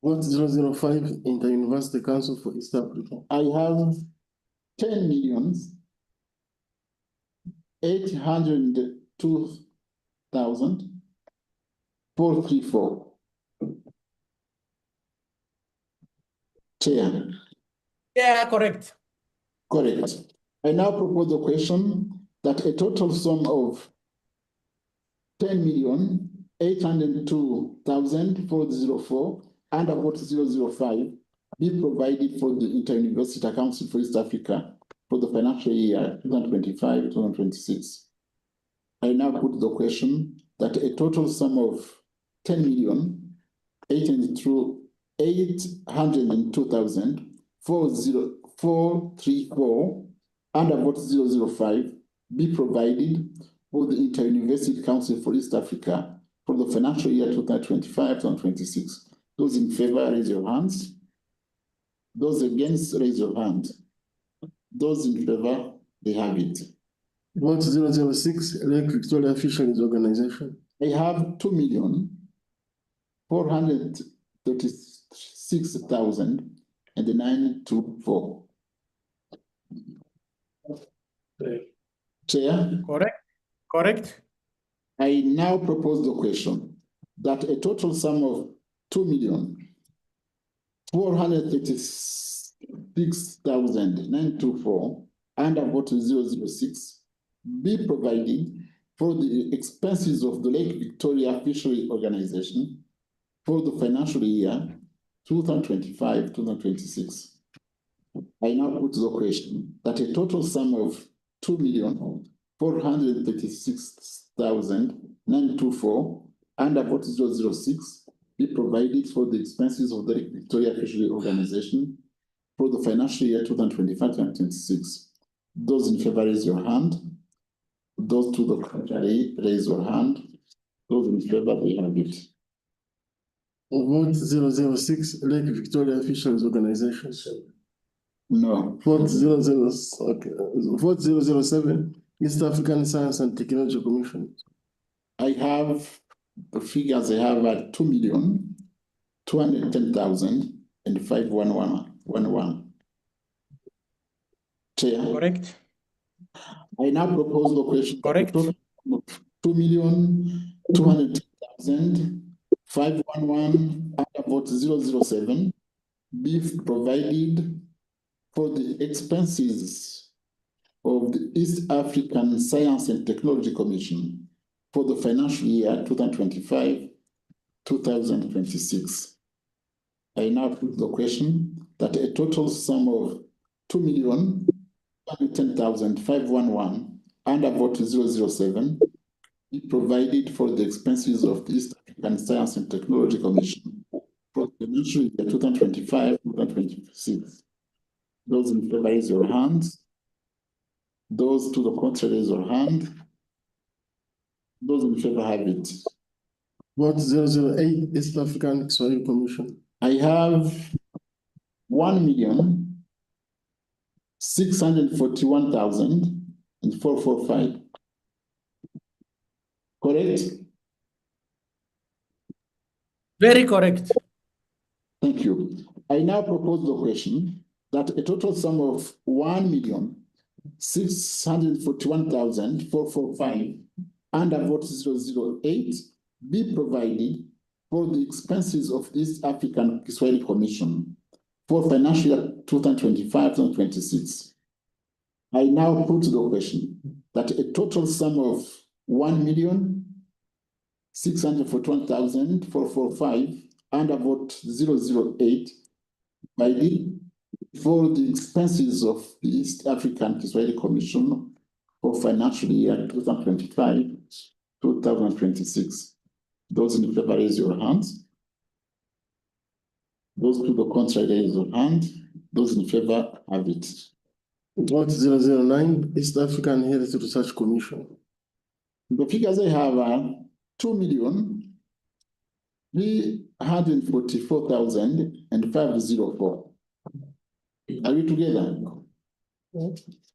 Vote 005, Inter-University Council for East Africa. I have 10,802,434. Chair. Yeah, correct. Correct. I now propose the question that a total sum of 802,404 and about 005 be provided for the Inter-University Council for East Africa for the financial year 2025-2026. I now put the question that a total sum of 10,802,434 and about 005 be provided for the Inter-University Council for East Africa for the financial year 2025-2026. Those in favor, raise your hands. Those against, raise your hand. Those in favor, they have it. Vote 006, Lake Victoria Fisheries Organization. I have 2,436,924. Chair? Correct. I now propose the question that a total sum of 2,436,924 and about 006 be provided for the expenses of the Lake Victoria Fishery Organization for the financial year 2025-2026. I now put the question that a total sum of 2,436,924 and about 006 be provided for the expenses of the Lake Victoria Fishery Organization for the financial year 2025-2026. Those in favor, raise your hand. Those to the contrary, raise your hand. Those in favor, they have it. Vote 006, Lake Victoria Fisheries Organization. No. Vote 007, East African Science and Technology Commission. I have the figures I have at 2,210,511. Chair. Correct. I now propose the question. Correct. 2,210,511 and about 007 be provided for the expenses of the East African Science and Technology Commission for the financial year 2025-2026. I now put the question that a total sum of 2,210,511 and about 007 be provided for the expenses of the East African Science and Technology Commission for the financial year 2025-2026. Those in favor, raise your hands. Those to the contrary, raise your hand. Those in favor have it. Vote 008, East African Soil Commission. I have 1,641,445. Correct? Very correct. Thank you. I now propose the question that a total sum of 1,641,445 and about 008 be provided for the expenses of East African Kiswahili Commission for financial year 2025-2026. I now put the question that a total sum of 1,641,445 and about 008 provided for the expenses of the East African Kiswahili Commission for financial year 2025-2026. Those in favor, raise your hands. Those to the contrary, raise your hand. Those in favor, have it. Vote 009, East African Health Research Commission. The figures I have are 2,344,504. Are we together?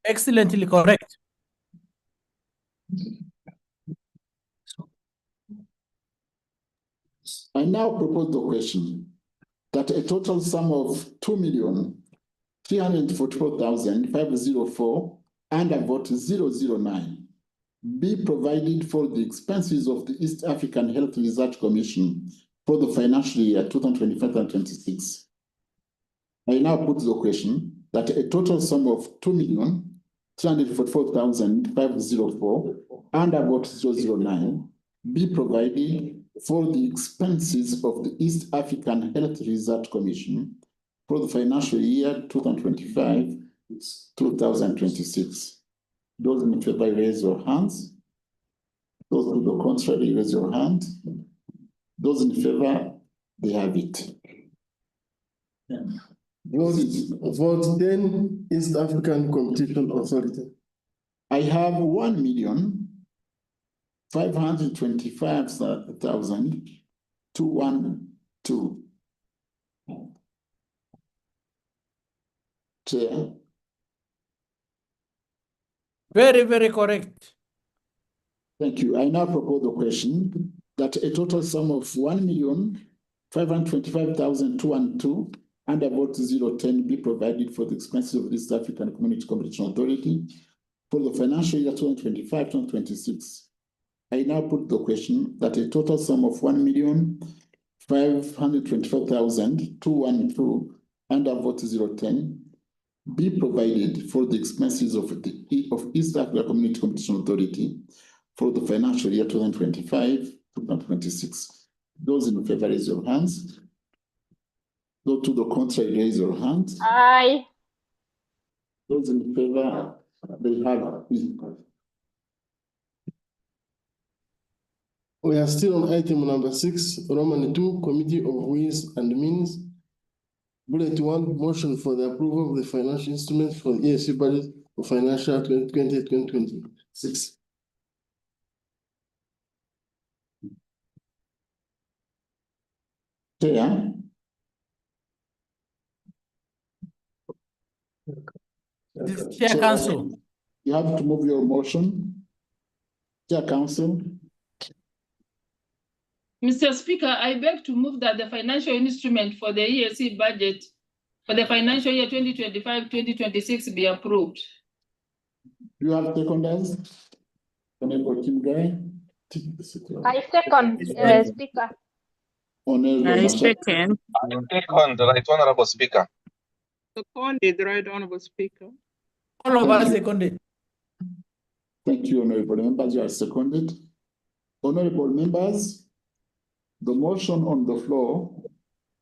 Excellently correct. I now propose the question that a total sum of 2,344,504 and about 009 be provided for the expenses of the East African Health Research Commission for the financial year 2025-2026. I now put the question that a total sum of 2,344,504 and about 009 be provided for the expenses of the East African Health Research Commission for the financial year 2025-2026. Those in favor, raise your hands. Those to the contrary, raise your hand. Those in favor, they have it. Vote 10, East African Competition Authority. I have 1,525,212. Chair. Very, very correct. Thank you. I now propose the question that a total sum of 1,525,212 under vote 010 be provided for the expenses of the East African Community Competition Authority for the financial year 2025-2026. I now put the question that a total sum of 1,525,212 under vote 010 be provided for the expenses of East Africa Community Competition Authority for the financial year 2025-2026. Those in favor, raise your hands. Those to the contrary, raise your hands. Aye. Those in favor, they have it. We are still on item number 6, Roman 2, Committee of Ways and Means. Bullet 1, motion for the approval of the financial instruments for the EAC budget for financial 2020-2026. Chair. Chair Council. You have to move your motion. Chair Council. Mr. Speaker, I beg to move that the financial instrument for the EAC budget for the financial year 2025-2026 be approved. You have seconders? Honorable Kim Guy. I second, Speaker. Honorable second. Second, Right Honorable Speaker. Seconded, Right Honorable Speaker. All of us seconded. Thank you, honorable members. You are seconded. Honorable members, the motion on the floor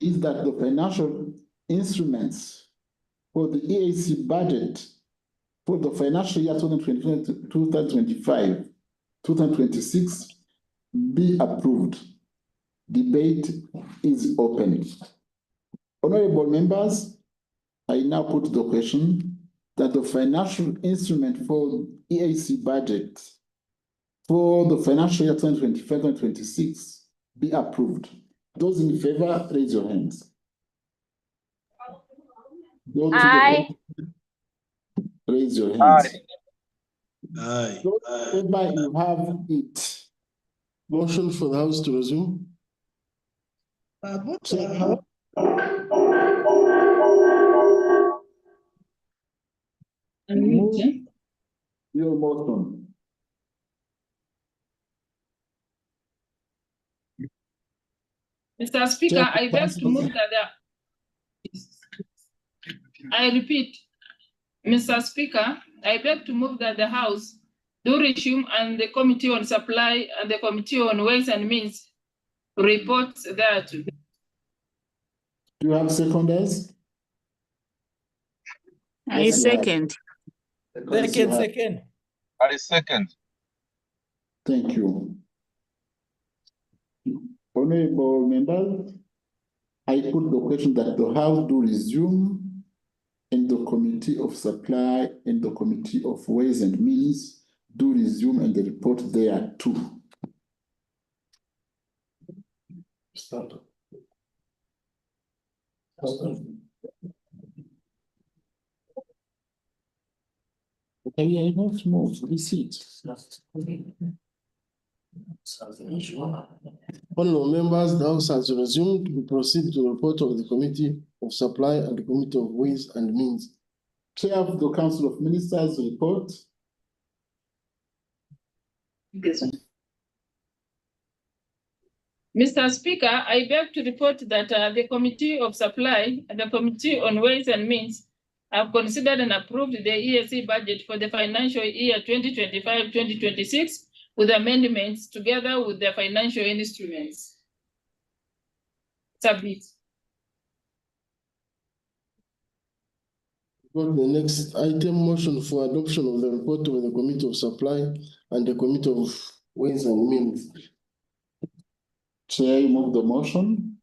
is that the financial instruments for the EAC budget for the financial year 2025-2026 be approved. Debate is open. Honorable members, I now put the question that the financial instrument for EAC budget for the financial year 2025-2026 be approved. Those in favor, raise your hands. Aye. Raise your hands. Aye. Those in favor, you have it. Motion for the House to resume. Move your motion. Mr. Speaker, I beg to move that I repeat, Mr. Speaker, I beg to move that the House do resume and the Committee on Supply and the Committee on Ways and Means reports thereto. Do you have seconders? I second. Second. I second. Thank you. Honorable members, I put the question that the House do resume and the Committee of Supply and the Committee of Ways and Means do resume and the report there too. Start. Okay, I not move, receipt. Honorable members, the House has resumed. We proceed to the report of the Committee of Supply and the Committee of Ways and Means. Chair of the Council of Ministers report. Mr. Speaker, I beg to report that the Committee of Supply and the Committee on Ways and Means have considered and approved the EAC budget for the financial year 2025-2026 with amendments together with the financial instruments. Submit. Go to the next item, motion for adoption of the report of the Committee of Supply and the Committee of Ways and Means. Chair, move the motion.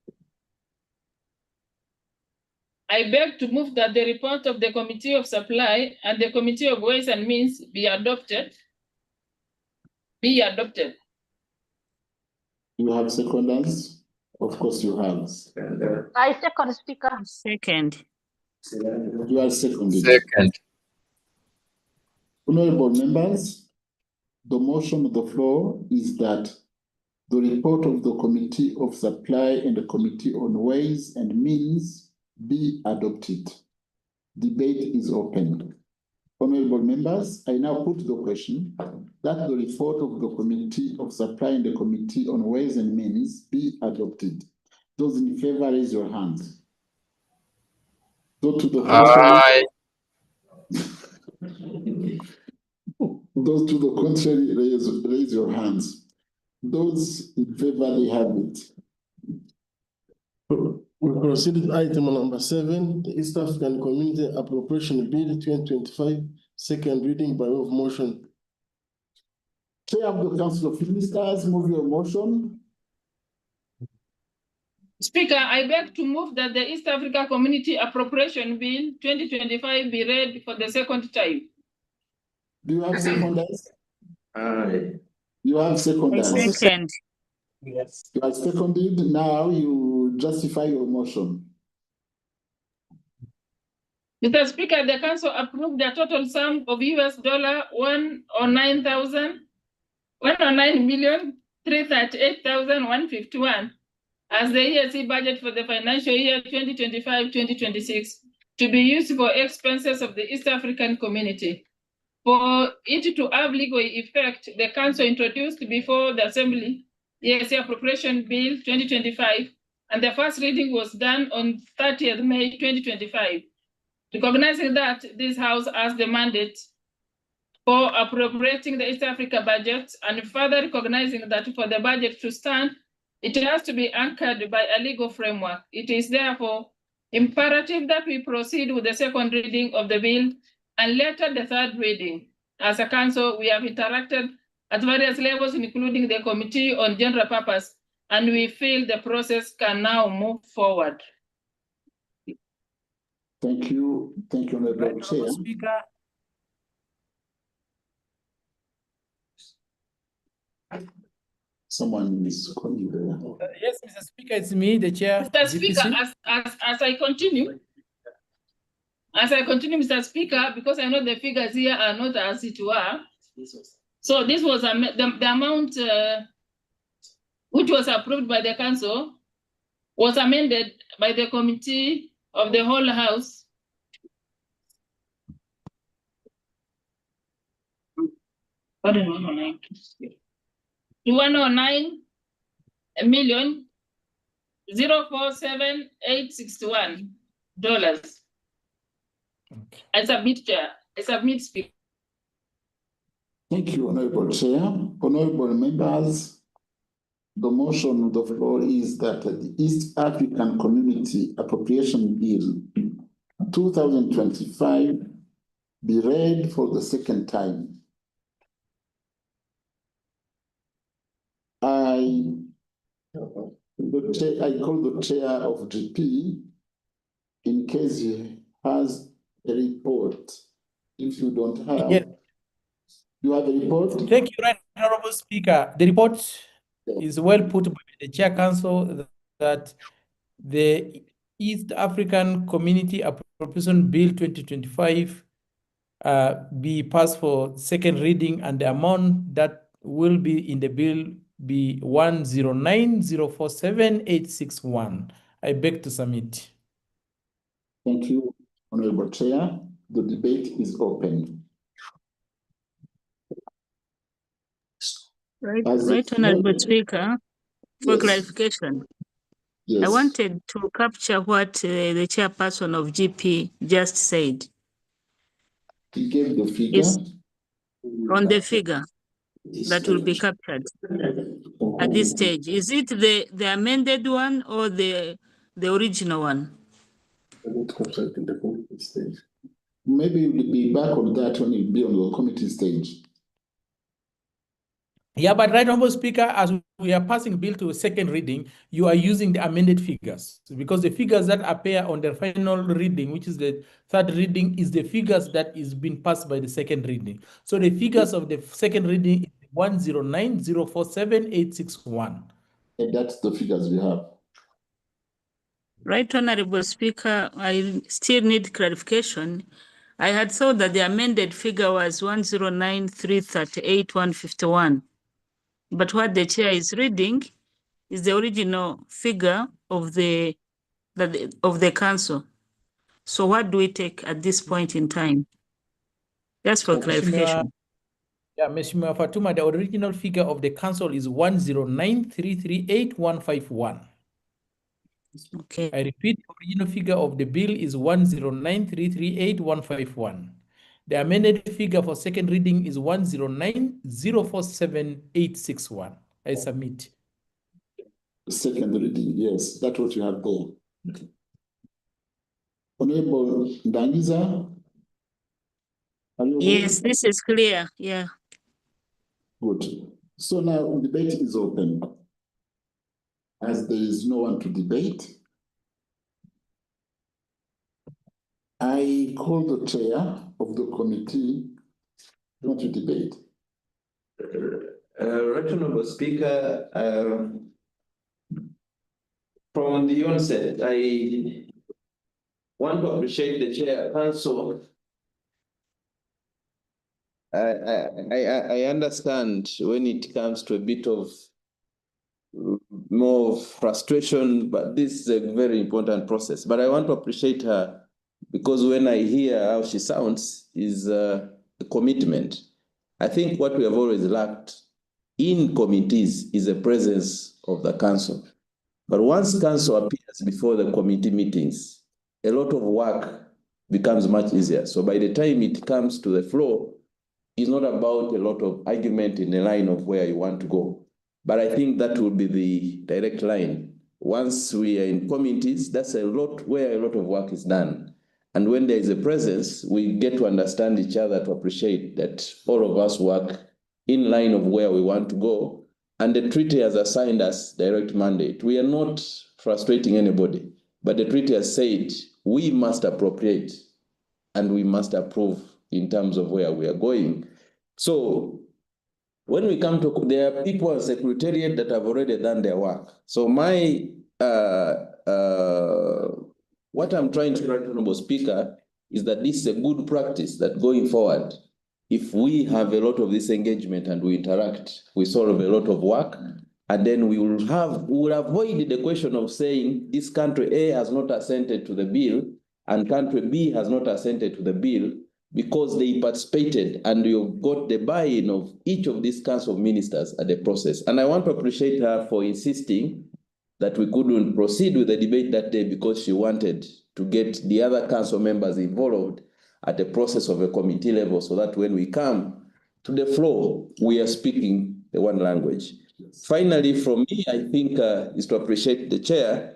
I beg to move that the report of the Committee of Supply and the Committee of Ways and Means be adopted. Be adopted. You have seconders? Of course you have. I second, Speaker. Second. You are seconded. Second. Honorable members, the motion on the floor is that the report of the Committee of Supply and the Committee on Ways and Means be adopted. Debate is open. Honorable members, I now put the question that the report of the Committee of Supply and the Committee on Ways and Means be adopted. Those in favor, raise your hands. Those to the contrary, those to the contrary, raise your hands. Those in favor, they have it. We proceed with item number 7, the East African Community Appropriation Bill 2025, second reading by way of motion. Chair of the Council of Ministers, move your motion. Speaker, I beg to move that the East Africa Community Appropriation Bill 2025 be read for the second time. Do you have seconders? Aye. You have seconders. Second. Yes. You are seconded. Now you justify your motion. Mr. Speaker, the Council approved the total sum of $109,338,151 as the EAC budget for the financial year 2025-2026 to be used for expenses of the East African community. For it to have legal effect, the Council introduced before the Assembly EAC Appropriation Bill 2025, and the first reading was done on 30th May 2025. Recognizing that this House has the mandate for appropriating the East Africa budget, and further recognizing that for the budget to stand, it has to be anchored by a legal framework. It is therefore imperative that we proceed with the second reading of the bill and later the third reading. As a Council, we have interacted at various levels, including the Committee on General Purpose, and we feel the process can now move forward. Thank you. Thank you, Honorable Chair. Speaker. Someone is calling there. Yes, Mr. Speaker, it's me, the chair. Mr. Speaker, as I continue, Mr. Speaker, because I know the figures here are not as it were. So this was the amount which was approved by the Council was amended by the Committee of the whole House. To $109,047,861. I submit, Chair. I submit, Speaker. Thank you, Honorable Chair. Honorable members, the motion on the floor is that the East African Community Appropriation Bill 2025 be read for the second time. I call the chair of GP in case he has a report. If you don't have, Yeah. You have a report? Thank you, Right Honorable Speaker. The report is well put by the Chair Council that the East African Community Appropriation Bill 2025 be passed for second reading, and the amount that will be in the bill be 109,047,861. I beg to submit. Thank you, Honorable Chair. The debate is open. Right, Honorable Speaker, for clarification. Yes. I wanted to capture what the chairperson of GP just said. He gave the figure. On the figure. that will be captured at this stage? Is it the amended one or the original one? Maybe we'll be back on that when it be on the committee stage. Yeah, but right, Honorable Speaker, as we are passing bill to a second reading, you are using the amended figures because the figures that appear on the final reading, which is the third reading, is the figures that is being passed by the second reading. So the figures of the second reading is 109,047,861. And that's the figures we have. Right, Honorable Speaker, I still need clarification. I had thought that the amended figure was 109,338,151. But what the chair is reading is the original figure of the council. So what do we take at this point in time? Just for clarification. Yeah, Ms. Fatuma, the original figure of the council is 109,338,151. Okay. I repeat, the original figure of the bill is 109,338,151. The amended figure for second reading is 109,047,861. I submit. Second reading, yes, that's what you have there. Okay. Honorable Dangiza? Yes, this is clear, yeah. Good. So now debate is open. As there is no one to debate, I call the chair of the committee not to debate. Right Honorable Speaker, from the onset, I want to appreciate the chair council. I understand when it comes to a bit of more frustration, but this is a very important process. But I want to appreciate her because when I hear how she sounds is a commitment. I think what we have always lacked in committees is a presence of the council. But once council appears before the committee meetings, a lot of work becomes much easier. So by the time it comes to the floor, it's not about a lot of argument in the line of where you want to go. But I think that will be the direct line. Once we are in committees, that's a lot where a lot of work is done. And when there is a presence, we get to understand each other, to appreciate that all of us work in line of where we want to go. And the treaty has assigned us direct mandate. We are not frustrating anybody, but the treaty has said we must appropriate and we must approve in terms of where we are going. So when we come to, there are people at Secretariat that have already done their work. So my, what I'm trying to write, Honorable Speaker, is that this is a good practice that going forward, if we have a lot of this engagement and we interact, we solve a lot of work, and then we will avoid the question of saying this country A has not assented to the bill and country B has not assented to the bill because they participated and you've got the buy-in of each of these council of ministers at the process. And I want to appreciate her for insisting that we couldn't proceed with the debate that day because she wanted to get the other council members involved at the process of a committee level so that when we come to the floor, we are speaking the one language. Finally, from me, I think is to appreciate the chair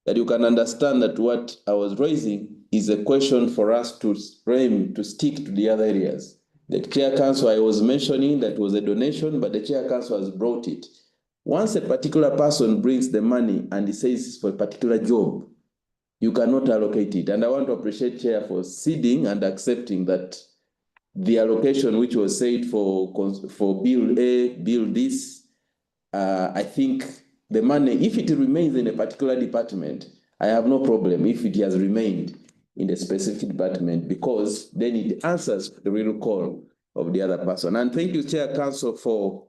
that you can understand that what I was raising is a question for us to frame, to stick to the other areas. The chair council I was mentioning, that was a donation, but the chair council has brought it. Once a particular person brings the money and he says it's for a particular job, you cannot allocate it. And I want to appreciate Chair for ceding and accepting that the allocation which was said for Bill A, Bill this, I think the money, if it remains in a particular department, I have no problem if it has remained in a specific department because then it answers the real call of the other person. And thank you, Chair Council, for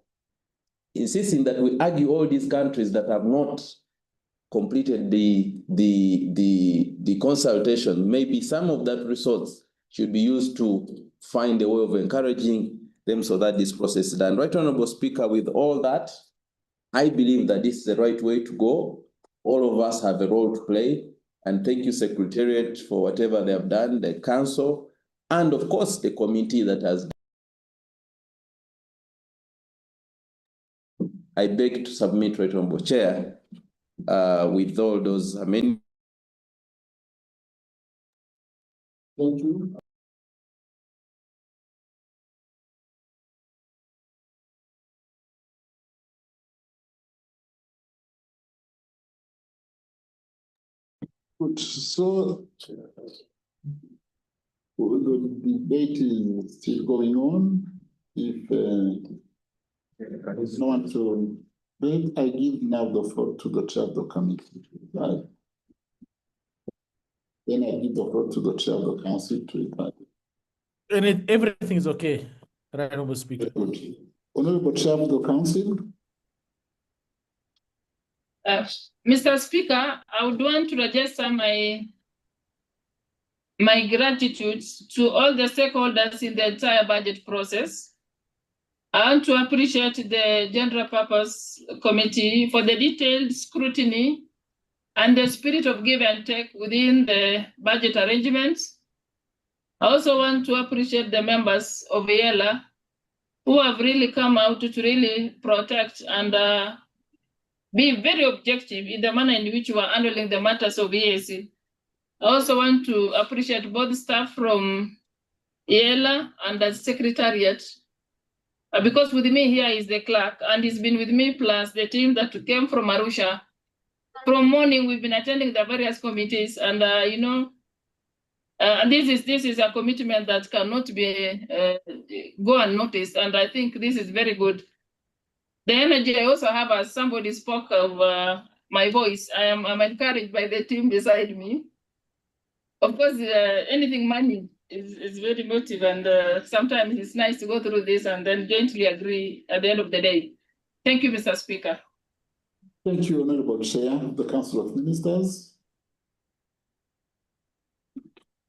insisting that we argue all these countries that have not completed the consultation. Maybe some of that resource should be used to find a way of encouraging them so that this process is done. Right Honorable Speaker, with all that, I believe that this is the right way to go. All of us have a role to play. And thank you, Secretariat, for whatever they have done, the Council, and of course, the committee that has done I beg to submit, Right Honorable Chair, with all those amendments. Thank you. Good. So the debate is still going on. If there's no one to debate, I give now the floor to the chair of the committee. Right. Then I give the floor to the chair of the council to reply. And everything is okay, Right Honorable Speaker. Good. Honorable Chair of the Council. Mr. Speaker, I would want to register my gratitude to all the stakeholders in the entire budget process. I want to appreciate the General Purpose Committee for the detailed scrutiny and the spirit of give and take within the budget arrangements. I also want to appreciate the members of Eala who have really come out to really protect and be very objective in the manner in which we are handling the matters of EAC. I also want to appreciate both staff from Eala and the Secretariat, because with me here is the clerk, and he's been with me plus the team that came from Arusha. From morning, we've been attending the various committees, and this is a commitment that cannot be go unnoticed, and I think this is very good. The energy I also have, as somebody spoke of my voice, I'm encouraged by the team beside me. Of course, anything money is very motive, and sometimes it's nice to go through this and then jointly agree at the end of the day. Thank you, Mr. Speaker. Thank you, Honorable Chair of the Council of Ministers.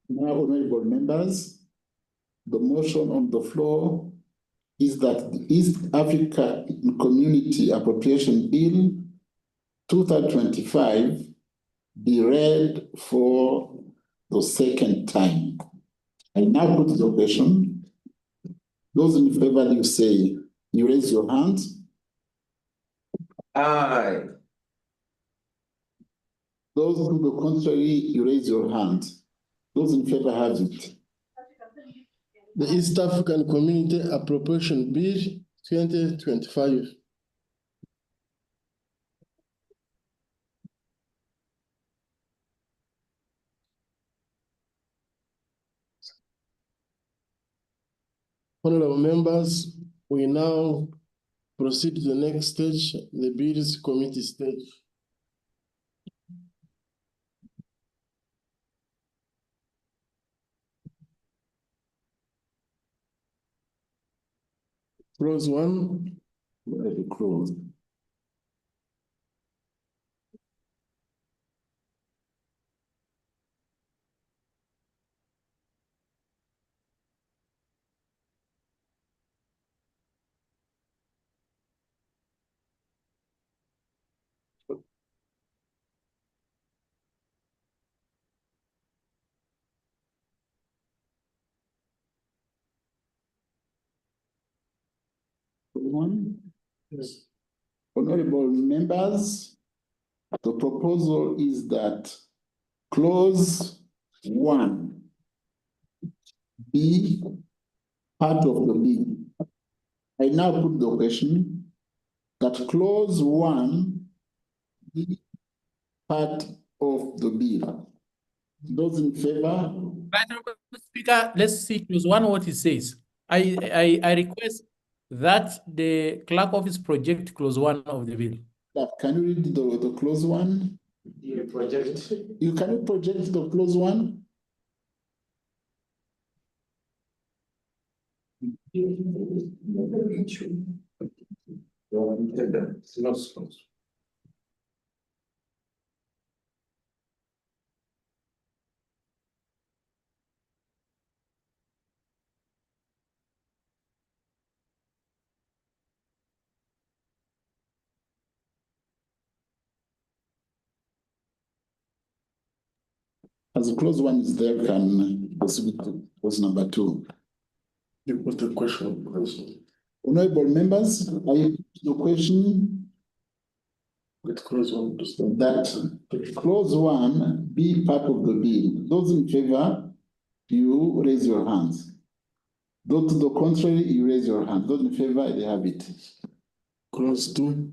Now, honorable members, the motion on the floor is that the East Africa Community Appropriation Bill 2025 be read for the second time. I now put the question. Those in favor, you say, you raise your hand. Aye. Those to the contrary, you raise your hand. Those in favor have it. The East African Community Appropriation Bill 2025. Honorable members, we now proceed to the next stage, the Bills Committee stage. Clause 1. Close. Yes. Honorable members, the proposal is that clause 1 be part of the bill. I now put the question that clause 1 be part of the bill. Those in favor? Right, Honorable Speaker, let's see clause 1 what it says. I request that the clerk office project clause 1 of the bill. Can you read the clause 1? You project. You cannot project the clause 1? As clause 1 is there, can proceed to clause number 2. You put the question. Honorable members, I put the question With clause 1 to start. That clause 1 be part of the bill. Those in favor, you raise your hands. Those to the contrary, you raise your hand. Those in favor, they have it. Clause 2.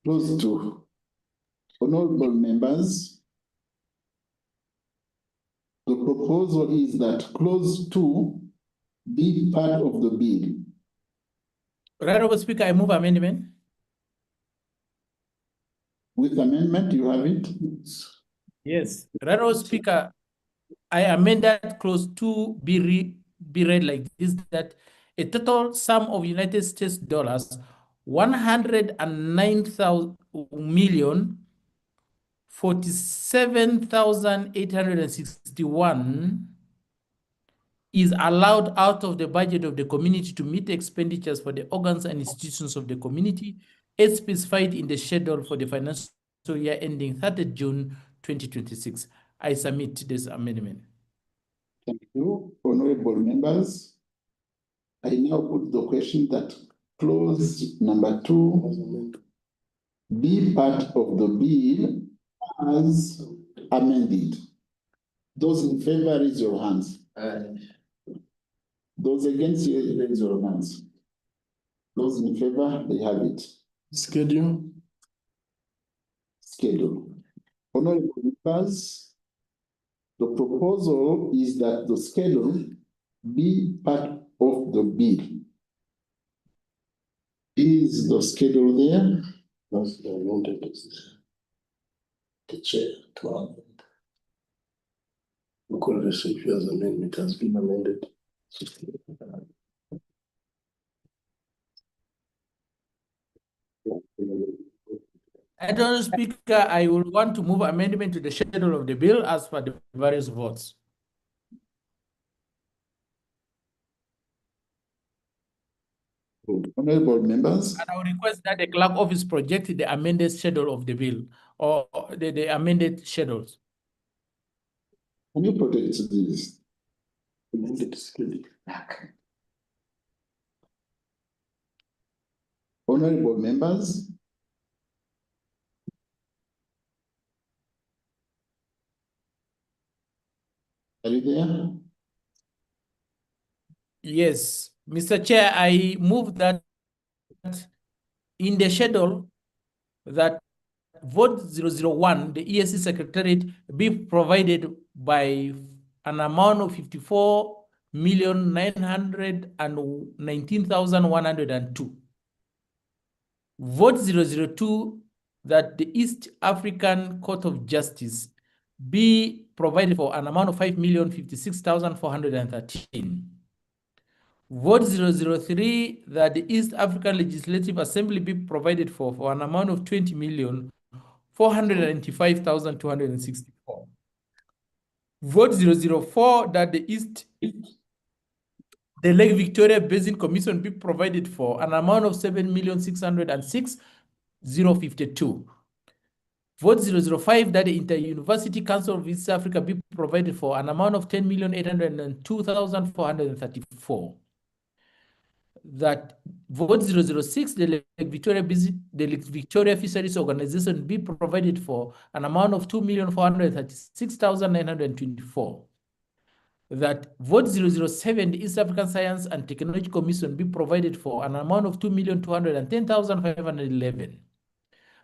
Clause 2. Honorable members, the proposal is that clause 2 be part of the bill. Right, Honorable Speaker, I move amendment. With amendment, you have it? Yes. Right, Honorable Speaker, I amend that clause 2 be read like this, that a total sum of United States dollars 109,047,861 is allowed out of the budget of the community to meet expenditures for the organs and institutions of the community as specified in the schedule for the financial year ending 30th June 2026. I submit this amendment. Thank you, honorable members. I now put the question that clause number 2 be part of the bill as amended. Those in favor, raise your hands. Those against, raise your hands. Those in favor, they have it. Schedule. Honorable members, the proposal is that the schedule be part of the bill. Is the schedule there? That's the amended. The chair to amend. We call it a as amendment has been amended. Honorable Speaker, I will want to move amendment to the schedule of the bill as per the various votes. Honorable members. And I will request that the clerk office project the amended schedule of the bill or the amended schedules. Can you protect this? Amended schedule. Honorable members. Are you there? Yes, Mr. Chair, I move that in the schedule that vote 001, the ESC Secretariat be provided by an amount of 54,919,102. Vote 002, that the East African Court of Justice be provided for an amount of 5,056,413. Vote 003, that the East African Legislative Assembly be provided for an amount of 20,495,264. Vote 004, that the Lake Victoria Basin Commission be provided for an amount of 7,606,052. Vote 005, that the Inter-University Council of East Africa be provided for an amount of 10,802,434. That vote 006, the Lake Victoria Fisheries Organization be provided for an amount of 2,436,924. That vote 007, the East African Science and Technology Commission be provided for an amount of 2,210,511.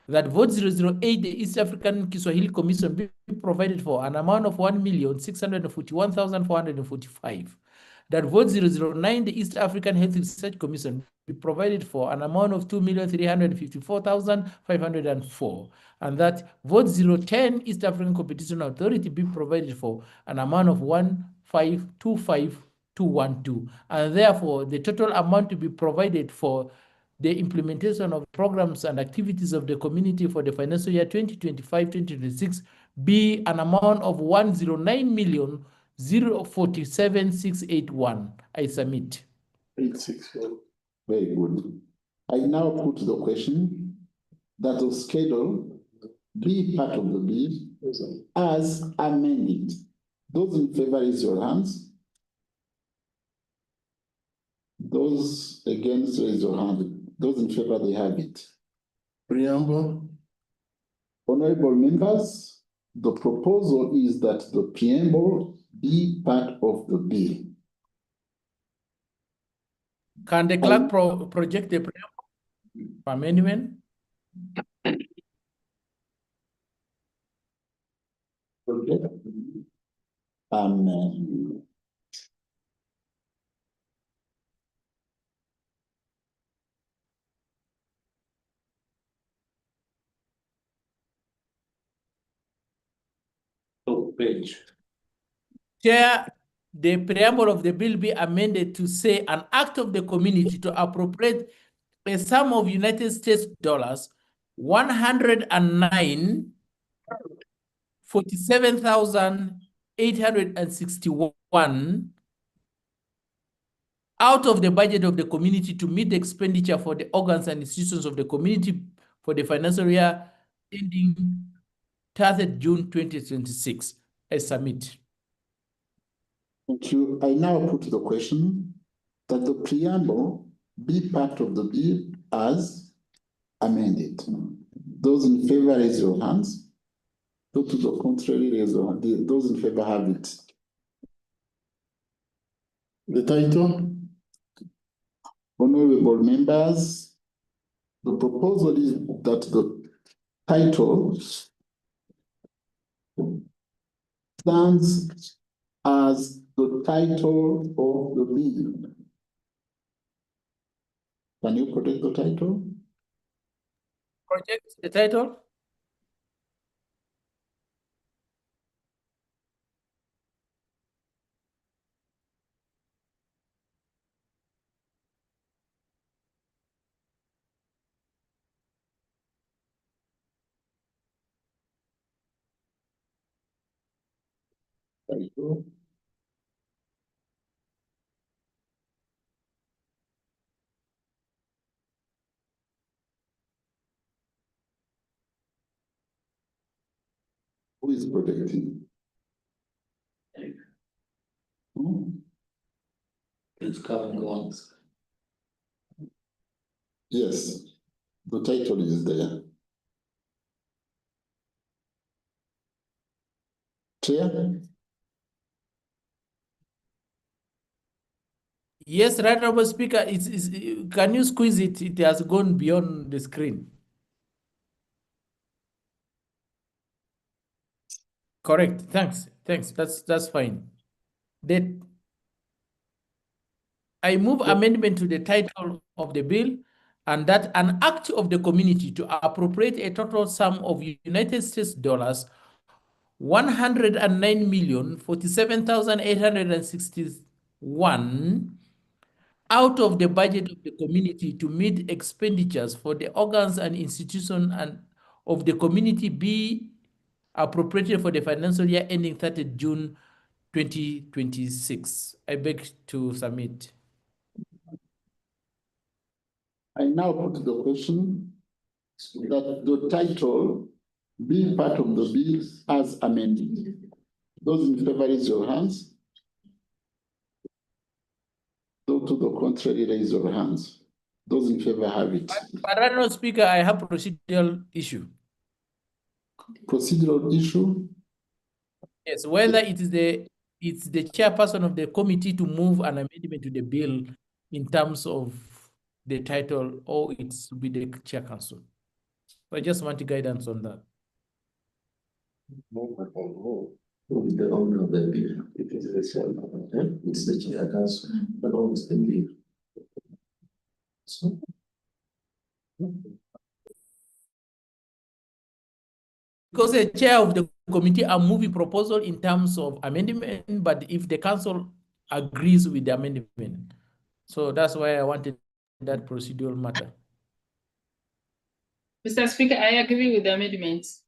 That vote 008, the East African Kiswahili Commission be provided for an amount of 1,641,445. That vote 009, the East African Health Research Commission be provided for an amount of 2,354,504. And that vote 010, East African Competition Authority be provided for an amount of 1,525,212. And therefore, the total amount to be provided for the implementation of programs and activities of the community for the financial year 2025-2026 be an amount of 109,047,681. I submit. 861. Very good. I now put the question that the schedule be part of the bill as amended. Those in favor, raise your hands. Those against, raise your hand. Those in favor, they have it. Preamble. Honorable members, the proposal is that the preamble be part of the bill. Can the clerk project the preamble amendment? Page. Chair, the preamble of the bill be amended to say an act of the community to appropriate a sum of United States dollars 109,47,861 out of the budget of the community to meet the expenditure for the organs and institutions of the community for the financial year ending 30th June 2026. I submit. Thank you. I now put the question that the preamble be part of the bill as amended. Those in favor, raise your hands. Those to the contrary, raise your hand. Those in favor have it. The title. Honorable members, the proposal is that the title stands as the title of the bill. Can you protect the title? Project the title. Title. Who is protecting? It's coming on. Yes, the title is there. Chair? Yes, right, Honorable Speaker. Can you squeeze it? It has gone beyond the screen. Correct. Thanks. That's fine. I move amendment to the title of the bill, and that an act of the community to appropriate a total sum of United States dollars 109,047,861 out of the budget of the community to meet expenditures for the organs and institutions and of the community be appropriated for the financial year ending 30th June 2026. I beg to submit. I now put the question that the title be part of the bill as amended. Those in favor, raise your hands. Those to the contrary, raise your hands. Those in favor have it. Honorable Speaker, I have procedural issue. Procedural issue? Yes, whether it's the chairperson of the committee to move an amendment to the bill in terms of the title, or it's to be the chair council. So I just want guidance on that. Who is the owner of the bill? If it is the chair, it's the chair council, but owns the bill. So, because the chair of the committee are moving proposal in terms of amendment, but if the council agrees with the amendment, so that's why I wanted that procedural matter. Mr. Speaker, I agree with the amendments.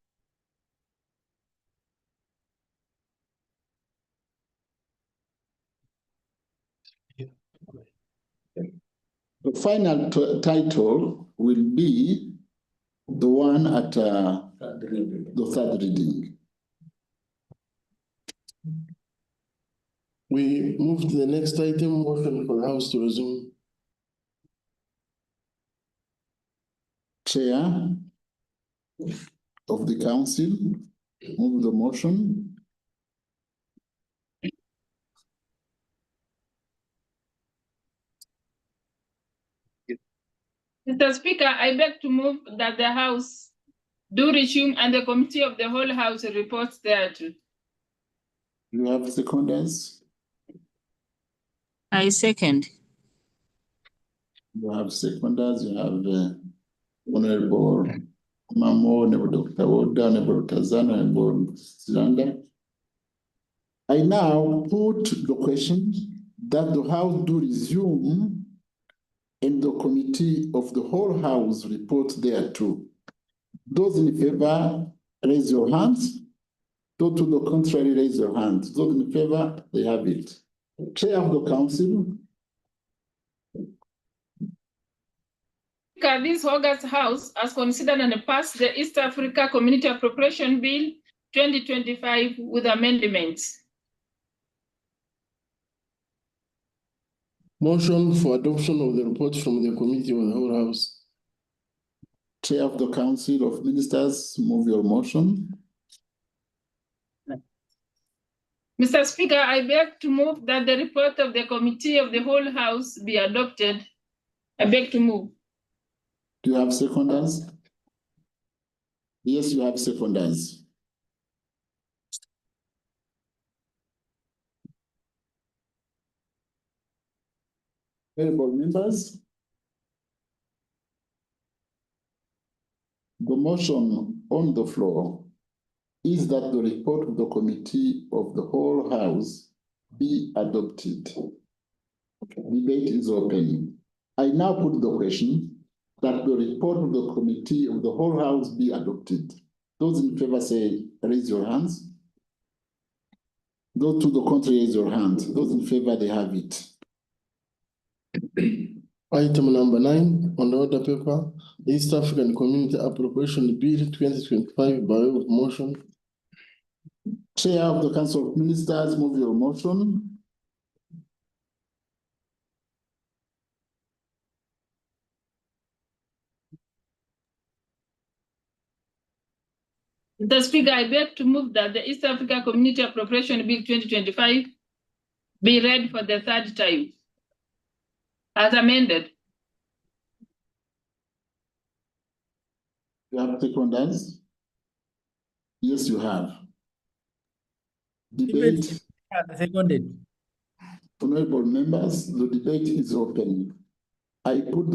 The final title will be the one at the third reading. We move to the next item, motion for the House to resume. Chair of the council, move the motion. Mr. Speaker, I beg to move that the House do resume and the Committee of the whole House reports thereto. You have seconders? I second. You have seconders, you have Honorable Mamo, Honorable Dr. Woda, Honorable Tazana, Honorable Siranda. I now put the question that the House do resume and the Committee of the whole House report thereto. Those in favor, raise your hands. Those to the contrary, raise your hands. Those in favor, they have it. Chair of the Council. This August House has considered and passed the East Africa Community Appropriation Bill 2025 with amendments. Motion for adoption of the report from the Committee of the whole House. Chair of the Council of Ministers, move your motion. Mr. Speaker, I beg to move that the report of the Committee of the whole House be adopted. I beg to move. Do you have seconders? Yes, you have seconders. Honorable members, the motion on the floor is that the report of the Committee of the whole House be adopted. Debate is open. I now put the question that the report of the Committee of the whole House be adopted. Those in favor say, raise your hands. Those to the contrary, raise your hands. Those in favor, they have it. Item number 9 on the order paper, the East African Community Appropriation Bill 2025 by way of motion. Chair of the Council of Ministers, move your motion. Mr. Speaker, I beg to move that the East Africa Community Appropriation Bill 2025 be read for the third time, as amended. You have seconders? Yes, you have. Debate. Seconded. Honorable members, the debate is open. I now put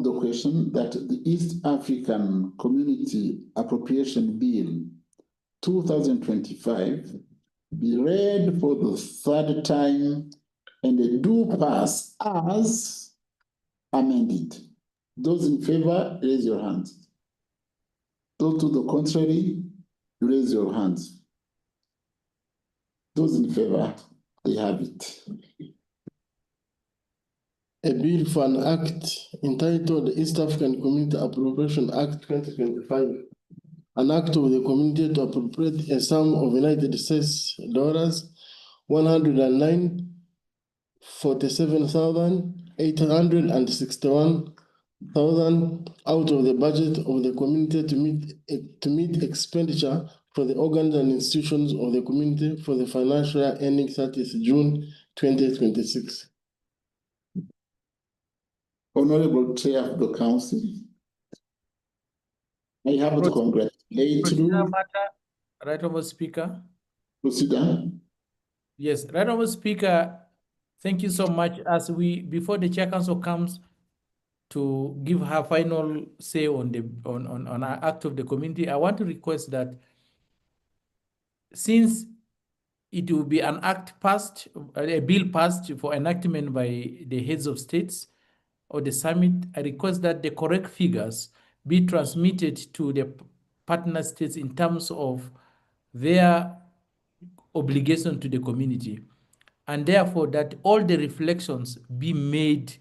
the question that the East African Community Appropriation Bill 2025 be read for the third time and do pass as amended. Those in favor, raise your hands. Those to the contrary, raise your hands. Those in favor, they have it. A bill for an act entitled the East African Community Appropriation Act 2025, an act of the community to appropriate a sum of United States dollars 109,047,861,000 out of the budget of the community to meet expenditure for the organs and institutions of the community for the financial year ending 30th June 2026. Honorable Chair of the Council, I have to congratulate you. Right, Honorable Speaker. Procedure. Yes, Right, Honorable Speaker, thank you so much. As before the Chair Council comes to give her final say on our act of the community, I want to request that since it will be an act passed, a bill passed for enactment by the heads of states or the summit, I request that the correct figures be transmitted to the partner states in terms of their obligation to the community. And therefore that all the reflections be made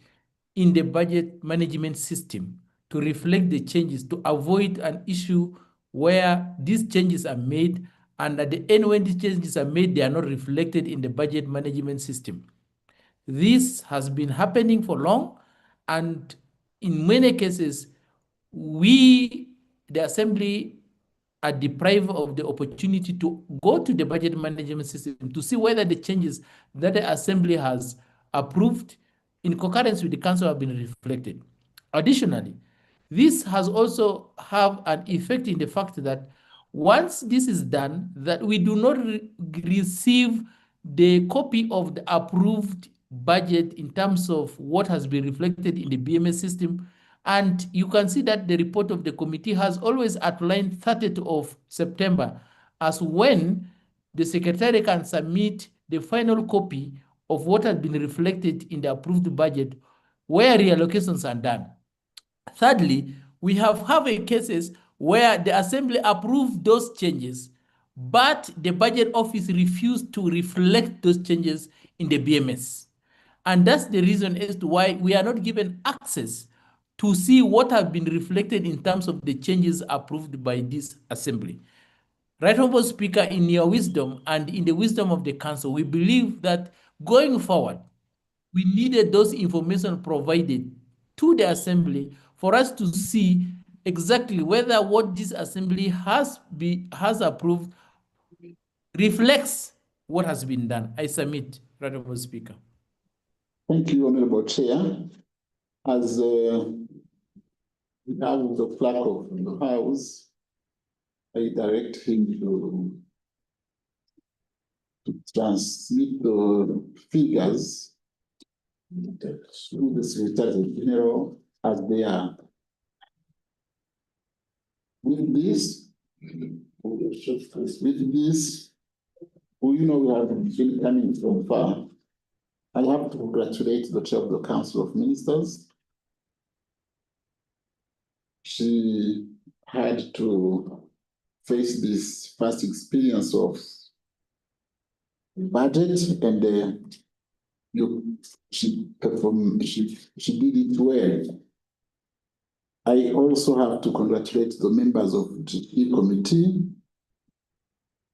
in the budget management system to reflect the changes, to avoid an issue where these changes are made and at the end when these changes are made, they are not reflected in the budget management system. This has been happening for long, and in many cases, we, the Assembly, are deprived of the opportunity to go to the budget management system to see whether the changes that the Assembly has approved in concurrence with the Council have been reflected. Additionally, this has also have an effect in the fact that once this is done, that we do not receive the copy of the approved budget in terms of what has been reflected in the BMS system. And you can see that the report of the committee has always outlined 30th of September as when the secretary can submit the final copy of what has been reflected in the approved budget where reallocations are done. Thirdly, we have cases where the Assembly approved those changes, but the Budget Office refused to reflect those changes in the BMS. And that's the reason as to why we are not given access to see what have been reflected in terms of the changes approved by this Assembly. Right Honorable Speaker, in your wisdom and in the wisdom of the Council, we believe that going forward, we needed those information provided to the Assembly for us to see exactly whether what this Assembly has approved reflects what has been done. I submit, Right Honorable Speaker. Thank you, Honorable Chair. As we have the clerk of the House, I direct him to transmit the figures to the Secretary General as they are. With this, we have been coming so far. I have to congratulate the Chair of the Council of Ministers. She had to face this first experience of budget, and she did it well. I also have to congratulate the members of the committee.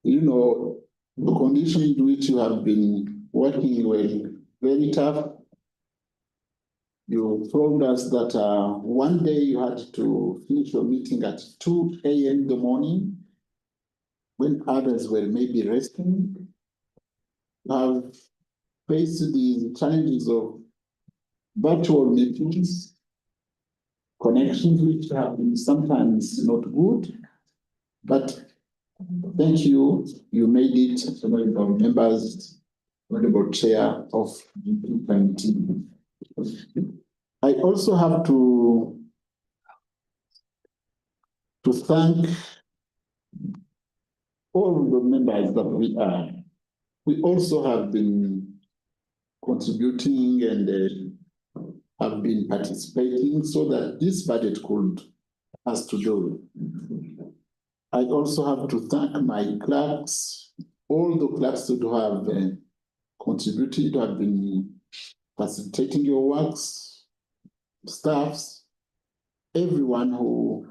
The condition in which you have been working were very tough. You told us that one day you had to finish your meeting at 2 a.m. in the morning when others were maybe resting. You have faced the challenges of virtual meetings, connections which have been sometimes not good, but thank you. You made it, honorable members, honorable chair of the committee. I also have to thank all the members that we are. We also have been contributing and have been participating so that this budget could pass to do. I also have to thank my clerks, all the clerks who have contributed, who have been facilitating your works, staffs, everyone who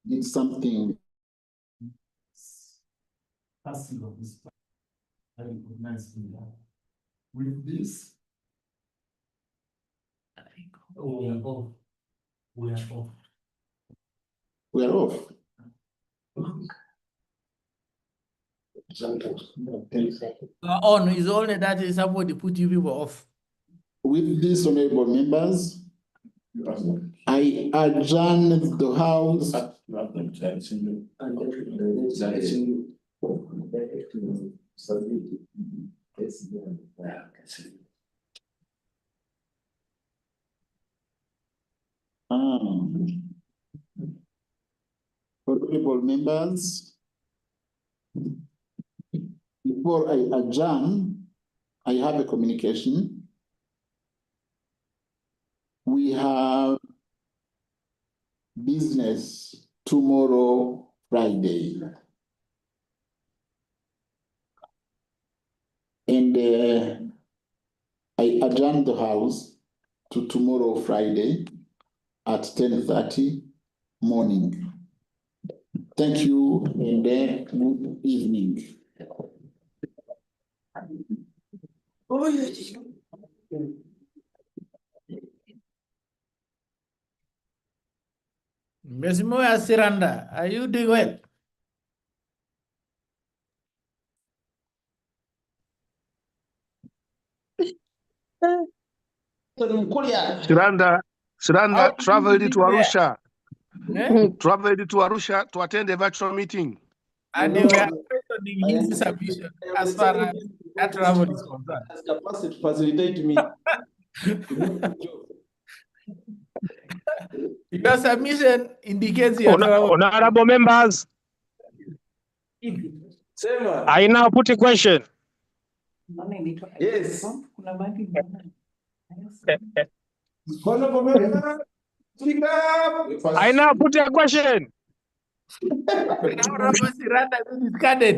did something. With this, we are off. We are off. We are off. On is only that is somebody put you people off. With this, honorable members, I adjourn the House. Honorable members, before I adjourn, I have a communication. We have business tomorrow, Friday. And I adjourn the House to tomorrow, Friday at 10:30 morning. Thank you and good evening. Mheshimiwa Siranda, are you doing well? Siranda traveled to Arusha. Eh? Traveled to Arusha to attend a virtual meeting. And they were questioning his submission as far as that travel is concerned. Has capacity to facilitate me. Your submission indicates your travel. Honorable members, I now put a question. Yes. I now put a question. Honorable Siranda is discarded.